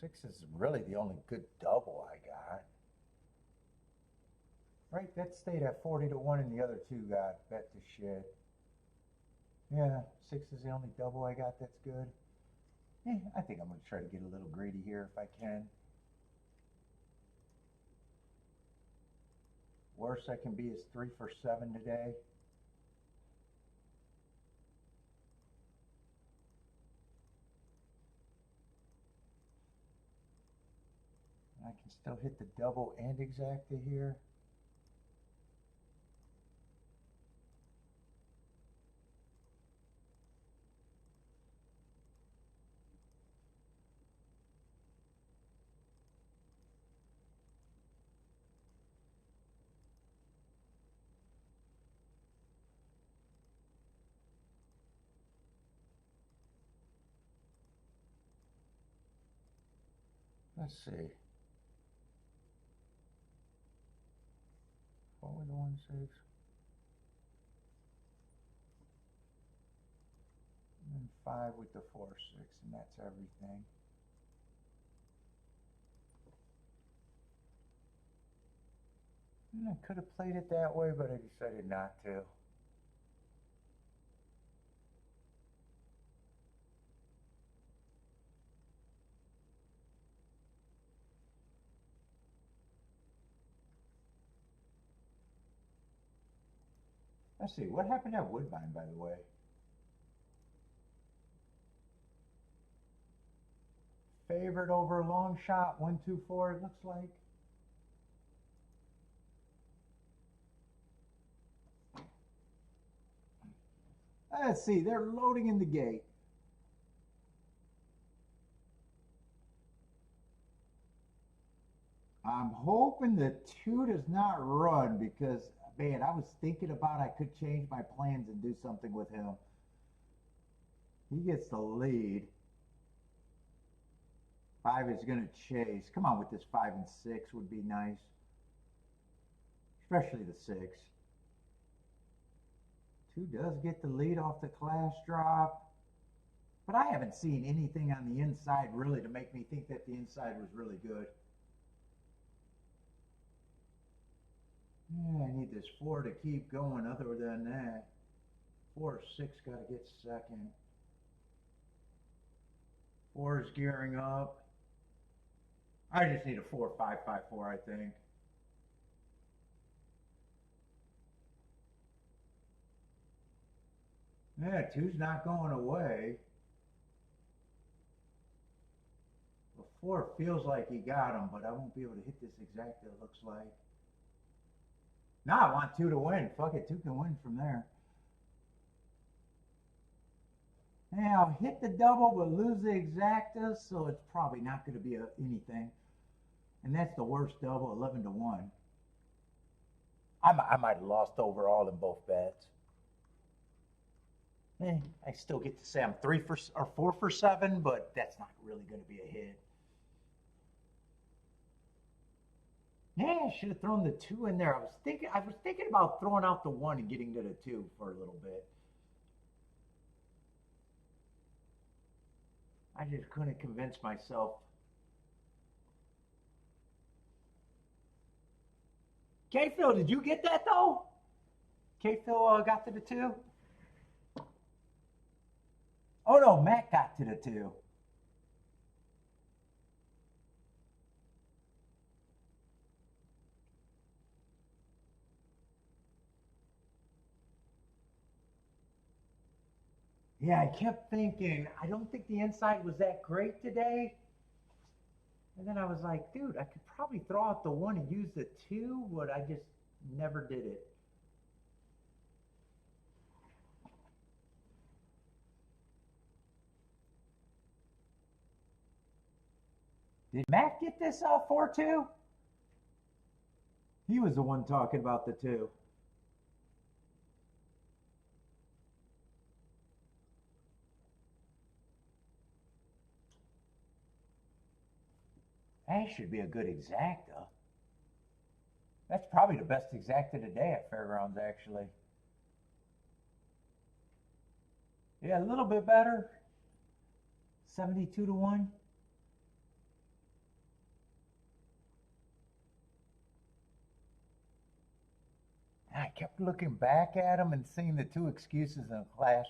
[SPEAKER 1] Six is really the only good double I got. Right, that stayed at 40 to 1 and the other 2 got bet to shit. Yeah, 6 is the only double I got that's good. I think I'm going to try to get a little greedy here if I can. Worst I can be is 3 for 7 today. I can still hit the double and exacta here. Let's see. Forward 1 6. And then 5 with the 4 6, and that's everything. And I could have played it that way, but I decided not to. Let's see, what happened at Woodbine, by the way? Favored over a long shot, 1-2-4, it looks like. Let's see, they're loading in the gate. I'm hoping the 2 does not run because, man, I was thinking about I could change my plans and do something with him. He gets the lead. 5 is going to chase. Come on with this 5 and 6 would be nice. Especially the 6. 2 does get the lead off the class drop. But I haven't seen anything on the inside really to make me think that the inside was really good. Yeah, I need this 4 to keep going. Other than that, 4 or 6 got to get second. 4 is gearing up. I just need a 4-5-5-4, I think. Yeah, 2's not going away. The 4 feels like he got him, but I won't be able to hit this exactly, it looks like. No, I want 2 to win. Fuck it, 2 can win from there. Yeah, I'll hit the double but lose the exacta, so it's probably not going to be anything. And that's the worst double, 11 to 1. I might have lost overall in both bets. I still get to say I'm 4 for 7, but that's not really going to be a hit. Yeah, I should have thrown the 2 in there. I was thinking about throwing out the 1 and getting to the 2 for a little bit. I just couldn't convince myself. K-Phil, did you get that though? K-Phil got to the 2? Oh no, Matt got to the 2. Yeah, I kept thinking, I don't think the inside was that great today. And then I was like, dude, I could probably throw out the 1 and use the 2, but I just never did it. Did Matt get this 4-2? He was the one talking about the 2. That should be a good exacta. That's probably the best exacta today at Fairgrounds, actually. Yeah, a little bit better. 72-1. I kept looking back at them and seeing the 2 excuses in Clash.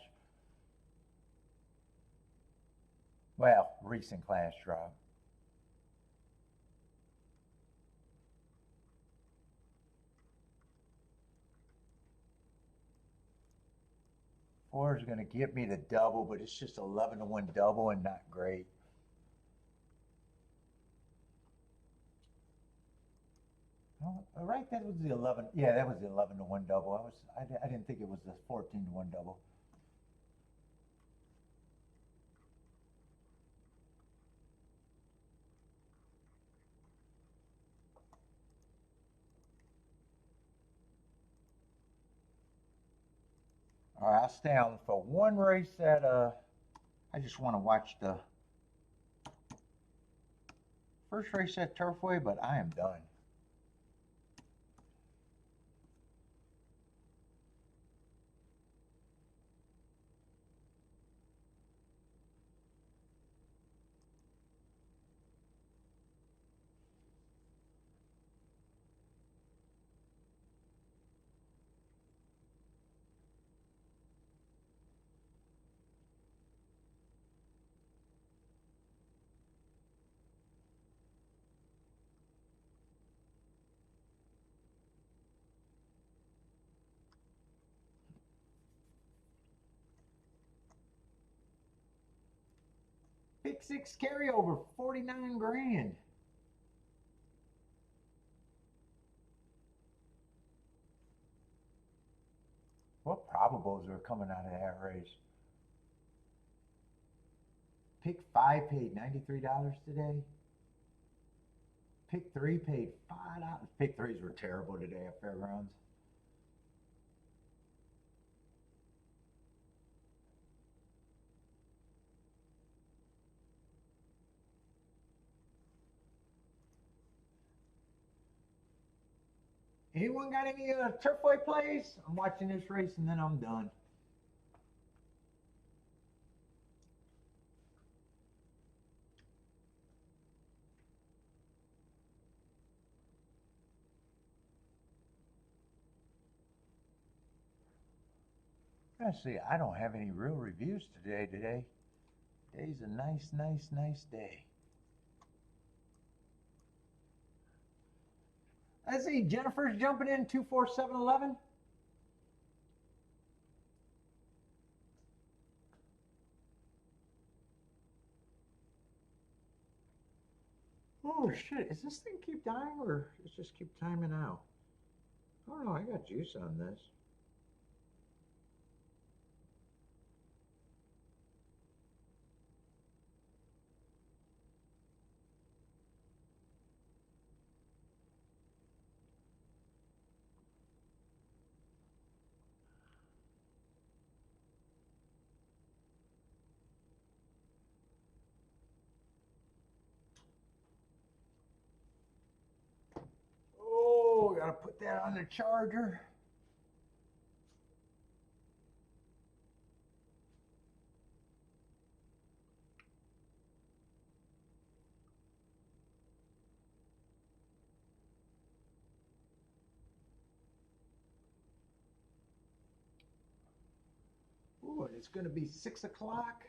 [SPEAKER 1] Well, recent Clash drop. Four is going to get me the double, but it's just 11-1 double and not great. Oh, right, that was the 11. Yeah, that was the 11-1 double. I didn't think it was the 14-1 double. All right, I'll stay on for one race that I just want to watch the first race at Turfway, but I am done. Pick 6 carryover, 49 grand. What probables are coming out of that race? Pick 5 paid $93 today. Pick 3 paid $5. Pick 3s were terrible today at Fairgrounds. Anyone got any Turfway plays? I'm watching this race and then I'm done. Actually, I don't have any real reviews today. Today's a nice day. I see Jennifer's jumping in 24711. Oh shit, is this thing keep dying or it's just keep timing out? Oh no, I got juice on this. to put that on the charger. Ooh, and it's going to be 6 o'clock.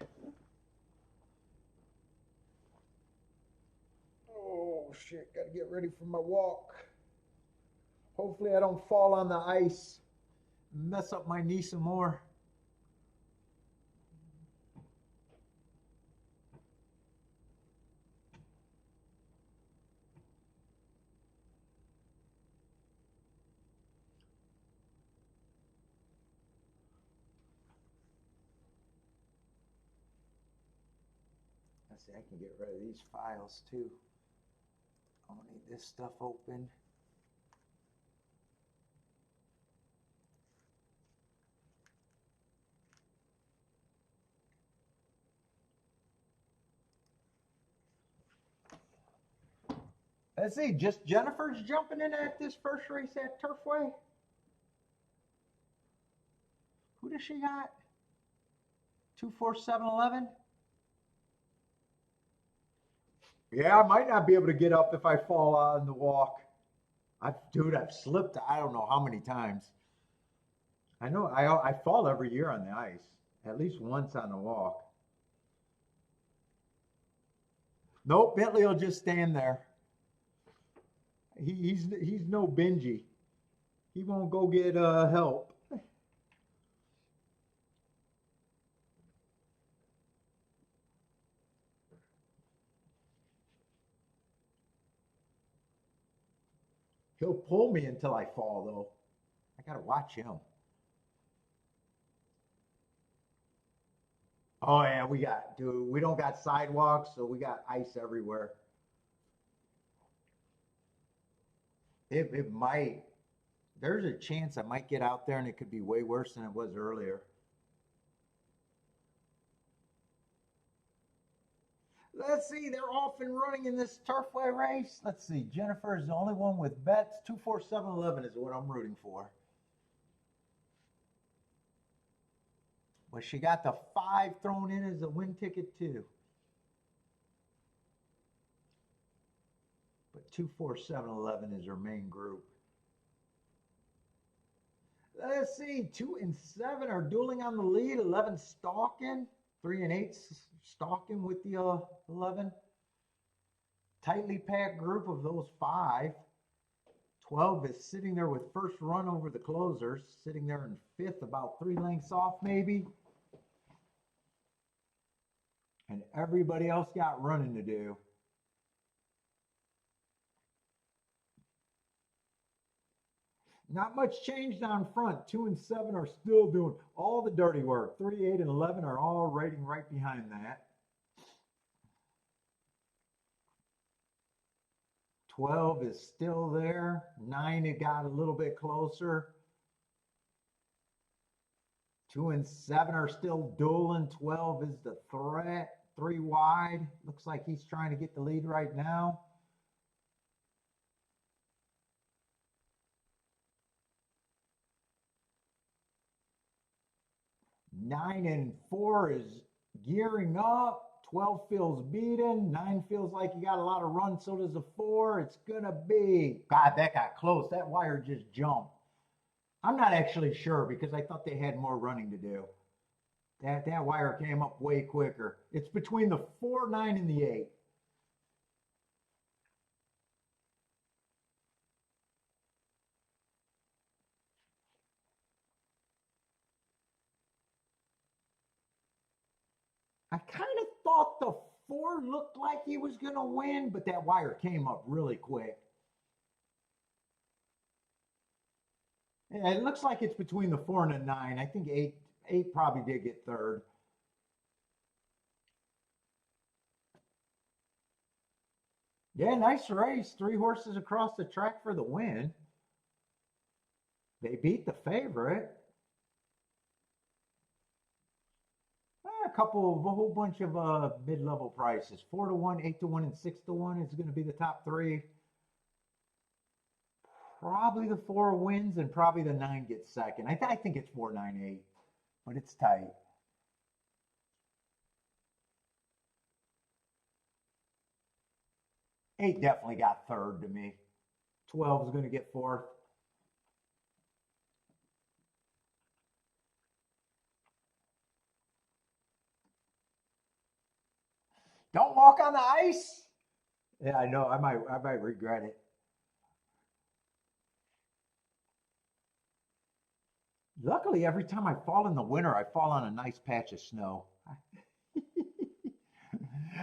[SPEAKER 1] Oh, shit. Got to get ready for my walk. Hopefully I don't fall on the ice, mess up my knee some more. Let's see, I can get rid of these files too. I don't need this stuff open. Let's see, just Jennifer's jumping in at this first race at Turfway. Who does she got? 24711. Yeah, I might not be able to get up if I fall on the walk. Dude, I've slipped I don't know how many times. I know I fall every year on the ice, at least once on the walk. Nope, Bentley will just stand there. He's no Benji. He won't go get help. He'll pull me until I fall, though. I gotta watch him. Oh yeah, dude, we don't got sidewalks, so we got ice everywhere. It might. There's a chance I might get out there and it could be way worse than it was earlier. Let's see, they're off and running in this Turfway race. Let's see, Jennifer is the only one with bets. 24711 is what I'm rooting for. But she got the 5 thrown in as a win ticket too. But 24711 is her main group. Let's see, 2 and 7 are dueling on the lead. 11 stalking. 3 and 8 stalking with the 11. Tightly packed group of those 5. 12 is sitting there with first run over the closers, sitting there in 5th, about 3 lengths off maybe. And everybody else got running to do. Not much changed on front. 2 and 7 are still doing all the dirty work. 3, 8, and 11 are all rating right behind that. 12 is still there. 9, it got a little bit closer. 2 and 7 are still dueling. 12 is the threat. 3 wide. Looks like he's trying to get the lead right now. 9 and 4 is gearing up. 12 feels beaten. 9 feels like you got a lot of run. So does the 4. It's going to be. God, that got close. That wire just jumped. I'm not actually sure because I thought they had more running to do. That wire came up way quicker. It's between the 4, 9, and the 8. I kind of thought the 4 looked like he was going to win, but that wire came up really quick. Yeah, it looks like it's between the 4 and the 9. I think 8 probably did get third. Yeah, nice race. 3 horses across the track for the win. They beat the favorite. A whole bunch of mid-level prices. 4-1, 8-1, and 6-1 is going to be the top 3. Probably the 4 wins and probably the 9 gets second. I think it's 4-9-8, but it's tight. 8 definitely got third to me. 12 is going to get fourth. Don't walk on the ice. Yeah, I know. I might regret it. Luckily, every time I fall in the winter, I fall on a nice patch of snow.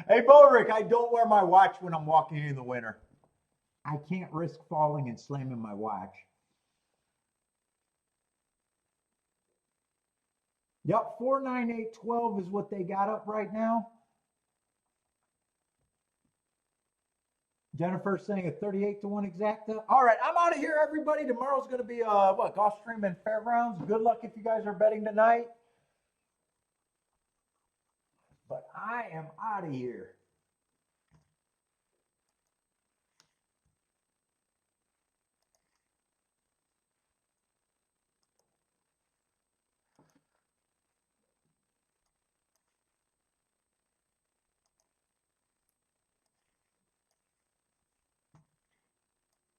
[SPEAKER 1] Hey, Boric, I don't wear my watch when I'm walking in the winter. I can't risk falling and slamming my watch. Yep, 49812 is what they got up right now. Jennifer's saying a 38-1 exacta. All right, I'm out of here, everybody. Tomorrow's going to be Gulfstream and Fairgrounds. Good luck if you guys are betting tonight. But I am out of here.